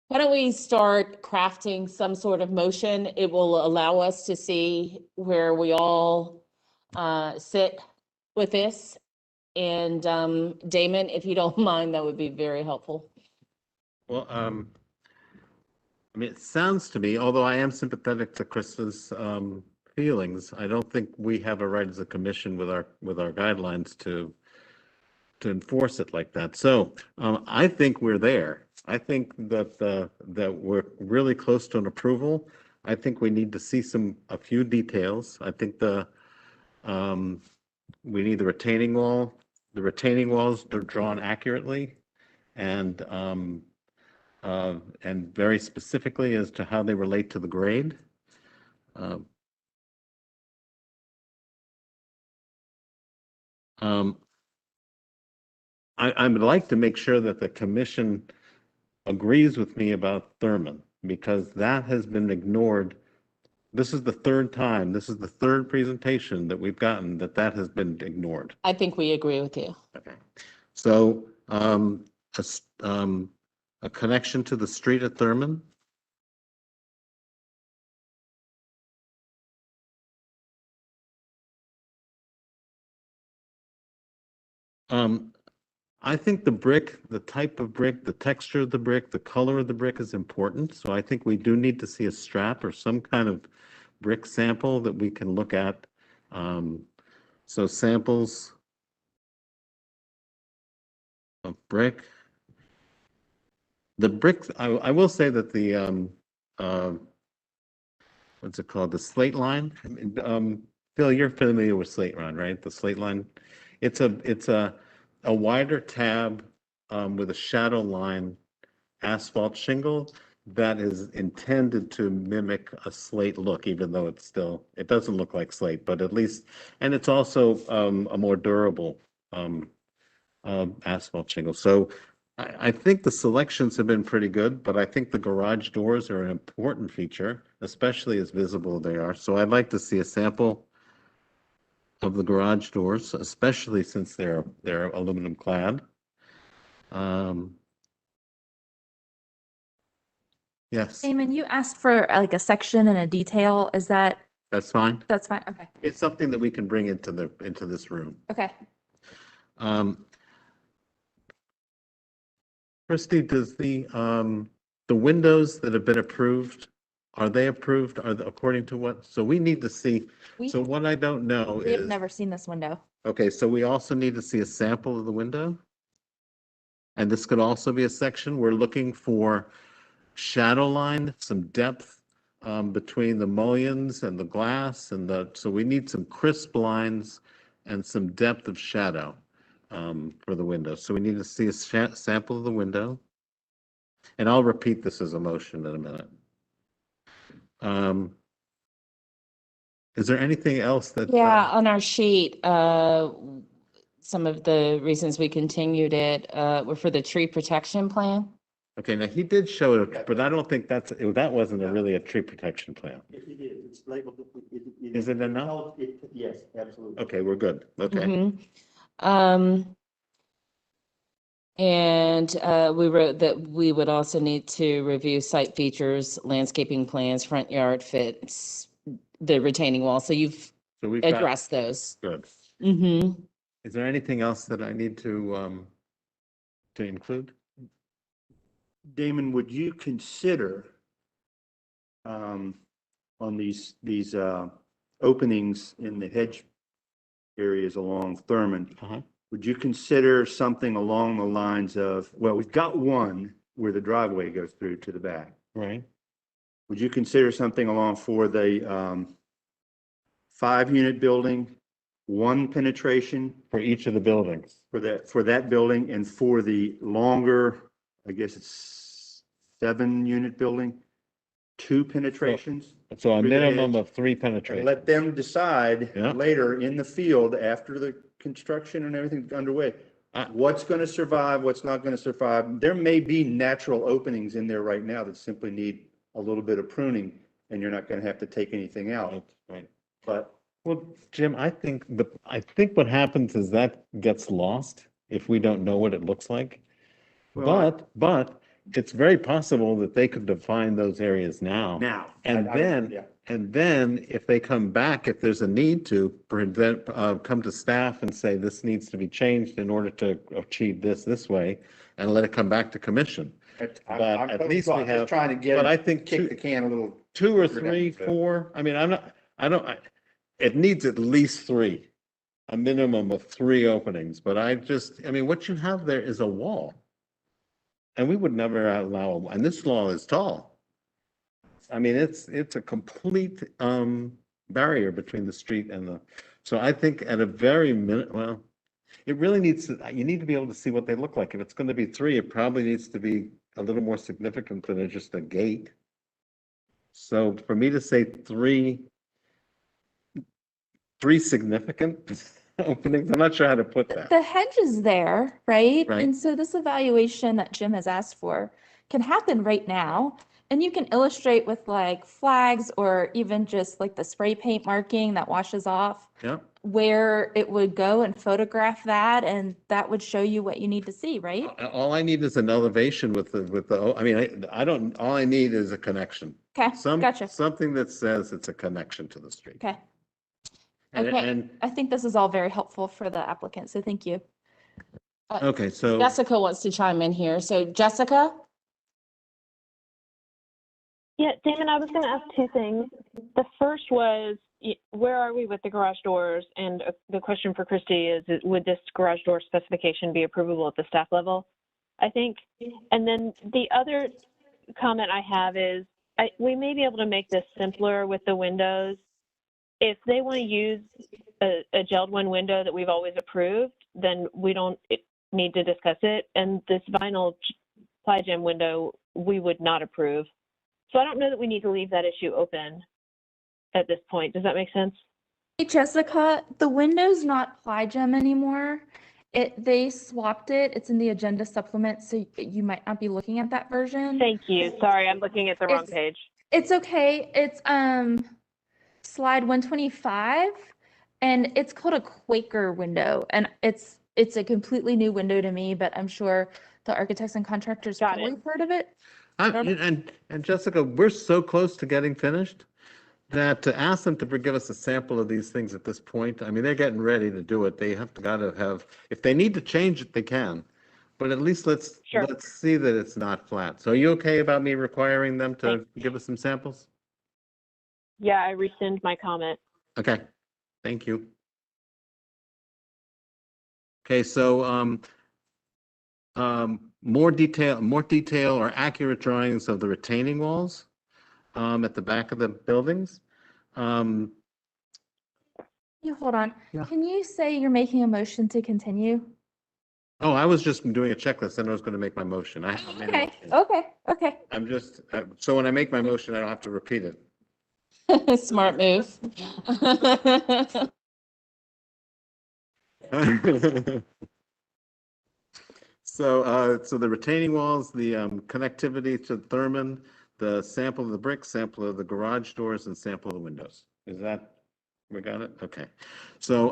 why don't we start crafting some sort of motion? It will allow us to see where we all sit with this. And Damon, if you don't mind, that would be very helpful. Well, I mean, it sounds to me, although I am sympathetic to Krista's feelings, I don't think we have a right as a commission with our guidelines to enforce it like that. So I think we're there. I think that that we're really close to an approval. I think we need to see a few details. I think we need the retaining wall. The retaining walls are drawn accurately, and very specifically as to how they relate to the grade. I would like to make sure that the commission agrees with me about Thurman, because that has been ignored. This is the third time, this is the third presentation that we've gotten that has been ignored. I think we agree with you. Okay. So a connection to the street at Thurman. I think the brick, the type of brick, the texture of the brick, the color of the brick is important. So I think we do need to see a strap or some kind of brick sample that we can look at. So samples of brick. The brick, I will say that the, what's it called? The slate line. Phil, you're familiar with slate line, right? The slate line. It's a wider tab with a shadow line asphalt shingle that is intended to mimic a slate look, even though it doesn't look like slate, but at least, and it's also a more durable asphalt shingle. So I think the selections have been pretty good, but I think the garage doors are an important feature, especially as visible they are. So I'd like to see a sample of the garage doors, especially since they're aluminum clad. Yes. Damon, you asked for like a section and a detail. Is that? That's fine. That's fine. Okay. It's something that we can bring into this room. Okay. Christy, does the windows that have been approved, are they approved? According to what? So we need to see. So what I don't know We have is, never seen this window. okay, so we also need to see a sample of the window. And this could also be a section. We're looking for shadow line, some depth between the mullions and the glass, so we need some crisp lines and some depth of shadow for the window. So we need to see a sample of the window, and I'll repeat this as a motion in a minute. Is there anything else that? Yeah, on our sheet, some of the reasons we continued it were for the tree protection plan. Okay, now he did show it, but I don't think that wasn't really a tree protection plan. It is, it's labeled. Is it enough? Yes, absolutely. Okay, we're good. Okay. And we wrote that we would also need to review site features, landscaping plans, front yard fits, the retaining wall. So you've So we've got, addressed those. good. Mm-hmm. Is there anything else that I need to include? Damon, would you consider on these openings in the hedge areas along Thurman, would you consider something along the lines of, well, we've got one where the driveway goes through to the back. Right. Would you consider something along for the 5-unit building, 1 penetration For each of the buildings? for that building, and for the longer, I guess it's 7-unit building, 2 penetrations? So a through the minimum hedge? of 3 And penetrations. let them decide Yeah. later in the field, after the construction and everything's underway, what's going to survive, what's not going to survive. There may be natural openings in there right now that simply need a little bit of pruning, and you're not going to have to take anything out. Right. But Well, Jim, I think what happens is that gets lost if we don't know what it looks like. Well, But it's very possible that they could define those areas now. And yeah. then if they come back, if there's a need to come to staff and say this needs to be changed in order to achieve this way, and let it come back to commission. But at least we have, trying to get, but I think kick the can a little. 2 or 3, 4, I mean, it needs at least 3, a minimum of 3 openings, but I mean, what you have there is a wall. And we would never allow, and this law is tall. I mean, it's a complete barrier between the street and so I think at a very well, it really you need to be able to see what they look like. If it's going to be 3, it probably needs to be a little more significant than just a gate. So for me to say 3 significant openings, I'm not sure how to put that. The hedge is there, right? Right. And so this evaluation that Jim has asked for can happen right now. And you can illustrate with like flags or even just like the spray paint marking that washes off Yeah. where it would go and photograph that, and that would show you what you need to see, right? All I need is an elevation with the, I mean, I don't, all I need is a connection. Okay, gotcha. Something that says it's a connection to the street. Okay. And- Okay, and- I think this is all very helpful for the applicant, so thank you. Okay, so. Jessica wants to chime in here. So Jessica? Yeah, Damon, I was going to ask 2 things. The first was, where are we with the garage doors? And the question for Christy is, would this garage door specification be approvable at the staff level? I think. And then the other comment I have is, we may be able to make this simpler with the windows. If they want to use a gelled one window that we've always approved, then we don't need to discuss it. And this vinyl ply gem window, we would not approve. So I don't know that we need to leave that issue open at this point. Does that make sense? Hey, Jessica, the window's not ply gem anymore. They swapped it. It's in the agenda supplement, so you might not be looking at that version. Thank you. Sorry, I'm looking at the wrong It's- page. It's okay. It's slide 125, and it's called a Quaker window, and it's a completely new window to me, but I'm sure the architects and contractors probably heard of it. And Jessica, we're so close to getting finished that to ask them to give us a sample of these things at this point, I mean, they're getting ready to do it. They gotta have, if they need to change it, they can. But at least let's see that it's not flat. So are you okay about me requiring them to give us some samples? Yeah, I rescind my comment. Okay, thank you. Okay, so more detail or accurate drawings of the retaining walls at the back of the buildings. You hold on. Yeah. Can you say you're making a motion to continue? Oh, I was just doing a checklist and I was going to make my motion. I haven't made a Okay, motion. okay. I'm just, so when I make my motion, I don't have to repeat it. Smart move. So the retaining walls, the connectivity to Thurman, the sample of the bricks, sample of the garage doors, and sample of the windows. Is that, we got it? Okay. So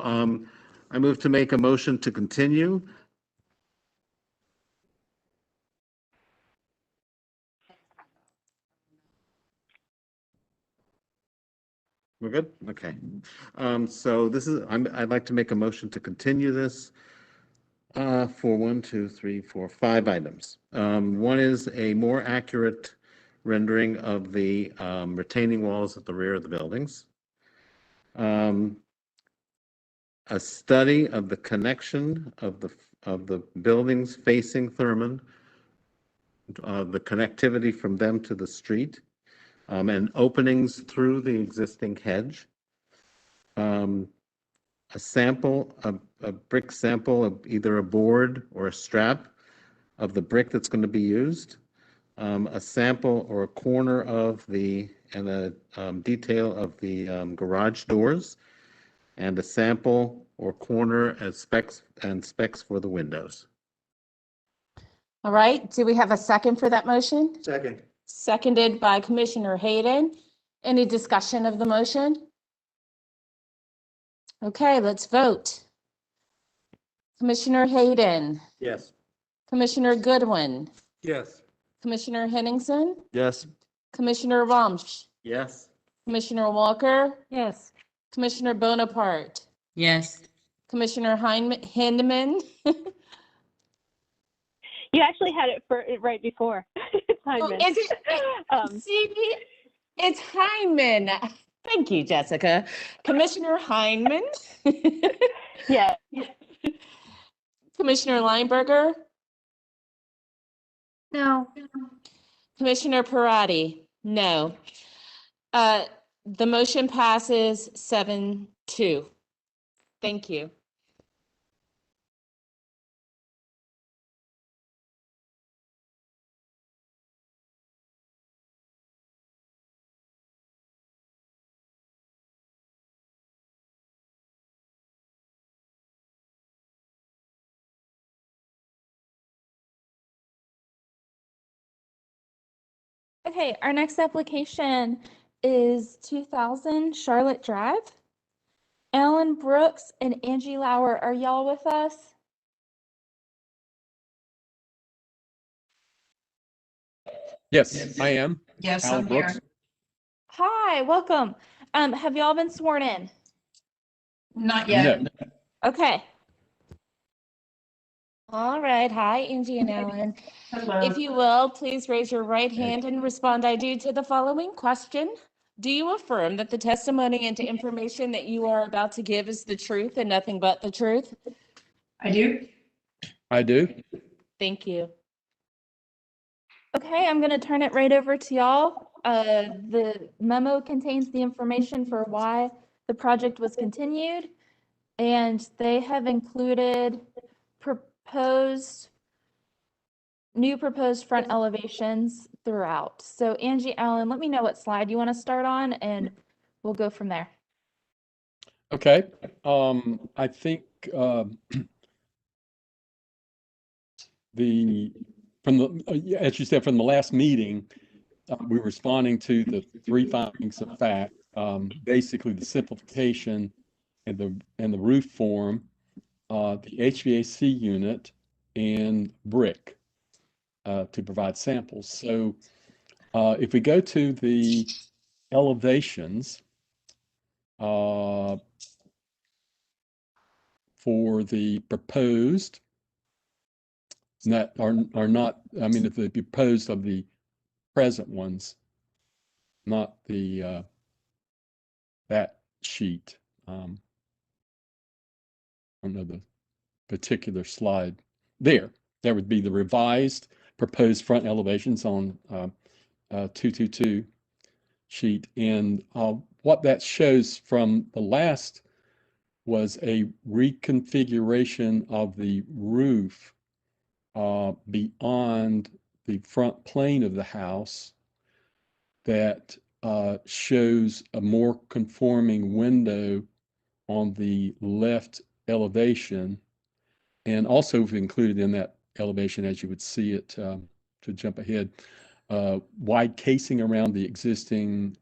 I move to make a motion to continue. We're good? Okay. So this is, I'd like to make a motion to continue this for 1, 2, 3, 4, 5 items. One is a more accurate rendering of the retaining walls at the rear of the buildings. A study of the connection of the buildings facing Thurman, the connectivity from them to the street, and openings through the existing hedge. A sample, a brick sample of either a board or a strap of the brick that's going to be used, a sample or a corner of and a detail of the garage doors, and a sample or corner as specs for the windows. All right, do we have a second for that motion? Second. Seconded by Commissioner Hayden. Any discussion of the motion? Okay, let's vote. Commissioner Hayden, Yes. Commissioner Goodwin, Yes. Commissioner Henningsen, Yes. Commissioner Romsch, Yes. Commissioner Walker, Yes. Commissioner Bonaparte, Yes. Commissioner Hindeman. You actually had it for right before. It's Oh, Hyman. is it? See, it's Hyman. Thank you, Jessica. Commissioner Hyman. Yeah. Commissioner Lineberger, No. Commissioner Parati, no. The motion passes 7-2. Thank you. Okay, our next application is 2000 Charlotte Drive. Alan Brooks and Angie Lauer, are y'all with us? Yes, I am. Yes, Alan I'm Brooks. here. Hi, welcome. Have y'all been sworn in? Not yet. No. Okay. All right. Hi, Angie and Alan. Hello. If you will, please raise your right hand and respond I do to the following question. Do you affirm that the testimony and information that you are about to give is the truth and nothing but the truth? I do. I do. Thank you. Okay, I'm going to turn it right over to y'all. The memo contains the information for why the project was continued, and they have included new proposed front elevations throughout. So Angie, Allen, let me know what slide you want to start on, and we'll go from there. Okay. I think as you said, from the last meeting, we were responding to the 3 findings of fact, basically the simplification and the roof form, the HVAC unit, and brick to provide samples. So if we go to the elevations for the proposed, that are not, I mean, if the proposed of the present ones, not the that sheet. I don't know the particular slide. There would be the revised proposed front elevations on 222 sheet. And what that shows from the last was a reconfiguration of the roof beyond the front plane of the house that shows a more conforming window on the left elevation. And also we've included in that elevation, as you would see it, to jump ahead, wide casing around the existing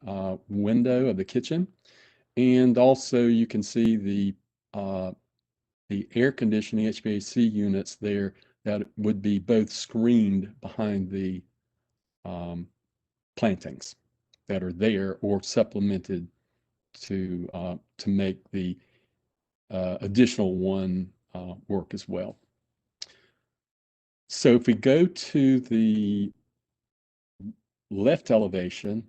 window of the kitchen. And also you can see the air conditioning HVAC units there that would be both screened behind the plantings that are there, or supplemented to make the additional one work as well. So if we go to the left elevation,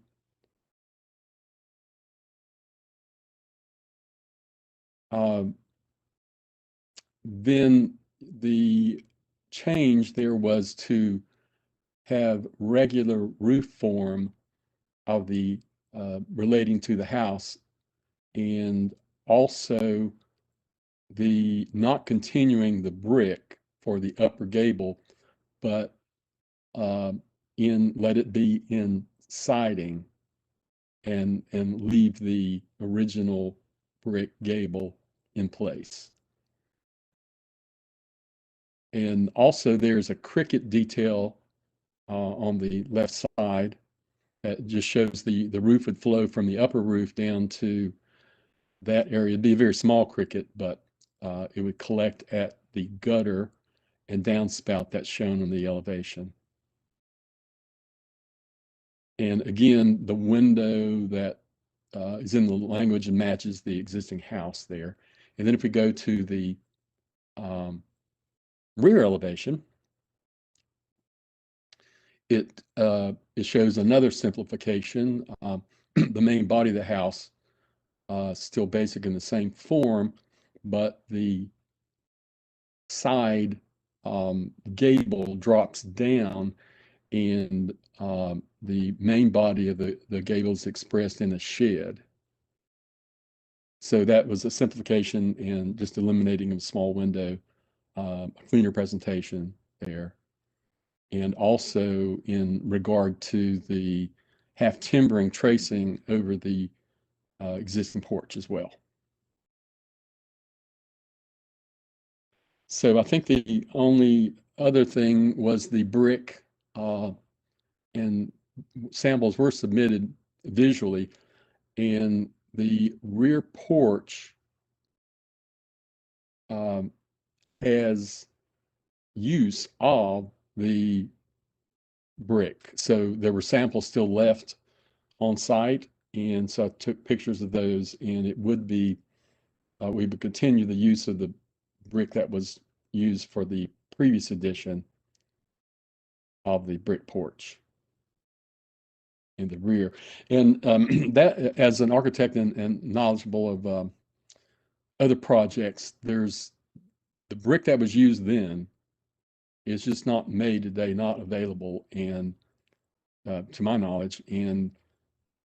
then the change there was to have regular roof form of the relating to the house, and also the not continuing the brick for the upper gable, but let it be in siding, and leave the original brick gable in place. And also there's a cricket detail on the left side that just shows the roof would flow from the upper roof down to that area. It'd be a very small cricket, but it would collect at the gutter and downspout that's shown on the elevation. And again, the window that is in the language and matches the existing house there. And then if we go to the rear elevation, it shows another simplification. The main body of the house still basic in the same form, but the side gable drops down, and the main body of the gable is expressed in a shed. So that was a simplification and just eliminating a small window, a cleaner presentation there. And also in regard to the half timbering tracing over the existing porch as well. So I think the only other thing was the brick, and samples were submitted visually, and the rear porch has use of the brick. So there were samples still left on site, and so I took pictures of those, and it would be, we would continue the use of the brick that was used for the previous edition of the brick porch in the rear. And that, as an architect and knowledgeable of other projects, there's the brick that was used then is just not made today, not available, and to my knowledge, and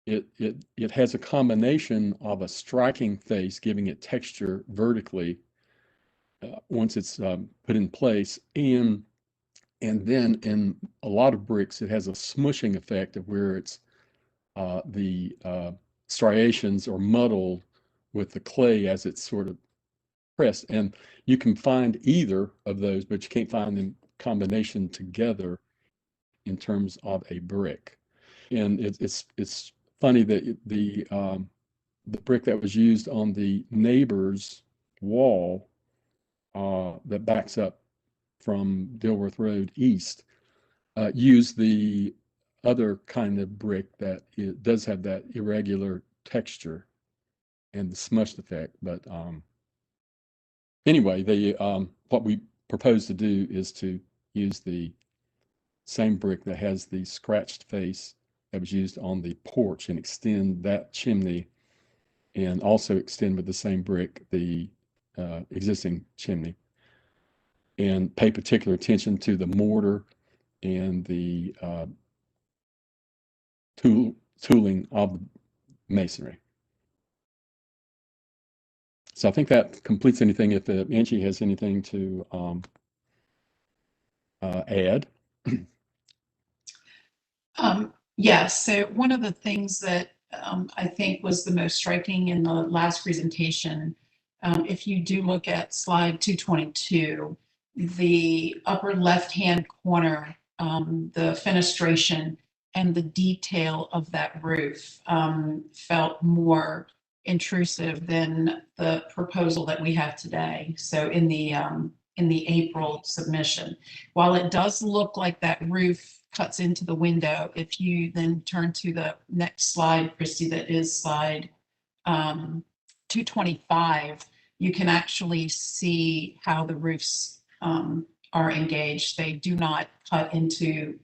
it has a combination of a striking face, giving it texture vertically once it's put in place, and then in a lot of bricks it has a smushing effect of where it's the striations are muddled with the clay as it's sort of pressed. And you can find either of those, but you can't find them combination together in terms of a brick. And it's funny that the brick that was used on the neighbor's wall that backs up from Dilworth Road east used the other kind of brick that it does have that irregular texture and the smushed effect. But anyway, what we propose to do is to use the same brick that has the scratched face that was used on the porch and extend that chimney, and also extend with the same brick the existing chimney, and pay particular attention to the mortar and the tooling of the masonry. So I think that completes anything. If Angie has anything to add. Yes, so one of the things that I think was the most striking in the last presentation If you do look at slide 222, the upper left-hand corner, the fenestration and the detail of that roof felt more intrusive than the proposal that we have today. So in the April submission, while it does look like that roof cuts into the window, if you then turn to the next slide, Christy, that is slide 225, you can actually see how the roofs are engaged. They do not cut into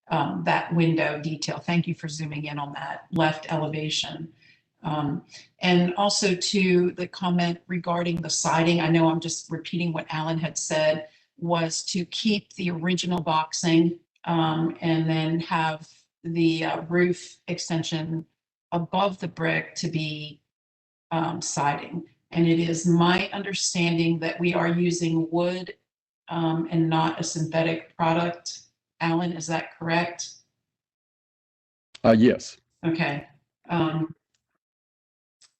that window detail. Thank you for zooming in on that left elevation. And also to the comment regarding the siding, I know I'm just repeating what Alan had said, was to keep the original boxing and then have the roof extension above the brick to be siding. And it is my understanding that we are using wood and not a synthetic product. Alan, is that correct? Yes. Okay.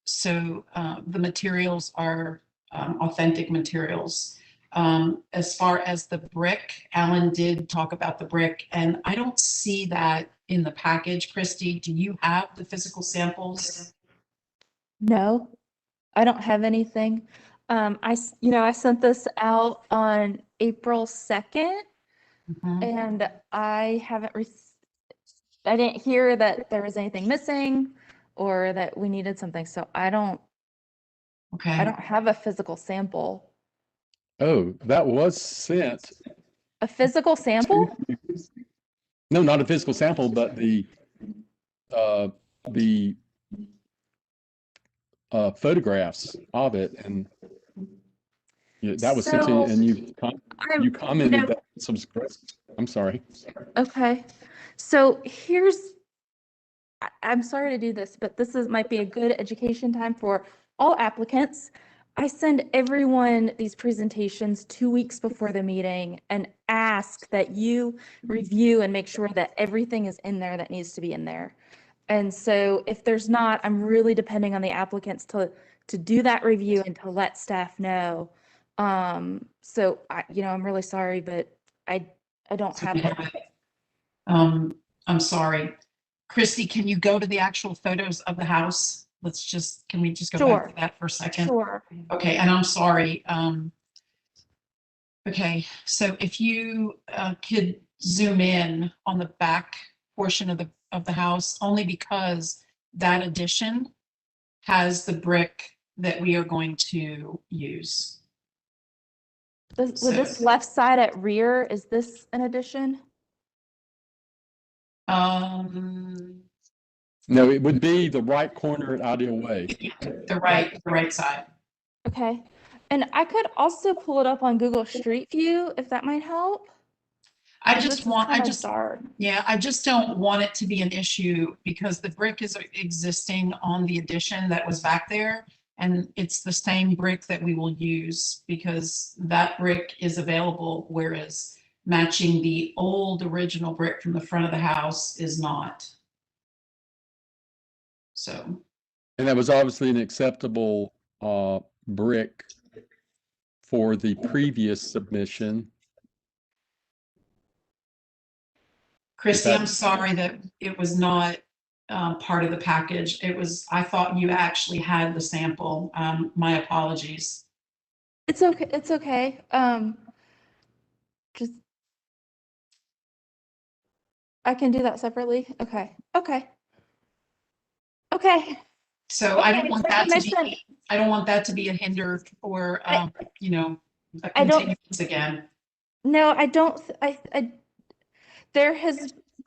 So the materials are authentic materials. As far as the brick, Alan did talk about the brick, and I don't see that in the package. Christy, do you have the physical samples? No, I don't have anything. I sent this out on April 2nd, and I haven't I didn't hear that there was anything missing or that we needed something. So I don't have a physical sample. Oh, that was sent. A physical sample? No, not a physical sample, but the photographs of it, and that was sent to you, and you commented that some. I'm sorry. Okay, so I'm sorry to do this, but this might be a good education time for all applicants. I send everyone these presentations 2 weeks before the meeting and ask that you review and make sure that everything is in there that needs to be in there. And so if there's not, I'm really depending on the applicants to do that review and to let staff know. So I'm really sorry, but I don't have it. I'm sorry. Christy, can you go to the actual photos of the house? Can we just go back to that for a second? Sure. Okay, and I'm sorry. Okay, so if you could zoom in on the back portion of the house, only because that addition has the brick that we are going to use. With this left side at rear, is this an addition? No, it would be the right corner at Ideal Way. The right side. Okay. And I could also pull it up on Google Street View if that might help. I just don't want it to be an issue because the brick is existing on the addition that was back there. And it's the same brick that we will use because that brick is available, whereas matching the old original brick from the front of the house is not. So. And that was obviously an acceptable brick for the previous submission. Christy, I'm sorry that it was not part of the package. I thought you actually had the sample. My apologies. It's okay. It's okay. Just I can do that separately. Okay. Okay. Okay. So I don't want that to be a hinder or a continuance again. No, I don't.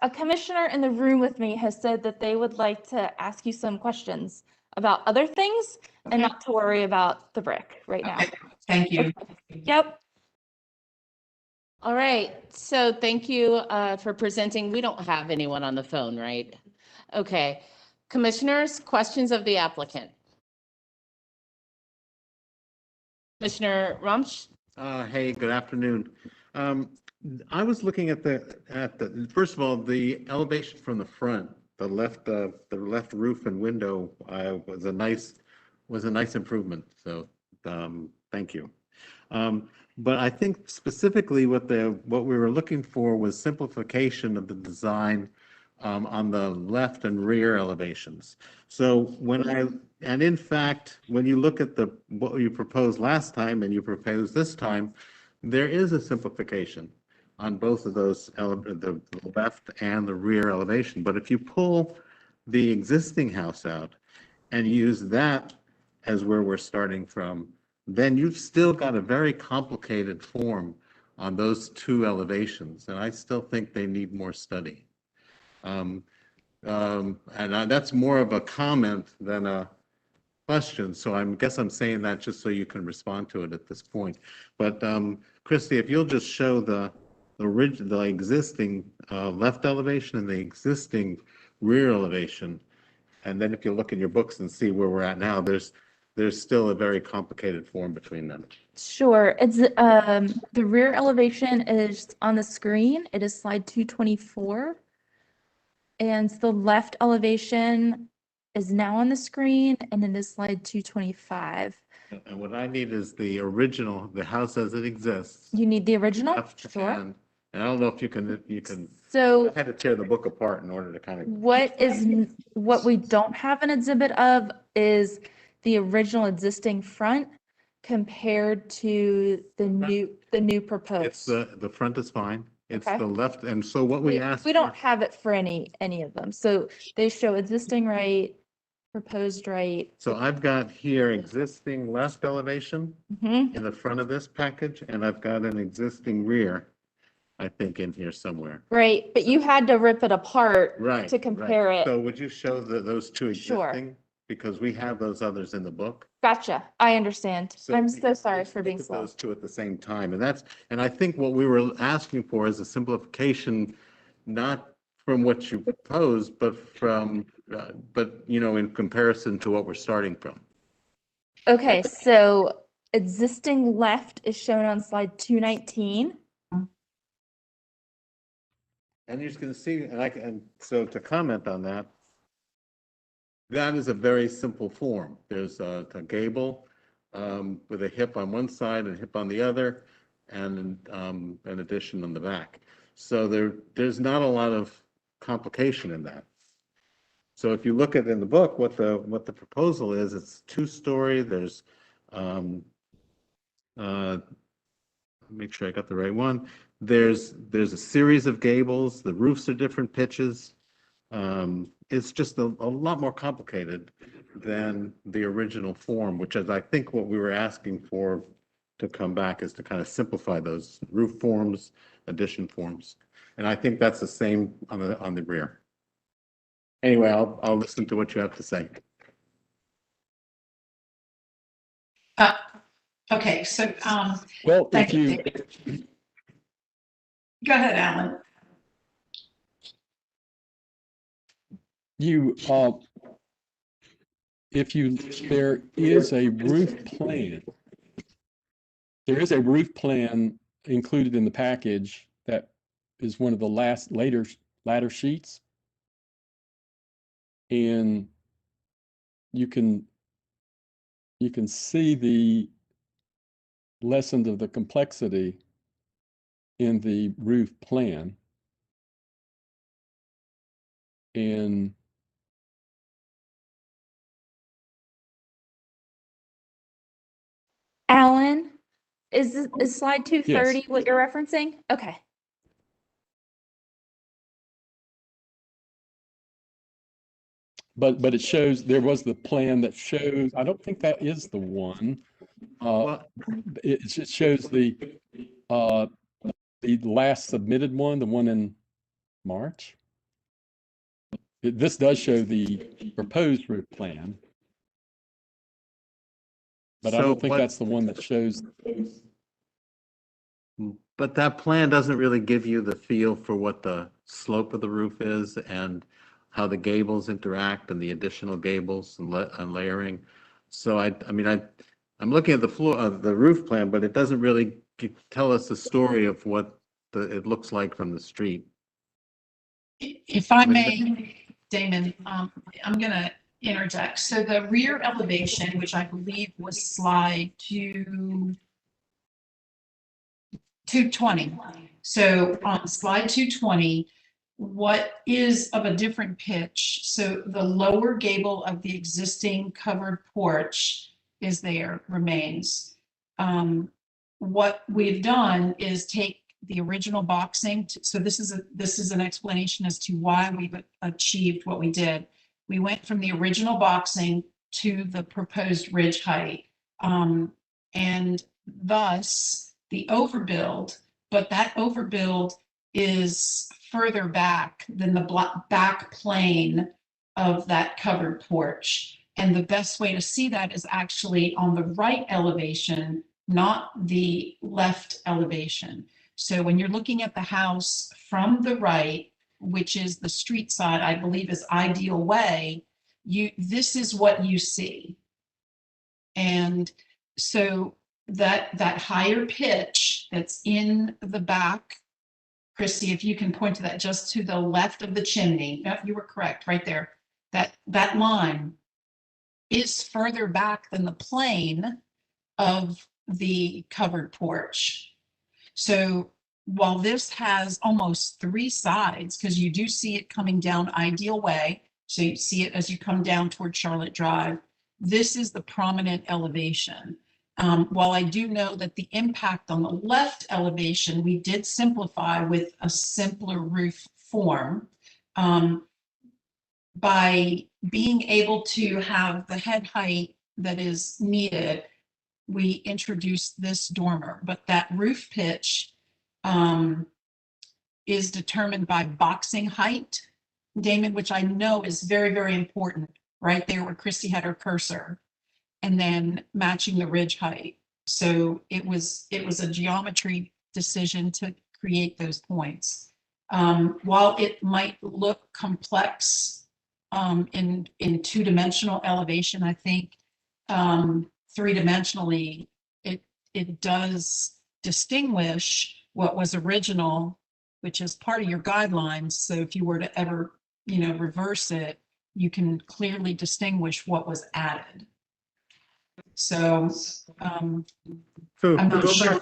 A commissioner in the room with me has said that they would like to ask you some questions about other things and not to worry about the brick right now. Thank you. Okay. Yep. All right, so thank you for presenting. We don't have anyone on the phone, right? Okay, commissioners, questions of the applicant. Commissioner Rumsch? Hey, good afternoon. I was looking at first of all, the elevation from the front, the left roof and window was a nice improvement. So Thank you. But I think specifically what we were looking for was simplification of the design on the left and rear elevations. So and in fact, when you look at what you proposed last time and you proposed this time, there is a simplification on both of those, the left and the rear elevation. But if you pull the existing house out and use that as where we're starting from, then you've still got a very complicated form on those two elevations. And I still think they need more study. That's more of a comment than a question. So I guess I'm saying that just so you can respond to it at this point. But Christy, if you'll just show the existing left elevation and the existing rear elevation, and then if you look in your books and see where we're at now, there's still a very complicated form between them. Sure. It's the rear elevation is on the screen. It is slide 224. And the left elevation is now on the screen, and it is slide 225. And what I need is the original, the house as it exists. You need the original? Sure. And I don't know if you can. So I had to tear the book apart in order to kind of. What we don't have an exhibit of is the original existing front compared to the new proposed. It's the front is fine. It's Okay. the left, and so what we asked. We don't have it for any of them. So they show existing right, proposed right. So I've got here existing left elevation Mhm. in the front of this package, and I've got an existing rear, I think, in here somewhere. Right, but you had to rip it apart Right. to compare it. So would you show those two Sure. existing? Because we have those others in the book. Gotcha. I understand. So I'm we so sorry for look being at slow. those two at the same time, and I think what we were asking for is a simplification, not from what you proposed, but in comparison to what we're starting from. Okay, so existing left is shown on slide 219. And you're just going to see, so to comment on that, that is a very simple form. There's a gable with a hip on one side and a hip on the other, and an addition on the back. So there's not a lot of complication in that. So if you look at in the book what the proposal is, it's 2-story. There's make sure I got the right one. There's a series of gables. The roofs are different pitches. It's just a lot more complicated than the original form, which is, I think, what we were asking for to come back, is to kind of simplify those roof forms, addition forms. And I think that's the same on the rear. Anyway, I'll listen to what you have to say. Okay, so, Well, thank if you, you, David. Go ahead, Alan. there is a roof plan. There is a roof plan included in the package that is one of the latter sheets. And you can see the lessons of the complexity in the roof plan. And Alan, is slide 230 what you're referencing? Okay. but it shows, there was the plan that shows, I don't think that is the one. It just shows the last submitted one, the one in March. This does show the proposed roof plan. But I don't think that's the one that shows. But that plan doesn't really give you the feel for what the slope of the roof is and how the gables interact and the additional gables and layering. So I'm looking at the floor of the roof plan, but it doesn't really tell us the story of what it looks like from the street. If I may, Damon, I'm going to interject. So the rear elevation, which I believe was slide 220. So on slide 220, what is of a different pitch? So the lower gable of the existing covered porch is there, remains. What we've done is take the original boxing. So this is an explanation as to why we've achieved what we did. We went from the original boxing to the proposed ridge height, and thus the overbuild, but that overbuild is further back than the back plane of that covered porch. And the best way to see that is actually on the right elevation, not the left elevation. So when you're looking at the house from the right, which is the street side, I believe is Ideal Way, this is what you see. And so that higher pitch that's in the back, Christy, if you can point to that, just to the left of the chimney. No, you were correct, right there. That line is further back than the plane of the covered porch. So while this has almost 3 sides, because you do see it coming down Ideal Way, so you see it as you come down toward Charlotte Drive, this is the prominent elevation. While I do know that the impact on the left elevation, we did simplify with a simpler roof form. By being able to have the head height that is needed, we introduced this dormer, but that roof pitch is determined by boxing height, Damon, which I know is very, very important, right there where Christy had her cursor, and then matching the ridge height. So it was a geometry decision to create those points. While it might look complex in 2-dimensional elevation, I think 3-dimensionally it does distinguish what was original, which is part of your guidelines. So if you were to ever, reverse it, you can clearly distinguish what was added. So, I'm not sure.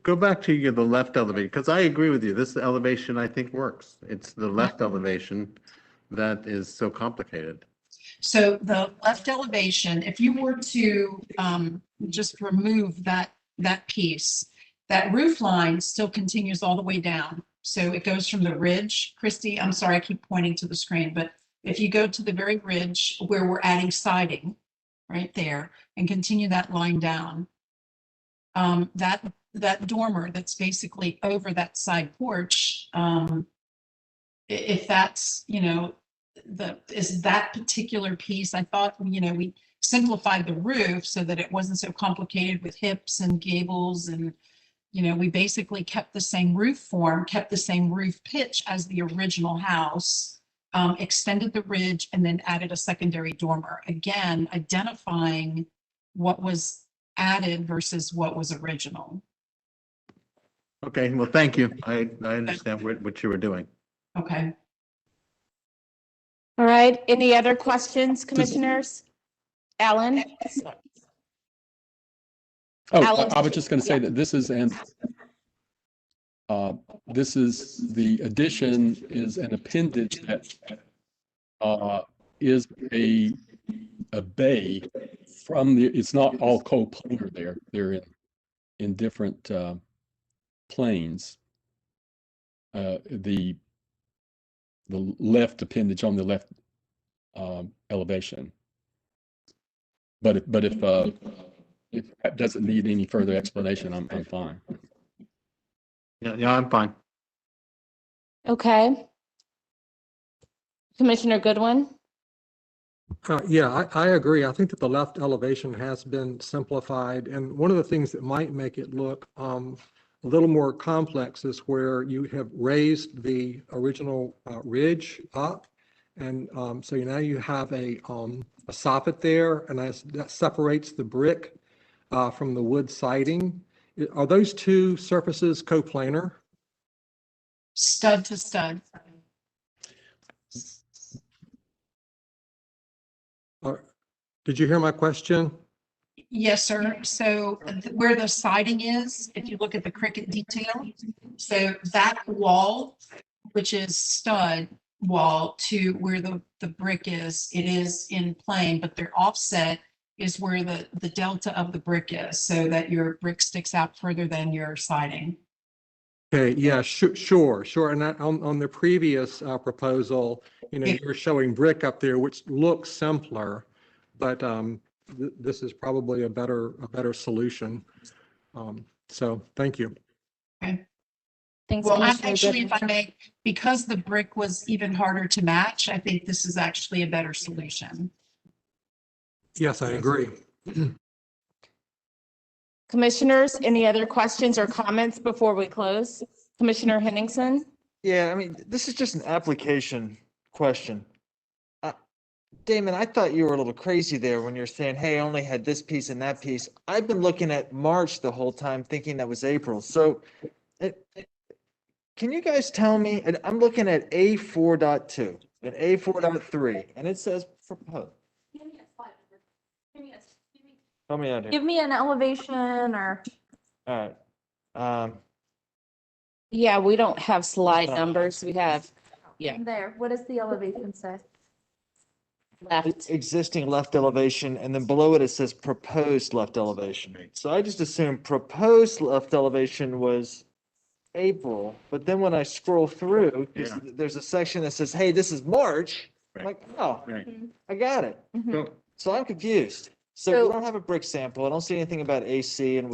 Go back to the left elevation, because I agree with you. This elevation, I think, works. It's the left elevation that is so complicated. So the left elevation, if you were to just remove that piece, that roof line still continues all the way down. So it goes from the ridge, Christy, I'm sorry, I keep pointing to the screen, but if you go to the very ridge where we're adding siding, right there, and continue that line down, that dormer that's basically over that side porch, if that's, is that particular piece, I thought, we simplified the roof so that it wasn't so complicated with hips and gables, and we basically kept the same roof form, kept the same roof pitch as the original house, extended the ridge, and then added a secondary dormer. Again, identifying what was added versus what was original. Okay, well, thank you. I understand what you were doing. Okay. All right, any other questions, commissioners? Alan? Oh, Alan, I was just going to say that this is the addition is an appendage that is a bay from it's not all coplanar there. They're in different planes. The left appendage on the left elevation. But if that doesn't need any further explanation, I'm fine. Yeah, I'm fine. okay. Commissioner Goodwin? Yeah, I agree. I think that the left elevation has been simplified. And one of the things that might make it look a little more complex is where you have raised the original ridge up. And so now you have a soffit there, and that separates the brick from the wood siding. Are those two surfaces coplanar? Stud to stud. Did you hear my question? Yes, sir. So where the siding is, if you look at the cricket detail, so that wall, which is stud wall to where the brick is, it is in plane, but their offset is where the delta of the brick is, so that your brick sticks out further than your siding. Okay, yeah, sure. And that, on the previous proposal, you were showing brick up there, which looks simpler, but this is probably a better solution. So thank you. Okay. Thanks, Well, I'm Commissioner actually, if I Goodman. may, because the brick was even harder to match, I think this is actually a better solution. Yes, I agree. Commissioners, any other questions or comments before we close? Commissioner Henningsen? Yeah, I mean, this is just an application question. Damon, I thought you were a little crazy there when you're saying, hey, I only had this piece and that piece. I've been looking at March the whole time thinking that was April. So can you guys tell me, and I'm looking at A4.2 and A4.3, and it says proposed. Help me out here. Give me an elevation or. All right. Yeah, we don't have slide numbers. We have, yeah, There, what does the elevation say? left. Existing left elevation, and then below it, it says proposed left elevation. So I just assumed proposed left elevation was April, but then when I scroll through, there's a section that says, hey, this is March. I'm like, oh, I got it. So I'm confused. So we don't have a brick sample. I don't see anything about AC, and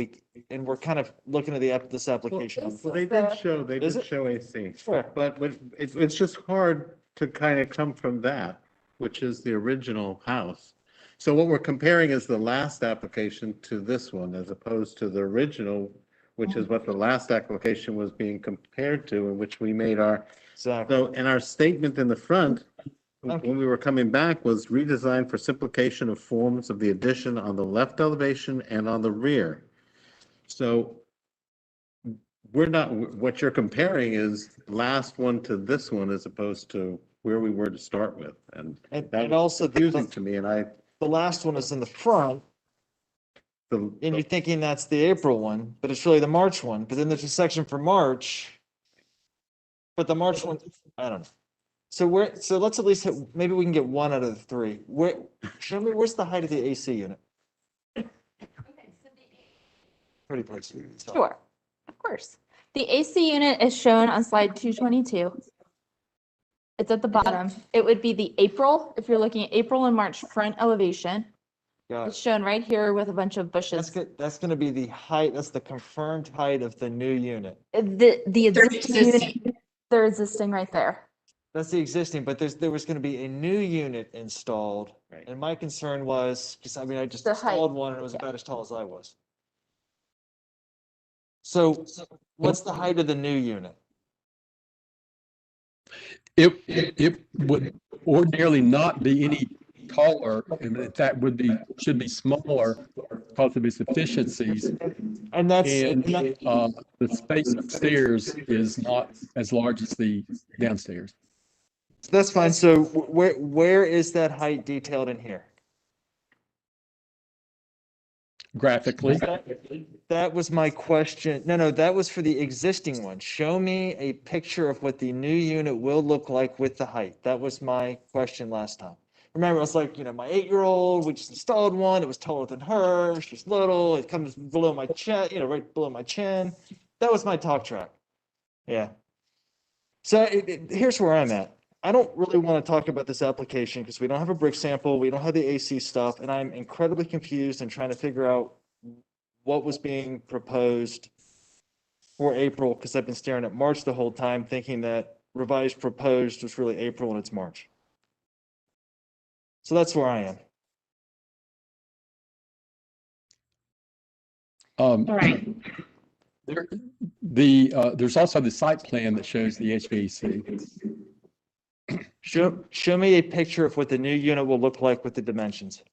we're kind of looking at this application. Well, they did show AC. Sure. But it's just hard to kind of come from that, which is the original house. So what we're comparing is the last application to this one, as opposed to the original, which is what the last application was being compared to, in which we made our. Exactly. So in our statement in the front, when we were coming back, was redesigned for simplification of forms of the addition on the left elevation and on the rear. So we're not, what you're comparing is last one to this one, as opposed to where we were to start with. And that And was also confusing to me, and the last one is in the front, and you're thinking that's the April one, but it's really the March one. But then there's a section for March. But the March one, I don't know. So let's at least hit, maybe we can get one out of the three. Show me, where's the height of the AC unit? Pretty close. Sure, of course. The AC unit is shown on slide 222. It's at the bottom. It would be the April, if you're looking at April and March front elevation. Got It's shown right here with a bunch of bushes. That's gonna be the height, that's the confirmed height of the new unit. The existing unit, they're existing right there. That's the existing, but there was gonna be a new unit installed. Right. And my concern was, because I mean, I just The height. installed one and it was about as tall as I was. So what's the height of the new unit? It would ordinarily not be any taller, and in fact should be smaller because of its efficiencies. And that's. And the space upstairs is not as large as the downstairs. That's fine. So where is that height detailed in here? Graphically. That was my question. No, that was for the existing one. Show me a picture of what the new unit will look like with the height. That was my question last time. Remember, I was like, my 8-year-old, we just installed one. It was taller than her. She's little. It comes below my chin, right below my chin. That was my talk track. Yeah. So here's where I'm at. I don't really want to talk about this application because we don't have a brick sample. We don't have the AC stuff. And I'm incredibly confused and trying to figure out what was being proposed for April, because I've been staring at March the whole time thinking that revised proposed was really April and it's March. So that's where I am. All right. There's also the site plan that shows the HVAC. Show me a picture of what the new unit will look like with the dimensions.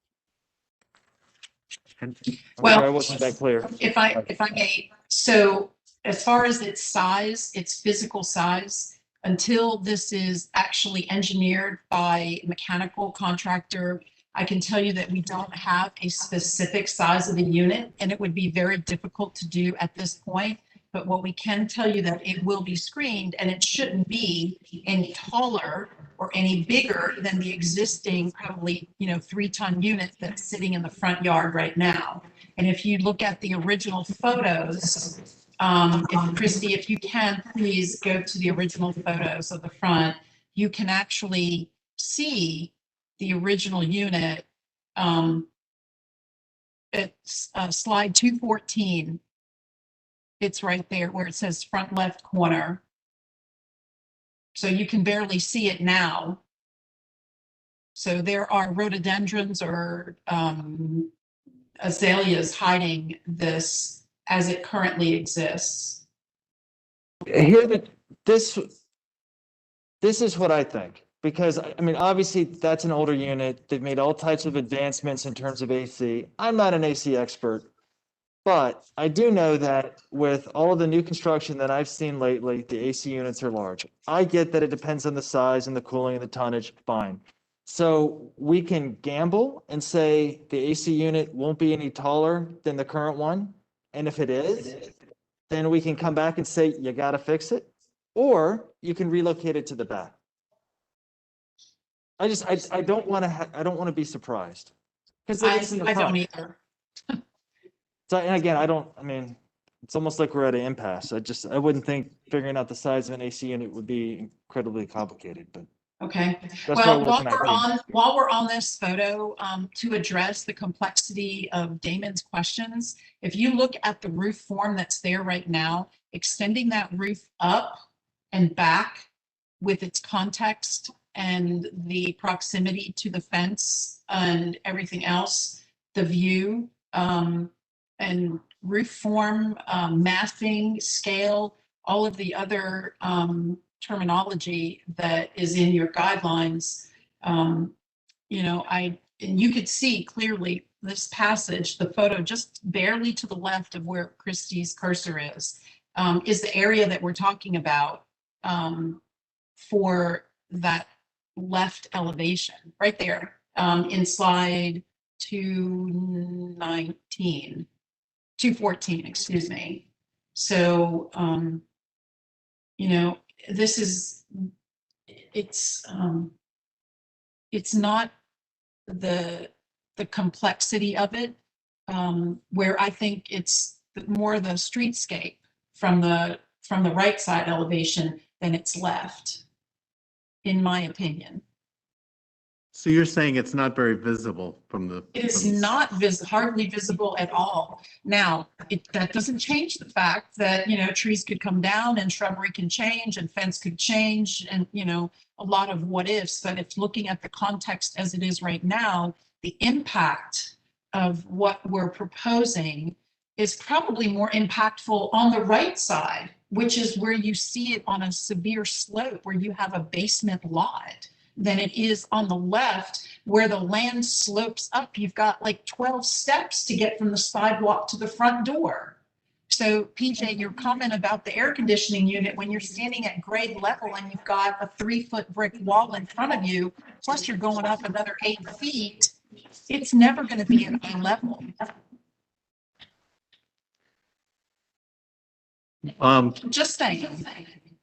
Well, I wasn't that clear. If I may, so as far as its size, its physical size, until this is actually engineered by a mechanical contractor I can tell you that we don't have a specific size of the unit, and it would be very difficult to do at this point. But what we can tell you that it will be screened, and it shouldn't be any taller or any bigger than the existing probably, 3-ton unit that's sitting in the front yard right now. And if you look at the original photos, if Christy, if you can, please go to the original photos of the front, you can actually see the original unit. It's slide 214. It's right there where it says front left corner. So you can barely see it now. So there are rhododendrons or azaleas hiding this as it currently exists. Here, this is what I think, because I mean, obviously that's an older unit. They've made all types of advancements in terms of AC. I'm not an AC expert, but I do know that with all the new construction that I've seen lately, the AC units are large. I get that it depends on the size and the cooling and the tonnage, fine. So we can gamble and say the AC unit won't be any taller than the current one. And if it is, then we can come back and say, you got to fix it. Or you can relocate it to the back. I don't want to be surprised. Because I don't either. So, and again, I mean, it's almost like we're at an impasse. I wouldn't think figuring out the size of an AC unit would be incredibly complicated, but. Okay. That's Well, why while we're on this photo, to address the complexity of Damon's questions, if you look at the roof form that's there right now, extending that roof up and back with its context and the proximity to the fence and everything else, the view, and roof form, massing, scale, all of the other terminology that is in your guidelines. And you could see clearly this passage, the photo just barely to the left of where Christie's cursor is the area that we're talking about for that left elevation right there in slide 214, excuse me. So, this is, it's not the complexity of it, where I think it's more the streetscape from the right side elevation than its left, in my opinion. So you're saying it's not very visible from the. It is not hardly visible at all. Now, that doesn't change the fact that, trees could come down and shrubbery can change and fence could change and, a lot of what ifs. But if looking at the context as it is right now, the impact of what we're proposing is probably more impactful on the right side, which is where you see it on a severe slope where you have a basement lot, than it is on the left where the land slopes up. You've got like 12 steps to get from the sidewalk to the front door. So PJ, your comment about the air conditioning unit, when you're standing at grade level and you've got a 3-foot brick wall in front of you, plus you're going up another 8 feet, it's never going to be at eye level. Just saying.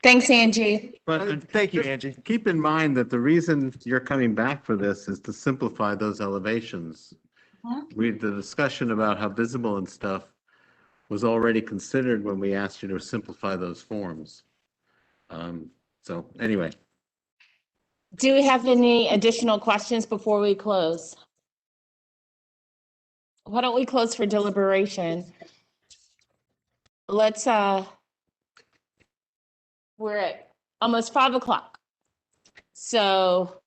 Thanks, Angie. But Thank you, Angie. keep in mind that the reason you're coming back for this is to simplify those elevations. The discussion about how visible and stuff was already considered when we asked you to simplify those forms. So anyway. Do we have any additional questions before we close? Why don't we close for deliberation? Let's, we're at almost 5 o'clock. So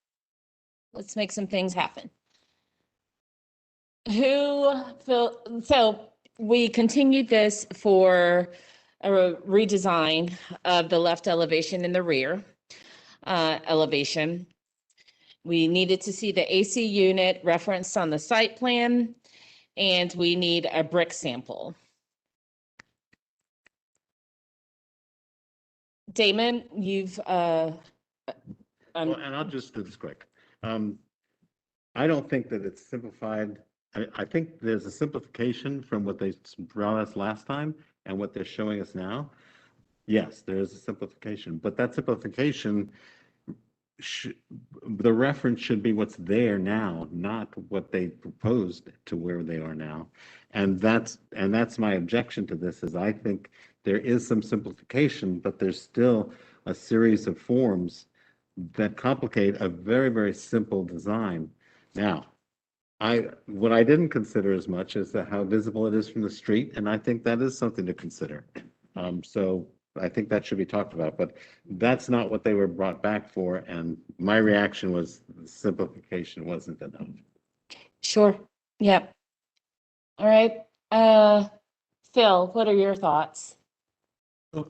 let's make some things happen. So we continued this for a redesign of the left elevation and the rear elevation. We needed to see the AC unit referenced on the site plan, and we need a brick sample. Damon, you've Well, and I'll just do this quick. I don't think that it's simplified. I think there's a simplification from what they brought us last time and what they're showing us now. Yes, there is a simplification, but that simplification, the reference should be what's there now, not what they proposed to where they are now. And that's my objection to this, is I think there is some simplification, but there's still a series of forms that complicate a very, very simple design. Now, what I didn't consider as much is how visible it is from the street, and I think that is something to consider. So I think that should be talked about, but that's not what they were brought back for, and my reaction was the simplification wasn't enough. Sure. Yep. All right. Phil, what are your thoughts?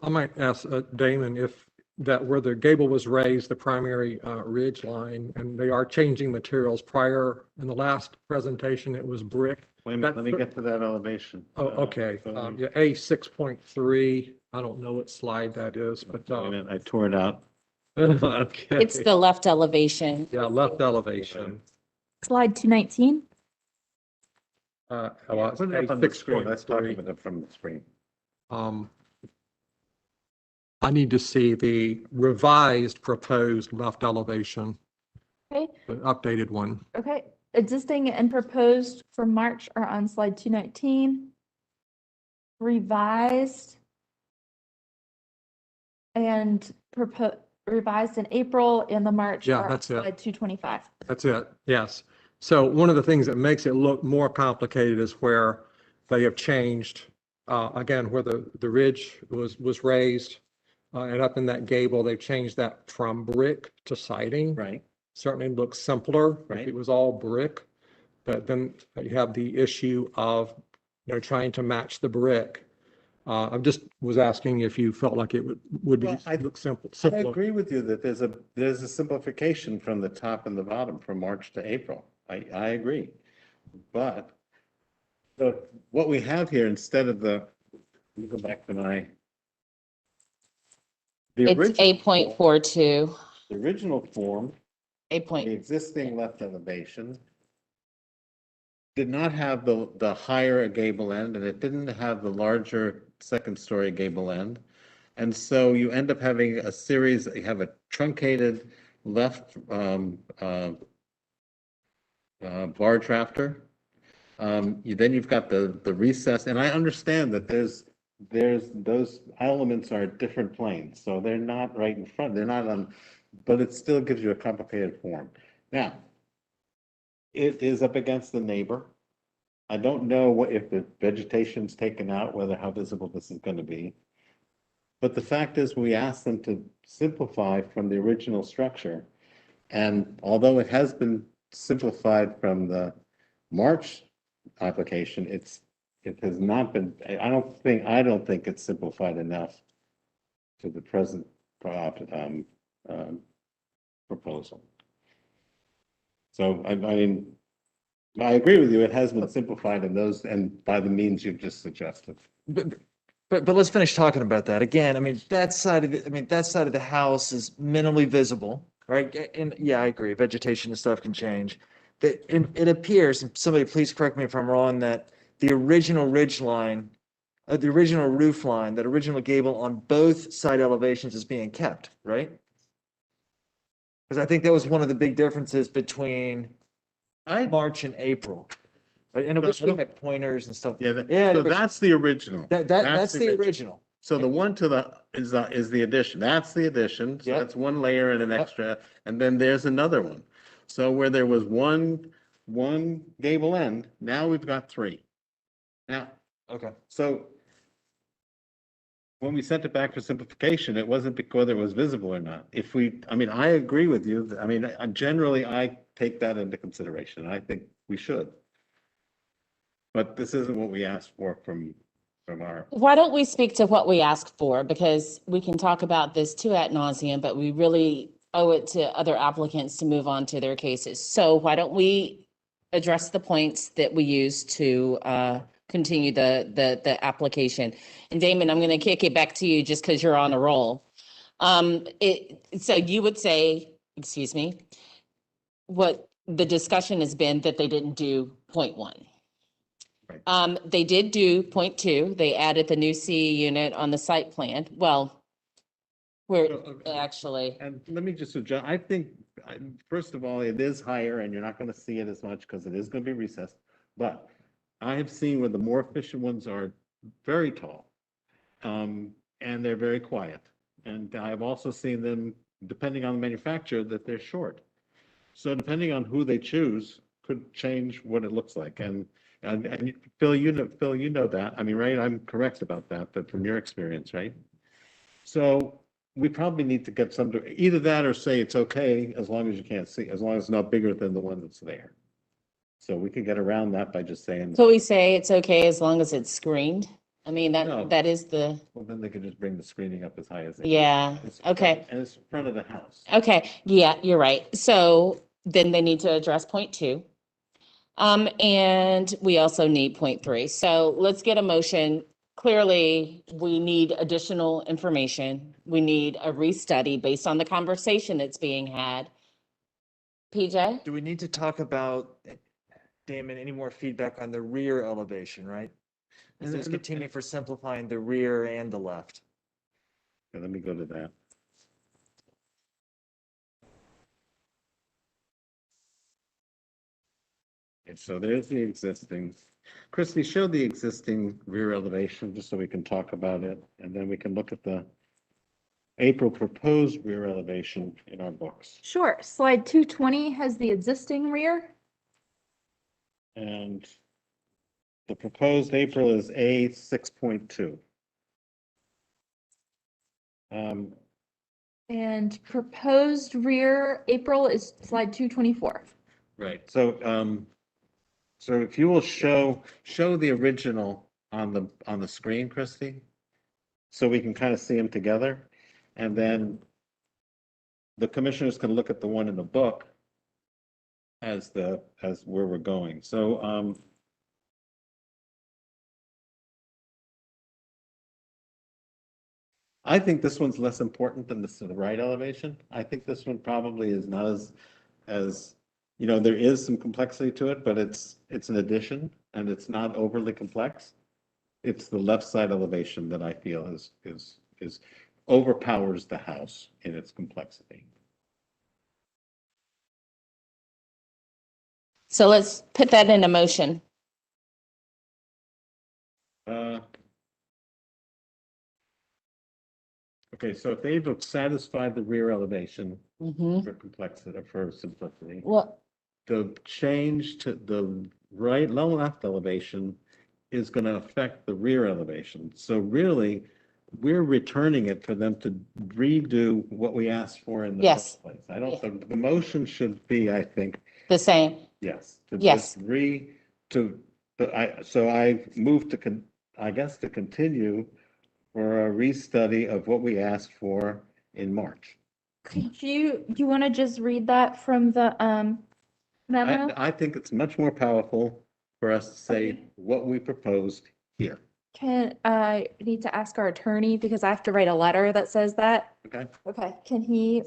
I might ask Damon if that where the gable was raised, the primary ridge line, and they are changing materials. Prior in the last presentation, it was brick. Wait a minute, let me get to that elevation. Oh, okay. Yeah, A6.3. I don't know what slide that is, but wait a minute, I tore it out. okay. It's the left elevation. Yeah, left elevation. Slide 219. Well, it's Put it up on the screen. Let's talk 6.3. about it from the screen. I need to see the revised proposed left elevation, Okay. the updated one. Okay. Existing and proposed for March are on slide 219. Revised and revised in April and the March Yeah, are on that's it. slide 225. That's it, yes. So one of the things that makes it look more complicated is where they have changed, again, where the ridge was raised, and up in that gable, they've changed that from brick to siding. Right. Certainly looks simpler if Right. it was all brick. But then you have the issue of, trying to match the brick. I just was asking if you felt like it would be Well, look simple. I simpler. agree with you that there's a simplification from the top and the bottom from March to April. I agree. But what we have here instead of let me go back to the It's original 8.42. The original form, 8 the existing left elevation did not have the higher gable end, and it didn't have the larger second story gable end. And so you end up having a series, you have a truncated left barge rafter. Then you've got the recess, and I understand that there's those elements are at different planes, so they're not right in front, they're not on, but it still gives you a complicated form. Now, it is up against the neighbor. I don't know if the vegetation's taken out, how visible this is going to be. But the fact is, we asked them to simplify from the original structure. And although it has been simplified from the March application, it has not been, I don't think it's simplified enough to the present proposal. So I mean, I agree with you. It has been simplified in those, and by the means you've just suggested. But let's finish talking about that. Again, I mean, that side of the house is minimally visible, right? And yeah, I agree. Vegetation and stuff can change. It appears, and somebody please correct me if I'm wrong, that the original ridge line, the original roof line, that original gable on both side elevations is being kept, right? Because I think that was one of the big differences between March and April. Right? And I wish we had pointers and stuff. Yeah, so that's the original. That's the original. So the one to the is the addition. That's the addition. So that's one layer and an extra, and then there's another one. So where there was one gable end, now we've got three. Now, okay. So when we sent it back for simplification, it wasn't because it was visible or not. I mean, I agree with you. I mean, generally, I take that into consideration. I think we should. But this isn't what we asked for from our. Why don't we speak to what we asked for? Because we can talk about this too ad nauseum, but we really owe it to other applicants to move on to their cases. So why don't we address the points that we used to continue the application? And Damon, I'm going to kick it back to you just because you're on a roll. So you would say, excuse me, what the discussion has been that they didn't do point one. Right. They did do point two. They added the new CE unit on the site plan. Well, we're actually, And let me just suggest, I think, first of all, it is higher and you're not going to see it as much because it is going to be recessed. But I have seen where the more efficient ones are very tall, and they're very quiet. And I've also seen them, depending on the manufacturer, that they're short. So depending on who they choose could change what it looks like. And Phil, you know that. I mean, right? I'm correct about that, but from your experience, right? So we probably need to get some, either that or say it's okay as long as you can't see, as long as it's not bigger than the one that's there. So we can get around that by just saying, so we say it's okay as long as it's screened. I mean, No. that is the, well, then they could just bring the screening up as high as they. yeah, It's okay. And it's in front of the house. Okay, yeah, you're right. So then they need to address point two. And we also need point three. So let's get a motion. Clearly, we need additional information. We need a restudy based on the conversation that's being had. PJ? Do we need to talk about, Damon, any more feedback on the rear elevation, right? This is continuing for simplifying the rear and the left. Okay, let me go to that. Okay, so there's the existing. Christy, show the existing rear elevation just so we can talk about it, and then we can look at the April proposed rear elevation in our books. Sure. Slide 220 has the existing rear. And the proposed April is A 6.2. And proposed rear April is slide 224. Right. So if you will show the original on the screen, Christy, so we can kind of see them together, and then the commissioners can look at the one in the book as where we're going. So I think this one's less important than the right elevation. I think this one probably is not as you know, there is some complexity to it, but it's an addition and it's not overly complex. It's the left side elevation that I feel is overpowers the house in its complexity. So let's put that in a motion. Okay, so if they've satisfied the rear elevation Mm-hmm. for complexity, for simplicity, Well, the change to the right left elevation is going to affect the rear elevation. So really, we're returning it for them to redo what we asked for in the yes, first place. I don't think the motion should be, I think, the same. yes. To Yes. just so I moved to I guess to continue for a restudy of what we asked for in March. Could you want to just read that from the memo? I think it's much more powerful for us to say Okay. what we proposed here. Can I need to ask our attorney because I have to write a letter that says that. Okay. Okay, can he?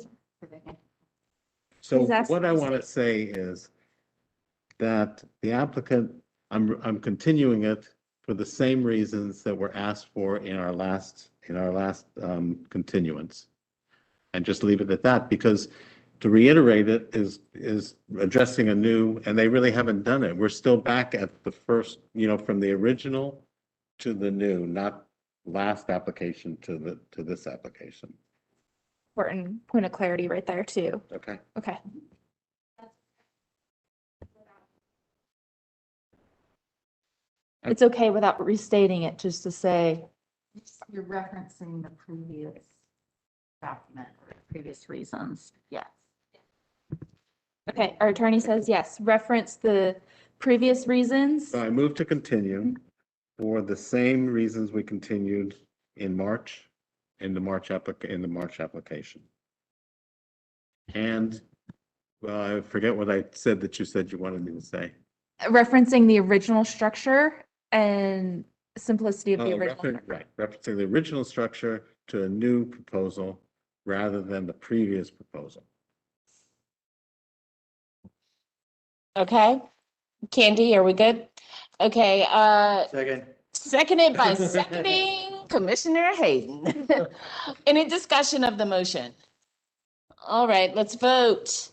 So He's asked- what I want to say is that the applicant, I'm continuing it for the same reasons that were asked for in our last continuance. And just leave it at that, because to reiterate it is addressing a new, and they really haven't done it. We're still back at the first, from the original to the new, not last application to this application. Important point of clarity right there too. Okay. Okay. It's okay without restating it, just to say. You're referencing the previous document or previous reasons. Yes. Okay, our attorney says yes, reference the previous reasons. So I move to continue for the same reasons we continued in March, in the March application. And, well, I forget what I said that you said you wanted me to say. Referencing the original structure and simplicity of the original. Right, referencing the original structure to a new proposal rather than the previous proposal. Okay. Candy, are we good? Okay, Second. seconded by seconding Commissioner Hayden. Any discussion of the motion? All right, let's vote.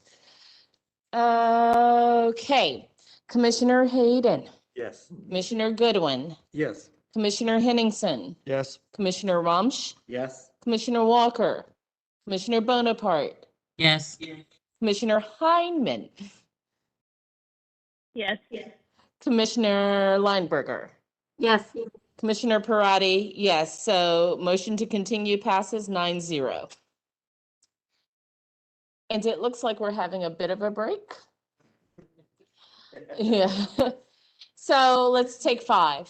Okay, Commissioner Hayden, Yes. Commissioner Goodwin, Yes. Commissioner Henningsen, Yes. Commissioner Rumsch, Yes. Commissioner Walker, Commissioner Bonaparte, Yes. Commissioner Heineman, Yes. Commissioner Lineberger, Yes. Commissioner Parati, yes. So motion to continue passes 9-0. And it looks like we're having a bit of a break. Yeah. So let's take 5.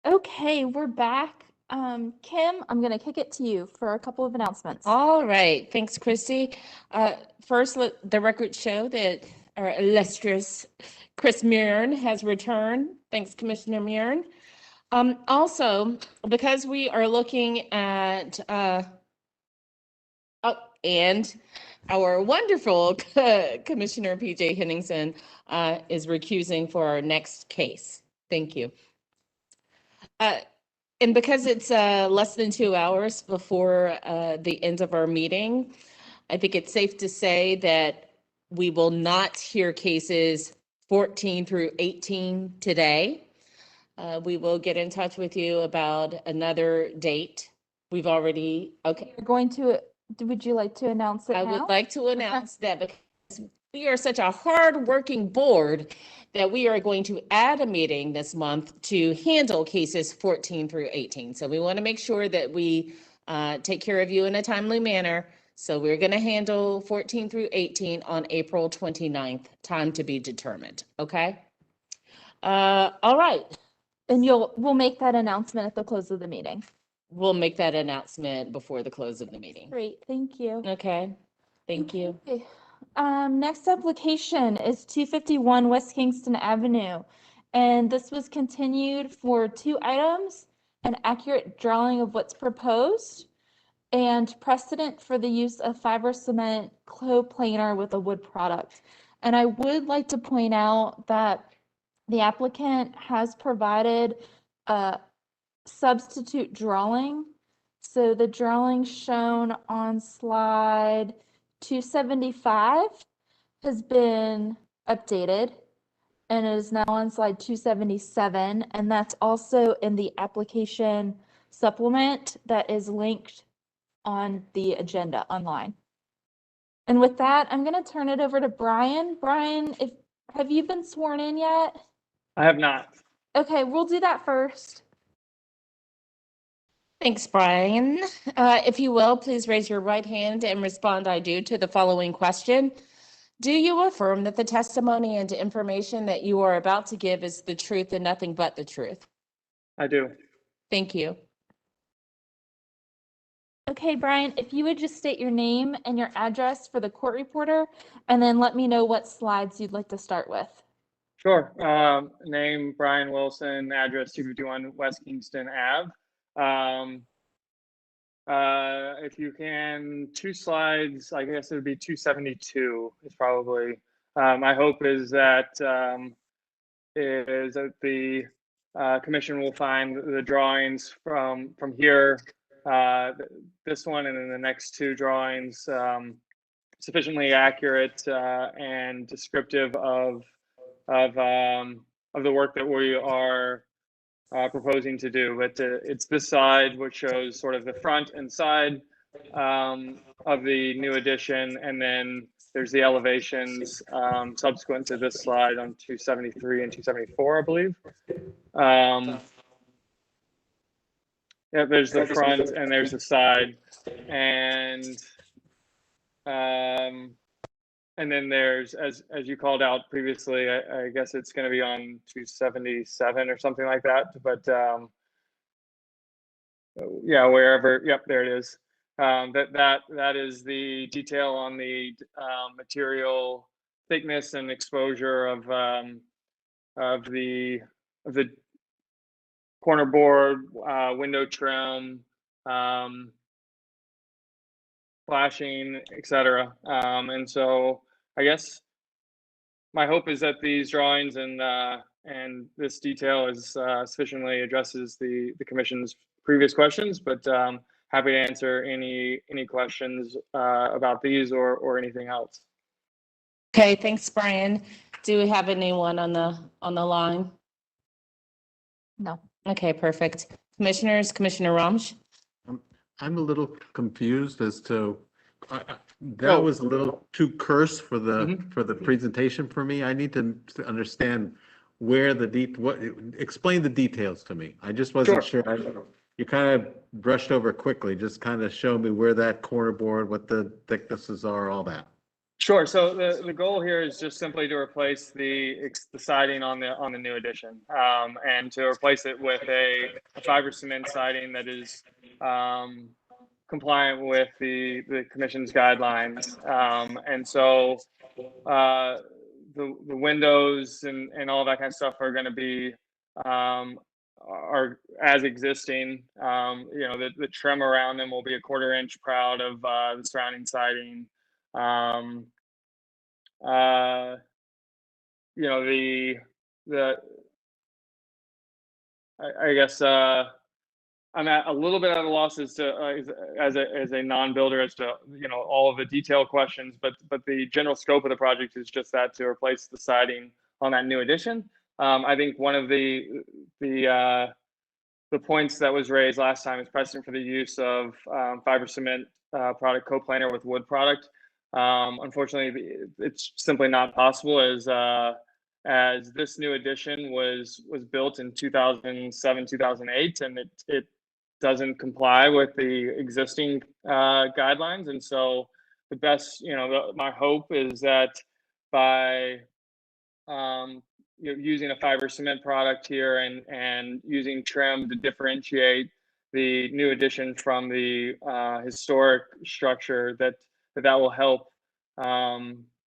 Okay, we're back. Kim, I'm gonna kick it to you for a couple of announcements. All right, thanks, Christy. First, let the record show that our illustrious Chris Murin has returned. Thanks, Commissioner Murin. Also, because we are looking at, and our wonderful Commissioner PJ Henningsen is recusing for our next case. Thank you. And because it's less than 2 hours before the end of our meeting, I think it's safe to say that we will not hear cases 14 through 18 today. We will get in touch with you about another date. We've already, okay. You're going to, would you like to announce it I now? would like to announce that because we are such a hard-working board that we are going to add a meeting this month to handle cases 14 through 18. So we want to make sure that we take care of you in a timely manner. So we're going to handle 14 through 18 on April 29th, time to be determined, okay? All right. And we'll make that announcement at the close of the meeting. We'll make that announcement before the close of the meeting. Great, thank you. Okay, thank you. Okay. Next application is 251 West Kingston Avenue. And this was continued for 2 items, an accurate drawing of what's proposed and precedent for the use of fiber cement coplanar with a wood product. And I would like to point out that the applicant has provided a substitute drawing. So the drawing shown on slide 275 has been updated and is now on slide 277, and that's also in the application supplement that is linked on the agenda online. And with that, I'm going to turn it over to Brian. Brian, have you been sworn in yet? I have not. Okay, we'll do that first. Thanks, Brian. If you will, please raise your right hand and respond "I do" to the following question. Do you affirm that the testimony and information that you are about to give is the truth and nothing but the truth? I do. Thank you. Okay, Brian, if you would just state your name and your address for the court reporter, and then let me know what slides you'd like to start with. Sure. Name Brian Wilson, address 251 West Kingston Ave. If you can, 2 slides, I guess it would be 272 is probably. My hope is that the commission will find the drawings from here, this one, and then the next 2 drawings sufficiently accurate and descriptive of the work that we are proposing to do. But it's this side which shows sort of the front and side of the new addition, and then there's the elevations subsequent to this slide on 273 and 274, I believe. Yeah, there's the front and there's the side, and then there's, as you called out previously, I guess it's going to be on 277 or something like that. But yeah, wherever. Yep, there it is. That is the detail on the material thickness and exposure of the corner board, window trim, flashing, etc. And so I guess my hope is that these drawings and this detail is sufficiently addresses the commission's previous questions, but happy to answer any questions about these or anything else. Okay, thanks, Brian. Do we have anyone on the line? No. Okay, perfect. Commissioners, Commissioner Ramsch? I'm a little confused as to, that was a little too terse for the presentation for me. I need to understand where explain the details to me. I just wasn't sure. You kind of brushed over quickly. Just kind of show me where that corner board, what the thicknesses are, all that. Sure. So the goal here is just simply to replace the siding on the new addition, and to replace it with a fiber cement siding that is compliant with the commission's guidelines. And so the windows and all that kind of stuff are going to be are as existing. The trim around them will be a 1/4 inch proud of the surrounding siding. The I guess I'm at a little bit at a loss as to as a non-builder as to all of the detailed questions, but the general scope of the project is just that, to replace the siding on that new addition. I think one of the points that was raised last time is precedent for the use of fiber cement product co-planar with wood product. Unfortunately, it's simply not possible as this new addition was built in 2007, 2008, and it doesn't comply with the existing guidelines. And so the best, my hope is that by using a fiber cement product here and using trim to differentiate the new addition from the historic structure, that will help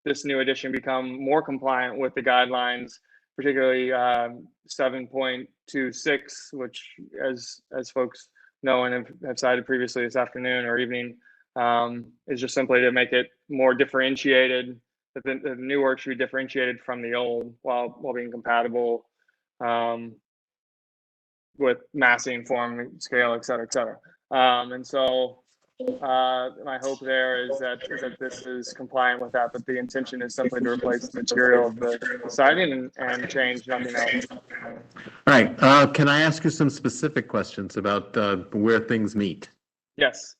this new addition become more compliant with the guidelines, particularly 7.26, which as folks know and have cited previously this afternoon or evening, is just simply to make it more differentiated. The new work should be differentiated from the old while being compatible with massing, form, scale, et cetera, et cetera. And so my hope there is that this is compliant with that, but the intention is simply to replace the material of the siding and change nothing else. All right, can I ask you some specific questions about where things meet? Yes.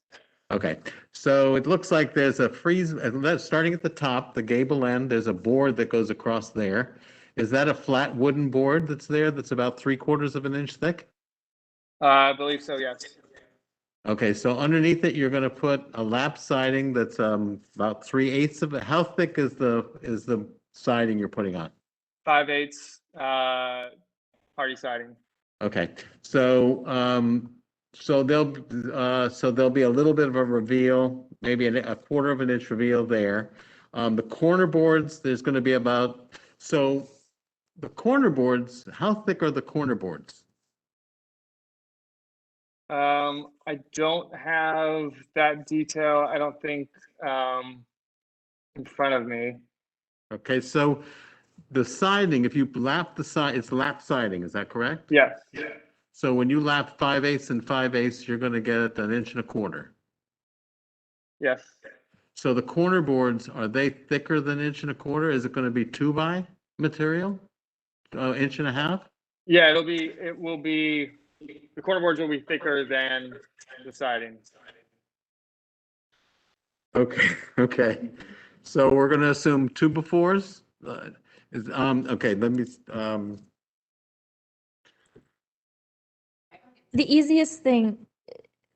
Okay, so it looks like there's a frieze, starting at the top, the gable end, there's a board that goes across there. Is that a flat wooden board that's there that's about 3/4 of an inch thick? I believe so, yes. Okay, so underneath it, you're gonna put a lap siding that's about 3/8 of it. How thick is the siding you're putting on? 5/8 party siding. Okay, so there'll be a little bit of a reveal, maybe a 1/4 of an inch reveal there. The corner boards, there's going to be the corner boards, how thick are the corner boards? I don't have that detail, I don't think, in front of me. Okay, so the siding, if you lap the side, it's lap siding, is that correct? Yes. So when you lap 5/8 and 5/8, you're going to get 1.25 inches. Yes. So the corner boards, are they thicker than 1.25 inches? Is it going to be 2x material? 1.5 inches? Yeah, it will be, the corner boards will be thicker than the siding. Okay. So we're going to assume 2x4s? Okay, let me, The easiest thing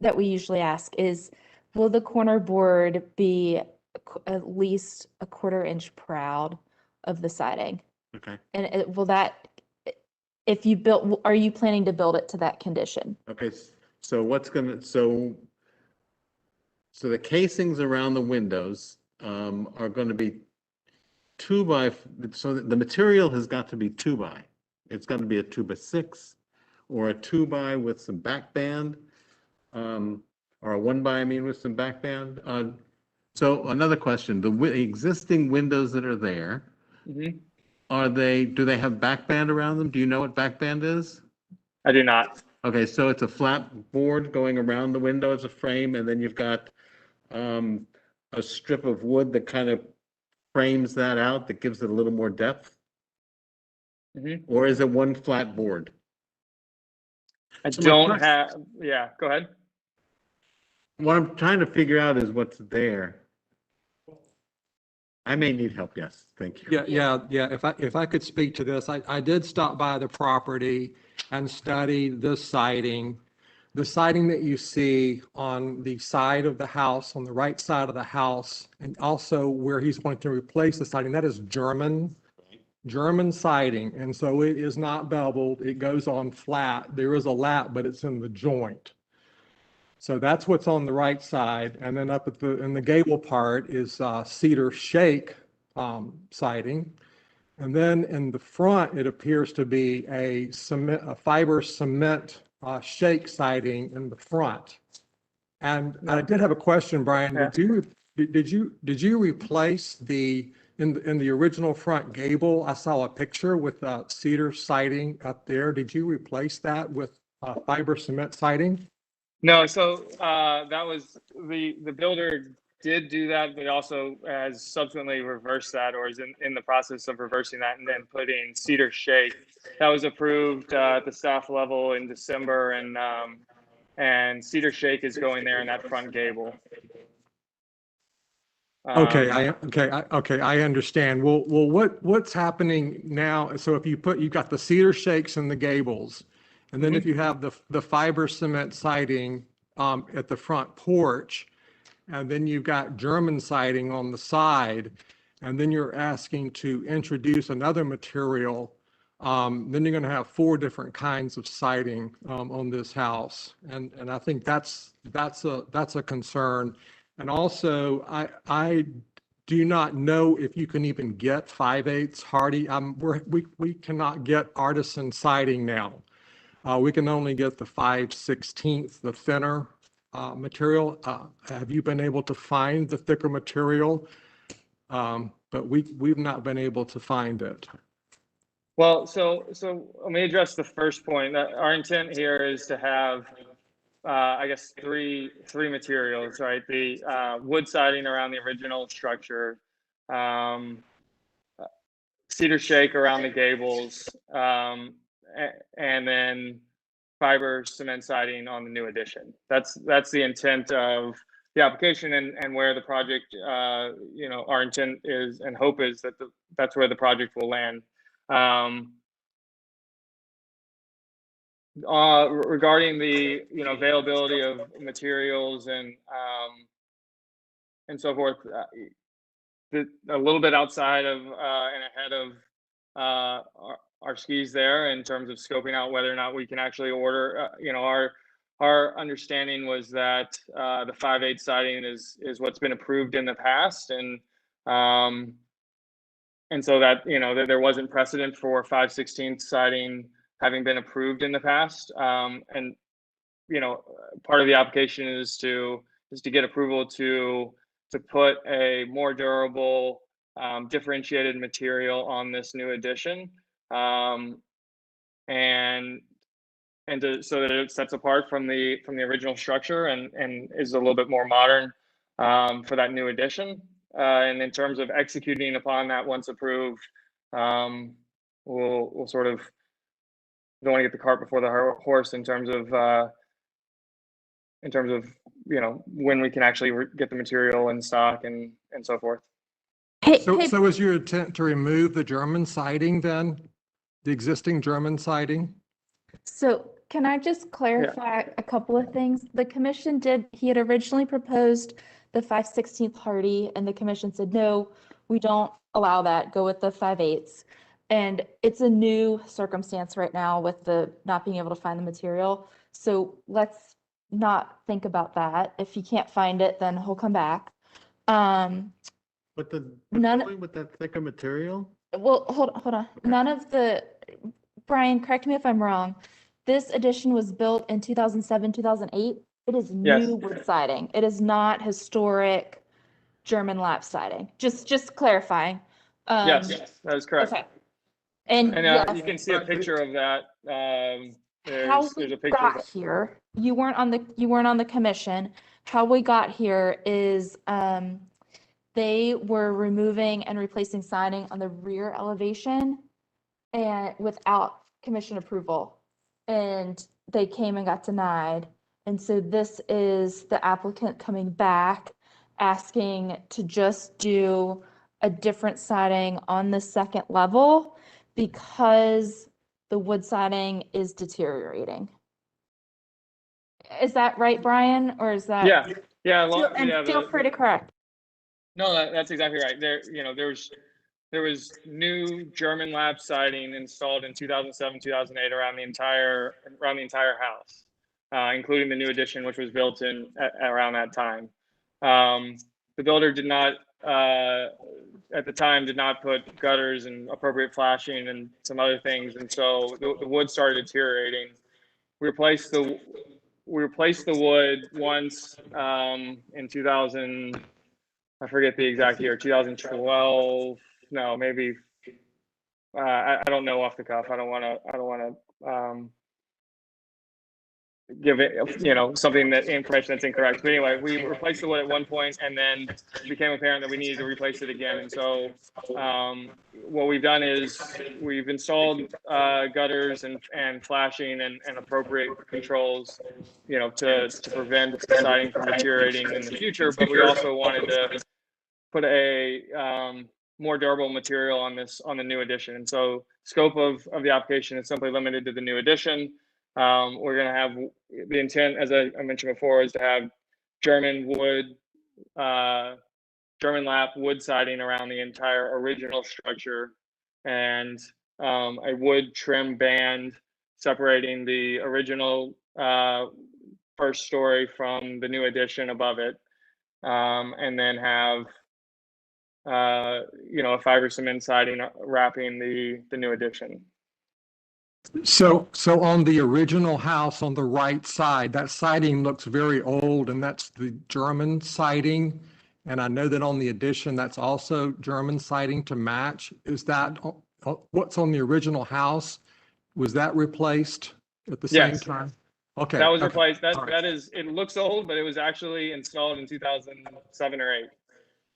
that we usually ask is, will the corner board be at least 1/4 inch proud of the siding? okay. And will that, if you built, are you planning to build it to that condition? Okay, so so the casings around the windows are going to be 2x, so the material has got to be 2x. It's got to be a 2x6 or a 2x with some back band, or a 1x, I mean, with some back band. So another question, the existing windows that are there, do they have back band around them? Do you know what back band is? I do not. Okay, so it's a flat board going around the window as a frame, and then you've got a strip of wood that kind of frames that out, that gives it a little more depth? Or is it one flat board? I don't have, yeah, go ahead. What I'm trying to figure out is what's there. I may need help, yes, thank you. Yeah. If I could speak to this, I did stop by the property and study the siding. the siding that you see on the side of the house, on the right side of the house, and also where he's going to replace the siding, that is German siding. And so it is not beveled. It goes on flat. There is a lap, but it's in the joint. So that's what's on the right side. And then up at in the gable part is cedar shake siding. And then in the front, it appears to be a fiber cement shake siding in the front. And I did have a question, Brian. Did you replace in the original front gable? I saw a picture with cedar siding up there. Did you replace that with fiber cement siding? No, so that was the builder did do that, but also has subsequently reversed that, or is in the process of reversing that, and then putting cedar shake. That was approved at the staff level in December, and cedar shake is going there in that front gable. Okay, I understand. Well, what's happening now? So if you've got the cedar shakes and the gables, and then if you have the fiber cement siding at the front porch, and then you've got German siding on the side, and then you're asking to introduce another material, then you're going to have 4 different kinds of siding on this house, and I think that's a concern. And also, I do not know if you can even get 5/8 hardy. We cannot get artisan siding now. We can only get the 5/16, the thinner material. Have you been able to find the thicker material? But we've not been able to find it. Well, so let me address the first point. Our intent here is to have, I guess, three materials, right? The wood siding around the original structure, cedar shake around the gables, and then fiber cement siding on the new addition. That's the intent of the application, and where the project, our intent is and hope is that that's where the project will land. Regarding the availability of materials and so forth, a little bit outside of and ahead of our skis there in terms of scoping out whether or not we can actually order. Our understanding was that the 5/8 siding is what's been approved in the past, and so that that there wasn't precedent for 5/16 siding having been approved in the past. And part of the application is to get approval to put a more durable, differentiated material on this new addition, so that it sets apart from the original structure and is a little bit more modern for that new addition. And in terms of executing upon that once approved, we'll sort of don't want to get the cart before the horse in terms of when we can actually get the material in stock and so forth. So is your intent to remove the German siding then? The existing German siding? So can I just clarify a couple of things? The commission he had originally proposed the 5/16 hardy, and the commission said, no, we don't allow that, go with the 5/8. And it's a new circumstance right now with the not being able to find the material. So let's not think about that. If you can't find it, then he'll come back. But going with that thicker material? Well, hold on. Brian, correct me if I'm wrong. This addition was built in 2007, 2008. It is new wood siding. It is not historic German lap siding. Just clarifying. Yes, that is correct. Okay. And you can see a picture of that. How we got here, you weren't on the commission. How we got here is they were removing and replacing siding on the rear elevation and without commission approval, and they came and got denied. And so this is the applicant coming back asking to just do a different siding on the second level because the wood siding is deteriorating. Is that right, Brian? Or is that? Yeah, yeah, And feel free to correct. No, that's exactly right. There was new German lap siding installed in 2007, 2008 around the entire house, including the new addition, which was built in around that time. The builder did not, at the time, did not put gutters and appropriate flashing and some other things, and so the wood started deteriorating. We replaced the wood once in 2000. I forget the exact year, 2012. No, maybe. I don't know off the cuff. I don't want to give it, something information that's incorrect. But anyway, we replaced the wood at one point, and then it became apparent that we needed to replace it again. And so, what we've done is we've installed gutters and flashing and appropriate controls, to prevent siding from deteriorating in the future. But we also wanted to put a more durable material on the new addition. And so scope of the application is simply limited to the new addition. We're going to have the intent, as I mentioned before, is to have German lap wood siding around the entire original structure, and a wood trim band separating the original first story from the new addition above it, and then have a fiber cement siding wrapping the new addition. So on the original house on the right side, that siding looks very old, and that's the German siding. And I know that on the addition, that's also German siding to match. Is that what's on the original house? Was that replaced at the same time? Okay. That was replaced. That is, it looks old, but it was actually installed in 2007 or 8.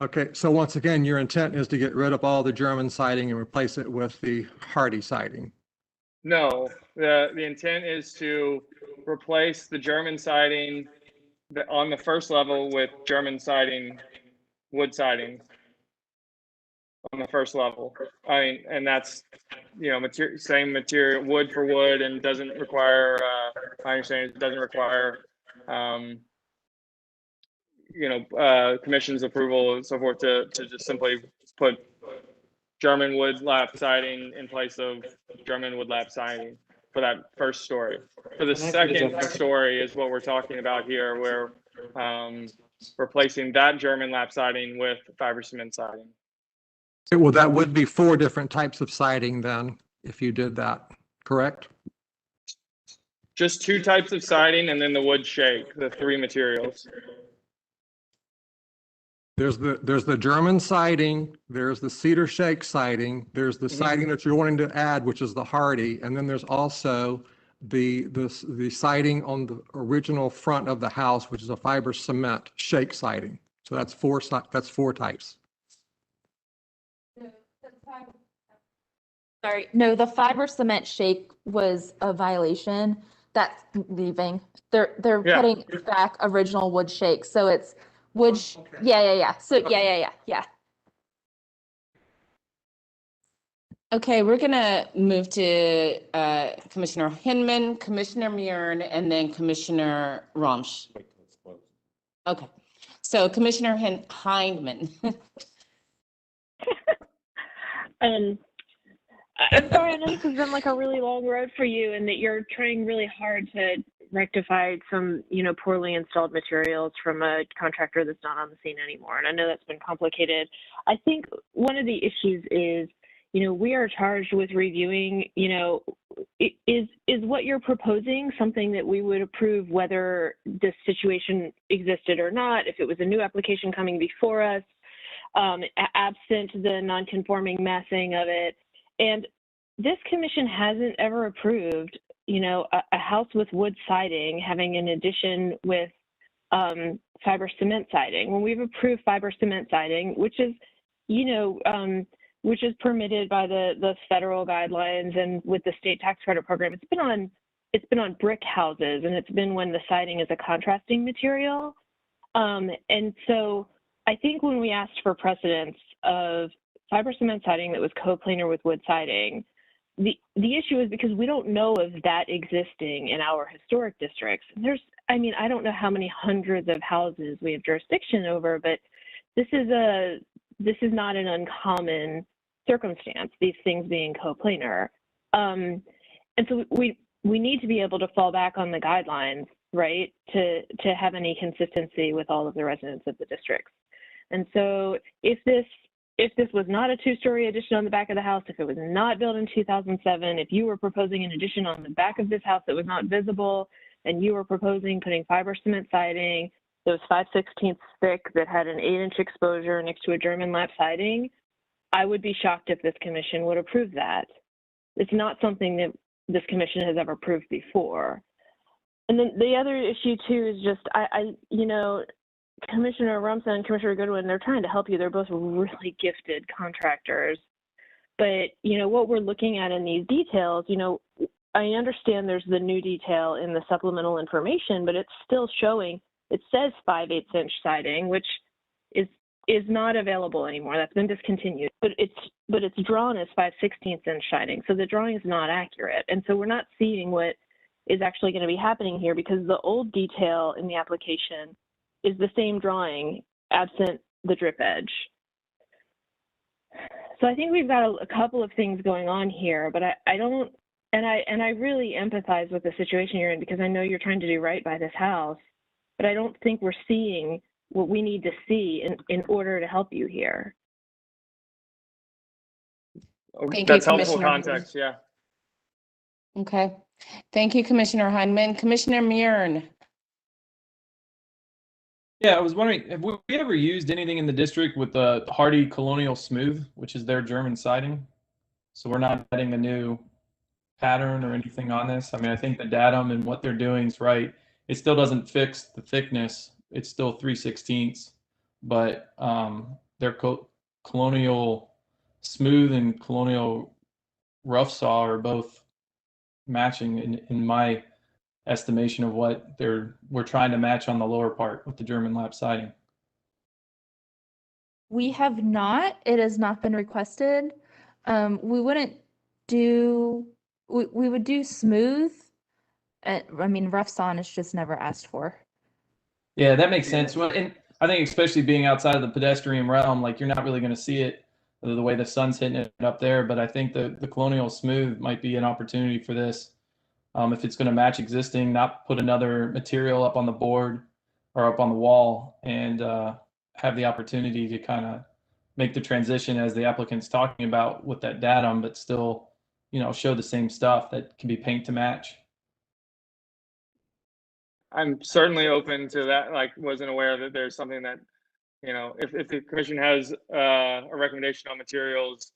Okay, so once again, your intent is to get rid of all the German siding and replace it with the hardy siding? No, the intent is to replace the German siding on the first level with German siding, wood siding on the first level. And that's, same material, wood for wood, and doesn't require, my understanding is it doesn't require, commission's approval and so forth to just simply put German wood lap siding in place of German wood lap siding for that first story. For the second story is what we're talking about here, where replacing that German lap siding with fiber cement siding. Well, that would be 4 different types of siding then, if you did that, correct? Just 2 types of siding, and then the wood shake, the 3 materials. There's the German siding, there's the cedar shake siding, there's the siding that you're wanting to add, which is the hardy, and then there's also the siding on the original front of the house, which is a fiber cement shake siding. So that's 4 types. Sorry, no, the fiber cement shake was a violation. That's leaving. They're putting back original wood shake, so it's wood. Okay. Yeah. So yeah. Okay, we're gonna move to Commissioner Hinman, Commissioner Murin, and then Commissioner Romsch. Okay, so Commissioner Hindman. I'm sorry, I know this has been like a really long road for you, and that you're trying really hard to rectify some, poorly installed materials from a contractor that's not on the scene anymore. And I know that's been complicated. I think one of the issues is, we are charged with reviewing, is what you're proposing something that we would approve whether this situation existed or not, if it was a new application coming before us, absent the non-conforming massing of it. And this commission hasn't ever approved, a house with wood siding having an addition with fiber cement siding. When we've approved fiber cement siding, which is, which is permitted by the federal guidelines and with the state tax credit program, it's been on brick houses, and it's been when the siding is a contrasting material. And so I think when we asked for precedence of fiber cement siding that was co-planar with wood siding, the issue is because we don't know of that existing in our historic districts. And there's I mean, I don't know how many hundreds of houses we have jurisdiction over, but this is not an uncommon circumstance, these things being coplanar. And so we need to be able to fall back on the guidelines, right, to have any consistency with all of the residents of the districts. And so if this was not a two-story addition on the back of the house, if it was not built in 2007, if you were proposing an addition on the back of this house that was not visible, and you were proposing putting fiber cement siding that was 5/16 thick that had an 8-inch exposure next to a German lap siding, I would be shocked if this commission would approve that. It's not something that this commission has ever approved before. And then the other issue too is just, you know, Commissioner Rumson and Commissioner Goodwin, they're trying to help you. They're both really gifted contractors. But, you know, what we're looking at in these details, you know, I understand there's the new detail in the supplemental information, but it's still showing, it says 5/8 inch siding, which is not available anymore. That's been discontinued, but it's drawn as 5/16 inch siding. So the drawing is not accurate. And so we're not seeing what is actually going to be happening here, because the old detail in the application is the same drawing absent the drip edge. So I think we've got a couple of things going on here, but I don't, and I really empathize with the situation you're in, because I know you're trying to do right by this house, but I don't think we're seeing what we need to see in order to help you here. Thank That's you, helpful Commissioner. context, yeah. Okay. Thank you, Commissioner Heineman. Commissioner Murin. Yeah, I was wondering, have we ever used anything in the district with the Hardy Colonial Smooth, which is their German siding? So we're not adding a new pattern or anything on this. I mean, I think the datum and what they're doing is right. It still doesn't fix the thickness. It's still 3/16, but their Colonial Smooth and Colonial Rough Saw are both matching in my estimation of what we're trying to match on the lower part with the German lap siding. We have not. It has not been requested. We wouldn't do. We would do smooth. I mean, rough sawn is just never asked for. Yeah, that makes sense. Well, and I think especially being outside of the pedestrian realm, like you're not really going to see it the way the sun's hitting it up there. But I think the Colonial Smooth might be an opportunity for this. If it's going to match existing, not put another material up on the board or up on the wall, and have the opportunity to kind of make the transition as the applicant's talking about with that datum, but still, you know, show the same stuff that can be paint to match. I'm certainly open to that. Like, wasn't aware that there's something that, you know, if the commission has a recommendation on materials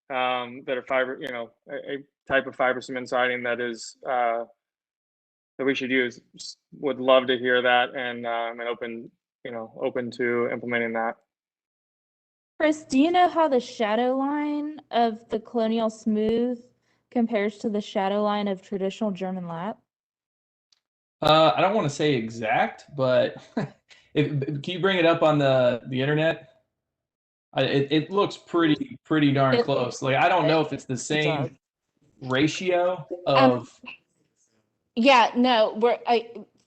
that are fiber, you know, a type of fiber cement siding that is that we should use, would love to hear that, and open to implementing that. Chris, do you know how the shadow line of the Colonial Smooth compares to the shadow line of traditional German lap? I don't want to say exact, but can you bring it up on the internet? It looks pretty darn close. Like, I don't know if it's the same ratio of. Yeah, no,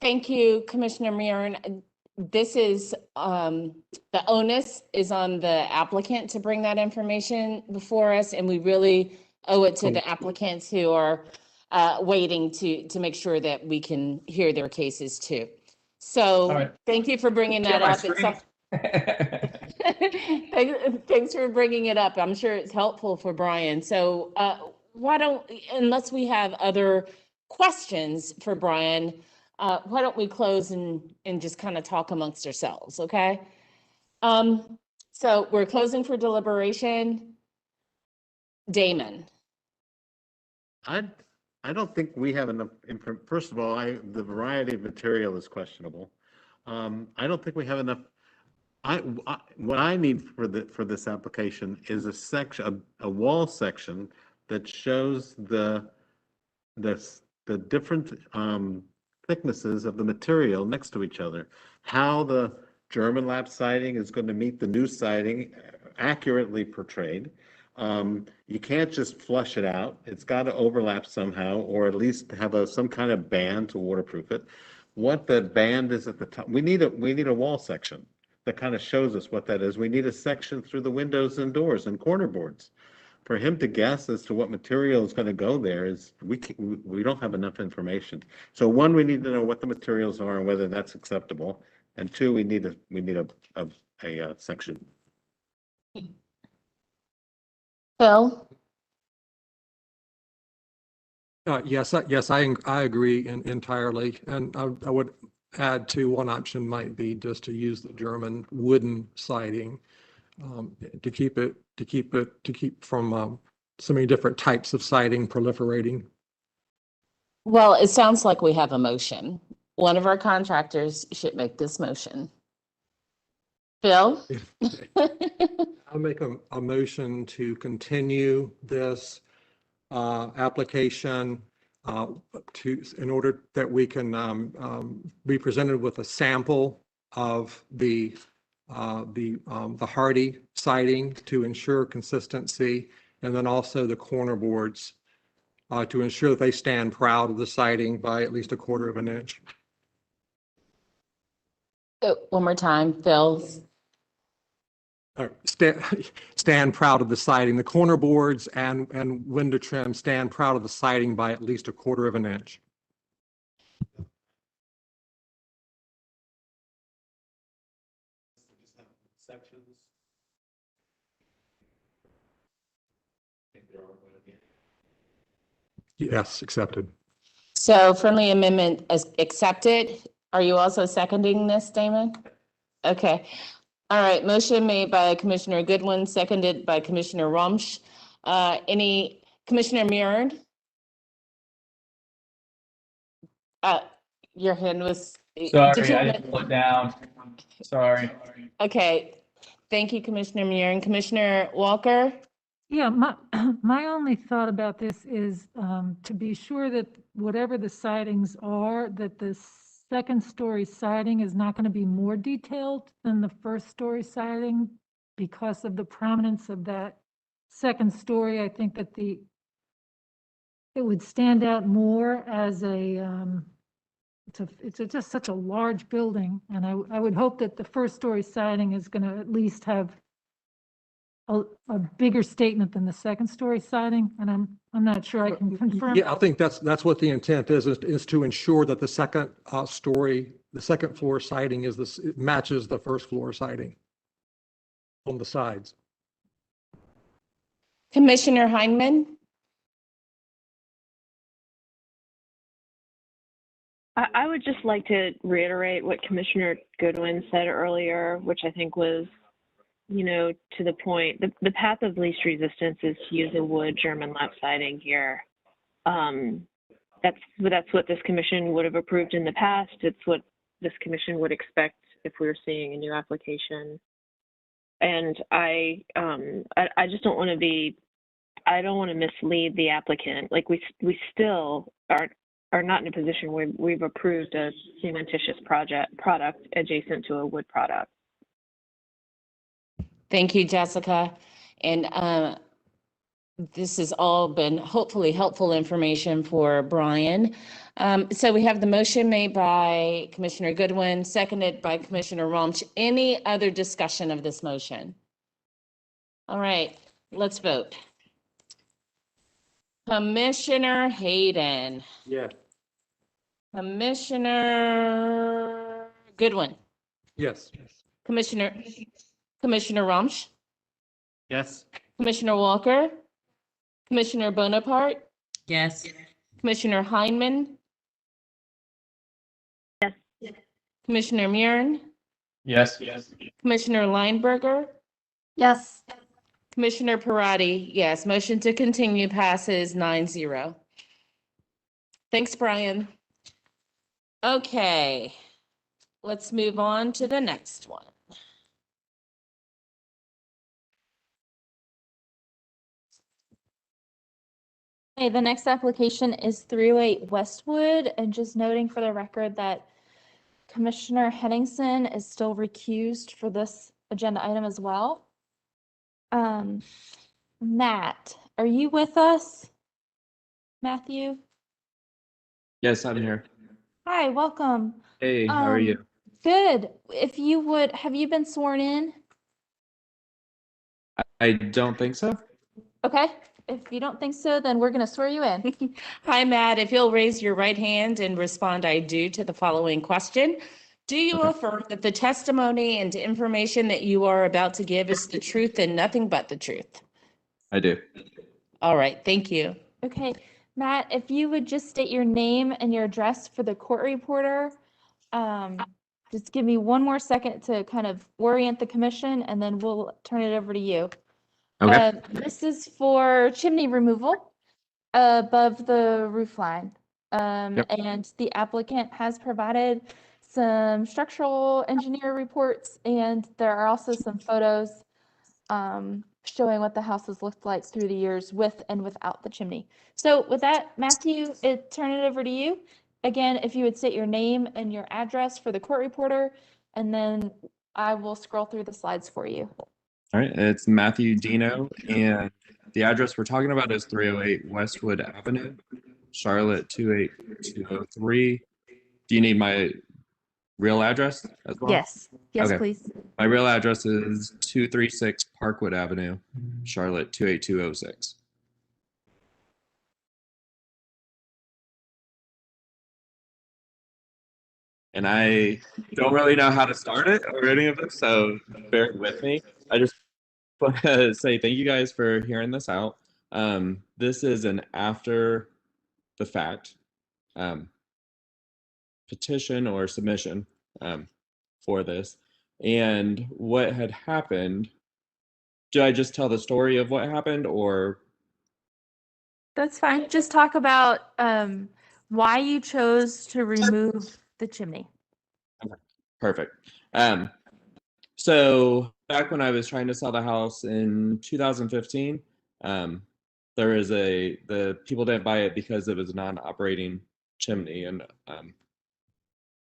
thank you, Commissioner Murin. This is, the onus is on the applicant to bring that information before us, and we really owe it to the applicants who are waiting to make sure that we can hear their cases too. So right. Thank you for bringing that up. Thanks for bringing it up. I'm sure it's helpful for Brian. So why don't, unless we have other questions for Brian, why don't we close and just kind of talk amongst ourselves, okay? So we're closing for deliberation. Damon. I don't think we have enough. First of all, the variety of material is questionable. I don't think we have enough. What I need for this application is a section, a wall section that shows the different thicknesses of the material next to each other. How the German lap siding is going to meet the new siding, accurately portrayed. You can't just flush it out. It's got to overlap somehow, or at least have some kind of band to waterproof it. what the band is at the top. We need a wall section that kind of shows us what that is. We need a section through the windows and doors and corner boards. For him to guess as to what material is going to go there is, we don't have enough information. So one, we need to know what the materials are and whether that's acceptable. And two, we need a section. Phil? Yes, I agree entirely. And I would add to one option might be just to use the German wooden siding to keep from so many different types of siding proliferating. Well, it sounds like we have a motion. One of our contractors should make this motion. Phil? I'll make a motion to continue this application in order that we can be presented with a sample of the hardy siding to ensure consistency, and then also the corner boards to ensure that they stand proud of the siding by at least 1/4 of an inch. One more time, Phil. Stand proud of the siding. The corner boards and window trim stand proud of the siding by at least 1/4 of an inch. Yes, accepted. So friendly amendment is accepted. Are you also seconding this, Damon? Okay. All right, motion made by Commissioner Goodwin, seconded by Commissioner Rumsch. Commissioner Mirren? Your hand was. Sorry, I didn't put down. Sorry. Okay, thank you, Commissioner Mirren. Commissioner Walker? Yeah, my only thought about this is to be sure that whatever the sidings are, that the second story siding is not going to be more detailed than the first story siding because of the prominence of that second story. I think that it would stand out more as it's just such a large building, and I would hope that the first story siding is going to at least have a bigger statement than the second story siding, and I'm not sure I can confirm. Yeah, I think that's what the intent is to ensure that the second the second floor siding it matches the first floor siding on the sides. Commissioner Heineman? I would just like to reiterate what Commissioner Goodwin said earlier, which I think was, to the point. The path of least resistance is to use a wood German lap siding here. That's what this commission would have approved in the past. It's what this commission would expect if we were seeing a new application. And I just don't want to I don't want to mislead the applicant. Like we still are not in a position where we've approved a cementitious product adjacent to a wood product. Thank you, Jessica. And this has all been hopefully helpful information for Brian. So we have the motion made by Commissioner Goodwin, seconded by Commissioner Rumsch. Any other discussion of this motion? All right, let's vote. Commissioner Hayden. Yeah. Commissioner Goodwin. Yes. Commissioner Rumsch. Yes. Commissioner Walker. Commissioner Bonaparte. Yes. Commissioner Heineman. Yes. Commissioner Mirren. Yes. Commissioner Lineberger. Yes. Commissioner Parati, yes. Motion to continue passes 9-0. Thanks, Brian. Okay, let's move on to the next one. Okay, the next application is 308 Westwood, and just noting for the record that Commissioner Henningsen is still recused for this agenda item as well. Matt, are you with us? Matthew? Yes, I'm here. Hi, welcome. Hey, how are you? Good. If you would, have you been sworn in? I don't think so. Okay. If you don't think so, then we're going to swear you in. Hi, Matt. If you'll raise your right hand and respond, I do, to the following question. Do you Okay. affirm that the testimony and information that you are about to give is the truth and nothing but the truth? I do. All right, thank you. Okay. Matt, if you would just state your name and your address for the court reporter. Just give me one more second to kind of orient the commission, and then we'll turn it over to you. Okay. This is for chimney removal above the roof line. Yep. And the applicant has provided some structural engineer reports, and there are also some photos showing what the house has looked like through the years with and without the chimney. So with that, Matthew, turn it over to you. Again, if you would state your name and your address for the court reporter, and then I will scroll through the slides for you. All right. It's Matthew Dino, and the address we're talking about is 308 Westwood Avenue, Charlotte 28203. Do you need my real address as well? Yes. Yes, Okay. please. My real address is 236 Parkwood Avenue, Charlotte 28206. And I don't really know how to start it or any of this, so bear with me. I just want to say thank you guys for hearing this out. This is an after the fact petition or submission for this. And what had happened, do I just tell the story of what happened, or? That's fine. Just talk about why you chose to remove the chimney. Okay, perfect. So back when I was trying to sell the house in 2015, there is the people didn't buy it because it was a non-operating chimney, and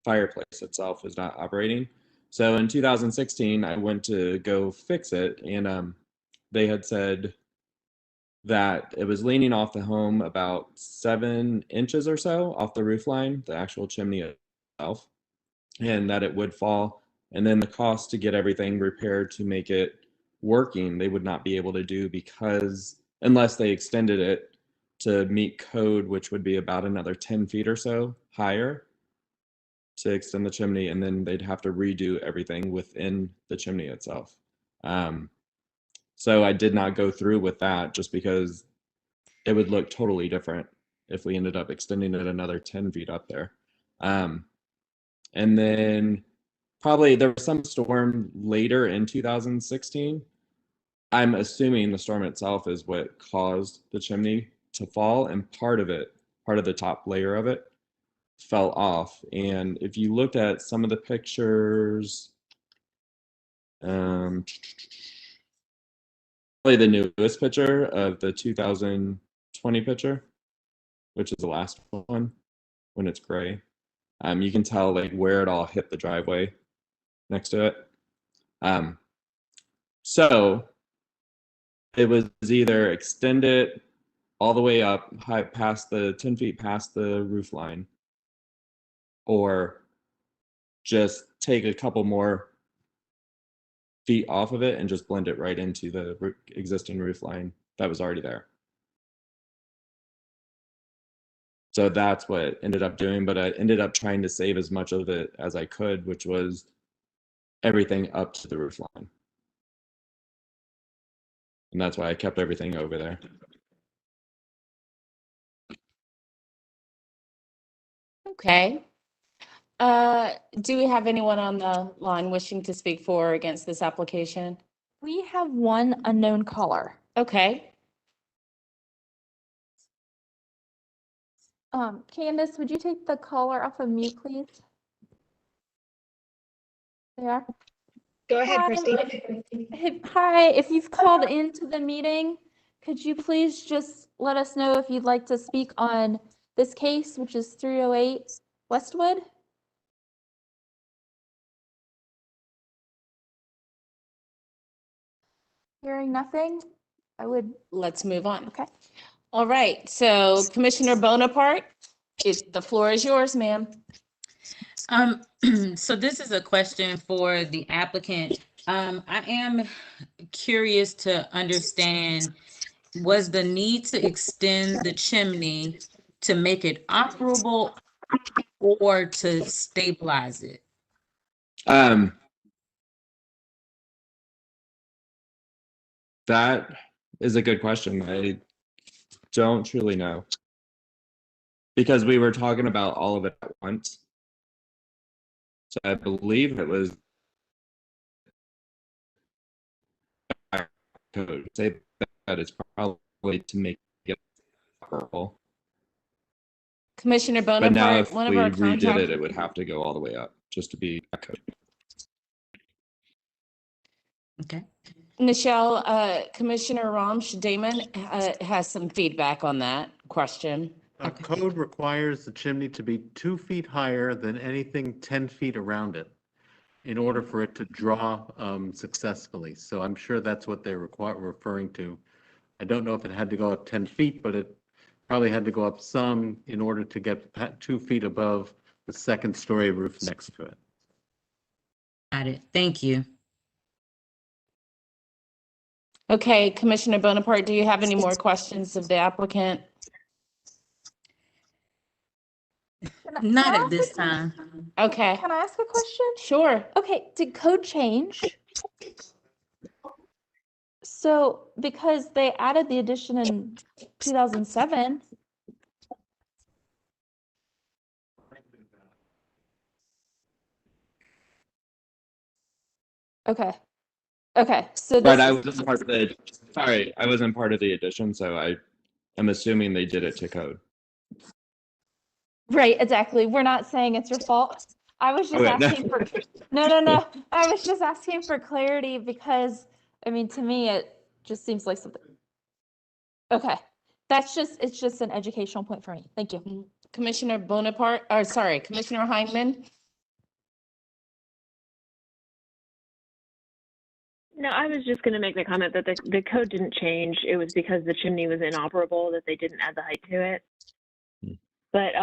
fireplace itself is not operating. So in 2016, I went to go fix it, and they had said that it was leaning off the home about 7 inches or so off the roof line, the actual chimney itself, and that it would fall. And then the cost to get everything repaired to make it working, they would not be able to do, because unless they extended it to meet code, which would be about another 10 feet or so higher to extend the chimney, and then they'd have to redo everything within the chimney itself. So I did not go through with that, just because it would look totally different if we ended up extending it another 10 feet up there. And then probably there was some storm later in 2016. I'm assuming the storm itself is what caused the chimney to fall, and part of the top layer of it fell off. And if you looked at some of the pictures, probably the newest picture of the 2020 picture, which is the last one, when it's gray, you can tell like where it all hit the driveway next to it. So it was either extend it all the way up high past the 10 feet past the roof line, or just take a couple more feet off of it and just blend it right into the existing roof line that was already there. So that's what it ended up doing, but I ended up trying to save as much of it as I could, which was everything up to the roof line. And that's why I kept everything over there. Okay. Do we have anyone on the line wishing to speak for or against this application? We have one unknown caller. Okay. Candace, would you take the caller off of mute, please? Yeah. Go ahead, Hi. Christine. Hi, if you've called into the meeting, could you please just let us know if you'd like to speak on this case, which is 308 Westwood? Hearing nothing, I would. Let's move on. Okay. All right, so Commissioner Bonaparte, the floor is yours, ma'am. So this is a question for the applicant. I am curious to understand, was the need to extend the chimney to make it operable or to stabilize it? That is a good question. I don't truly know. Because we were talking about all of it at once. So I believe it was code. Say that it's probably to make it operable. Commissioner But now Bonaparte, if one of we our redid it, contractors. it would have to go all the way up just to be a code. Okay. Michelle, Commissioner Ramsh Damon has some feedback on that question. Code requires the chimney to be 2 feet higher than anything 10 feet around it in order for it to draw successfully. So I'm sure that's what they're referring to. I don't know if it had to go up 10 feet, but it probably had to go up some in order to get 2 feet above the second story roof next to it. Got it. Thank you. Okay, Commissioner Bonaparte, do you have any more questions of the applicant? Not at this time. Okay. Can I ask a question? Sure. Okay, did code change? So, because they added the addition in 2007. Okay. Okay, so this But I is, wasn't part of the, sorry, I wasn't part of the addition, so I am assuming they did it to code. right, exactly. We're not saying it's your fault. I was just Okay, no. asking for, no. I was just asking for clarity because, I mean, to me, it just seems like something. Okay, it's just an educational point for me. Thank you. Commissioner Bonaparte, or sorry, Commissioner Heineman. No, I was just going to make the comment that the code didn't change. It was because the chimney was inoperable that they didn't add the height to it. But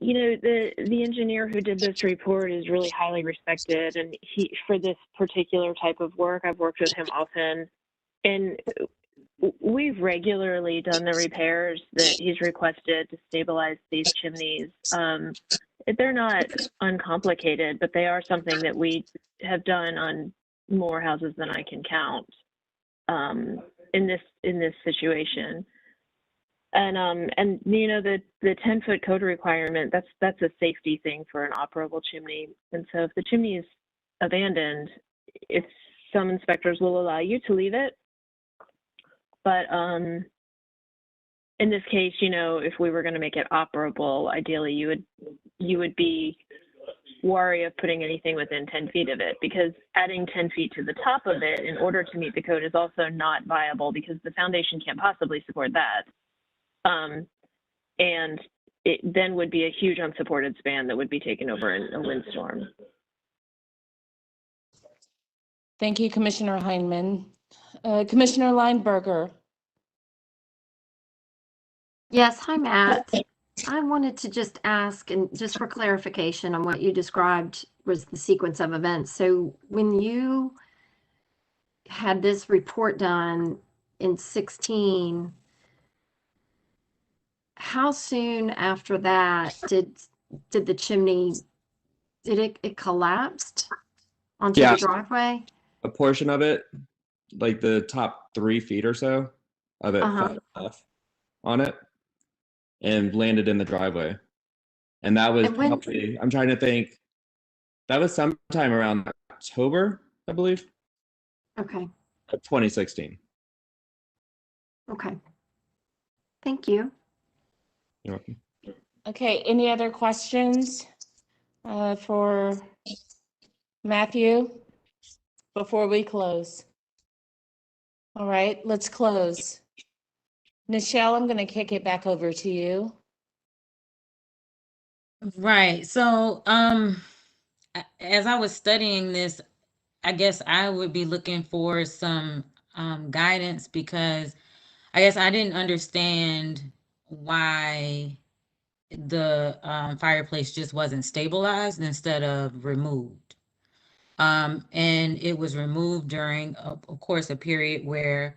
you know, the engineer who did this report is really highly respected, and for this particular type of work, I've worked with him often, and we've regularly done the repairs that he's requested to stabilize these chimneys. They're not uncomplicated, but they are something that we have done on more houses than I can count in this situation. And you know, the 10-foot code requirement, that's a safety thing for an operable chimney. And so if the chimney is abandoned, if some inspectors will allow you to leave it, but in this case, you know, if we were going to make it operable, ideally you would be wary of putting anything within 10 feet of it, because adding 10 feet to the top of it in order to meet the code is also not viable because the foundation can't possibly support that. And it then would be a huge unsupported span that would be taken over in a windstorm. Thank you, Commissioner Heineman. Commissioner Lineberger. Yes, hi, Matt. I wanted to just ask, and just for clarification on what you described was the sequence of events. So when you had this report done in 16, how soon after that did the chimney, did it collapsed onto Yeah. the driveway? A portion of it, like the top 3 feet or so of it fell off on it and landed in the driveway. And that was probably, I'm trying to think, that was sometime around October, I believe. Okay. Of 2016. Okay. Thank you. You're welcome. Okay, any other questions for Matthew before we close? All right, let's close. Nichelle, I'm going to kick it back over to you. Right. So, as I was studying this, I guess I would be looking for some guidance, because I guess I didn't understand why the fireplace just wasn't stabilized instead of removed. And it was removed during, of course, a period where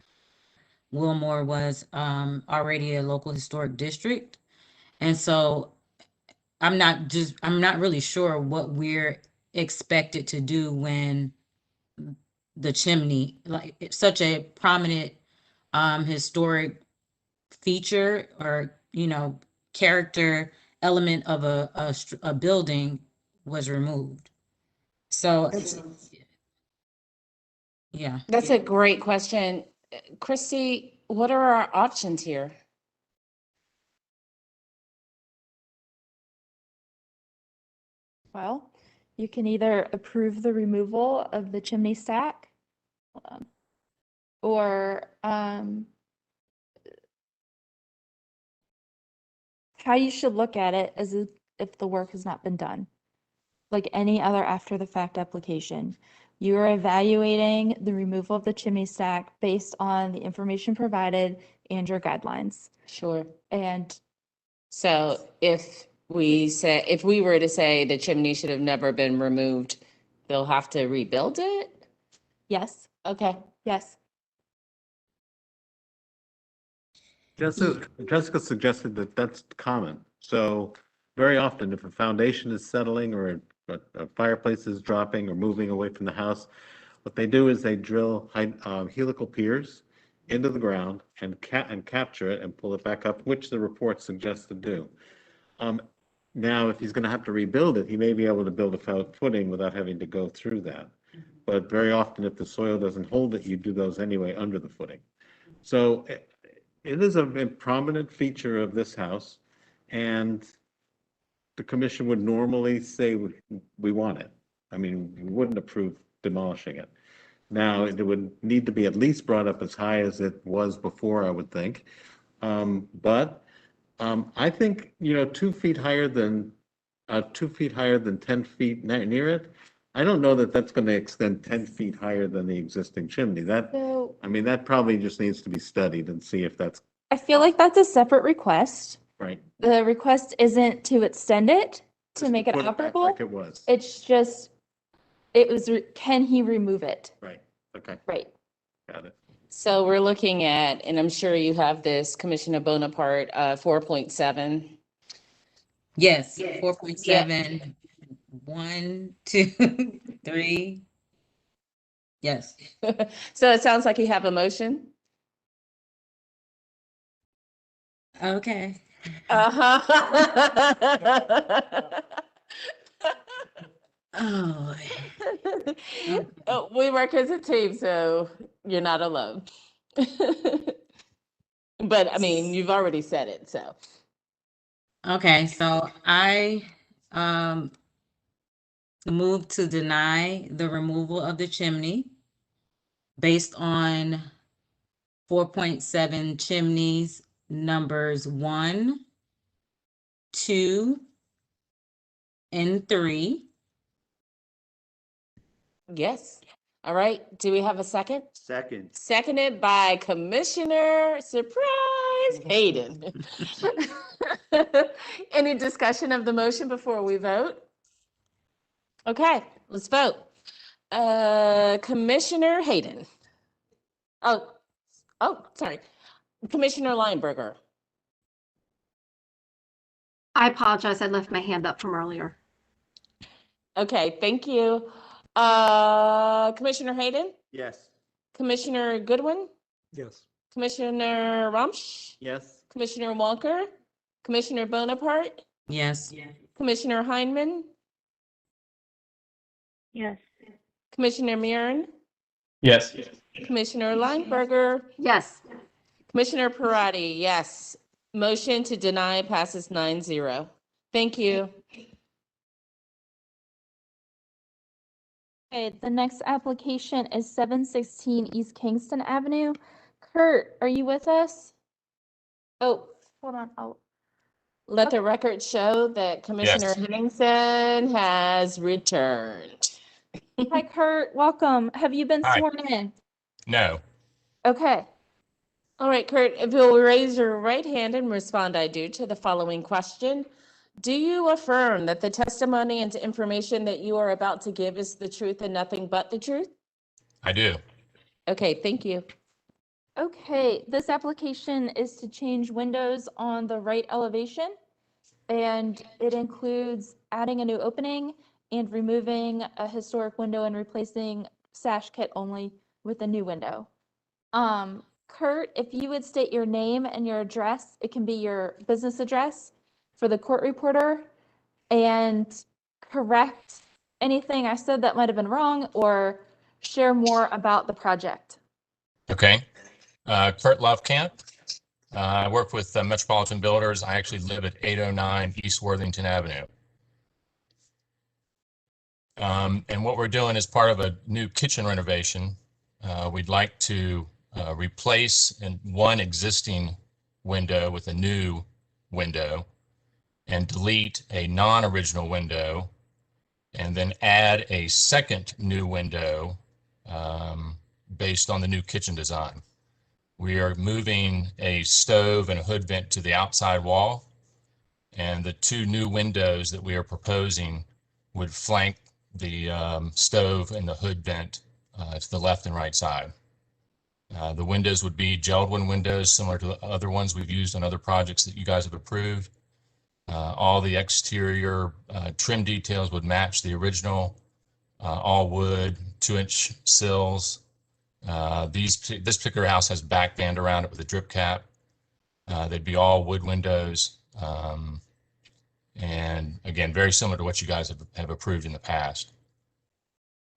Wilmore was already a local historic district. And so I'm not really sure what we're expected to do when the chimney, like it's such a prominent historic feature or, character element of a building was removed. So yeah. That's a great question. Christy, what are our options here? Well, you can either approve the removal of the chimney stack, or how you should look at it is if the work has not been done. Like any other after the fact application, you are evaluating the removal of the chimney stack based on the information provided and your guidelines. Sure. And So if we were to say the chimney should have never been removed, they'll have to rebuild it? yes, Okay. yes. Jessica suggested that that's common. So very often, if a foundation is settling or a fireplace is dropping or moving away from the house, what they do is they drill helical piers into the ground and capture it and pull it back up, which the report suggests to do. Now, if he's going to have to rebuild it, he may be able to build a footing without having to go through that. But very often, if the soil doesn't hold it, you do those anyway under the footing. So it is a prominent feature of this house, and the commission would normally say we want it. I mean, we wouldn't approve demolishing it. Now, it would need to be at least brought up as high as it was before, I would think. But I think, 2 feet higher than 10 feet near it. I don't know that that's going to extend 10 feet higher than the existing chimney. So That probably just needs to be studied and see if that's I feel like that's a separate request. right. The request isn't to extend it, to make it Put it back operable. like it was. It's just, can he remove it? Right, okay, Right. got it. So we're looking at, and I'm sure you have this, Commissioner Bonaparte, 4.7. Yes, 4.7, 1, 2, 3. Yes. So it sounds like you have a motion. Okay. Oh. Oh, we work as a team, so you're not alone. But I mean, you've already said it, so. Okay, so I move to deny the removal of the chimney based on 4.7 chimneys numbers 1, 2, and 3. Yes. All right. Do we have a second? Second. Seconded by Commissioner Surprise Hayden. Any discussion of the motion before we vote? Okay, let's vote. Commissioner Hayden. Oh, sorry. Commissioner Lineberger. I apologize. I left my hand up from earlier. Okay, thank you. Commissioner Hayden? Yes. Commissioner Goodwin? Yes. Commissioner Rumsch? Yes. Commissioner Walker? Commissioner Bonaparte? Yes. Commissioner Heineman? Yes. Commissioner Murin? Yes. Commissioner Lineberger? Yes. Commissioner Parati, yes. Motion to deny passes 9-0. Thank you. Okay, the next application is 716 East Kingston Avenue. Kurt, are you with us? Oh, hold on. Let the record show that Commissioner Henningsen has returned. Hi, Kurt. Welcome. Have you been Hi. sworn in? No. Okay. All right, Kurt, if you'll raise your right hand and respond, I do, to the following question. Do you affirm that the testimony and information that you are about to give is the truth and nothing but the truth? I do. Okay, thank you. Okay, this application is to change windows on the right elevation, and it includes adding a new opening and removing a historic window and replacing sash kit only with a new window. Kurt, if you would state your name and your address, it can be your business address for the court reporter, and correct anything I said that might have been wrong or share more about the project. Okay. Kurt Lovekamp. I work with Metropolitan Builders. I actually live at 809 East Worthington Avenue. And what we're doing is part of a new kitchen renovation. We'd like to replace one existing window with a new window and delete a non-original window and then add a second new window based on the new kitchen design. We are moving a stove and a hood vent to the outside wall, and the two new windows that we are proposing would flank the stove and the hood vent to the left and right side. The windows would be Geldwin windows, similar to the other ones we've used on other projects that you guys have approved. All the exterior trim details would match the original, all wood, 2-inch sills. This particular house has back band around it with a drip cap. They'd be all wood windows. And again, very similar to what you guys have approved in the past.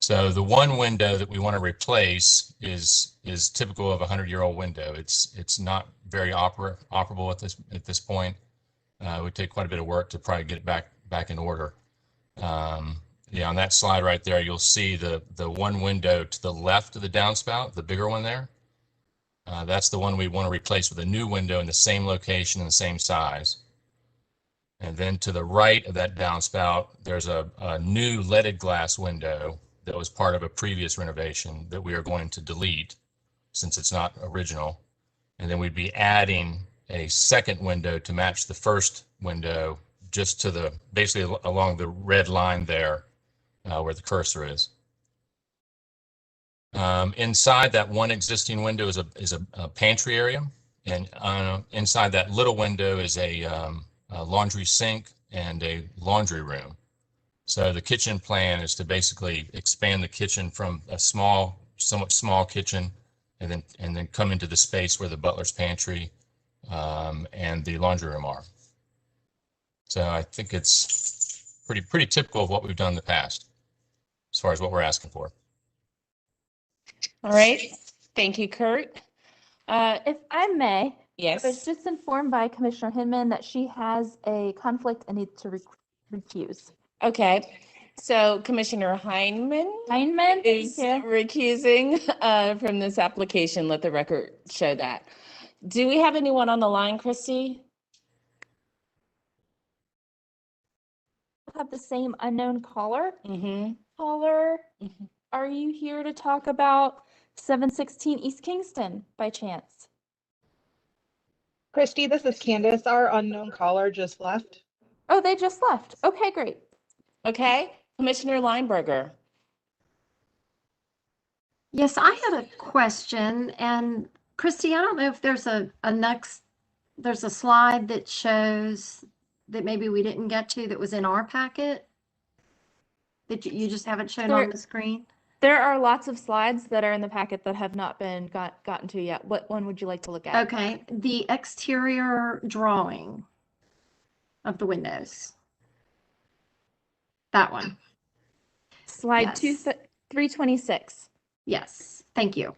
So the one window that we want to replace is typical of a 100-year-old window. It's not very operable at this point. It would take quite a bit of work to probably get it back in order. Yeah, on that slide right there, you'll see the one window to the left of the downspout, the bigger one there. That's the one we want to replace with a new window in the same location and the same size. And then to the right of that downspout, there's a new leaded glass window that was part of a previous renovation that we are going to delete since it's not original. And then we'd be adding a second window to match the first window just to basically along the red line there where the cursor is. Inside that one existing window is a pantry area, and inside that little window is a laundry sink and a laundry room. So the kitchen plan is to basically expand the kitchen from a somewhat small kitchen, and then come into the space where the butler's pantry and the laundry room are. So I think it's pretty typical of what we've done in the past, as far as what we're asking for. All right. Thank you, Kurt. If I may, Yes. I was just informed by Commissioner Hinman that she has a conflict and needs to recuse. Okay. So Commissioner Heineman is thank you. recusing from this application. Let the record show that. Do we have anyone on the line, Christy? We'll have the same unknown caller. Mm-hmm. Caller, are you here to talk about 716 East Kingston by chance? Christy, this is Candace. Our unknown caller just left. Oh, they just left. Okay, great. Okay. Commissioner Lineberger. Yes, I had a question, and Christy, I don't know if there's there's a slide that shows that maybe we didn't get to that was in our packet that you just haven't shown on the screen. There are lots of slides that are in the packet that have not been gotten to yet. What one would you like to look at? Okay, the exterior drawing of the windows. That one. Slide Yes. 326. Yes, thank you.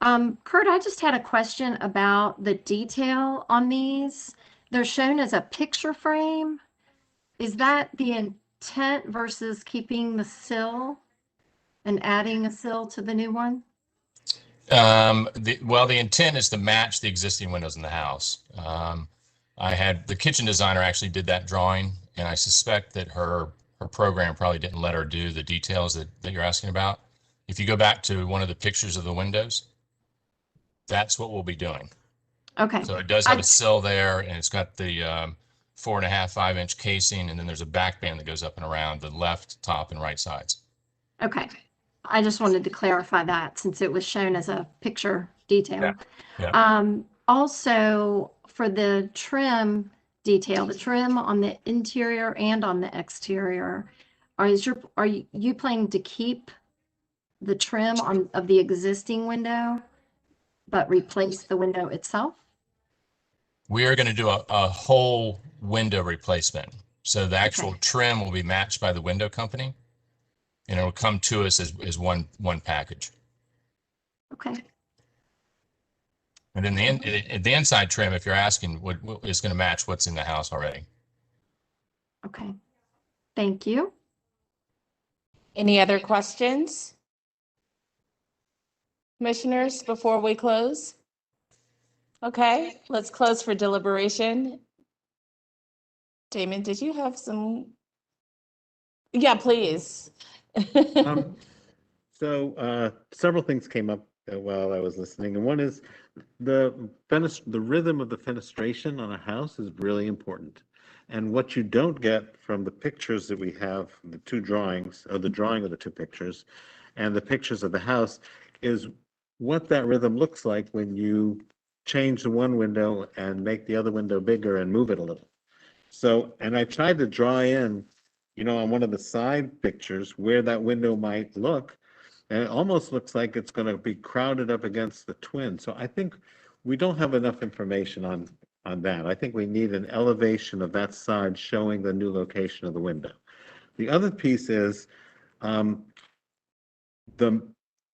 Kurt, I just had a question about the detail on these. They're shown as a picture frame. Is that the intent versus keeping the sill and adding a sill to the new one? The intent is to match the existing windows in the house. The kitchen designer actually did that drawing, and I suspect that her program probably didn't let her do the details that you're asking about. If you go back to one of the pictures of the windows, that's what we'll be doing. Okay. So it does have a sill there, and it's got the 4.5, 5-inch casing, and then there's a back band that goes up and around the left, top, and right sides. Okay. I just wanted to clarify that since it was shown as a picture detail. Yeah. Also, for the trim detail, the trim on the interior and on the exterior, are you planning to keep the trim of the existing window, but replace the window itself? We are going to do a whole window replacement. So the actual trim will be matched by the window company, and it will come to us as one package. Okay. And then the inside trim, if you're asking, what is going to match what's in the house already. Okay. Thank you. Any other questions? Commissioners, before we close? Okay, let's close for deliberation. Damon, did you have some? Yeah, please. So several things came up while I was listening, and one is the rhythm of the fenestration on a house is really important. And what you don't get from the pictures that we have, the two drawings, or the drawing of the two pictures, and the pictures of the house, is what that rhythm looks like when you change the one window and make the other window bigger and move it a little. So, and I tried to draw in, on one of the side pictures where that window might look, and it almost looks like it's going to be crowded up against the twin. So I think we don't have enough information on that. I think we need an elevation of that side showing the new location of the window. The other piece is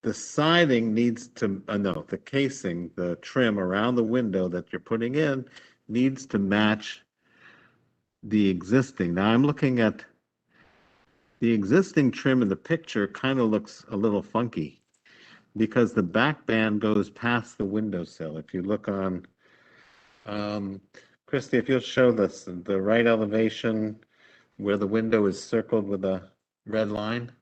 the siding needs to, no, the casing, the trim around the window that you're putting in needs to match the existing. Now I'm looking at the existing trim in the picture kind of looks a little funky because the back band goes past the windowsill. If you look on, Christy, if you'll show this, the right elevation where the window is circled with a red line.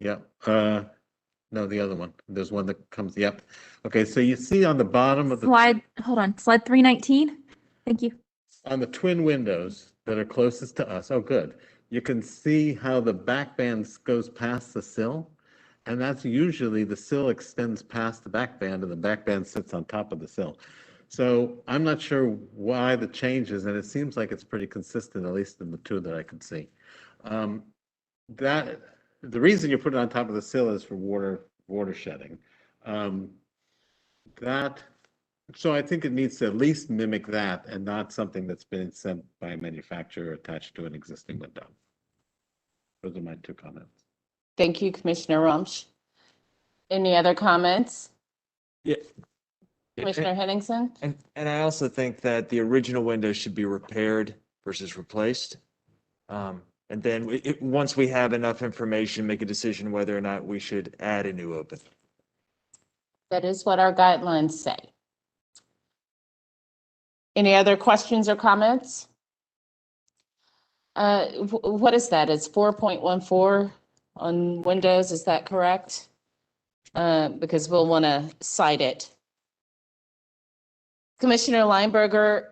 Yep. No, the other one. There's one that comes, yep. Okay, so you see on the bottom of the Slide 319. Thank you. on the twin windows that are closest to us, oh, good. You can see how the back band goes past the sill, and that's usually the sill extends past the back band, and the back band sits on top of the sill. So I'm not sure why the changes, and it seems like it's pretty consistent, at least in the two that I can see. That the reason you put it on top of the sill is for water shedding. So I think it needs to at least mimic that and not something that's been sent by a manufacturer attached to an existing window. Those are my two comments. Thank you, Commissioner Rumsch. Any other comments? Yeah. Commissioner Henningsen? And I also think that the original window should be repaired versus replaced. And then once we have enough information, make a decision whether or not we should add a new opening. That is what our guidelines say. Any other questions or comments? What is that? It's 4.14 on Windows, is that correct? Because we'll want to cite it. Commissioner Lineberger,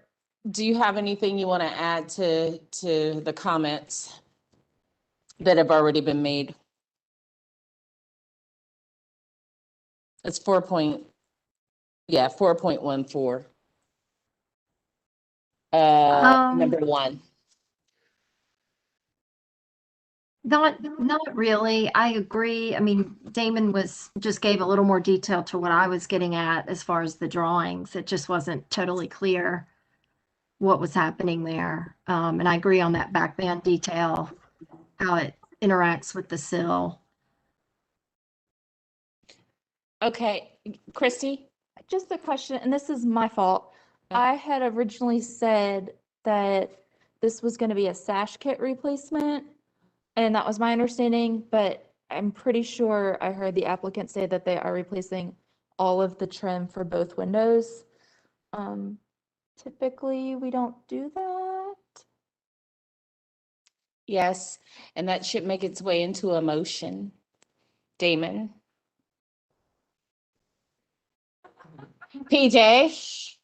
do you have anything you want to add to the comments that have already been made? It's 4.14. Number one. Not really. I agree. I mean, Damon just gave a little more detail to what I was getting at as far as the drawings. It just wasn't totally clear what was happening there. And I agree on that back band detail, how it interacts with the sill. Okay, Christy? Just a question, and this is my fault. I had originally said that this was going to be a sash kit replacement, and that was my understanding, but I'm pretty sure I heard the applicant say that they are replacing all of the trim for both windows. Typically, we don't do that. Yes, and that should make its way into a motion. Damon? PJ?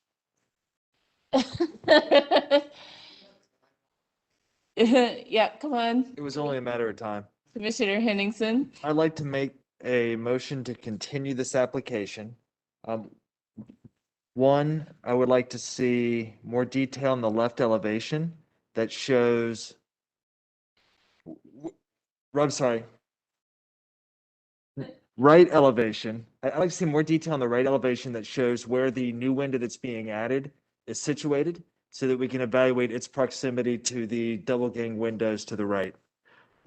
Yeah, come on, It was only a matter of time. Commissioner Henningsen. I'd like to make a motion to continue this application. One, I would like to see more detail in the left elevation that shows, I'm sorry, right elevation. I'd like to see more detail on the right elevation that shows where the new window that's being added is situated so that we can evaluate its proximity to the double gang windows to the right.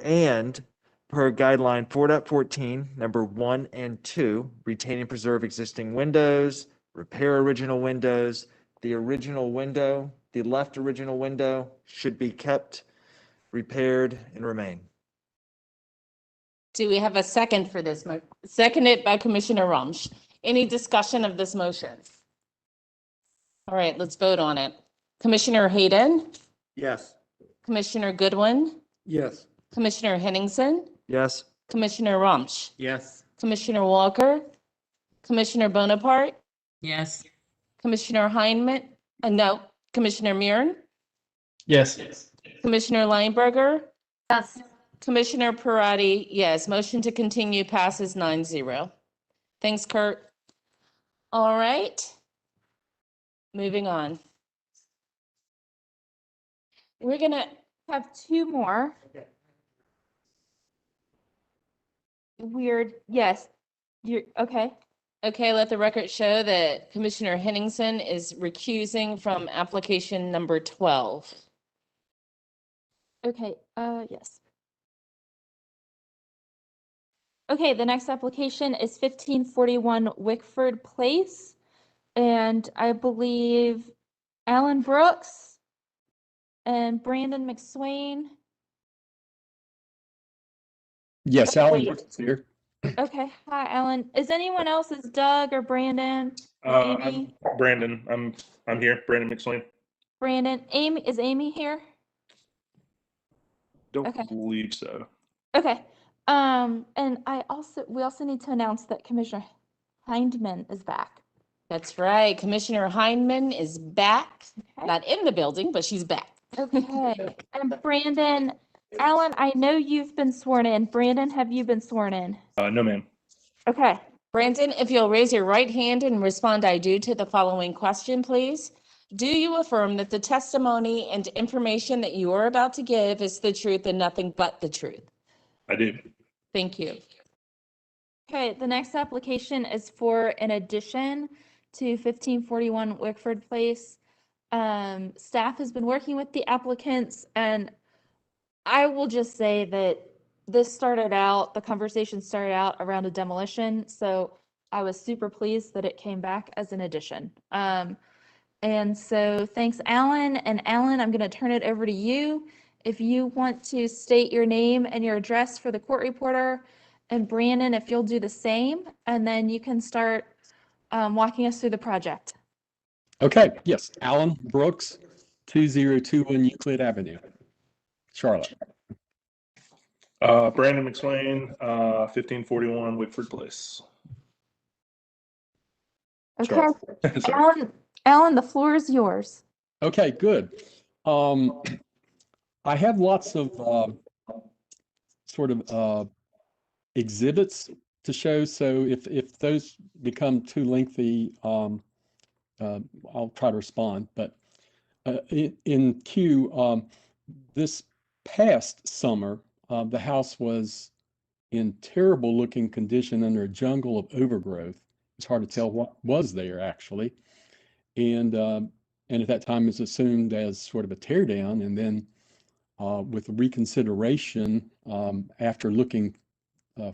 And per guideline 4.14, number 1 and 2, retain and preserve existing windows, repair original windows. The original window, the left original window should be kept, repaired, and remain. Do we have a second for this? Seconded by Commissioner Rumsch. Any discussion of this motion? All right, let's vote on it. Commissioner Hayden, Yes. Commissioner Goodwin, Yes. Commissioner Henningsen, Yes. Commissioner Rumsch, Yes. Commissioner Walker, Commissioner Bonaparte, Yes. Commissioner Heineman, no, Commissioner Murin, Yes. Commissioner Lineberger, Yes. Commissioner Parati, yes. Motion to continue passes 9-0. Thanks, Kurt. All right. Moving on. We're gonna have two more. Weird, yes, you're, okay. Okay, let the record show that Commissioner Henningsen is recusing from application number 12. Okay, yes. Okay, the next application is 1541 Wickford Place. And I believe Alan Brooks and Brandon McSwain. Yes, Alan Brooks here. Okay, hi, Alan. Is anyone else? Is Doug or Brandon? Or Amy? I'm Brandon. I'm here. Brandon McSwain. Brandon. Amy, is Amy here? Don't Okay. believe so. Okay. And we also need to announce that Commissioner Hindman is back. That's right. Commissioner Heineman is back. Okay. Not in the building, but she's back. Okay. And Brandon, Alan, I know you've been sworn in. Brandon, have you been sworn in? No, ma'am. Okay. Brandon, if you'll raise your right hand and respond "I do" to the following question, please. Do you affirm that the testimony and information that you are about to give is the truth and nothing but the truth? I do. Thank you. Okay, the next application is for an addition to 1541 Wickford Place. Staff has been working with the applicants, and I will just say that the conversation started out around a demolition, so I was super pleased that it came back as an addition. And so thanks, Alan. And Alan, I'm going to turn it over to you. If you want to state your name and your address for the court reporter, and Brandon, if you'll do the same, and then you can start walking us through the project. Okay, yes, Alan Brooks, 2021 Euclid Avenue, Charlotte. Brandon McSwain, 1541 Wickford Place. Okay, Alan, the floor is yours. Okay, good. I have lots of sort of exhibits to show, so if those become too lengthy, I'll try to respond. But in Q, this past summer, the house was in terrible looking condition under a jungle of overgrowth. It's hard to tell what was there actually. And at that time it was assumed as sort of a tear down. And then with reconsideration, after looking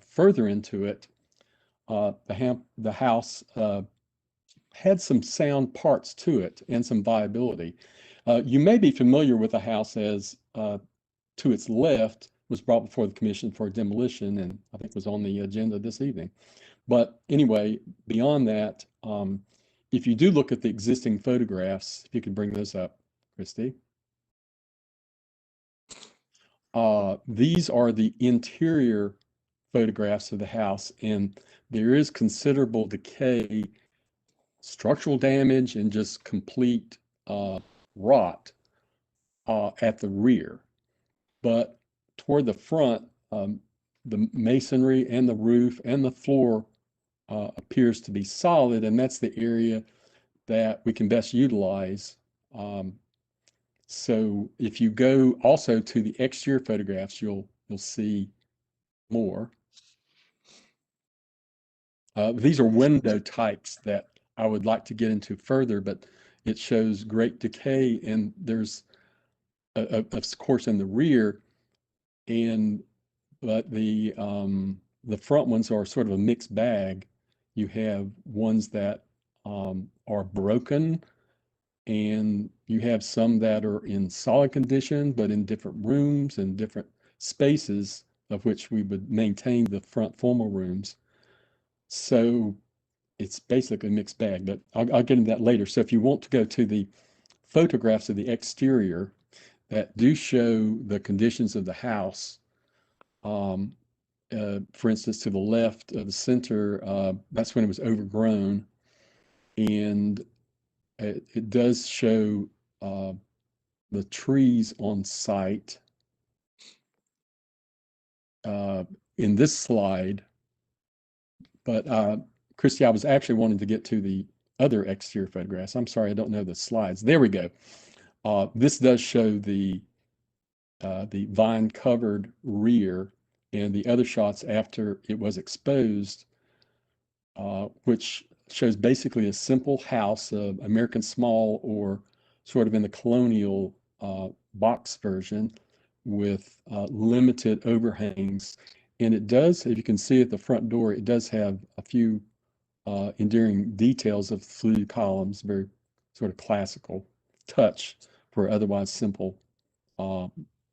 further into it, the house had some sound parts to it and some viability. You may be familiar with the house as to its left was brought before the commission for demolition, and I think was on the agenda this evening. But anyway, beyond that, if you do look at the existing photographs, if you could bring those up, Christy. These are the interior photographs of the house, and there is considerable decay structural damage and just complete rot at the rear. But toward the front, the masonry and the roof and the floor appears to be solid, and that's the area that we can best utilize. So if you go also to the exterior photographs, you'll see more. These are window types that I would like to get into further, but it shows great decay, and there's of course in the rear, but the front ones are sort of a mixed bag. You have ones that are broken, and you have some that are in solid condition, but in different rooms and different spaces, of which we would maintain the front formal rooms. So it's basically a mixed bag, but I'll get into that later. So if you want to go to the photographs of the exterior that do show the conditions of the house, for instance, to the left of the center, that's when it was overgrown, and it does show the trees on site in this slide. But Christy, I was actually wanting to get to the other exterior photographs. I'm sorry, I don't know the slides. There we go. This does show the vine-covered rear, and the other shots after it was exposed, which shows basically a simple house, American small or sort of in the colonial box version with limited overhangs. And it does, if you can see at the front door, it does have a few endearing details of fluted columns, very sort of classical touch for otherwise simple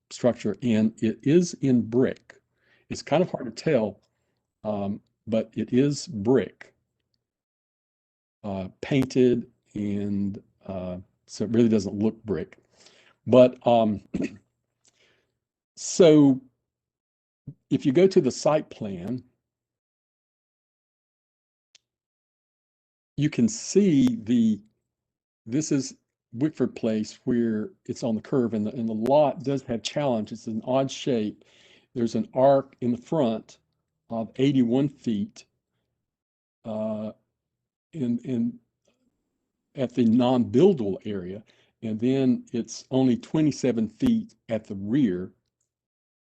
structure. And it is in brick. It's kind of hard to tell, but it is brick, painted, and so it really doesn't look brick. But so if you go to the site plan, you can see this is Wickford Place, where it's on the curve, and the lot does have challenge. It's an odd shape. There's an arc in the front of 81 feet in at the non-buildable area, and then it's only 27 feet at the rear,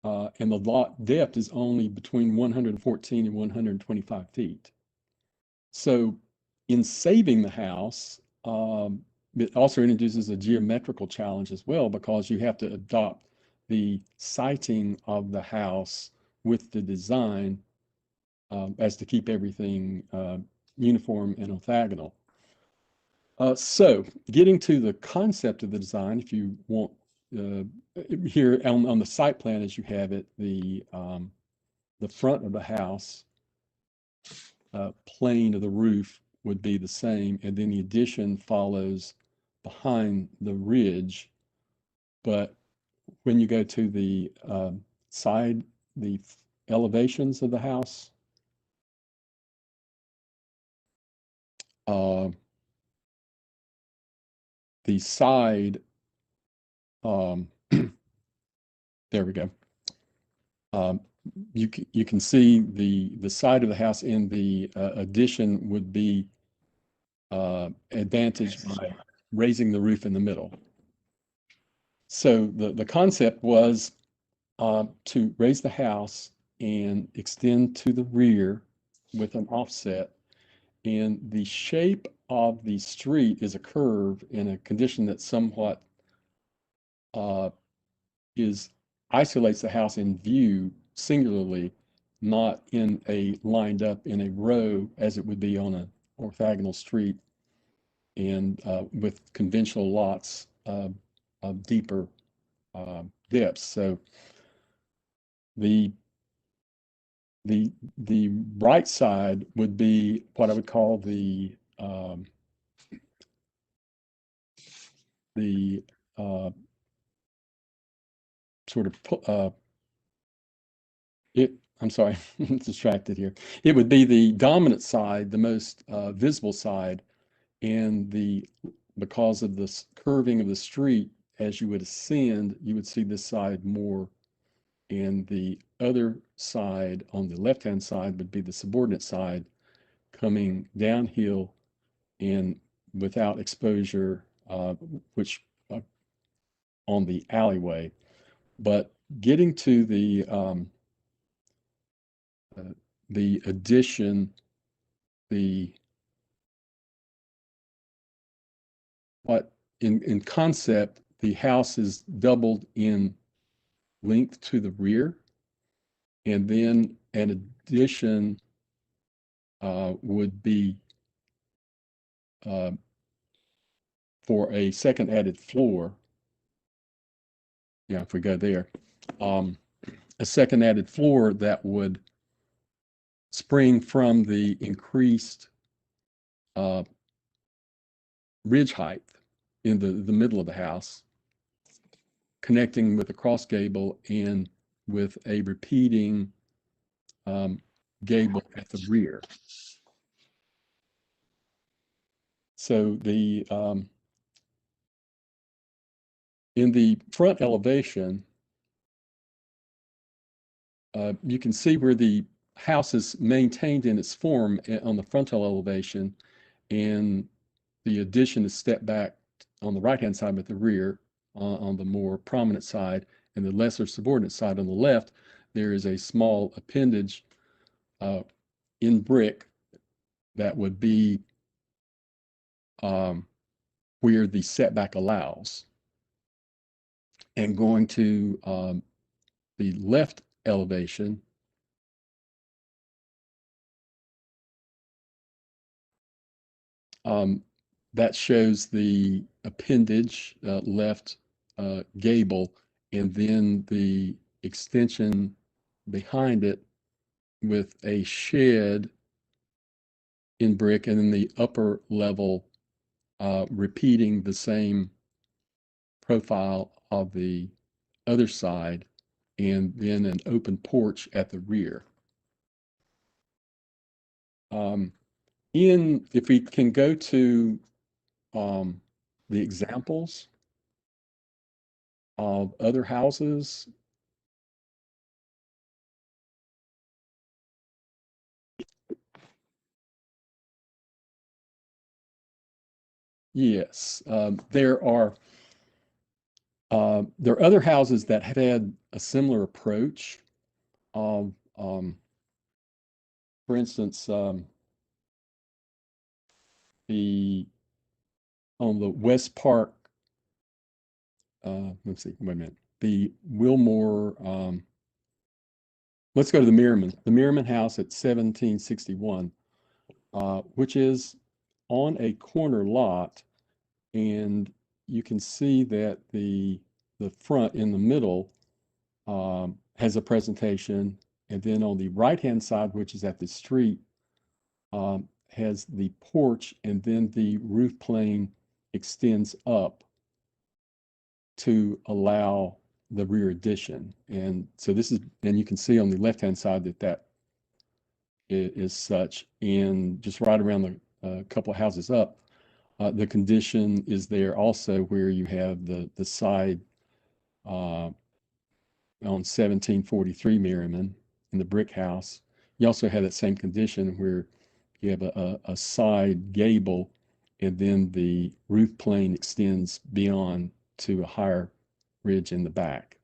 and the lot depth is only between 114 and 125 feet. So in saving the house, it also introduces a geometrical challenge as well, because you have to adopt the siting of the house with the design as to keep everything uniform and orthogonal. So getting to the concept of the design, if you want, here on the site plan as you have it, the front of the house, plane of the roof would be the same, and then the addition follows behind the ridge. But when you go to the side, the elevations of the house, the side, there we go. You can see the side of the house in the addition would be advantaged by raising the roof in the middle. So the concept was to raise the house and extend to the rear with an offset. And the shape of the street is a curve in a condition that somewhat isolates the house in view singularly, not in a lined up in a row as it would be on an orthogonal street, and with conventional lots of deeper depths. So the right side would be what I would call the sort of I'm sorry, I'm distracted here. It would be the dominant side, the most visible side, and because of this curving of the street, as you would ascend, you would see this side more, and the other side on the left-hand side would be the subordinate side coming downhill and without exposure, which on the alleyway. But getting to the addition, what in concept, the house is doubled in length to the rear, and then an addition would be for a second added floor. Yeah, if we go there, a second added floor that would spring from the increased ridge height in the middle of the house, connecting with the cross gable and with a repeating gable at the rear. So in the front elevation, you can see where the house is maintained in its form on the frontal elevation, and the addition is stepped back on the right-hand side with the rear on the more prominent side, and the lesser subordinate side on the left, there is a small appendage in brick that would be where the setback allows. And going to the left elevation, that shows the appendage left gable, and then the extension behind it with a shed in brick, and then the upper level repeating the same profile of the other side, and then an open porch at the rear. If we can go to the examples of other houses. Yes, there are other houses that have had a similar approach of, for instance, on the West Park, let's see, wait a minute, the Wilmore, let's go to the Merriman House at 1761, which is on a corner lot, and you can see that the front in the middle has a presentation, and then on the right-hand side, which is at the street, has the porch, and then the roof plane extends up to allow the rear addition. And so this is, and you can see on the left-hand side that is such, and just right around the couple of houses up, the condition is there also where you have the side on 1743 Merriman in the brick house. You also have that same condition where you have a side gable, and then the roof plane extends beyond to a higher ridge in the back.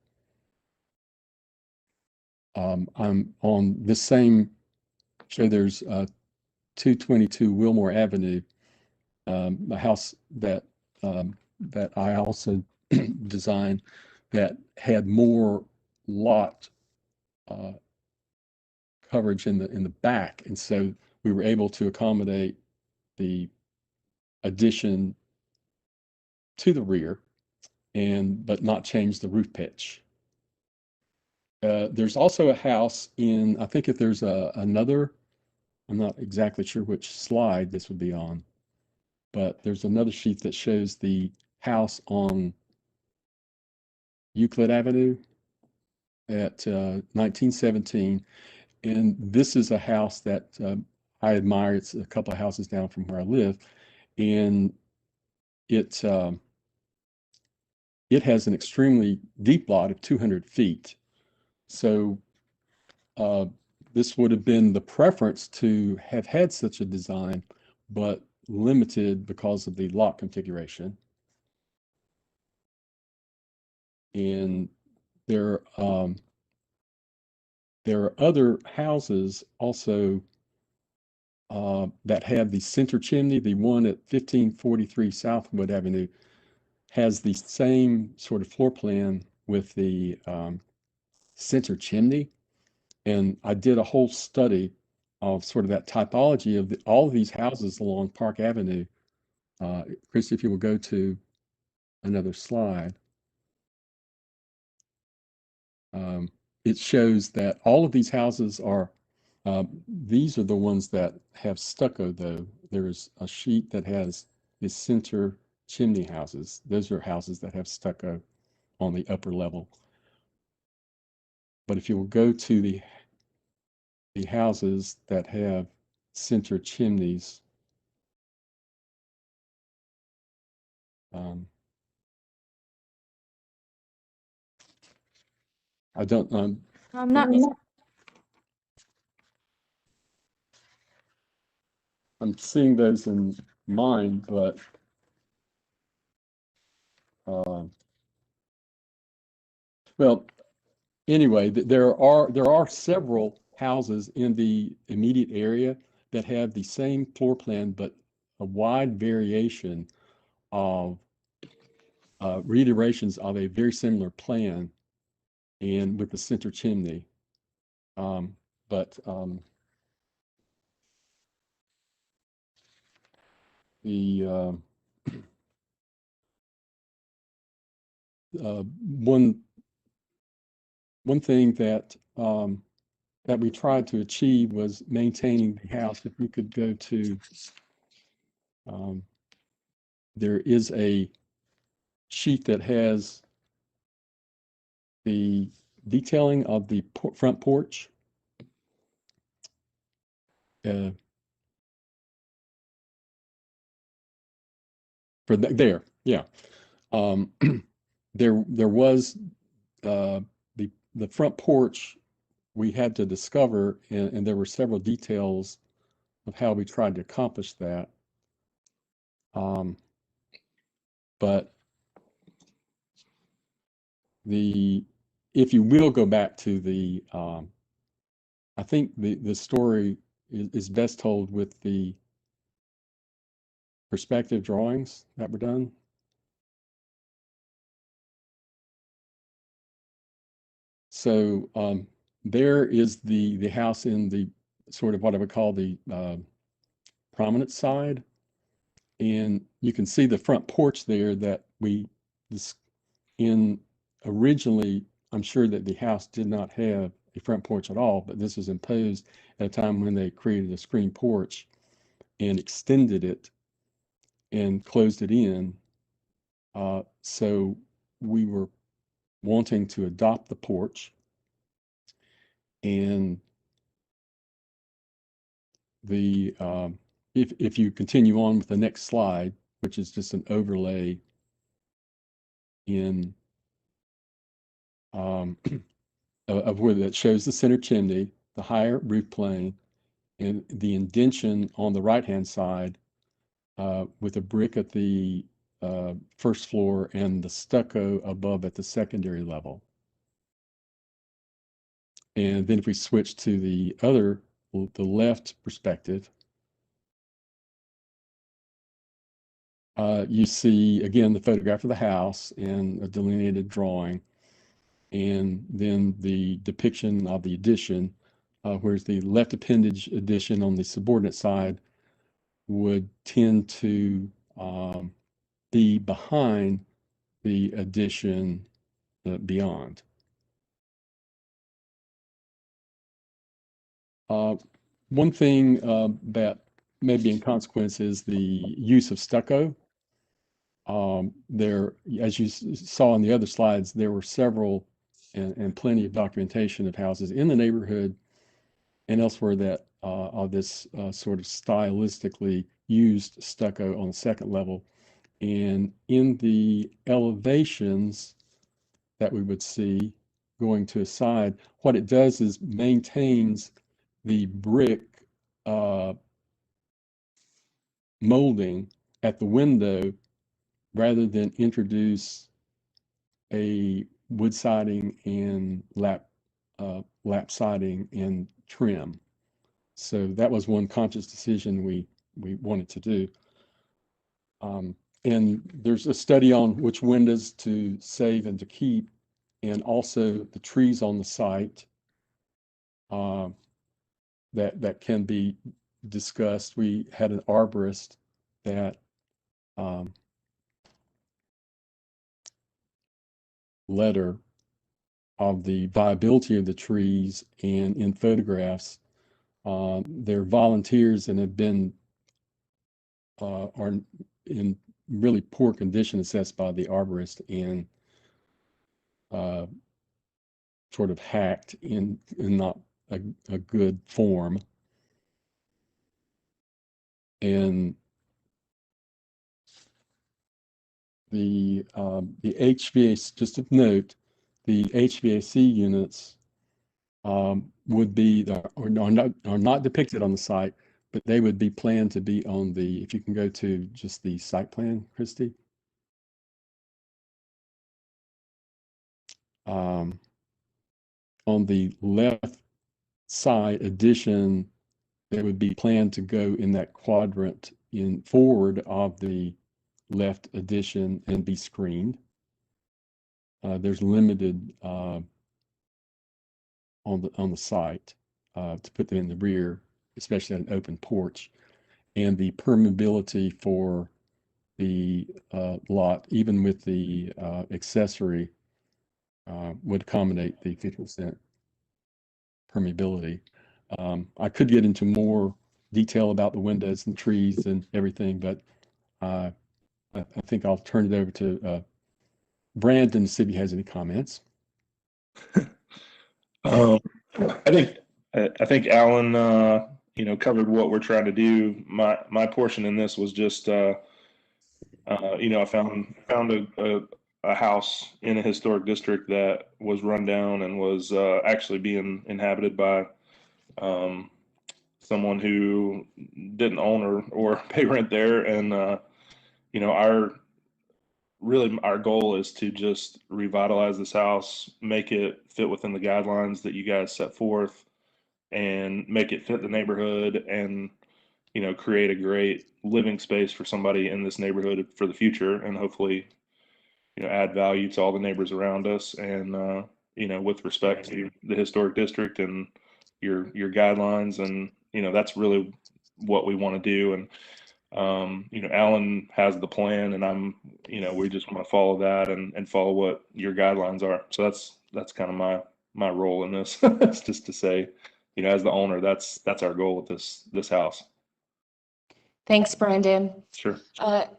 I'm on this same show. There's 222 Wilmore Avenue, a house that I also designed that had more lot coverage in the back, and so we were able to accommodate the addition to the rear, but not change the roof pitch. There's also a house in, I think if there's another, I'm not exactly sure which slide this would be on, but there's another sheet that shows the house on Euclid Avenue at 1917. And this is a house that I admire. It's a couple of houses down from where I live. and it has an extremely deep lot of 200 feet. So this would have been the preference to have had such a design, but limited because of the lot configuration. And there are other houses also that have the center chimney. The one at 1543 Southwood Avenue has the same sort of floor plan with the center chimney. And I did a whole study of sort of that typology of all of these houses along Park Avenue. Chris, if you will go to another slide. It shows that all of these houses are, these are the ones that have stucco though. There's a sheet that has the center chimney houses. Those are houses that have stucco on the upper level. But if you will go to the houses that have center chimneys, I don't, I'm not. I'm seeing those in mine, but well, anyway, there are several houses in the immediate area that have the same floor plan, but a wide variation of reiterations of a very similar plan, and with the center chimney. But the one thing that that we tried to achieve was maintaining the house. If we could go to, there is a sheet that has the detailing of the front porch. There, yeah. There was the front porch we had to discover, and there were several details of how we tried to accomplish that. But if you will go back to the, I think the story is best told with the perspective drawings that were done. So there is the house in the sort of what I would call the prominent side. And you can see the front porch there that originally, I'm sure that the house did not have a front porch at all, but this was imposed at a time when they created a screen porch and extended it and closed it in. So we were wanting to adopt the porch, and if you continue on with the next slide, which is just an overlay in of where that shows the center chimney, the higher roof plane, and the indention on the right-hand side with a brick at the first floor and the stucco above at the secondary level. And then if we switch to the left perspective, you see again the photograph of the house and a delineated drawing, and then the depiction of the addition, whereas the left appendage addition on the subordinate side would tend to be behind the addition beyond. One thing that may be in consequence is the use of stucco. There, as you saw in the other slides, there were several and plenty of documentation of houses in the neighborhood and elsewhere that of this sort of stylistically used stucco on the second level. And in the elevations that we would see going to a side, what it does is maintains the brick molding at the window rather than introduce a wood siding and lap siding and trim. So that was one conscious decision we wanted to do. And there's a study on which windows to save and to keep, and also the trees on the site that can be discussed. We had an arborist that letter of the viability of the trees, and in photographs, they're volunteers and have been are in really poor condition assessed by the arborist and sort of hacked in not a good form. And the HVAC, just a note, the HVAC units would be are not depicted on the site, but they would be planned to be on the, if you can go to just the site plan, Christy. On the left side addition, they would be planned to go in that quadrant in forward of the left addition and be screened. There's limited on the site to put them in the rear, especially at an open porch, and the permeability for the lot, even with the accessory, would accommodate the 50% permeability. I could get into more detail about the windows and trees and everything, but I think I'll turn it over to Brandon to see if he has any comments. I think Alan, covered what we're trying to do. My portion in this was just, I found a house in a historic district that was run down and was actually being inhabited by someone who didn't own or pay rent there, and our goal is to just revitalize this house, make it fit within the guidelines that you guys set forth, and make it fit the neighborhood, and create a great living space for somebody in this neighborhood for the future, and hopefully add value to all the neighbors around us, and with respect to the historic district and your guidelines, and that's really what we want to do. And Alan has the plan, and we just want to follow that and follow what your guidelines are. So that's kind of my role in this. It's just to say, as the owner, that's our goal with this house. Thanks, Brandon. Sure.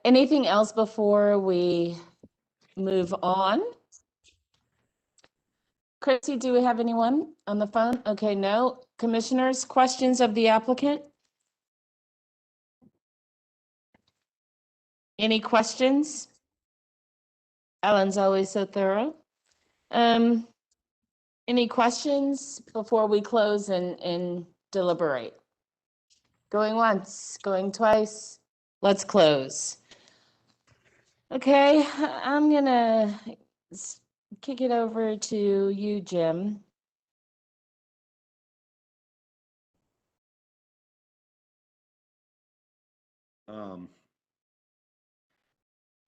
Anything else before we move on? Chrissy, do we have anyone on the phone? Okay, no. Commissioners, questions of the applicant? Any questions? Alan's always so thorough. Any questions before we close and deliberate? Going once, going twice. Let's close. Okay, I'm gonna kick it over to you, Jim.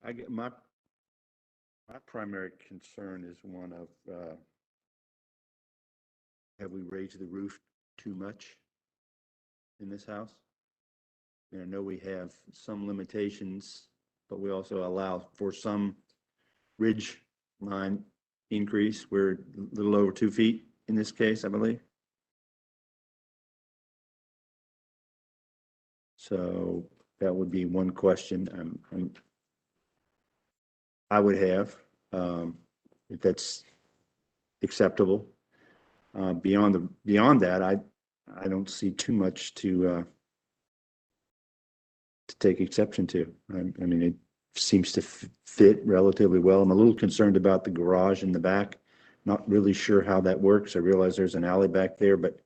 I get my primary concern is one of have we raised the roof too much in this house? And I know we have some limitations, but we also allow for some ridge line increase. We're a little over 2 feet in this case, I believe. So that would be one question I would have, if that's acceptable. Beyond that, I don't see too much to take exception to. I mean, it seems to fit relatively well. I'm a little concerned about the garage in the back. Not really sure how that works. I realize there's an alley back there, but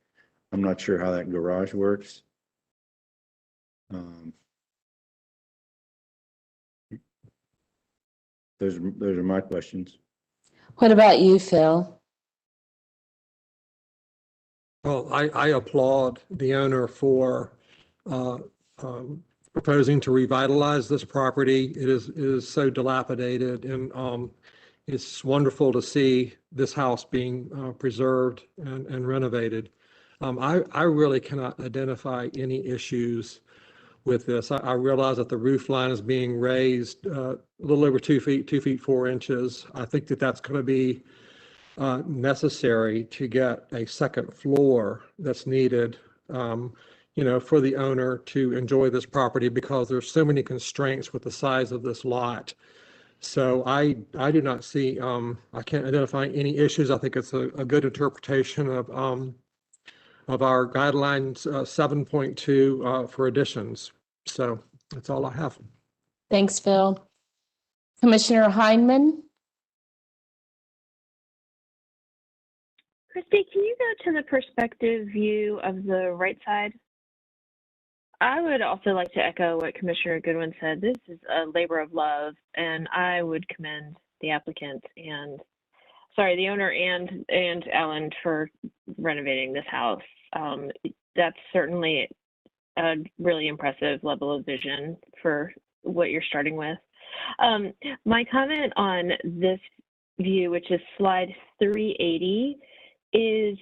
I'm not sure how that garage works. Those are my questions. What about you, Phil? Well, I applaud the owner for uh, proposing to revitalize this property. It is so dilapidated, and it's wonderful to see this house being preserved and renovated. I really cannot identify any issues with this. I realize that the roof line is being raised a little over 2 feet, 2 feet 4 inches. I think that that's going to be necessary to get a second floor that's needed, for the owner to enjoy this property, because there's so many constraints with the size of this lot. So I do not see, I can't identify any issues. I think it's a good interpretation of our guidelines 7.2 for additions. So that's all I have. Thanks, Phil. Commissioner Heineman? Christy, can you go to the perspective view of the right side? I would also like to echo what Commissioner Goodwin said. This is a labor of love, and I would commend the applicant and, sorry, the owner and Alan for renovating this house. That's certainly a really impressive level of vision for what you're starting with. My comment on this view, which is slide 380,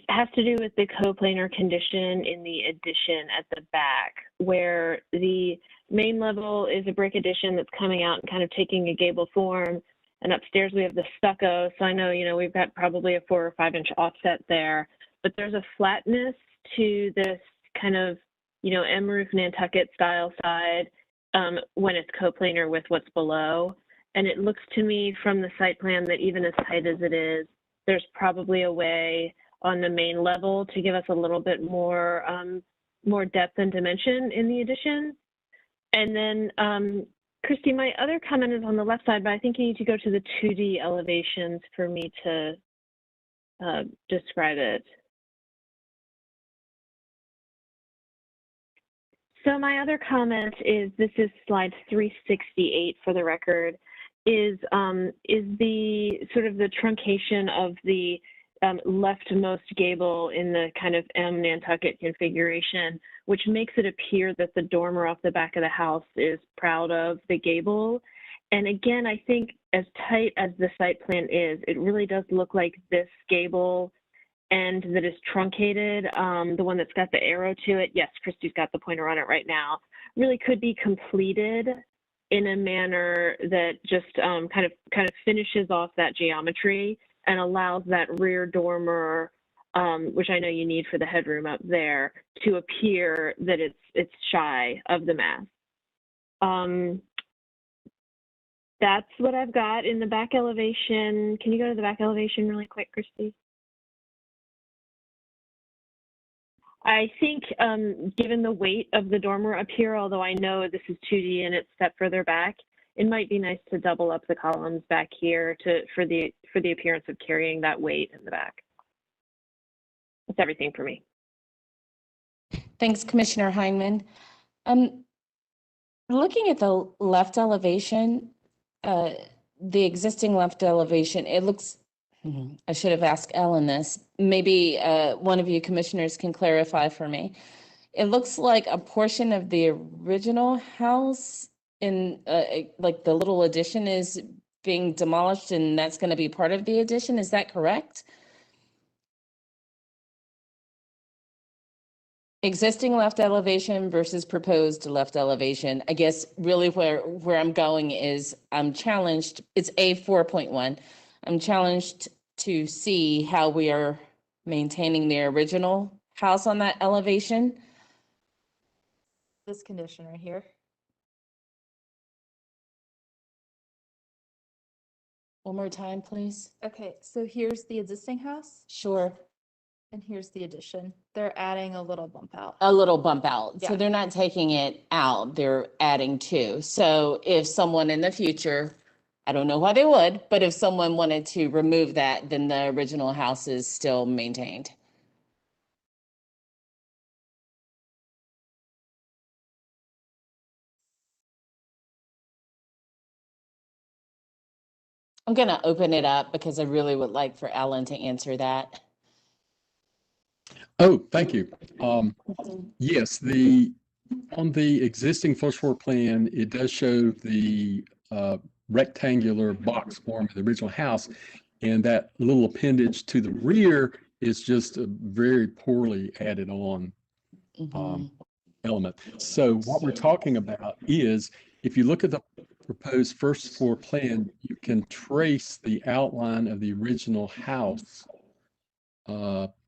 has to do with the coplanar condition in the addition at the back, where the main level is a brick addition that's coming out and kind of taking a gable form, and upstairs we have the stucco. So I know, we've got probably a 4 or 5 inch offset there, but there's a flatness to this kind of, M roof Nantucket style side when it's coplanar with what's below. And it looks to me from the site plan that even as tight as it is, there's probably a way on the main level to give us a little bit more more depth and dimension in the addition. And then, Christy, my other comment is on the left side, but I think you need to go to the 2D elevations for me to describe it. So my other comment is, this is slide 368 for the record, is the sort of the truncation of the leftmost gable in the kind of M Nantucket configuration, which makes it appear that the dormer off the back of the house is proud of the gable. And again, I think as tight as the site plan is, it really does look like this gable end that is truncated, the one that's got the arrow to it, yes, Christy's got the pointer on it right now, really could be completed in a manner that just kind of finishes off that geometry and allows that rear dormer, which I know you need for the headroom up there, to appear that it's shy of the mass. That's what I've got in the back elevation. Can you go to the back elevation really quick, Christy? I think given the weight of the dormer up here, although I know this is 2D and it's set further back, it might be nice to double up the columns back here for the appearance of carrying that weight in the back. That's everything for me. Thanks, Commissioner Heineman. Looking at the left elevation, the existing left elevation, it looks, I should have asked Ellen this. Maybe one of you commissioners can clarify for me. It looks like a portion of the original house in like the little addition is being demolished, and that's going to be part of the addition. Is that correct? Existing left elevation versus proposed left elevation. I guess really where I'm going is I'm challenged. It's A 4.1. I'm challenged to see how we are maintaining the original house on that elevation. This condition right here. One more time, please. Okay, so here's the existing house. Sure. And here's the addition. They're adding a little bump out. A little bump out. So Yeah. they're not taking it out, they're adding to. So if someone in the future, I don't know why they would, but if someone wanted to remove that, then the original house is still maintained. I'm gonna open it up because I really would like for Alan to answer that. Oh, thank you. Yes, on the existing first floor plan, it does show the rectangular box form of the original house. And that little appendage to the rear is just a very poorly added on element. So what we're talking about is, if you look at the proposed first floor plan, you can trace the outline of the original house.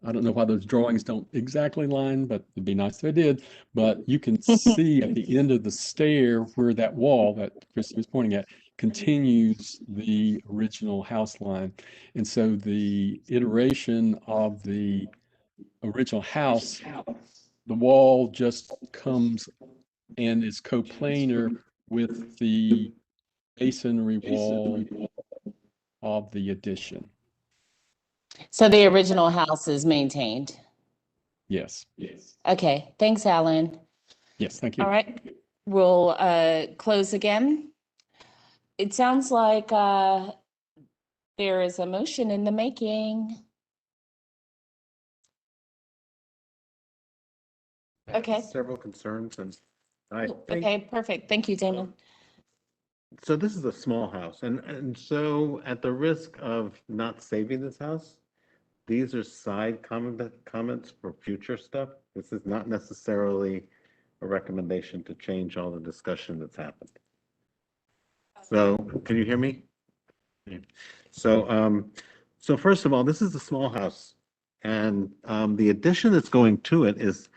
I don't know why those drawings don't exactly line, but it'd be nice if they did. But you can see at the end of the stair where that wall that Christy was pointing at continues the original house line. And so the iteration of the original house, the wall just comes and is coplanar with the masonry wall of the addition. So the original house is maintained. Yes. Okay, thanks, Alan. Yes, thank you. All right, we'll close again. It sounds like there is a motion in the making. Okay. Several concerns, and I think, Okay, perfect. Thank you, Damon. so this is a small house, and so at the risk of not saving this house, these are side comments for future stuff. This is not necessarily a recommendation to change all the discussion that's happened. So, can you hear me? So, so first of all, this is a small house, and the addition that's going to it is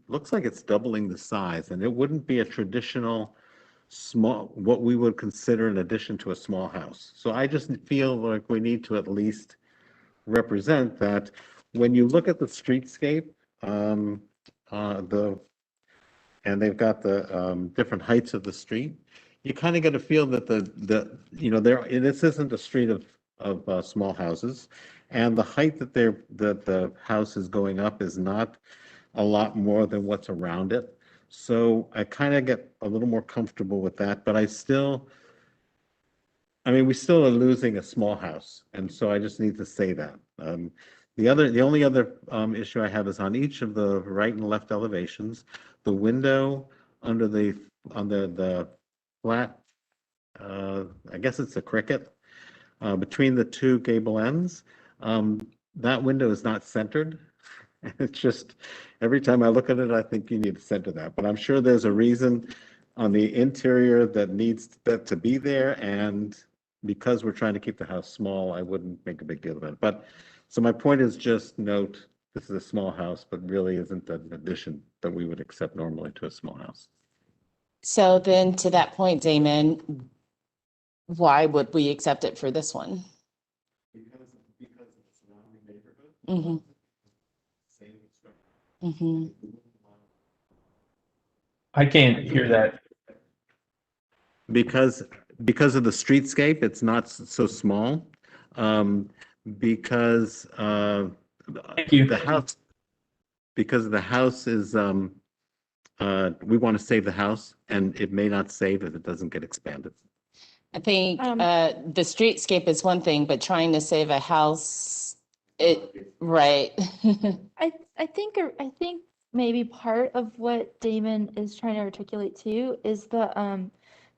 looks like it's doubling the size, and it wouldn't be a traditional small, what we would consider an addition to a small house. So I just feel like we need to at least represent that when you look at the streetscape, and they've got the different heights of the street, you kind of get a feel that this isn't a street of small houses, and the height that the house is going up is not a lot more than what's around it. So I kind of get a little more comfortable with that, but we still are losing a small house, and so I just need to say that. The only other issue I have is on each of the right and left elevations, the window under the flat, I guess it's a cricket, between the two gable ends. That window is not centered. It's just, every time I look at it, I think you need to center that. But I'm sure there's a reason on the interior that needs that to be there. And because we're trying to keep the house small, I wouldn't make a big deal of it. But so my point is just note, this is a small house, but really isn't an addition that we would accept normally to a small house. So then to that point, Damon, why would we accept it for this one? Because of the surrounding neighborhood. Mm-hmm. Mm-hmm. I can't hear that. Because of the streetscape, it's not so small. Because the house, because the house is, we want to save the house, and it may not save if it doesn't get expanded. I think the streetscape is one thing, but trying to save a house, right. I think maybe part of what Damon is trying to articulate too is the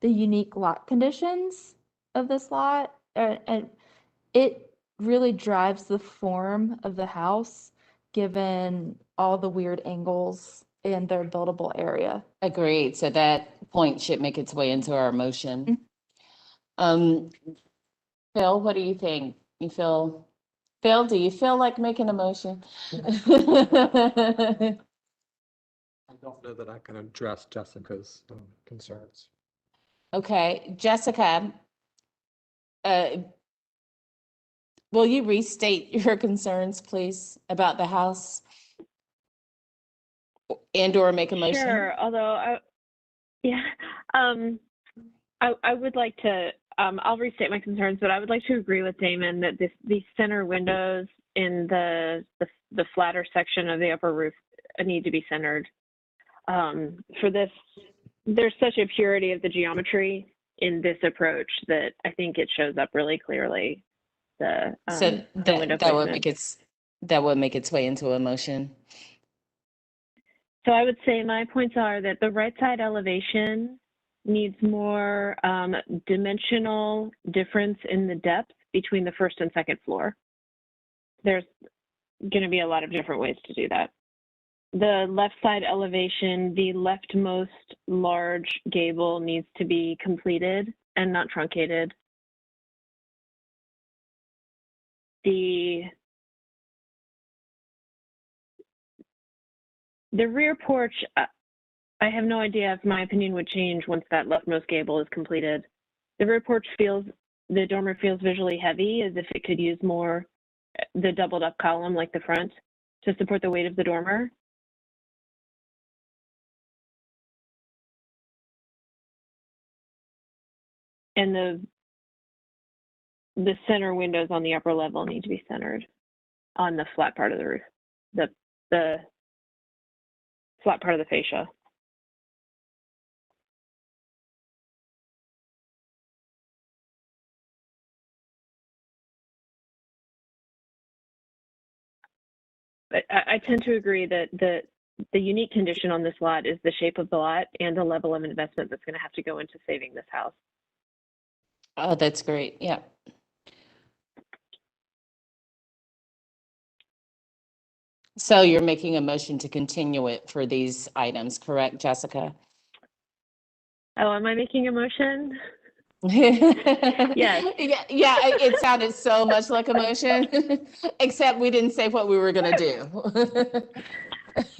unique lot conditions of this lot, and it really drives the form of the house, given all the weird angles in their buildable area. Agreed. So that point should make its way into our motion. Phil, what do you think? Phil, do you feel like making a motion? I don't know that I can address Jessica's concerns. Okay, Jessica, Will you restate your concerns, please, about the house? And/or make a motion? Sure, although I would like to, I'll restate my concerns, but I would like to agree with Damon that these center windows in the flatter section of the upper roof need to be centered. For this, there's such a purity of the geometry in this approach that I think it shows up really clearly. The window that would make its way into a motion. So I would say my points are that the right side elevation needs more dimensional difference in the depth between the first and second floor. There's going to be a lot of different ways to do that. The left side elevation, the leftmost large gable needs to be completed and not truncated. The rear porch, I have no idea if my opinion would change once that leftmost gable is completed. The rear porch the dormer feels visually heavy, as if it could use more the doubled up column like the front to support the weight of the dormer. And the center windows on the upper level need to be centered on the flat part of the roof, the flat part of the fascia. But I tend to agree that the unique condition on this lot is the shape of the lot and the level of investment that's going to have to go into saving this house. Oh, that's great. Yeah. So you're making a motion to continue it for these items, correct, Jessica? Oh, am I making a motion? Yes. Yeah, it sounded so much like a motion, except we didn't say what we were going to do.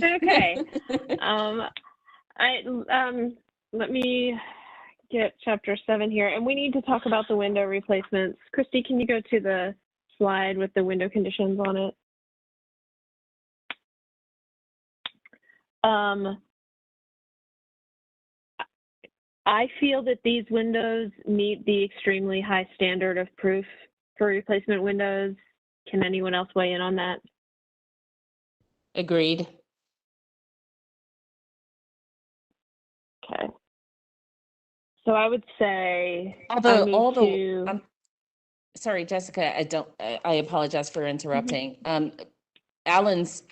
Okay. Let me get chapter 7 here, and we need to talk about the window replacements. Christy, can you go to the slide with the window conditions on it? I feel that these windows meet the extremely high standard of proof for replacement windows. Can anyone else weigh in on that? Agreed. Okay. So I would say, sorry, Jessica, I apologize for interrupting. Alan's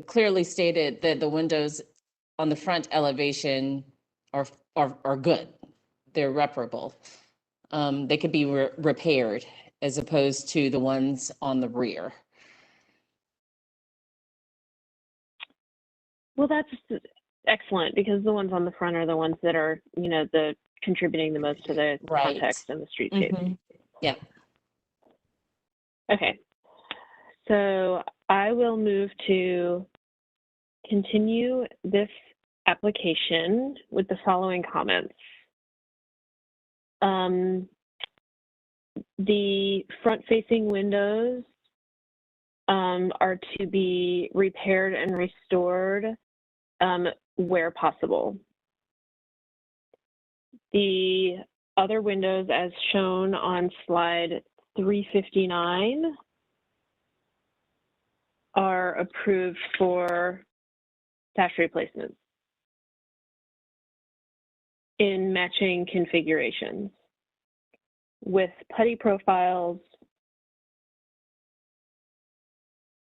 clearly stated that the windows on the front elevation are good. They're reparable. They could be repaired as opposed to the ones on the rear. Well, that's excellent, because the ones on the front are the ones that are, the contributing the most to the context and the streetscape. Mm-hmm. Yeah. Okay. So I will move to continue this application with the following comments. The front-facing windows are to be repaired and restored where possible. The other windows, as shown on slide 359, are approved for sash replacements in matching configurations with putty profiles.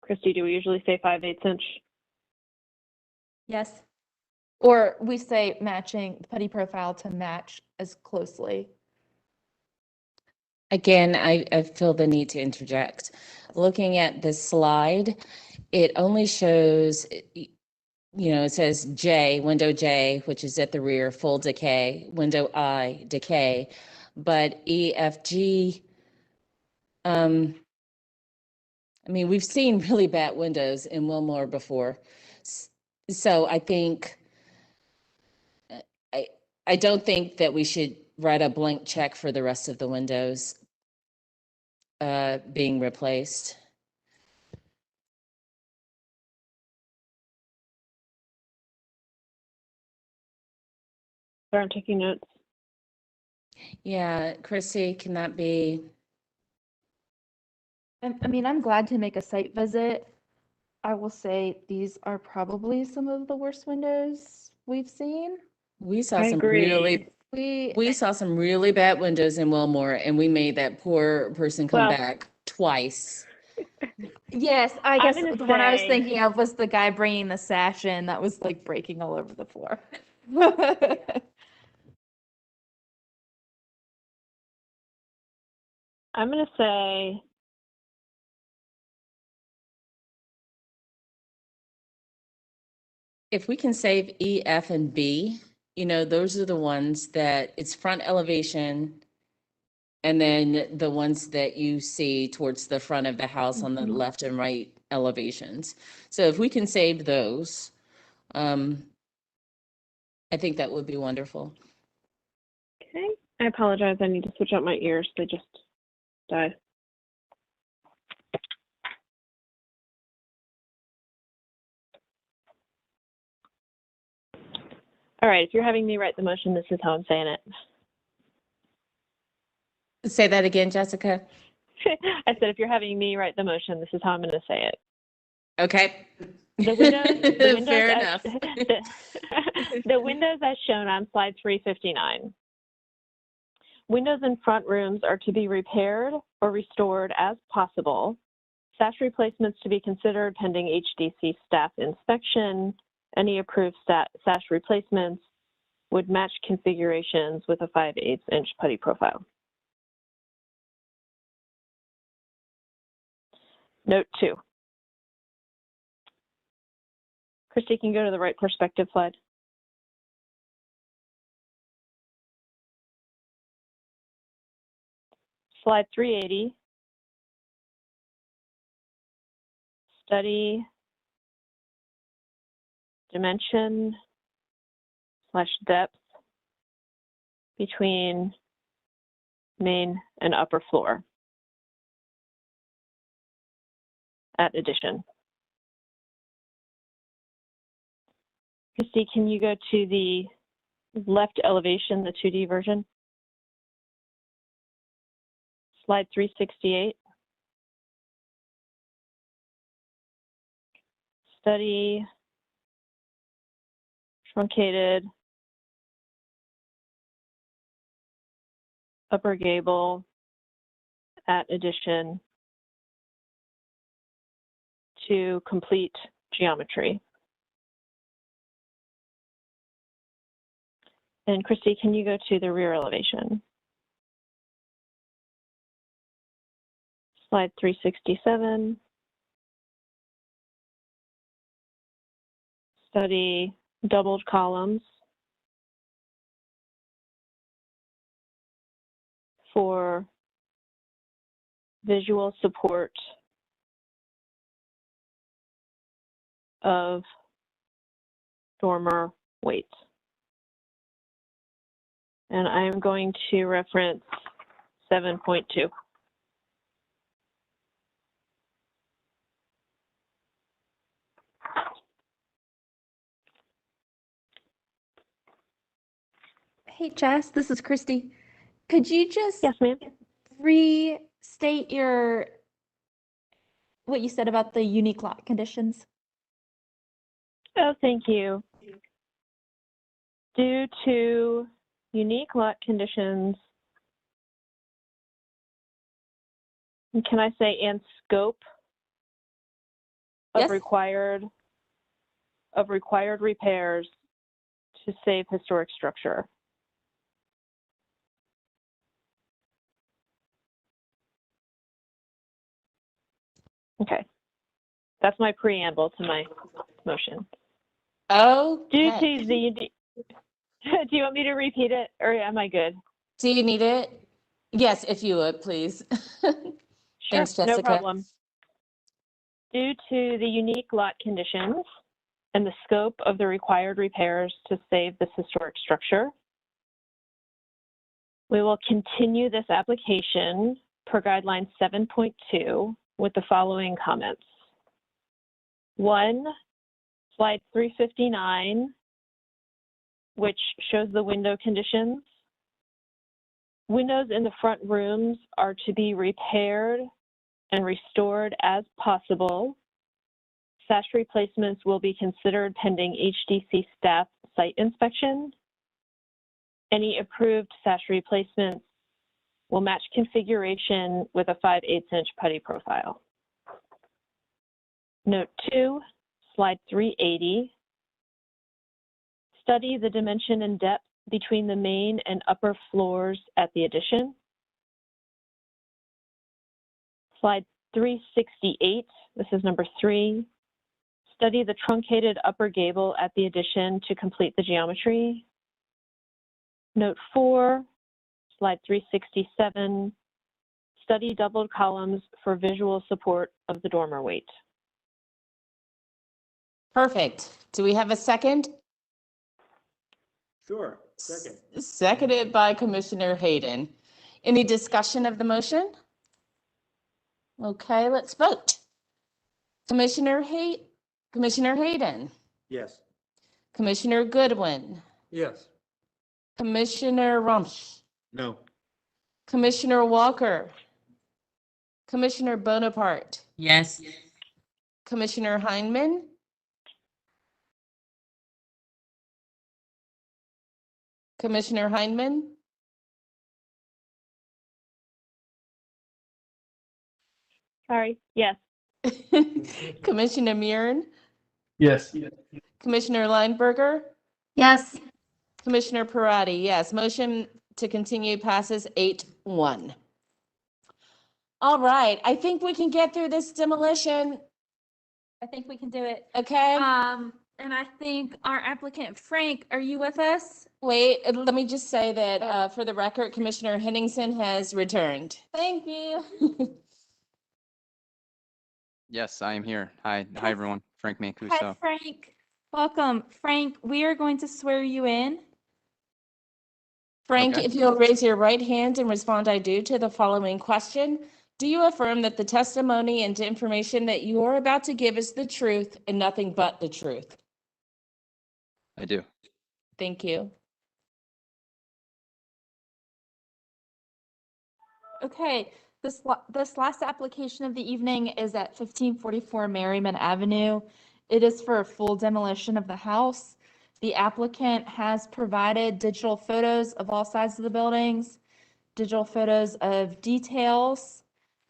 Christy, do we usually say 5/8 inch? Yes. Or we say matching the putty profile to match as closely. Again, I feel the need to interject. Looking at this slide, it only shows, it says J, window J, which is at the rear, full decay, window I, decay, but E, F, G, we've seen really bad windows in Wilmore before. So I think, I don't think that we should write a blank check for the rest of the windows. being replaced. Sorry, I'm taking notes. Yeah, Chrissy, can that be? I mean, I'm glad to make a site visit. I will say these are probably some of the worst windows we've seen. We saw I some agree. we saw some really bad windows in Wilmore, and we made that poor person come Well, back twice. Yes, I I'm guess gonna the one I was say, thinking of was the guy bringing the sash in that was like breaking all over the floor. I'm gonna say, If we can save E, F, and B, you know, those are the ones that it's front elevation, and then the ones that you see towards the front of the house on the left and right elevations. So if we can save those, I think that would be wonderful. okay. I apologize. I need to switch out my ears. They just died. All right. If you're having me write the motion, this is how I'm saying it. Say that again, Jessica. I said, if you're having me write the motion, this is how I'm going to say it. Okay. The windows Fair as, enough. the windows as shown on slide 359. Windows in front rooms are to be repaired or restored as possible. Sash replacements to be considered pending HDC staff inspection. Any approved sash replacements would match configurations with a 5/8 inch putty profile. Note 2. Christy, can you go to the right perspective slide? Slide 380. Study dimension / depth between main and upper floor at addition. Christy, can you go to the left elevation, the 2D version? Slide 368. Study truncated upper gable at addition to complete geometry. And Christy, can you go to the rear elevation? Slide 367. Study doubled columns for visual support of dormer weight. And I am going to reference 7.2. Hey, Jess, this is Christy. Could you just Yes, ma'am. restate what you said about the unique lot conditions? Oh, thank you. Due to unique lot conditions, and can I say and scope of Yes. required repairs to save historic structure. Okay. That's my preamble to my motion. Oh, Due to the, do you want me to repeat it or am I good? do you need it? Yes, if you would, please. Thanks, Sure, Jessica. no problem. Due to the unique lot conditions and the scope of the required repairs to save this historic structure, we will continue this application per guideline 7.2 with the following comments. 1, slide 359, which shows the window conditions. Windows in the front rooms are to be repaired and restored as possible. Sash replacements will be considered pending HDC staff site inspection. Any approved sash replacements will match configuration with a 5/8" putty profile. Note 2, slide 380. Study the dimension and depth between the main and upper floors at the addition. Slide 368, this is number 3. Study the truncated upper gable at the addition to complete the geometry. Note 4, slide 367. Study doubled columns for visual support of the dormer weight. Perfect. Do we have a second? Sure, second. Seconded by Commissioner Hayden. Any discussion of the motion? Okay, let's vote. Commissioner Hayden, Yes. Commissioner Goodwin, Yes. Commissioner Rumsch, No. Commissioner Walker, Commissioner Bonaparte, Yes. Commissioner Heineman, Commissioner Heineman, Sorry, yes. Commissioner Murin, Yes. Commissioner Lineberger, Yes. Commissioner Parati, yes. Motion to continue passes 8-1. All right, I think we can get through this demolition. I think we can do it. Okay. And I think our applicant, Frank, are you with us? Wait, let me just say that for the record, Commissioner Henningsen has returned. Thank you. Yes, I am here. Hi, everyone. Frank Hi, Mancuso. Frank. Welcome. Frank, we are going to swear you in. Frank, Okay. if you'll raise your right hand and respond I do to the following question. Do you affirm that the testimony and information that you are about to give is the truth and nothing but the truth? I do. Thank you. Okay, this last application of the evening is at 1544 Merriman Avenue. It is for a full demolition of the house. The applicant has provided digital photos of all sides of the buildings, digital photos of details,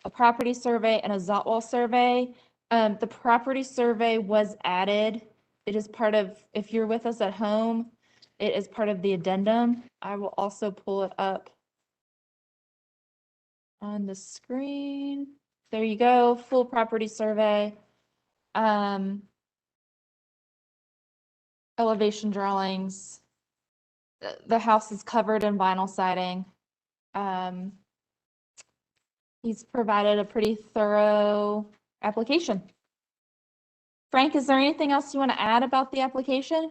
a property survey, and a Zotwall survey. The property survey was added. It is part of, if you're with us at home, it is part of the addendum. I will also pull it up on the screen. There you go, full property survey. Elevation drawings. The house is covered in vinyl siding. He's provided a pretty thorough application. Frank, is there anything else you want to add about the application?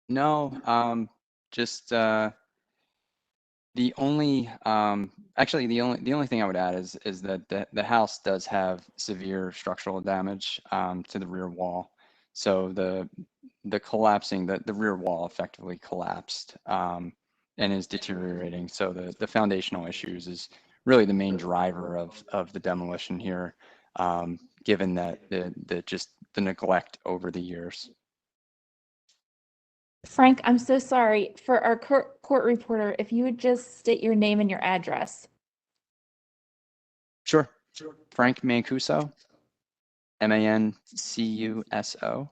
No, just the only actually the only thing I would add is that the house does have severe structural damage to the rear wall. So the collapsing, the rear wall effectively collapsed and is deteriorating. So the foundational issues is really the main driver of the demolition here, given that the neglect over the years. Frank, I'm so sorry. For our court reporter, if you would just state your name and your address. Sure. Frank Mancuso, Mancuso.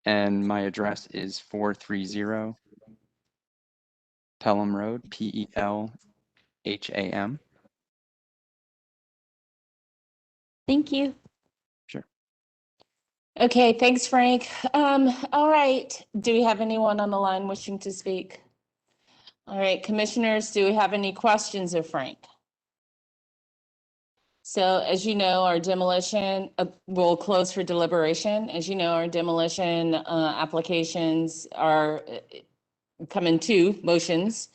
And my address is 430 Pelham Road, Pelham. Thank you. Sure. Okay, thanks, Frank. All right. Do we have anyone on the line wishing to speak? All right, commissioners, do we have any questions of Frank? So as you know, our demolition will close for deliberation. As you know, our demolition applications are come in two motions.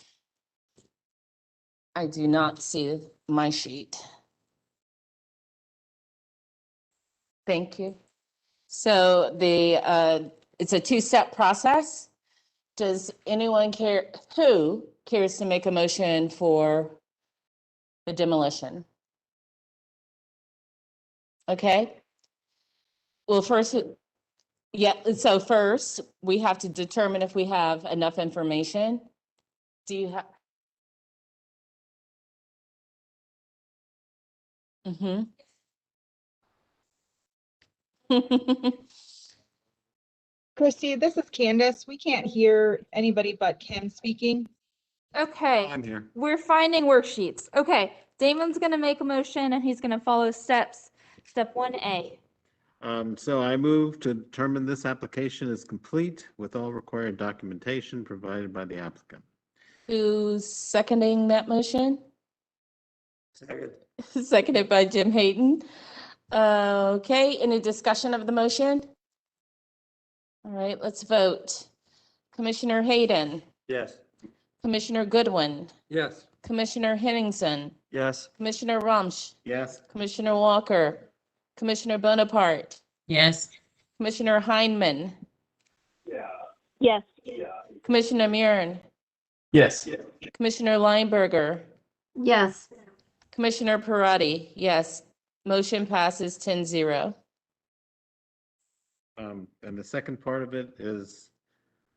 I do not see my sheet. Thank you. So it's a two-step process. Does anyone who cares to make a motion for the demolition? Okay. Well, first, so first, we have to determine if we have enough information. Do you have? Christy, this is Candace. We can't hear anybody but Kim speaking. Okay, I'm here. we're finding worksheets. Okay, Damon's gonna make a motion and he's gonna follow steps. Step 1A. So I move to determine this application is complete with all required documentation provided by the applicant. Who's seconding that motion? Second. Seconded by Jim Hayden. Okay, any discussion of the motion? All right, let's vote. Commissioner Hayden, Yes. Commissioner Goodwin, Yes. Commissioner Henningsen, Yes. Commissioner Rumsch, Yes. Commissioner Walker, Commissioner Bonaparte, Yes. Commissioner Heineman, Yes. Commissioner Murin, Yes. Commissioner Lineberger, Yes. Commissioner Parati, yes. Motion passes 10-0. And the second part of it is,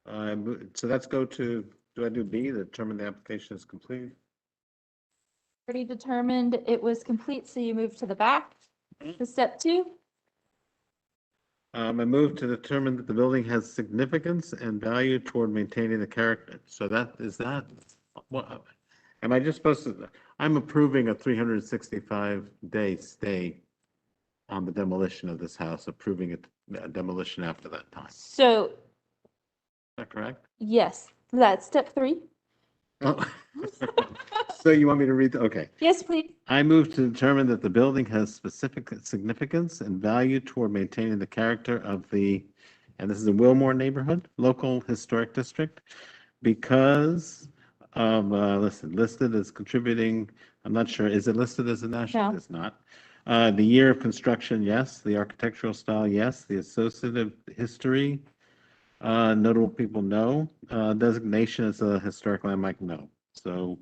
so let's go to, do I do B, determine the application is complete? Already determined it was complete, so you move to the back. To step 2. I move to determine that the building has significance and value toward maintaining the character. So what, am I just supposed to, I'm approving a 365-day stay on the demolition of this house, approving a demolition after that time. Is So that correct? yes, that's step 3. Oh. So you want me to read, okay. Yes, please. I move to determine that the building has specific significance and value toward maintaining the character of the, and this is a Wilmore neighborhood, local historic district, because of, listed as contributing, I'm not sure, is it listed as a national? No. It's not. The year of construction, yes. The architectural style, yes. The associative history, notable people, no. Designation as a historic landmark, no. So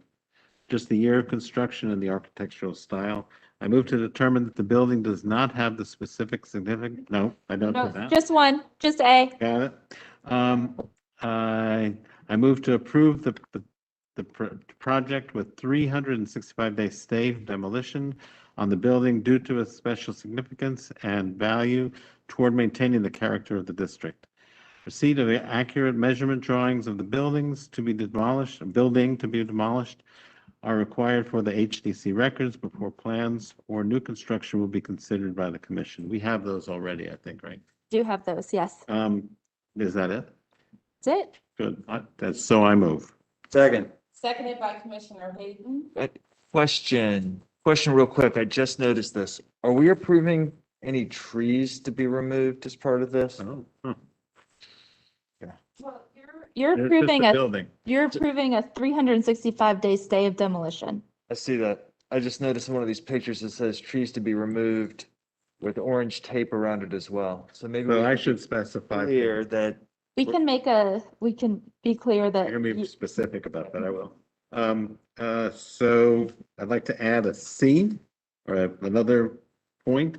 just the year of construction and the architectural style. I move to determine that the building does not have the specific significant, no, I don't do No, that. just one, just A. Got it. I move to approve the project with 365-day stay demolition on the building due to its special significance and value toward maintaining the character of the district. Receipt of the accurate measurement drawings of the buildings to be demolished, are required for the HDC records before plans or new construction will be considered by the commission. We have those already, I think, right? Do have those, yes. Is that it? That's it. Good. So I move. Second. Seconded by Commissioner Hayden. Question real quick. I just noticed this. Are we approving any trees to be removed as part of this? Oh, huh. Well, You're It's just approving a a, building. you're approving a 365-day stay of demolition. I see that. I just noticed in one of these pictures it says trees to be removed with orange tape around it as well. So maybe So we I should should specify. clear that. We can be clear that. I'm gonna be specific about that, I will. So I'd like to add a C or another point.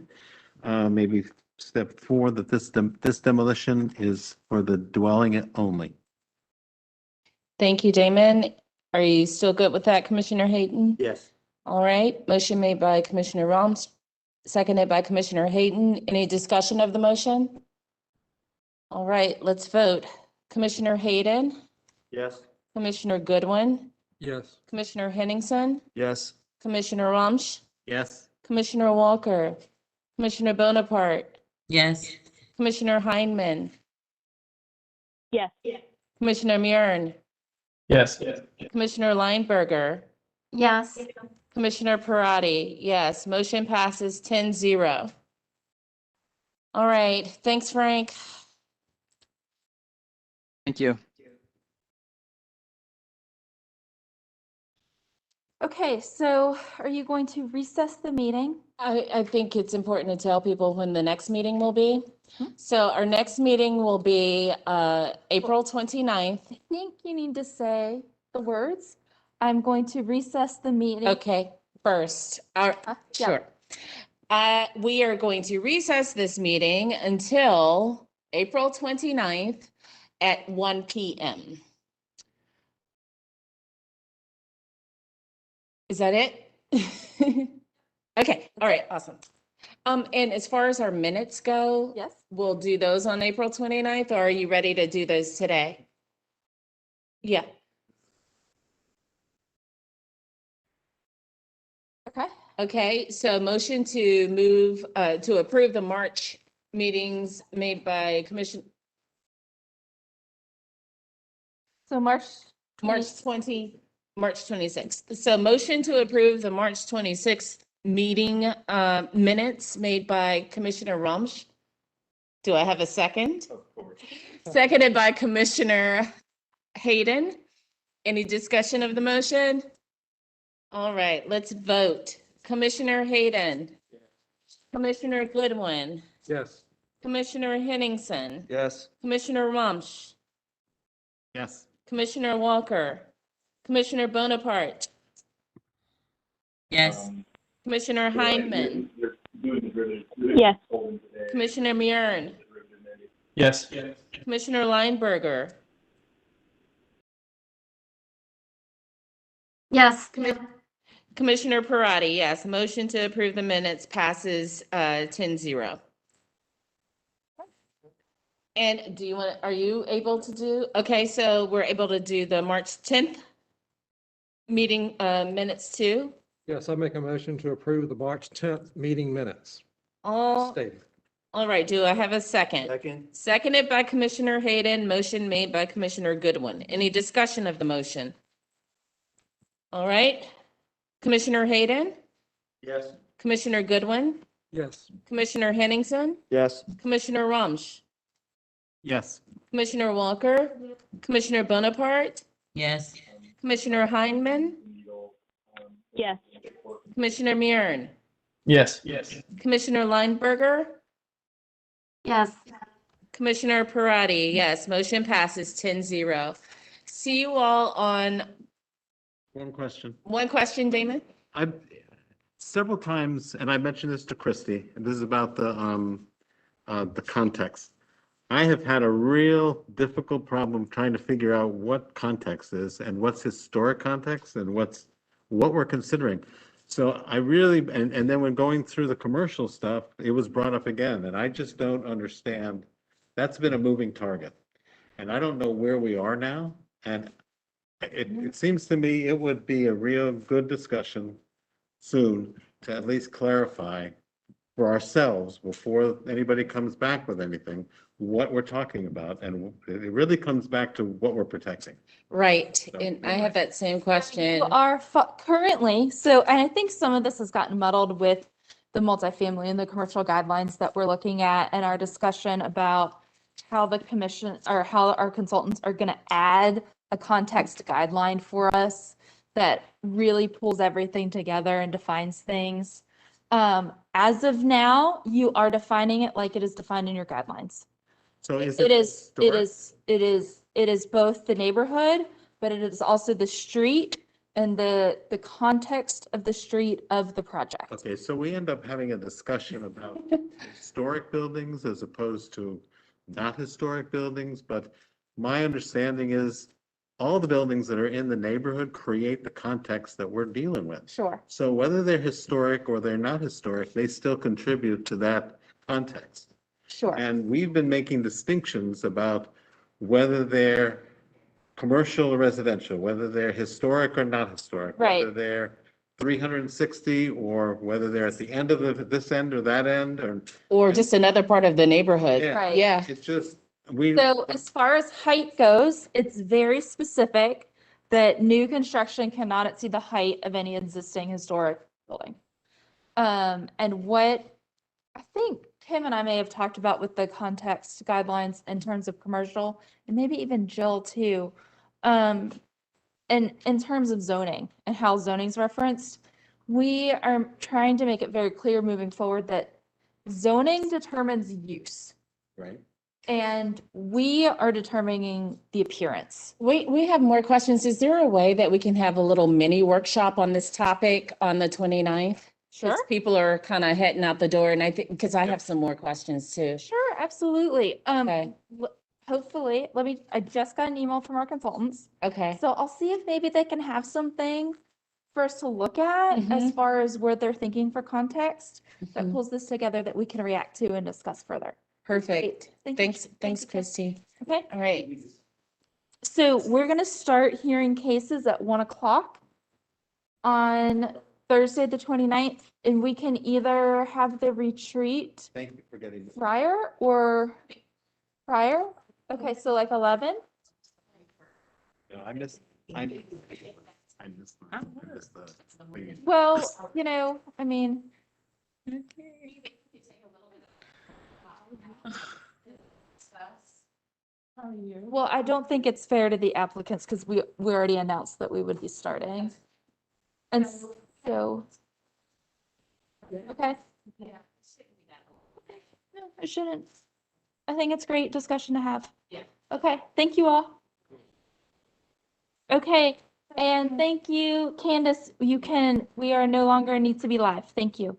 Maybe step 4, that this demolition is for the dwelling only. Thank you, Damon. Are you still good with that, Commissioner Hayden? Yes. All right, motion made by Commissioner Rumsch, seconded by Commissioner Hayden. Any discussion of the motion? All right, let's vote. Commissioner Hayden, Yes. Commissioner Goodwin, Yes. Commissioner Henningsen, Yes. Commissioner Rumsch, Yes. Commissioner Walker, Commissioner Bonaparte, Yes. Commissioner Heineman, Yes. Commissioner Murin, Yes. Commissioner Lineberger, Yes. Commissioner Parati, yes, motion passes 10-0. All right, thanks, Frank. Thank you. Okay, so are you going to recess the meeting? I think it's important to tell people when the next meeting will be. Hmm? So our next meeting will be April 29th. I think you need to say the words. I'm going to recess the meeting. Okay, first, our, Yeah. sure. We are going to recess this meeting until April 29th at 1 p.m. Is that it? Okay, all right, awesome. And as far as our minutes go, Yes. we'll do those on April 29th, or are you ready to do those today? Yeah, Okay. okay, so motion to move, to approve the March meetings made by So March March 26th. So motion to approve the March 26th meeting minutes made by Commissioner Rumsch. Do I have a second? Of course. Seconded by Commissioner Hayden. Any discussion of the motion? All right, let's vote. Commissioner Hayden. Commissioner Goodwin. Yes. Commissioner Henningsen. Yes. Commissioner Rumsch. Yes. Commissioner Walker. Commissioner Bonaparte. Yes. Commissioner Heineman. Yes. Commissioner Murin. Yes. Commissioner Lineberger. Yes. Commissioner Parati, yes. Motion to approve the minutes passes 10-0. And do you want, are you able to do, okay, so we're able to do the March 10th meeting minutes too? Yes, I make a motion to approve the March 10th meeting minutes. All Stated. right, do I have a second? Second. Seconded by Commissioner Hayden, motion made by Commissioner Goodwin. Any discussion of the motion? All right. Commissioner Hayden? Yes. Commissioner Goodwin? Yes. Commissioner Henningsen? Yes. Commissioner Rumsch? Yes. Commissioner Walker? Commissioner Bonaparte? Yes. Commissioner Heineman? Yes. Commissioner Murin? Yes. Commissioner Lineberger? Yes. Commissioner Parati, yes, motion passes 10-0. See you all on, One question. one question, Damon? I've several times, and I mentioned this to Christy, and this is about the context. I have had a real difficult problem trying to figure out what context is and what's historic context and what we're considering. So I really, and then when going through the commercial stuff, it was brought up again, and I just don't understand. That's been a moving target. And I don't know where we are now. And it seems to me it would be a real good discussion soon to at least clarify for ourselves before anybody comes back with anything, what we're talking about. And it really comes back to what we're protecting. Right, and I have that same question. You are currently, so, and I think some of this has gotten muddled with the multifamily and the commercial guidelines that we're looking at and our discussion about how the commission or how our consultants are going to add a context guideline for us that really pulls everything together and defines things. As of now, you are defining it like it is defined in your guidelines. So is It is historic? both the neighborhood, but it is also the street and the context of the street of the project. Okay, so we end up having a discussion about historic buildings as opposed to not historic buildings, but my understanding is all the buildings that are in the neighborhood create the context that we're dealing with. Sure. So whether they're historic or they're not historic, they still contribute to that context. Sure. And we've been making distinctions about whether they're commercial or residential, whether they're historic or not historic. Right. Whether they're 360 or whether they're at the end of this end or that end Or just another part of the neighborhood. Yeah. Right. Yeah, it's just, So as far as height goes, it's very specific that new construction cannot exceed the height of any existing historic building. And what I think Tim and I may have talked about with the context guidelines in terms of commercial, and maybe even Jill too, and in terms of zoning and how zoning's referenced, we are trying to make it very clear moving forward that zoning determines use. Right. And we are determining the appearance. We have more questions. Is there a way that we can have a little mini workshop on this topic on the 29th? Sure. Because people are kind of heading out the door, and I think, because I have some more questions too. Sure, absolutely. Okay. Hopefully, I just got an email from our consultants. Okay. So I'll see if maybe they can have something for us to look at as far as where they're thinking for context that pulls this together that we can react to and discuss further. Perfect. Thank you. Thanks, Thank you, Kim. Christy. Okay. All right. So we're gonna start hearing cases at 1 o'clock on Thursday, the 29th, and we can either have the retreat Thank you for getting. prior or prior. Okay, so like 11? No, I missed the. Well, I mean. Well, I don't think it's fair to the applicants because we already announced that we would be starting. And so. Okay. No, I shouldn't. I think it's great discussion to have. Yeah. Okay, thank you all. Okay, and thank you, Candace. We are no longer need to be live. Thank you.